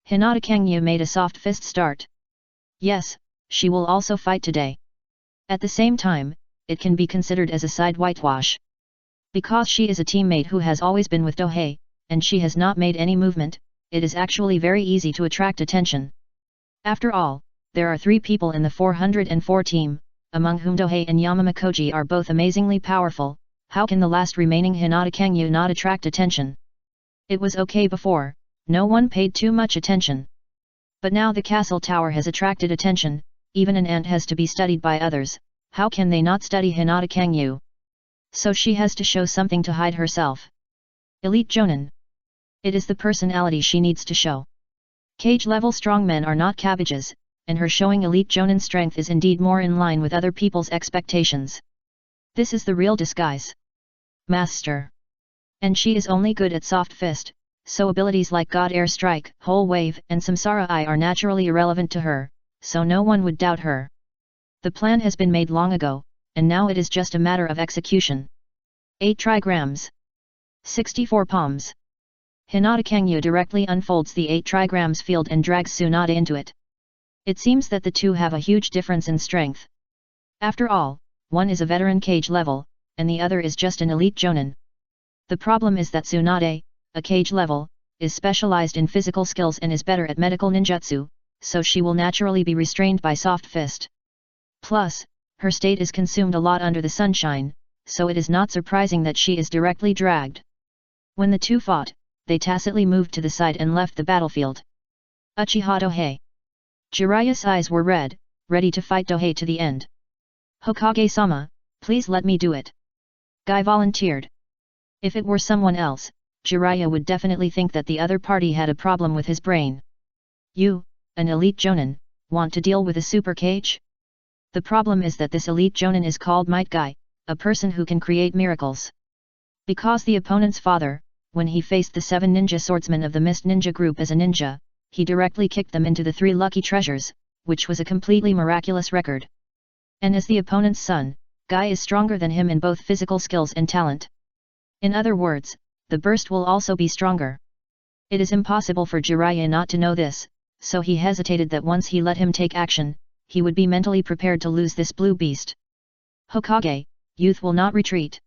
Hinata Kangyu made a soft fist start. Yes, she will also fight today. At the same time, it can be considered as a side whitewash. Because she is a teammate who has always been with Dohei, and she has not made any movement, it is actually very easy to attract attention. After all, there are 3 people in the 404 team, among whom Dohei and Yamamakoji are both amazingly powerful. How can the last remaining Hinata Kangyu not attract attention? It was okay before, no one paid too much attention. But now the castle tower has attracted attention, even an ant has to be studied by others, how can they not study Hinata Kangyu? So she has to show something to hide herself. Elite Jonin. It is the personality she needs to show. Cage-level strongmen are not cabbages, and her showing elite Jonin strength is indeed more in line with other people's expectations. This is the real disguise. Master. And she is only good at soft fist, so abilities like God Air Strike, Whole Wave and Samsara Eye are naturally irrelevant to her, so no one would doubt her. The plan has been made long ago, and now it is just a matter of execution. 8 trigrams. 64 palms. Hinata Kangyu directly unfolds the 8 trigrams field and drags Tsunade into it. It seems that the two have a huge difference in strength. After all, one is a veteran cage level, and the other is just an elite jonin. The problem is that Tsunade, a cage level, is specialized in physical skills and is better at medical ninjutsu, so she will naturally be restrained by soft fist. Plus, her state is consumed a lot under the sunshine, so it is not surprising that she is directly dragged. When the two fought, they tacitly moved to the side and left the battlefield. Uchiha Dohei. Jiraiya's eyes were red, ready to fight Dohei to the end. Hokage-sama, please let me do it. Guy volunteered. If it were someone else, Jiraiya would definitely think that the other party had a problem with his brain. You, an elite jonin, want to deal with a super cage? The problem is that this elite jonin is called Might Guy, a person who can create miracles. Because the opponent's father, when he faced the 7 ninja swordsmen of the Mist Ninja group as a ninja, he directly kicked them into the 3 lucky treasures, which was a completely miraculous record. And as the opponent's son, Guy is stronger than him in both physical skills and talent. In other words, the burst will also be stronger. It is impossible for Jiraiya not to know this, so he hesitated that once he let him take action, he would be mentally prepared to lose this blue beast. Hokage, youth will not retreat.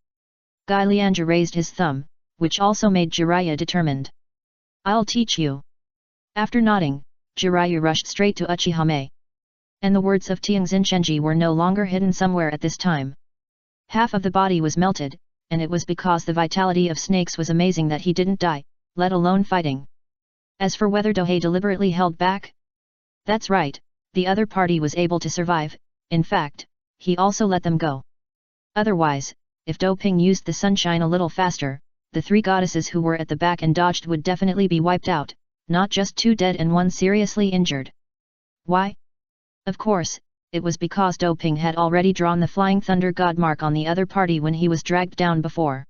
Guy Lianja raised his thumb, which also made Jiraiya determined. I'll teach you. After nodding, Jiraiya rushed straight to Uchihame. And the words of Tiang Zinchenji were no longer hidden somewhere at this time. Half of the body was melted, and it was because the vitality of snakes was amazing that he didn't die, let alone fighting. As for whether Dohei deliberately held back? That's right, the other party was able to survive, in fact, he also let them go. Otherwise, if Do Ping used the sunshine a little faster, the 3 goddesses who were at the back and dodged would definitely be wiped out, not just 2 dead and 1 seriously injured. Why? Of course, it was because Do Ping had already drawn the Flying Thunder God mark on the other party when he was dragged down before.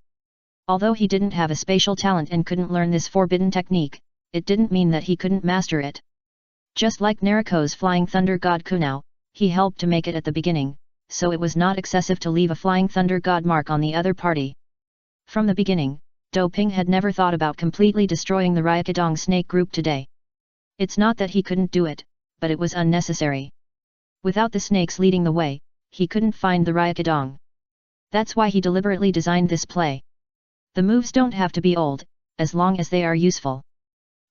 Although he didn't have a spatial talent and couldn't learn this forbidden technique, it didn't mean that he couldn't master it. Just like Naruko's Flying Thunder God Kunao, he helped to make it at the beginning, so it was not excessive to leave a Flying Thunder God mark on the other party. From the beginning, Do Ping had never thought about completely destroying the Ryukadong snake group today. It's not that he couldn't do it, but it was unnecessary. Without the snakes leading the way, he couldn't find the Ryukadong. That's why he deliberately designed this play. The moves don't have to be old, as long as they are useful.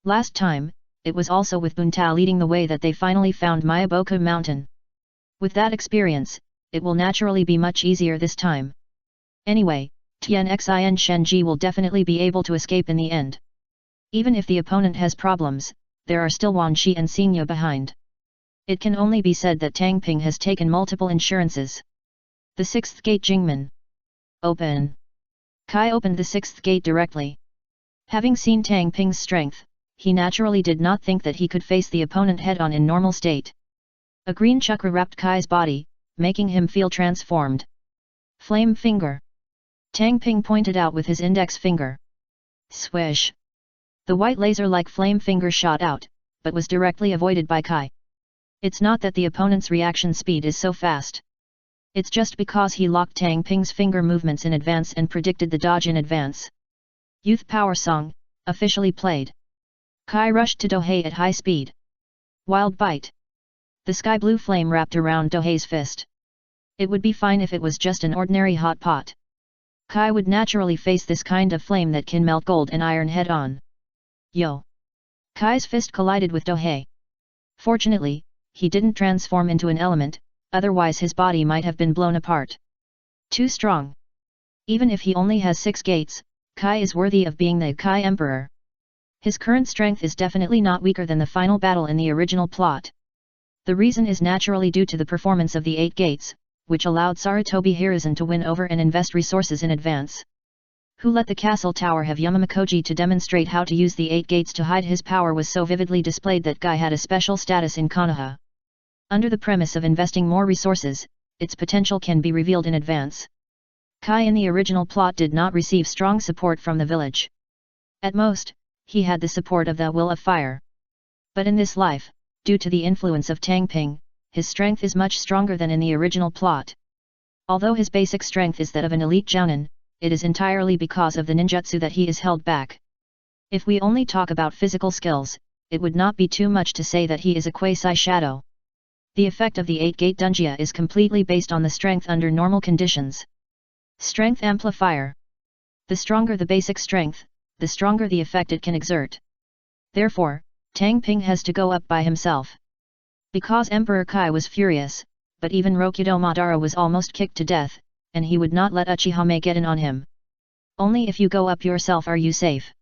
Last time, it was also with Bunta leading the way that they finally found Miyaboku Mountain. With that experience, it will naturally be much easier this time. Anyway, Tianxin Shenji will definitely be able to escape in the end. Even if the opponent has problems, there are still Wan Shi and Xingye behind. It can only be said that Tang Ping has taken multiple insurances. The sixth gate. Jingmen. Open. Kai opened the sixth gate directly. Having seen Tang Ping's strength, he naturally did not think that he could face the opponent head-on in normal state. A green chakra wrapped Kai's body, making him feel transformed. Flame finger. Tang Ping pointed out with his index finger. Swish. The white laser-like flame finger shot out, but was directly avoided by Kai. It's not that the opponent's reaction speed is so fast. It's just because he locked Tang Ping's finger movements in advance and predicted the dodge in advance. Youth Power Song, officially played. Kai rushed to Dohei at high speed. Wild Bite. The sky blue flame wrapped around Dohei's fist. It would be fine if it was just an ordinary hot pot. Kai would naturally face this kind of flame that can melt gold and iron head-on. Yo! Kai's fist collided with Dohei. Fortunately, he didn't transform into an element, otherwise his body might have been blown apart. Too strong. Even if he only has 6 gates, Kai is worthy of being the Kai Emperor. His current strength is definitely not weaker than the final battle in the original plot. The reason is naturally due to the performance of the 8 gates, which allowed Sarutobi Hiruzen to win over and invest resources in advance. Who let the castle tower have Yamamakoji to demonstrate how to use the 8 gates to hide his power was so vividly displayed that Kai had a special status in Konoha. Under the premise of investing more resources, its potential can be revealed in advance. Kai in the original plot did not receive strong support from the village. At most, he had the support of the Will of Fire. But in this life, due to the influence of Tang Ping, his strength is much stronger than in the original plot. Although his basic strength is that of an elite jounin, it is entirely because of the ninjutsu that he is held back. If we only talk about physical skills, it would not be too much to say that he is a quasi-shadow. The effect of the 8-gate Dunjia is completely based on the strength under normal conditions. Strength amplifier. The stronger the basic strength, the stronger the effect it can exert. Therefore, Tang Ping has to go up by himself. Because Emperor Kai was furious, but even Rokudo Madara was almost kicked to death, and he would not let Uchihame get in on him. Only if you go up yourself are you safe.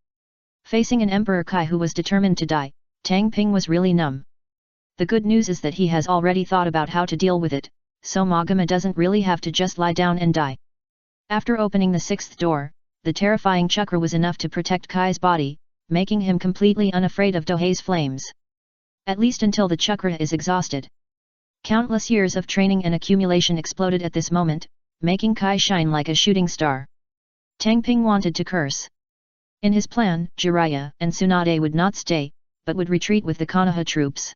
Facing an Emperor Kai who was determined to die, Tang Ping was really numb. The good news is that he has already thought about how to deal with it, so Magama doesn't really have to just lie down and die. After opening the 6th door, the terrifying chakra was enough to protect Kai's body, making him completely unafraid of Dohei's flames. At least until the chakra is exhausted. Countless years of training and accumulation exploded at this moment, making Kai shine like a shooting star. Tang Ping wanted to curse. In his plan, Jiraiya and Tsunade would not stay, but would retreat with the Konoha troops.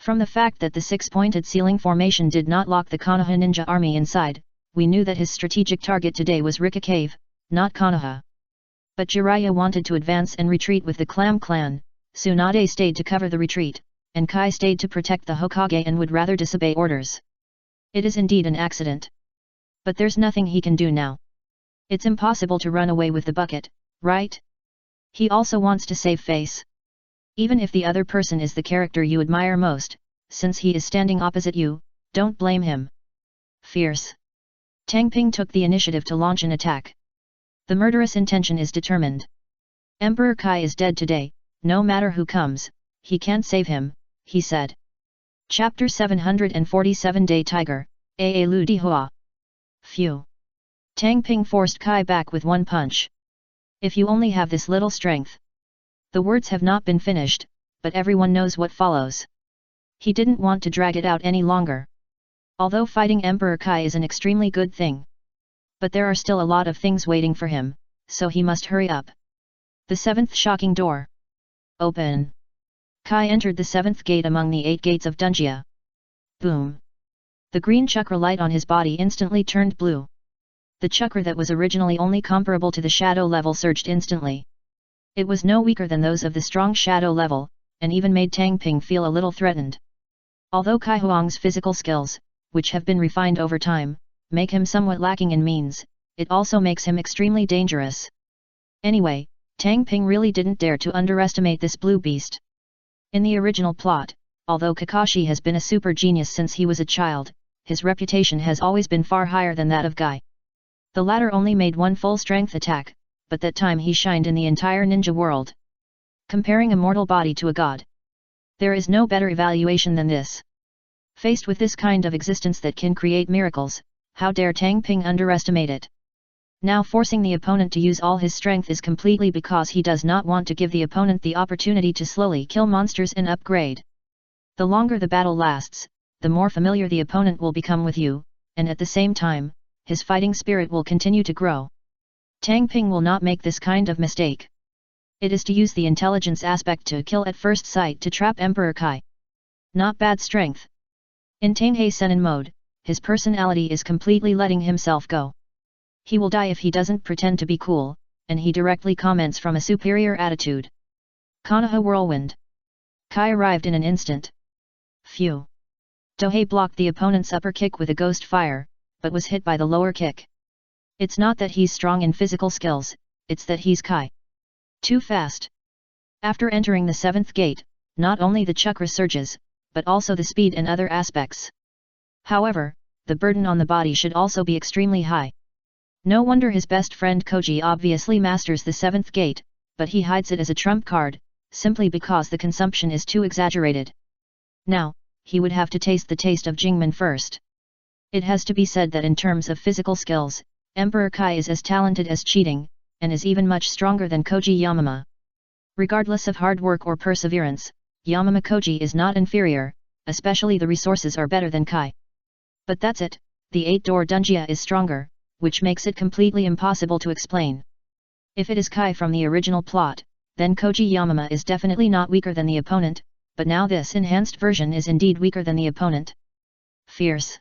From the fact that the 6-pointed ceiling formation did not lock the Konoha ninja army inside, we knew that his strategic target today was Rika Cave, not Konoha. But Jiraiya wanted to advance and retreat with the Clam clan, Tsunade stayed to cover the retreat, and Kai stayed to protect the Hokage and would rather disobey orders. It is indeed an accident. But there's nothing he can do now. It's impossible to run away with the bucket, right? He also wants to save face. Even if the other person is the character you admire most, since he is standing opposite you, don't blame him. Fierce. Tang Ping took the initiative to launch an attack. The murderous intention is determined. Emperor Kai is dead today, no matter who comes, he can't save him, he said. Chapter 747 Day Tiger, Aa Lu Di Hua. Phew. Tang Ping forced Kai back with one punch. If you only have this little strength. The words have not been finished, but everyone knows what follows. He didn't want to drag it out any longer. Although fighting Emperor Kai is an extremely good thing. But there are still a lot of things waiting for him, so he must hurry up. The 7th shocking door. Open. Kai entered the 7th gate among the 8 gates of Dunjia. Boom. The green chakra light on his body instantly turned blue. The chakra that was originally only comparable to the shadow level surged instantly. It was no weaker than those of the strong shadow level, and even made Tang Ping feel a little threatened. Although Kai Huang's physical skills, which have been refined over time, make him somewhat lacking in means, it also makes him extremely dangerous. Anyway, Tang Ping really didn't dare to underestimate this blue beast. In the original plot, although Kakashi has been a super genius since he was a child, his reputation has always been far higher than that of Guy. The latter only made one full-strength attack, but that time he shined in the entire ninja world. Comparing a mortal body to a god. There is no better evaluation than this. Faced with this kind of existence that can create miracles, how dare Tang Ping underestimate it? Now forcing the opponent to use all his strength is completely because he does not want to give the opponent the opportunity to slowly kill monsters and upgrade. The longer the battle lasts, the more familiar the opponent will become with you, and at the same time, his fighting spirit will continue to grow. Tang Ping will not make this kind of mistake. It is to use the intelligence aspect to kill at first sight to trap Emperor Kai. Not bad strength. In Tanhei Senin mode, his personality is completely letting himself go. He will die if he doesn't pretend to be cool, and he directly comments from a superior attitude. Konoha Whirlwind. Kai arrived in an instant. Phew. Dohei blocked the opponent's upper kick with a ghost fire, but was hit by the lower kick. It's not that he's strong in physical skills, it's that he's Kai. Too fast. After entering the 7th gate, not only the chakra surges, but also the speed and other aspects. However, the burden on the body should also be extremely high. No wonder his best friend Koji obviously masters the 7th gate, but he hides it as a trump card, simply because the consumption is too exaggerated. Now, he would have to taste the taste of Jingmen first. It has to be said that in terms of physical skills, Emperor Kai is as talented as cheating, and is even much stronger than Koji Yamama. Regardless of hard work or perseverance, Yamama Koji is not inferior, especially the resources are better than Kai. But that's it, the 8-door Dunjia is stronger, which makes it completely impossible to explain. If it is Kai from the original plot, then Koji Yamama is definitely not weaker than the opponent, but now this enhanced version is indeed weaker than the opponent. Fierce.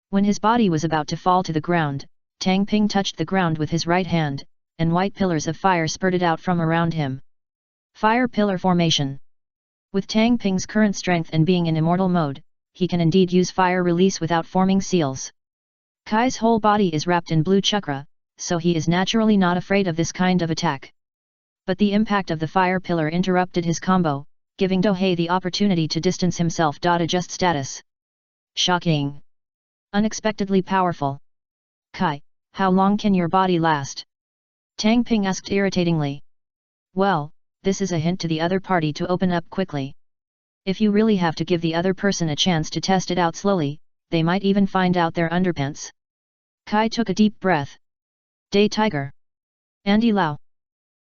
When his body was about to fall to the ground, Tang Ping touched the ground with his right hand, and white pillars of fire spurted out from around him. Fire pillar formation. With Tang Ping's current strength and being in immortal mode, he can indeed use fire release without forming seals. Kai's whole body is wrapped in blue chakra, so he is naturally not afraid of this kind of attack. But the impact of the fire pillar interrupted his combo, giving Dohei the opportunity to distance himself. Adjust status. Shocking. Unexpectedly powerful. Kai, how long can your body last? Tang Ping asked irritatingly. Well, this is a hint to the other party to open up quickly. If you really have to give the other person a chance to test it out slowly, they might even find out their underpants. Kai took a deep breath. Day Tiger. Andy Lau.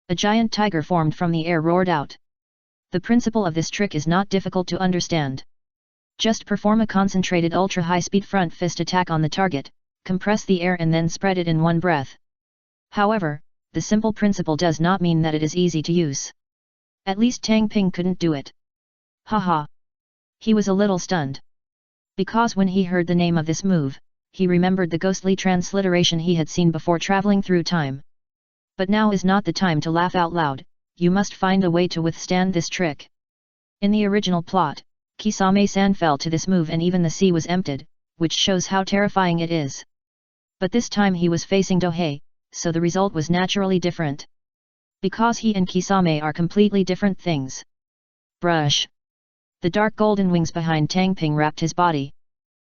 A giant tiger formed from the air roared out. The principle of this trick is not difficult to understand. Just perform a concentrated ultra-high-speed front fist attack on the target, compress the air and then spread it in one breath. However, the simple principle does not mean that it is easy to use. At least Tang Ping couldn't do it. Haha. He was a little stunned. Because when he heard the name of this move, he remembered the ghostly transliteration he had seen before traveling through time. But now is not the time to laugh out loud, you must find a way to withstand this trick. In the original plot, Kisame-san fell to this move and even the sea was emptied, which shows how terrifying it is. But this time he was facing Dohei, so the result was naturally different. Because he and Kisame are completely different things. Brush. The dark golden wings behind Tang Ping wrapped his body.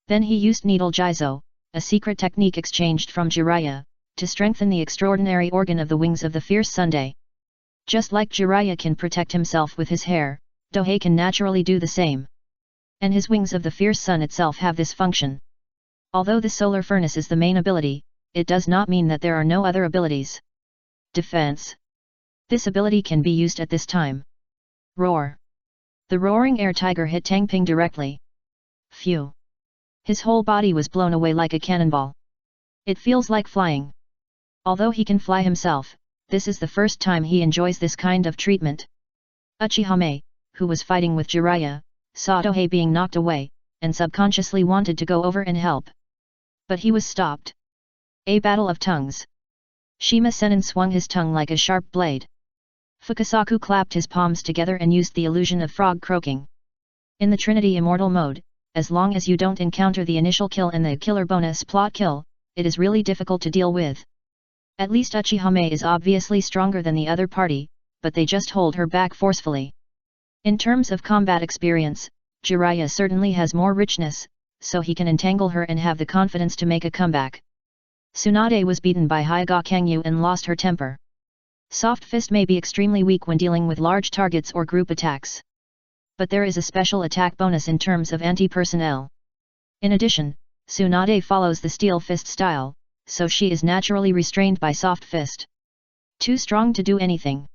Then he used Needle Jizo, a secret technique exchanged from Jiraiya, to strengthen the extraordinary organ of the wings of the fierce Sunday. Just like Jiraiya can protect himself with his hair, Dohei can naturally do the same. And his wings of the fierce sun itself have this function. Although the solar furnace is the main ability, it does not mean that there are no other abilities. Defense. This ability can be used at this time. Roar. The roaring air tiger hit Tang Ping directly. Phew. His whole body was blown away like a cannonball. It feels like flying. Although he can fly himself, this is the first time he enjoys this kind of treatment. Uchihame, who was fighting with Jiraiya, saw Dohei being knocked away, and subconsciously wanted to go over and help. But he was stopped. A battle of tongues. Shima Senin swung his tongue like a sharp blade. Fukasaku clapped his palms together and used the illusion of frog croaking. In the Trinity Immortal mode, as long as you don't encounter the initial kill and the killer bonus plot kill, it is really difficult to deal with. At least Uchihame is obviously stronger than the other party, but they just hold her back forcefully. In terms of combat experience, Jiraiya certainly has more richness, so he can entangle her and have the confidence to make a comeback. Tsunade was beaten by Hyuga Kangyu and lost her temper. Soft Fist may be extremely weak when dealing with large targets or group attacks. But there is a special attack bonus in terms of anti-personnel. In addition, Tsunade follows the Steel Fist style, so she is naturally restrained by Soft Fist. Too strong to do anything.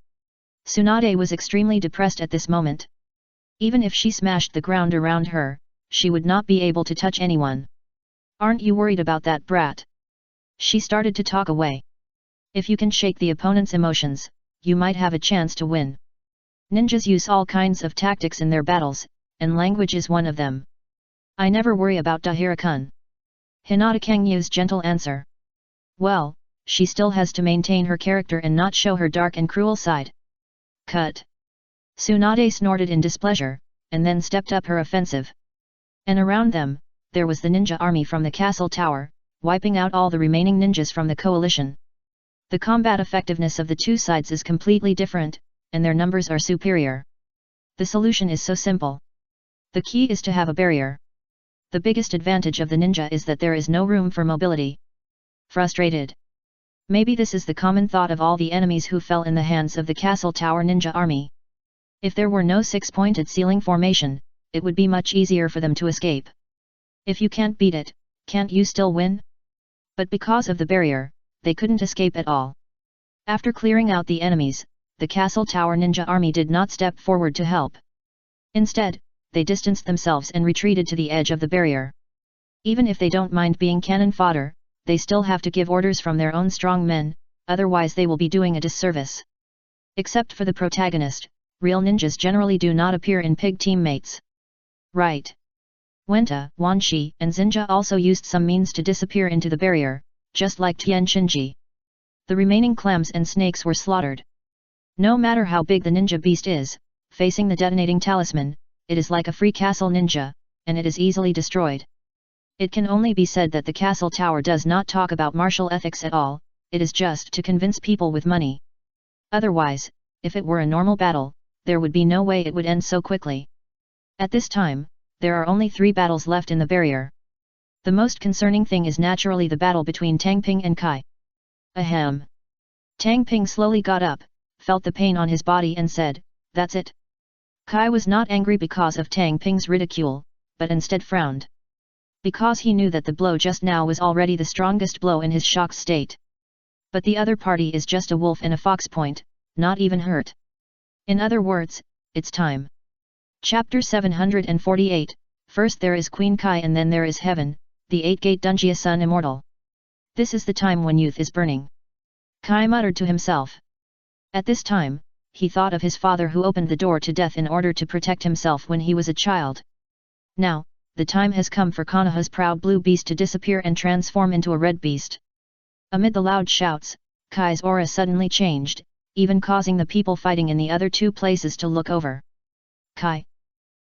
Tsunade was extremely depressed at this moment. Even if she smashed the ground around her, she would not be able to touch anyone. Aren't you worried about that brat? She started to talk away. If you can shake the opponent's emotions, you might have a chance to win. Ninjas use all kinds of tactics in their battles, and language is one of them. I never worry about Dahira-kun. Hinata Kangyu's gentle answer. Well, she still has to maintain her character and not show her dark and cruel side. Cut. Tsunade snorted in displeasure, and then stepped up her offensive. And around them, there was the ninja army from the castle tower, wiping out all the remaining ninjas from the coalition. The combat effectiveness of the two sides is completely different, and their numbers are superior. The solution is so simple. The key is to have a barrier. The biggest advantage of the ninja is that there is no room for mobility. Frustrated. Maybe this is the common thought of all the enemies who fell in the hands of the castle tower ninja army. If there were no six-pointed ceiling formation, it would be much easier for them to escape. If you can't beat it, can't you still win? But because of the barrier, they couldn't escape at all. After clearing out the enemies, the castle tower ninja army did not step forward to help. Instead, they distanced themselves and retreated to the edge of the barrier. Even if they don't mind being cannon fodder, they still have to give orders from their own strong men, otherwise they will be doing a disservice. Except for the protagonist, real ninjas generally do not appear in pig teammates. Right. Wenta, Wanshi, and Zinja also used some means to disappear into the barrier, just like Tien Shinji. The remaining clams and snakes were slaughtered. No matter how big the ninja beast is, facing the detonating talisman, it is like a free castle ninja, and it is easily destroyed. It can only be said that the castle tower does not talk about martial ethics at all, it is just to convince people with money. Otherwise, if it were a normal battle, there would be no way it would end so quickly. At this time, there are only 3 battles left in the barrier. The most concerning thing is naturally the battle between Tang Ping and Kai. Ahem. Tang Ping slowly got up, felt the pain on his body and said, "That's it." Kai was not angry because of Tang Ping's ridicule, but instead frowned. Because he knew that the blow just now was already the strongest blow in his shocked state. But the other party is just a wolf and a fox point, not even hurt. In other words, it's time. Chapter 748, First there is Queen Kai and then there is Heaven, the 8-gate Dunjia Sun Immortal. This is the time when youth is burning. Kai muttered to himself. At this time, he thought of his father who opened the door to death in order to protect himself when he was a child. Now, the time has come for Konoha's proud blue beast to disappear and transform into a red beast. Amid the loud shouts, Kai's aura suddenly changed, even causing the people fighting in the other 2 places to look over. Kai.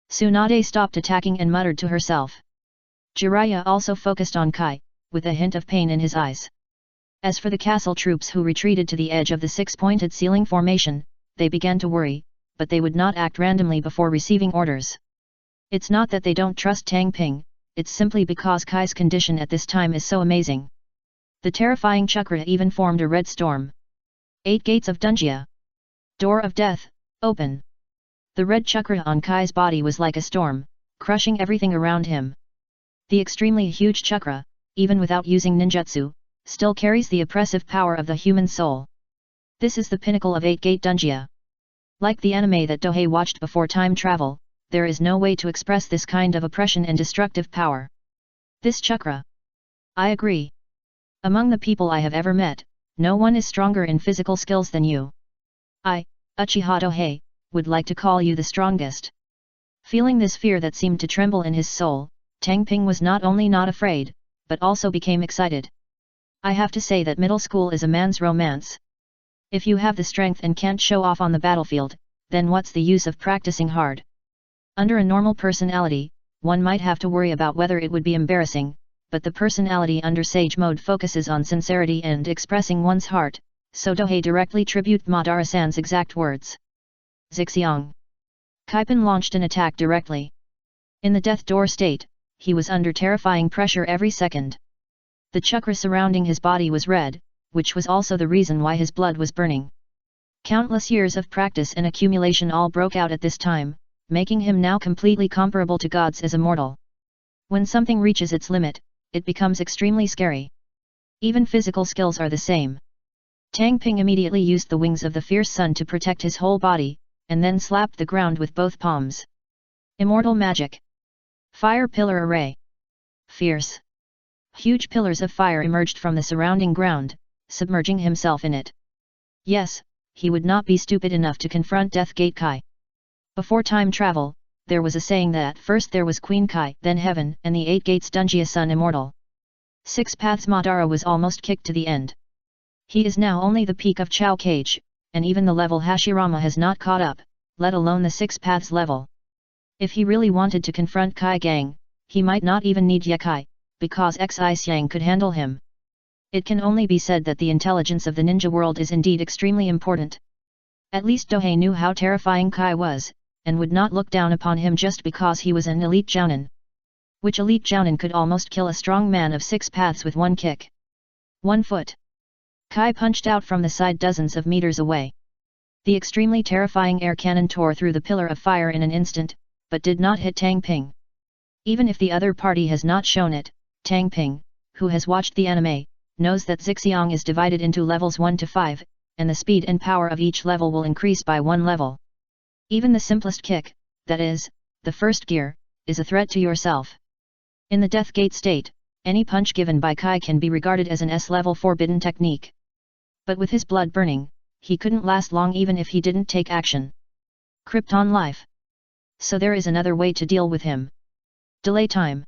Tsunade stopped attacking and muttered to herself. Jiraiya also focused on Kai, with a hint of pain in his eyes. As for the castle troops who retreated to the edge of the 6-pointed ceiling formation, they began to worry, but they would not act randomly before receiving orders. It's not that they don't trust Tang Ping, it's simply because Kai's condition at this time is so amazing. The terrifying chakra even formed a red storm. 8 gates of Dunjia. Door of death, open. The red chakra on Kai's body was like a storm, crushing everything around him. The extremely huge chakra, even without using ninjutsu, still carries the oppressive power of the human soul. This is the pinnacle of 8-gate Dunjia. Like the anime that Dohei watched before time travel, there is no way to express this kind of oppression and destructive power. This chakra. I agree. Among the people I have ever met, no one is stronger in physical skills than you. I, Uchiha Dohei, would like to call you the strongest. Feeling this fear that seemed to tremble in his soul, Tang Ping was not only not afraid, but also became excited. I have to say that middle school is a man's romance. If you have the strength and can't show off on the battlefield, then what's the use of practicing hard? Under a normal personality, one might have to worry about whether it would be embarrassing, but the personality under Sage Mode focuses on sincerity and expressing one's heart, so Dohei directly tribute Madara-san's exact words. Zixiang. Kaipin launched an attack directly. In the death door state, he was under terrifying pressure every second. The chakra surrounding his body was red, which was also the reason why his blood was burning. Countless years of practice and accumulation all broke out at this time, making him now completely comparable to gods as a mortal. When something reaches its limit, it becomes extremely scary. Even physical skills are the same. Tang Ping immediately used the wings of the fierce sun to protect his whole body, and then slapped the ground with both palms. Immortal magic. Fire pillar array. Fierce. Huge pillars of fire emerged from the surrounding ground, submerging himself in it. Yes, he would not be stupid enough to confront Death Gate Kai. Before time travel, there was a saying that first there was Queen Kai, then Heaven, and the 8 Gates Dunjia Sun Immortal. 6 Paths Madara was almost kicked to the end. He is now only the peak of Chao Cage, and even the level Hashirama has not caught up, let alone the 6 Paths level. If he really wanted to confront Kai Gang, he might not even need Yakai, because Xi Xiang could handle him. It can only be said that the intelligence of the ninja world is indeed extremely important. At least Dohei knew how terrifying Kai was, and would not look down upon him just because he was an elite jounin. Which elite jounin could almost kill a strong man of 6 paths with one kick. 1 foot. Kai punched out from the side dozens of meters away. The extremely terrifying air cannon tore through the pillar of fire in an instant, but did not hit Tang Ping. Even if the other party has not shown it, Tang Ping, who has watched the anime, knows that Zixiang is divided into levels 1 to 5, and the speed and power of each level will increase by 1 level. Even the simplest kick, that is, the first gear, is a threat to yourself. In the Death Gate state, any punch given by Kai can be regarded as an S-level forbidden technique. But with his blood burning, he couldn't last long even if he didn't take action. Krypton life. So there is another way to deal with him. Delay time.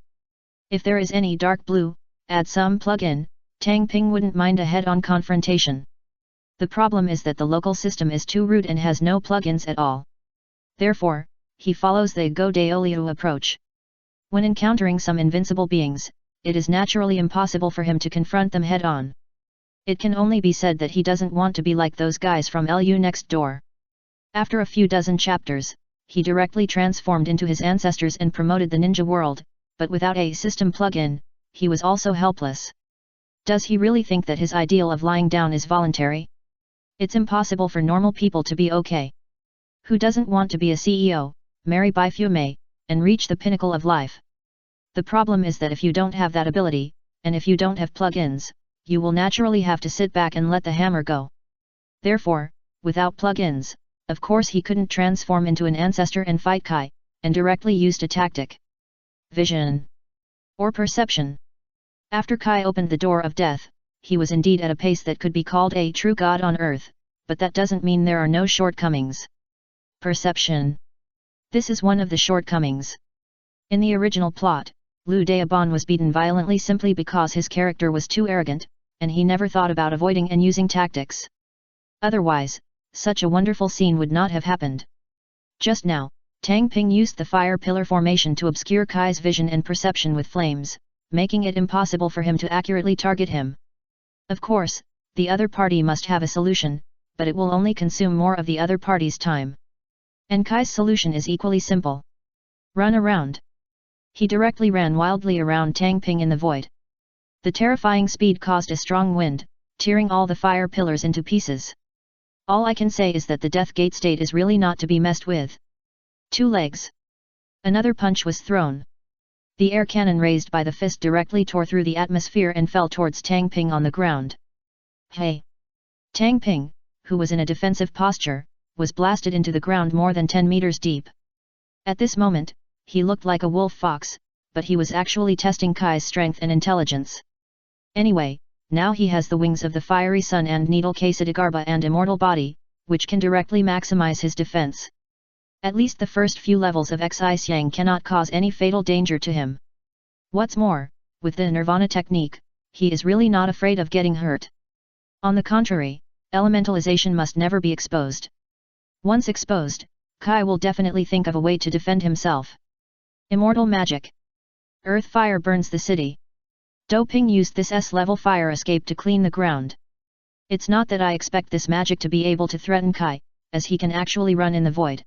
If there is any dark blue, add some plug-in, Tang Ping wouldn't mind a head-on confrontation. The problem is that the local system is too rude and has no plugins at all. Therefore, he follows the Go Daoliu approach. When encountering some invincible beings, it is naturally impossible for him to confront them head-on. It can only be said that he doesn't want to be like those guys from LU next door. After a few dozen chapters, he directly transformed into his ancestors and promoted the ninja world, but without a system plug-in, he was also helpless. Does he really think that his ideal of lying down is voluntary? It's impossible for normal people to be okay. Who doesn't want to be a CEO, marry Bai Fume, and reach the pinnacle of life? The problem is that if you don't have that ability, and if you don't have plug-ins, you will naturally have to sit back and let the hammer go. Therefore, without plug-ins, of course he couldn't transform into an ancestor and fight Kai, and directly used a tactic. Vision. Or perception. After Kai opened the door of death, he was indeed at a pace that could be called a true god on earth, but that doesn't mean there are no shortcomings. Perception. This is one of the shortcomings. In the original plot, Liu Daobon was beaten violently simply because his character was too arrogant, and he never thought about avoiding and using tactics. Otherwise, such a wonderful scene would not have happened. Just now, Tang Ping used the fire pillar formation to obscure Kai's vision and perception with flames, making it impossible for him to accurately target him. Of course, the other party must have a solution, but it will only consume more of the other party's time. And Kai's solution is equally simple. Run around. He directly ran wildly around Tang Ping in the void. The terrifying speed caused a strong wind, tearing all the fire pillars into pieces. All I can say is that the Death Gate state is really not to be messed with. 2 legs. Another punch was thrown. The air cannon raised by the fist directly tore through the atmosphere and fell towards Tang Ping on the ground. Hey! Tang Ping, who was in a defensive posture, was blasted into the ground more than 10 meters deep. At this moment, he looked like a wolf fox, but he was actually testing Kai's strength and intelligence. Anyway, now he has the wings of the fiery sun and needle Kasadagarba and immortal body, which can directly maximize his defense. At least the first few levels of Xi Xiang cannot cause any fatal danger to him. What's more, with the Nirvana technique, he is really not afraid of getting hurt. On the contrary, elementalization must never be exposed. Once exposed, Kai will definitely think of a way to defend himself. Immortal magic. Earth fire burns the city. Doping used this S-level fire escape to clean the ground. It's not that I expect this magic to be able to threaten Kai, as he can actually run in the void.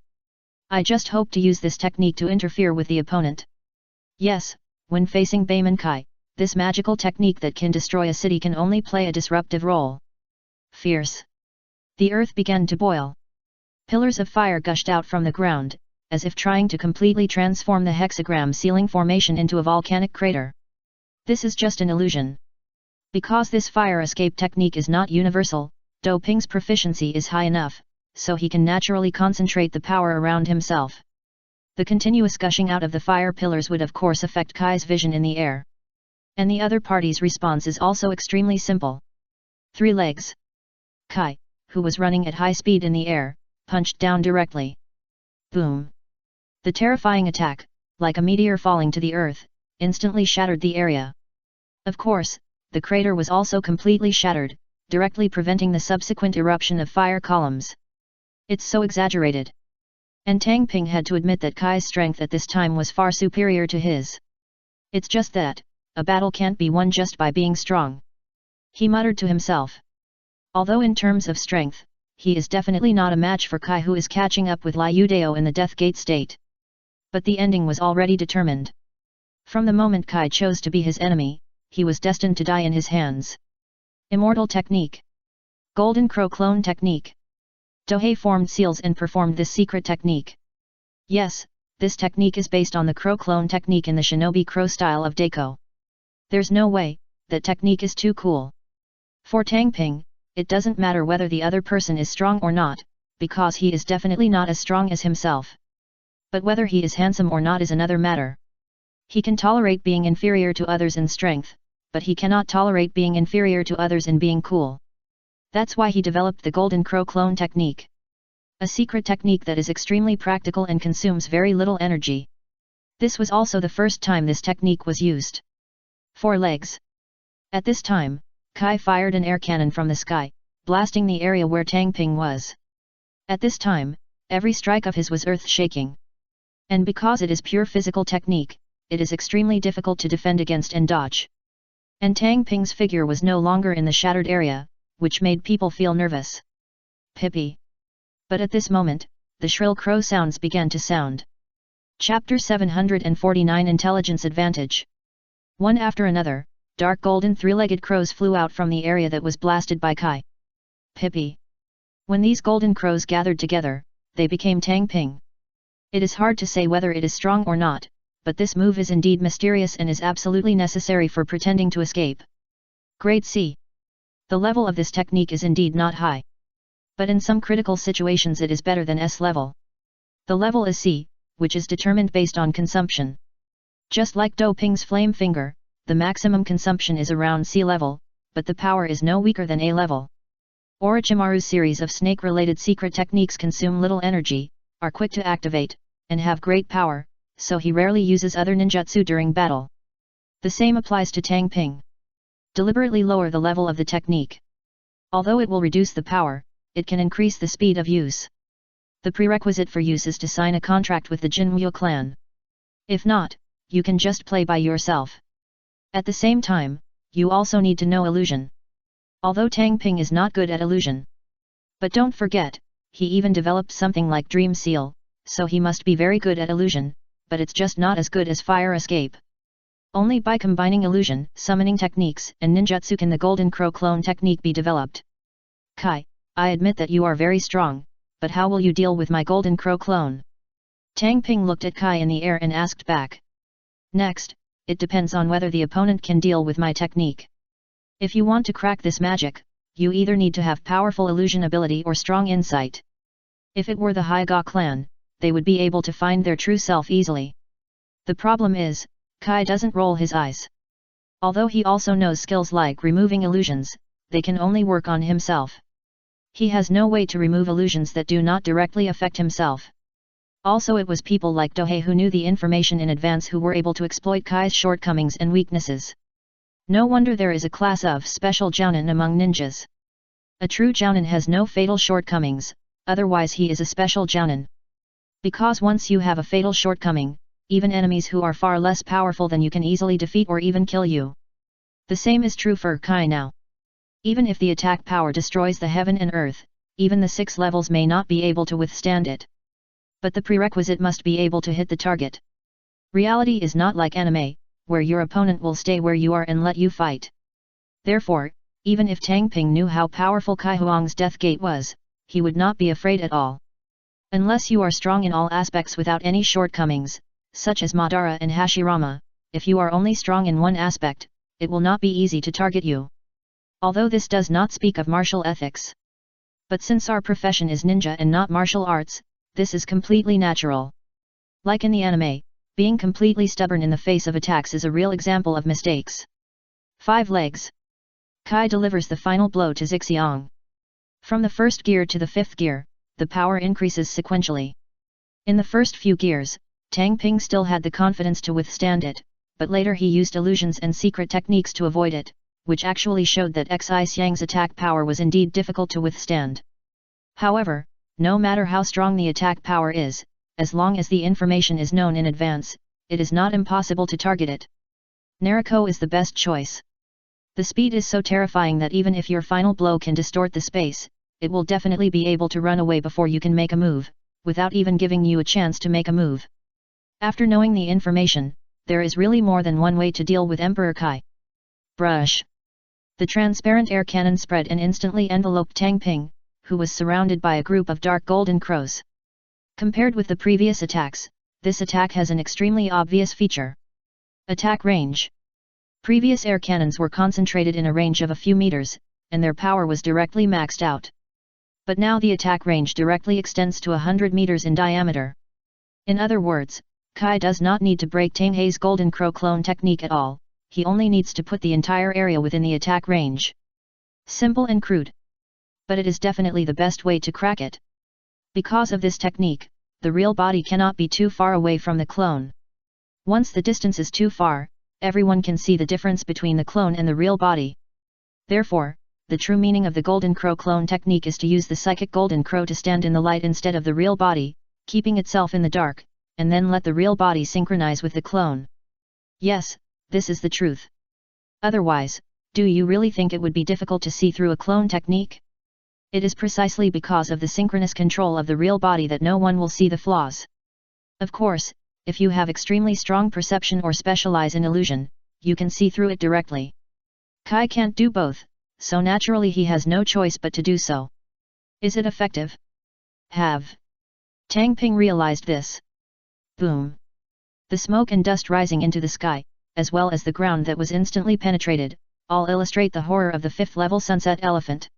I just hope to use this technique to interfere with the opponent. Yes, when facing Beiman Kai, this magical technique that can destroy a city can only play a disruptive role. Fierce. The earth began to boil. Pillars of fire gushed out from the ground, as if trying to completely transform the hexagram ceiling formation into a volcanic crater. This is just an illusion. Because this fire escape technique is not universal, Do Ping's proficiency is high enough, so he can naturally concentrate the power around himself. The continuous gushing out of the fire pillars would of course affect Kai's vision in the air. And the other party's response is also extremely simple. 3 legs. Kai, who was running at high speed in the air, punched down directly. Boom! The terrifying attack, like a meteor falling to the earth, instantly shattered the area. Of course, the crater was also completely shattered, directly preventing the subsequent eruption of fire columns. It's so exaggerated. And Tang Ping had to admit that Kai's strength at this time was far superior to his. It's just that, a battle can't be won just by being strong. He muttered to himself. Although in terms of strength, he is definitely not a match for Kai, who is catching up with Liu Dao in the Death Gate state. But the ending was already determined. From the moment Kai chose to be his enemy, he was destined to die in his hands. Immortal Technique. Golden Crow Clone Technique. Dohei formed seals and performed this secret technique. Yes, this technique is based on the Crow Clone technique in the Shinobi Crow style of Deiko. There's no way, that technique is too cool. For Tang Ping, it doesn't matter whether the other person is strong or not, because he is definitely not as strong as himself. But whether he is handsome or not is another matter. He can tolerate being inferior to others in strength, but he cannot tolerate being inferior to others in being cool. That's why he developed the Golden Crow Clone technique. A secret technique that is extremely practical and consumes very little energy. This was also the first time this technique was used. 4 legs. At this time, Kai fired an air cannon from the sky, blasting the area where Tang Ping was. At this time, every strike of his was earth-shaking. And because it is pure physical technique, it is extremely difficult to defend against and dodge. And Tang Ping's figure was no longer in the shattered area, which made people feel nervous. Pippi. But at this moment, the shrill crow sounds began to sound. Chapter 749 Intelligence Advantage. One after another, dark golden 3-legged crows flew out from the area that was blasted by Kai. Pippi. When these golden crows gathered together, they became Tang Ping. It is hard to say whether it is strong or not, but this move is indeed mysterious and is absolutely necessary for pretending to escape. Grade C. The level of this technique is indeed not high. But in some critical situations it is better than S level. The level is C, which is determined based on consumption. Just like Do Ping's flame finger, the maximum consumption is around C level, but the power is no weaker than A level. Orochimaru's series of snake-related secret techniques consume little energy, are quick to activate, and have great power, so he rarely uses other ninjutsu during battle. The same applies to Tang Ping. Deliberately lower the level of the technique. Although it will reduce the power, it can increase the speed of use. The prerequisite for use is to sign a contract with the Jinmyo clan. If not, you can just play by yourself. At the same time, you also need to know illusion. Although Tang Ping is not good at illusion. But don't forget, he even developed something like Dream Seal, so he must be very good at illusion, but it's just not as good as Fire Escape. Only by combining illusion, summoning techniques, and ninjutsu can the Golden Crow Clone technique be developed. Kai, I admit that you are very strong, but how will you deal with my Golden Crow Clone? Tang Ping looked at Kai in the air and asked back. Next, it depends on whether the opponent can deal with my technique. If you want to crack this magic, you either need to have powerful illusion ability or strong insight. If it were the Hyuga clan, they would be able to find their true self easily. The problem is, Kai doesn't roll his eyes. Although he also knows skills like removing illusions, they can only work on himself. He has no way to remove illusions that do not directly affect himself. Also it was people like Dohei who knew the information in advance who were able to exploit Kai's shortcomings and weaknesses. No wonder there is a class of special jounin among ninjas. A true jounin has no fatal shortcomings, otherwise he is a special jounin. Because once you have a fatal shortcoming, even enemies who are far less powerful than you can easily defeat or even kill you. The same is true for Kai now. Even if the attack power destroys the heaven and earth, even the 6 levels may not be able to withstand it. But the prerequisite must be able to hit the target. Reality is not like anime, where your opponent will stay where you are and let you fight. Therefore, even if Tang Ping knew how powerful Kai Huang's death gate was, he would not be afraid at all. Unless you are strong in all aspects without any shortcomings, such as Madara and Hashirama, if you are only strong in one aspect, it will not be easy to target you. Although this does not speak of martial ethics. But since our profession is ninja and not martial arts, this is completely natural. Like in the anime, being completely stubborn in the face of attacks is a real example of mistakes. 5 legs. Kai delivers the final blow to Zixiang. From the first gear to the 5th gear, the power increases sequentially. In the first few gears, Tang Ping still had the confidence to withstand it, but later he used illusions and secret techniques to avoid it, which actually showed that Xiang's attack power was indeed difficult to withstand. However, no matter how strong the attack power is, as long as the information is known in advance, it is not impossible to target it. Naruto is the best choice. The speed is so terrifying that even if your final blow can distort the space, it will definitely be able to run away before you can make a move, without even giving you a chance to make a move. After knowing the information, there is really more than one way to deal with Emperor Kai. Brush. The transparent air cannon spread and instantly enveloped Tang Ping, who was surrounded by a group of dark golden crows. Compared with the previous attacks, this attack has an extremely obvious feature. Attack range. Previous air cannons were concentrated in a range of a few meters, and their power was directly maxed out. But now the attack range directly extends to 100 meters in diameter. In other words, Kai does not need to break Tang Hei's Golden Crow clone technique at all, he only needs to put the entire area within the attack range. Simple and crude. But it is definitely the best way to crack it. Because of this technique, the real body cannot be too far away from the clone. Once the distance is too far, everyone can see the difference between the clone and the real body. Therefore, the true meaning of the Golden Crow clone technique is to use the psychic Golden Crow to stand in the light instead of the real body, keeping itself in the dark, and then let the real body synchronize with the clone. Yes, this is the truth. Otherwise, do you really think it would be difficult to see through a clone technique? It is precisely because of the synchronous control of the real body that no one will see the flaws. Of course, if you have extremely strong perception or specialize in illusion, you can see through it directly. Kai can't do both, so naturally he has no choice but to do so. Is it effective? Tang Ping realized this. Boom. The smoke and dust rising into the sky, as well as the ground that was instantly penetrated, all illustrate the horror of the 5th level sunset elephant.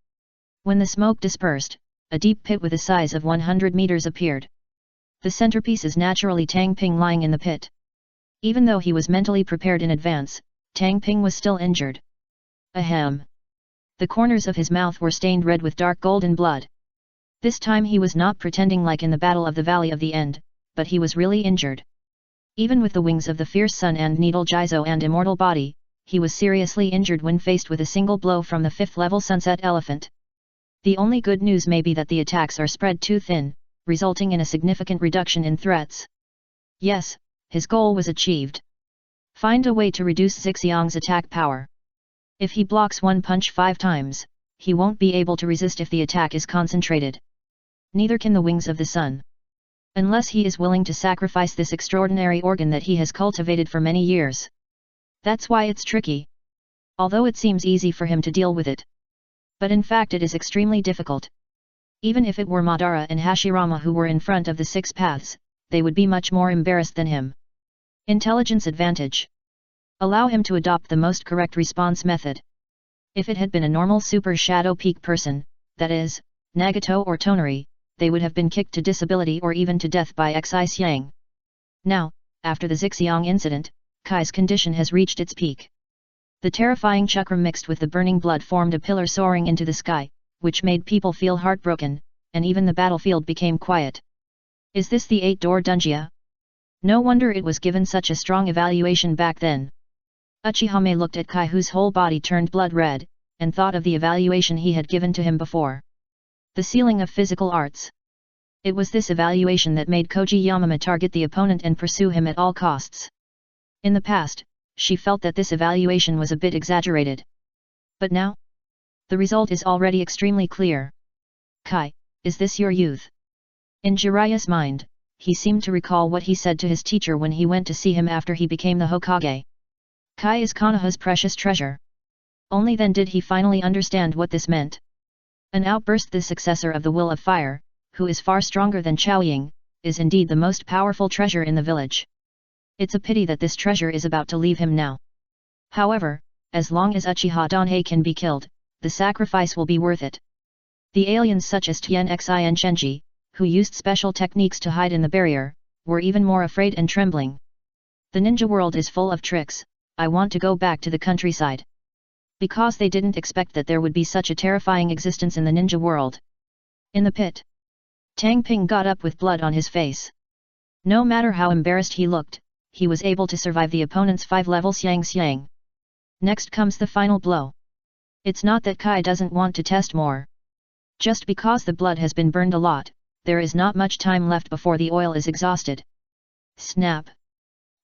When the smoke dispersed, a deep pit with a size of 100 meters appeared. The centerpiece is naturally Tang Ping lying in the pit. Even though he was mentally prepared in advance, Tang Ping was still injured. Ahem. The corners of his mouth were stained red with dark golden blood. This time he was not pretending like in the Battle of the Valley of the End, but he was really injured. Even with the wings of the fierce sun and needle Jizo and immortal body, he was seriously injured when faced with a single blow from the 5th level sunset elephant. The only good news may be that the attacks are spread too thin, resulting in a significant reduction in threats. Yes, his goal was achieved. Find a way to reduce Zixiang's attack power. If he blocks one punch 5 times, he won't be able to resist if the attack is concentrated. Neither can the wings of the sun. Unless he is willing to sacrifice this extraordinary organ that he has cultivated for many years. That's why it's tricky. Although it seems easy for him to deal with it. But in fact it is extremely difficult. Even if it were Madara and Hashirama who were in front of the 6 paths, they would be much more embarrassed than him. Intelligence advantage. Allow him to adopt the most correct response method. If it had been a normal Super Shadow Peak person, that is, Nagato or Tonari, they would have been kicked to disability or even to death by Xiang. Now, after the Zixiang incident, Kai's condition has reached its peak. The terrifying chakram mixed with the burning blood formed a pillar soaring into the sky, which made people feel heartbroken, and even the battlefield became quiet. Is this the 8-door Dunjia? No wonder it was given such a strong evaluation back then. Uchihame looked at Kai whose whole body turned blood red, and thought of the evaluation he had given to him before. The ceiling of physical arts. It was this evaluation that made Koji Yamama target the opponent and pursue him at all costs. In the past, she felt that this evaluation was a bit exaggerated. But now? The result is already extremely clear. Kai, is this your youth? In Jiraiya's mind, he seemed to recall what he said to his teacher when he went to see him after he became the Hokage. Kai is Konoha's precious treasure. Only then did he finally understand what this meant. An outburst. The successor of the Will of Fire, who is far stronger than Chaoying, is indeed the most powerful treasure in the village. It's a pity that this treasure is about to leave him now. However, as long as Uchiha Danhei can be killed, the sacrifice will be worth it. The aliens such as Tien Xi and Shenji, who used special techniques to hide in the barrier, were even more afraid and trembling. The ninja world is full of tricks. I want to go back to the countryside. Because they didn't expect that there would be such a terrifying existence in the ninja world. In the pit, Tang Ping got up with blood on his face. No matter how embarrassed he looked, he was able to survive the opponent's 5-level Xiang. Next comes the final blow. It's not that Kai doesn't want to test more. Just because the blood has been burned a lot, there is not much time left before the oil is exhausted. Snap!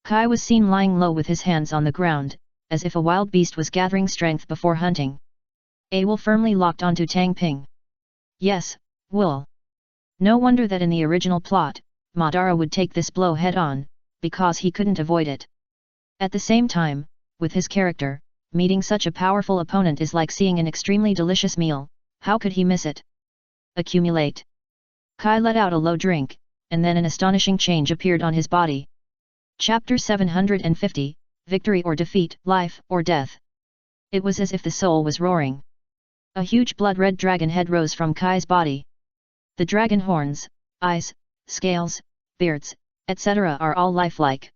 Kai was seen lying low with his hands on the ground, as if a wild beast was gathering strength before hunting. A will firmly locked onto Tang Ping. Yes, will. No wonder that in the original plot, Madara would take this blow head-on, because he couldn't avoid it. At the same time, with his character, meeting such a powerful opponent is like seeing an extremely delicious meal. How could he miss it? Accumulate. Kai let out a low drink, and then an astonishing change appeared on his body. Chapter 750, Victory or Defeat, Life or Death. It was as if the soul was roaring. A huge blood-red dragon head rose from Kai's body. The dragon horns, eyes, scales, beards, etc. are all lifelike.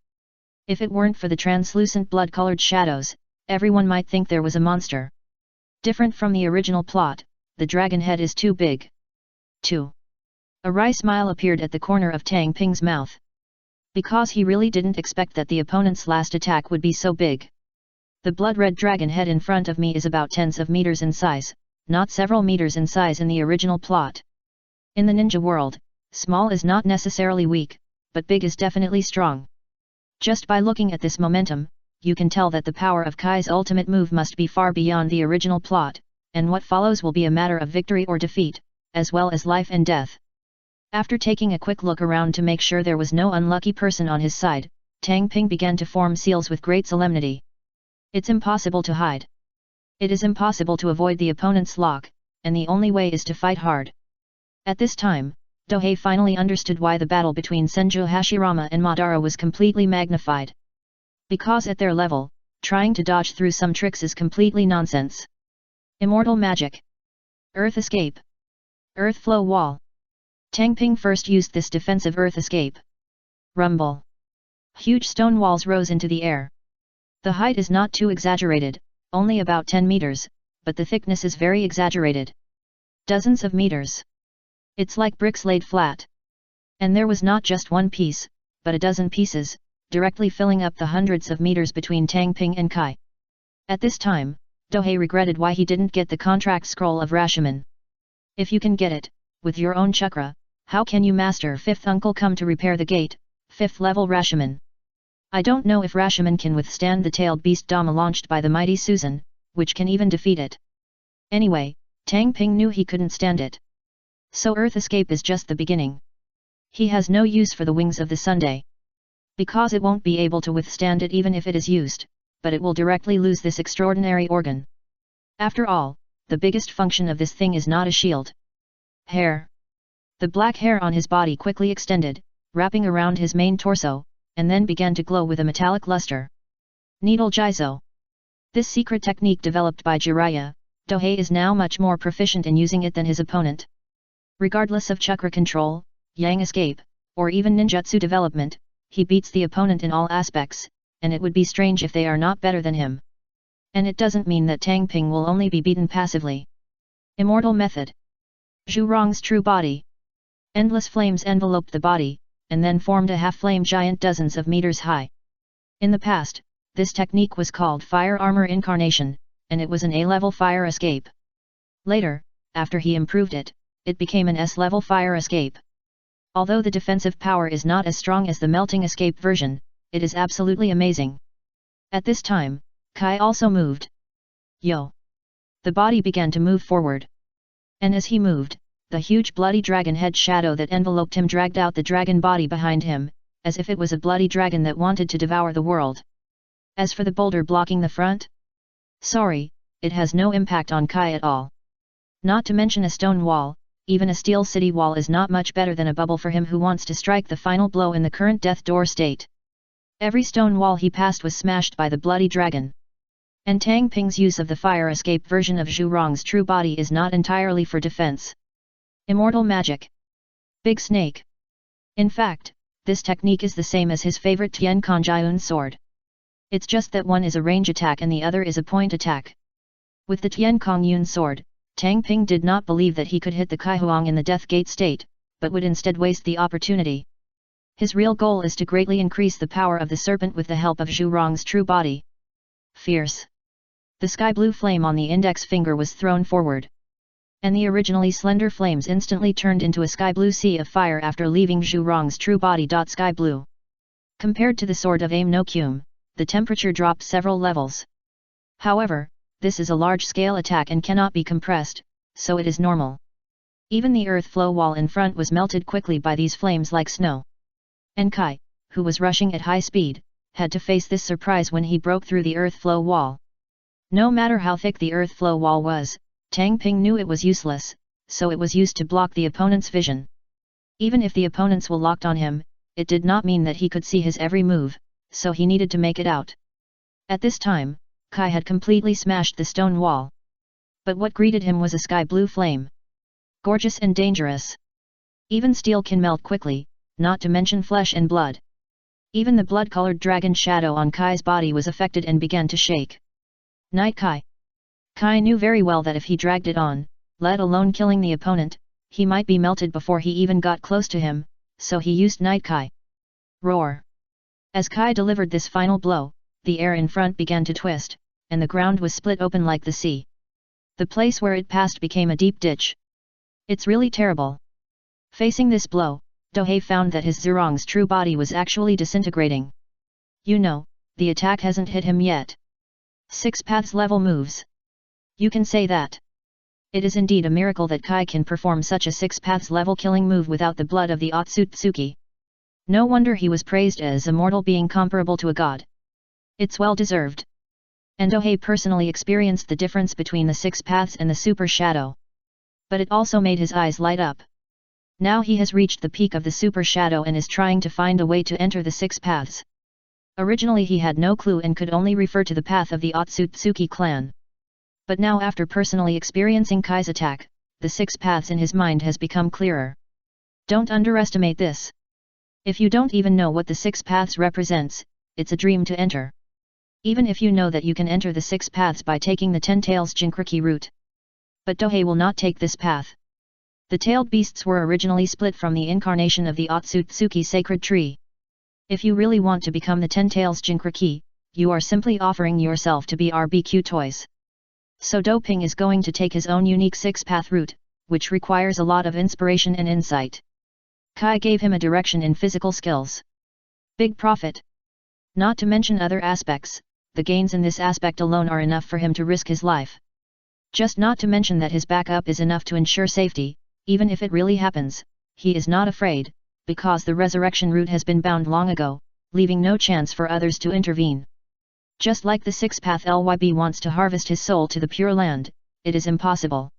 If it weren't for the translucent blood-colored shadows, everyone might think there was a monster. Different from the original plot, the dragon head is too big. 2. A wry smile appeared at the corner of Tang Ping's mouth. Because he really didn't expect that the opponent's last attack would be so big. The blood-red dragon head in front of me is about tens of meters in size, not several meters in size in the original plot. In the ninja world, small is not necessarily weak, but big is definitely strong. Just by looking at this momentum, you can tell that the power of Kai's ultimate move must be far beyond the original plot, and what follows will be a matter of victory or defeat, as well as life and death. After taking a quick look around to make sure there was no unlucky person on his side, Tang Ping began to form seals with great solemnity. It's impossible to hide. It is impossible to avoid the opponent's lock, and the only way is to fight hard. At this time, Dohei finally understood why the battle between Senju Hashirama and Madara was completely magnified. Because at their level, trying to dodge through some tricks is completely nonsense. Immortal magic. Earth escape. Earth flow wall. Tang Ping first used this defensive earth escape. Rumble. Huge stone walls rose into the air. The height is not too exaggerated, only about 10 meters, but the thickness is very exaggerated. Dozens of meters. It's like bricks laid flat. And there was not just one piece, but a dozen pieces, directly filling up the hundreds of meters between Tang Ping and Kai. At this time, Dohei regretted why he didn't get the contract scroll of Rashomon. If you can get it, with your own chakra, how can you master 5th uncle come to repair the gate, 5th level Rashomon? I don't know if Rashomon can withstand the tailed beast Dama launched by the mighty Susan, which can even defeat it. Anyway, Tang Ping knew he couldn't stand it. So Earth Escape is just the beginning. He has no use for the Wings of the Sunday. Because it won't be able to withstand it even if it is used, but it will directly lose this extraordinary organ. After all, the biggest function of this thing is not a shield. Hair. The black hair on his body quickly extended, wrapping around his main torso, and then began to glow with a metallic luster. Needle Jizo. This secret technique developed by Jiraiya, Dohei is now much more proficient in using it than his opponent. Regardless of chakra control, yang escape, or even ninjutsu development, he beats the opponent in all aspects, and it would be strange if they are not better than him. And it doesn't mean that Tang Ping will only be beaten passively. Immortal method. Zhu Rong's true body. Endless flames enveloped the body, and then formed a half-flame giant dozens of meters high. In the past, this technique was called Fire Armor Incarnation, and it was an A-level fire escape. Later, after he improved it, it became an S-level fire escape. Although the defensive power is not as strong as the melting escape version, it is absolutely amazing. At this time, Kai also moved. Yo! The body began to move forward. And as he moved, the huge bloody dragon head shadow that enveloped him dragged out the dragon body behind him, as if it was a bloody dragon that wanted to devour the world. As for the boulder blocking the front? Sorry, it has no impact on Kai at all. Not to mention a stone wall, even a steel city wall is not much better than a bubble for him who wants to strike the final blow in the current death door state. Every stone wall he passed was smashed by the bloody dragon. And Tang Ping's use of the fire escape version of Zhu Rong's true body is not entirely for defense. Immortal magic. Big snake. In fact, this technique is the same as his favorite Tian Kanjiun sword. It's just that one is a range attack and the other is a point attack. With the Tian Kangyun sword, Tang Ping did not believe that he could hit the Kai Huang in the Death Gate state, but would instead waste the opportunity. His real goal is to greatly increase the power of the serpent with the help of Zhu Rong's true body. Fierce. The sky blue flame on the index finger was thrown forward. And the originally slender flames instantly turned into a sky blue sea of fire after leaving Zhu Rong's true body. Sky blue. Compared to the sword of Aim no Kyum, the temperature dropped several levels. However, this is a large-scale attack and cannot be compressed, so it is normal. Even the earth flow wall in front was melted quickly by these flames like snow. And Kai, who was rushing at high speed, had to face this surprise when he broke through the earth flow wall. No matter how thick the earth flow wall was, Tang Ping knew it was useless, so it was used to block the opponent's vision. Even if the opponents were locked on him, it did not mean that he could see his every move, so he needed to make it out. At this time, Kai had completely smashed the stone wall. But what greeted him was a sky blue flame. Gorgeous and dangerous. Even steel can melt quickly, not to mention flesh and blood. Even the blood-colored dragon shadow on Kai's body was affected and began to shake. Night Kai. Kai knew very well that if he dragged it on, let alone killing the opponent, he might be melted before he even got close to him, so he used Night Kai. Roar. As Kai delivered this final blow, the air in front began to twist, and the ground was split open like the sea. The place where it passed became a deep ditch. It's really terrible. Facing this blow, Dohei found that his Zhurong's true body was actually disintegrating. You know, the attack hasn't hit him yet. 6 paths level moves. You can say that. It is indeed a miracle that Kai can perform such a 6 paths level killing move without the blood of the Otsutsuki. No wonder he was praised as a mortal being comparable to a god. It's well deserved. And Dohei personally experienced the difference between the 6 paths and the super shadow. But it also made his eyes light up. Now he has reached the peak of the super shadow and is trying to find a way to enter the 6 paths. Originally he had no clue and could only refer to the path of the Otsutsuki clan. But now after personally experiencing Kai's attack, the 6 paths in his mind has become clearer. Don't underestimate this. If you don't even know what the 6 paths represents, it's a dream to enter. Even if you know that you can enter the 6 paths by taking the 10 tails Jinkriki route. But Dohei will not take this path. The tailed beasts were originally split from the incarnation of the Otsutsuki sacred tree. If you really want to become the 10 tails Jinkriki, you are simply offering yourself to be RBQ toys. So Do Ping is going to take his own unique 6-path route, which requires a lot of inspiration and insight. Kai gave him a direction in physical skills. Big profit. Not to mention other aspects, the gains in this aspect alone are enough for him to risk his life. Just not to mention that his backup is enough to ensure safety, even if it really happens, he is not afraid, because the resurrection route has been bound long ago, leaving no chance for others to intervene. Just like the 6-path LYB wants to harvest his soul to the Pure Land, it is impossible.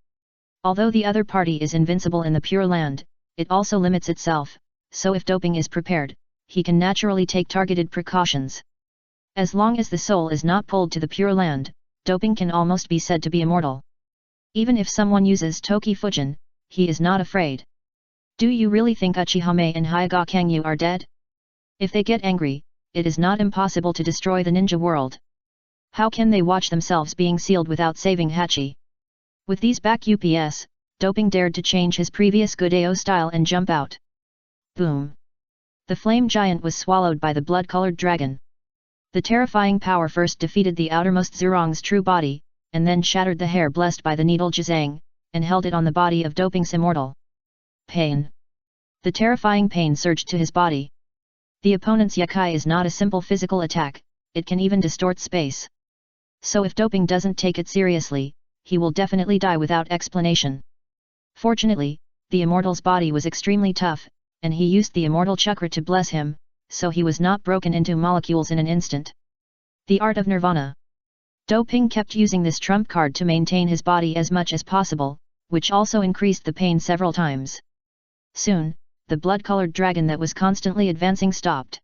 Although the other party is invincible in the Pure Land, it also limits itself, so if doping is prepared, he can naturally take targeted precautions. As long as the soul is not pulled to the Pure Land, doping can almost be said to be immortal. Even if someone uses Toki Fujin, he is not afraid. Do you really think Uchihame and Hyaga Kangyu are dead? If they get angry, it is not impossible to destroy the ninja world. How can they watch themselves being sealed without saving Hachi? With these back UPS, Doping dared to change his previous good AO style and jump out. Boom! The flame giant was swallowed by the blood-colored dragon. The terrifying power first defeated the outermost Zhurong's true body, and then shattered the hair blessed by the needle Jizang, and held it on the body of Doping's immortal. Pain. The terrifying pain surged to his body. The opponent's Yakai is not a simple physical attack, it can even distort space. So if Doping doesn't take it seriously, he will definitely die without explanation. Fortunately, the immortal's body was extremely tough, and he used the immortal chakra to bless him, so he was not broken into molecules in an instant. The art of nirvana. Do Ping kept using this trump card to maintain his body as much as possible, which also increased the pain several times. Soon, the blood-colored dragon that was constantly advancing stopped.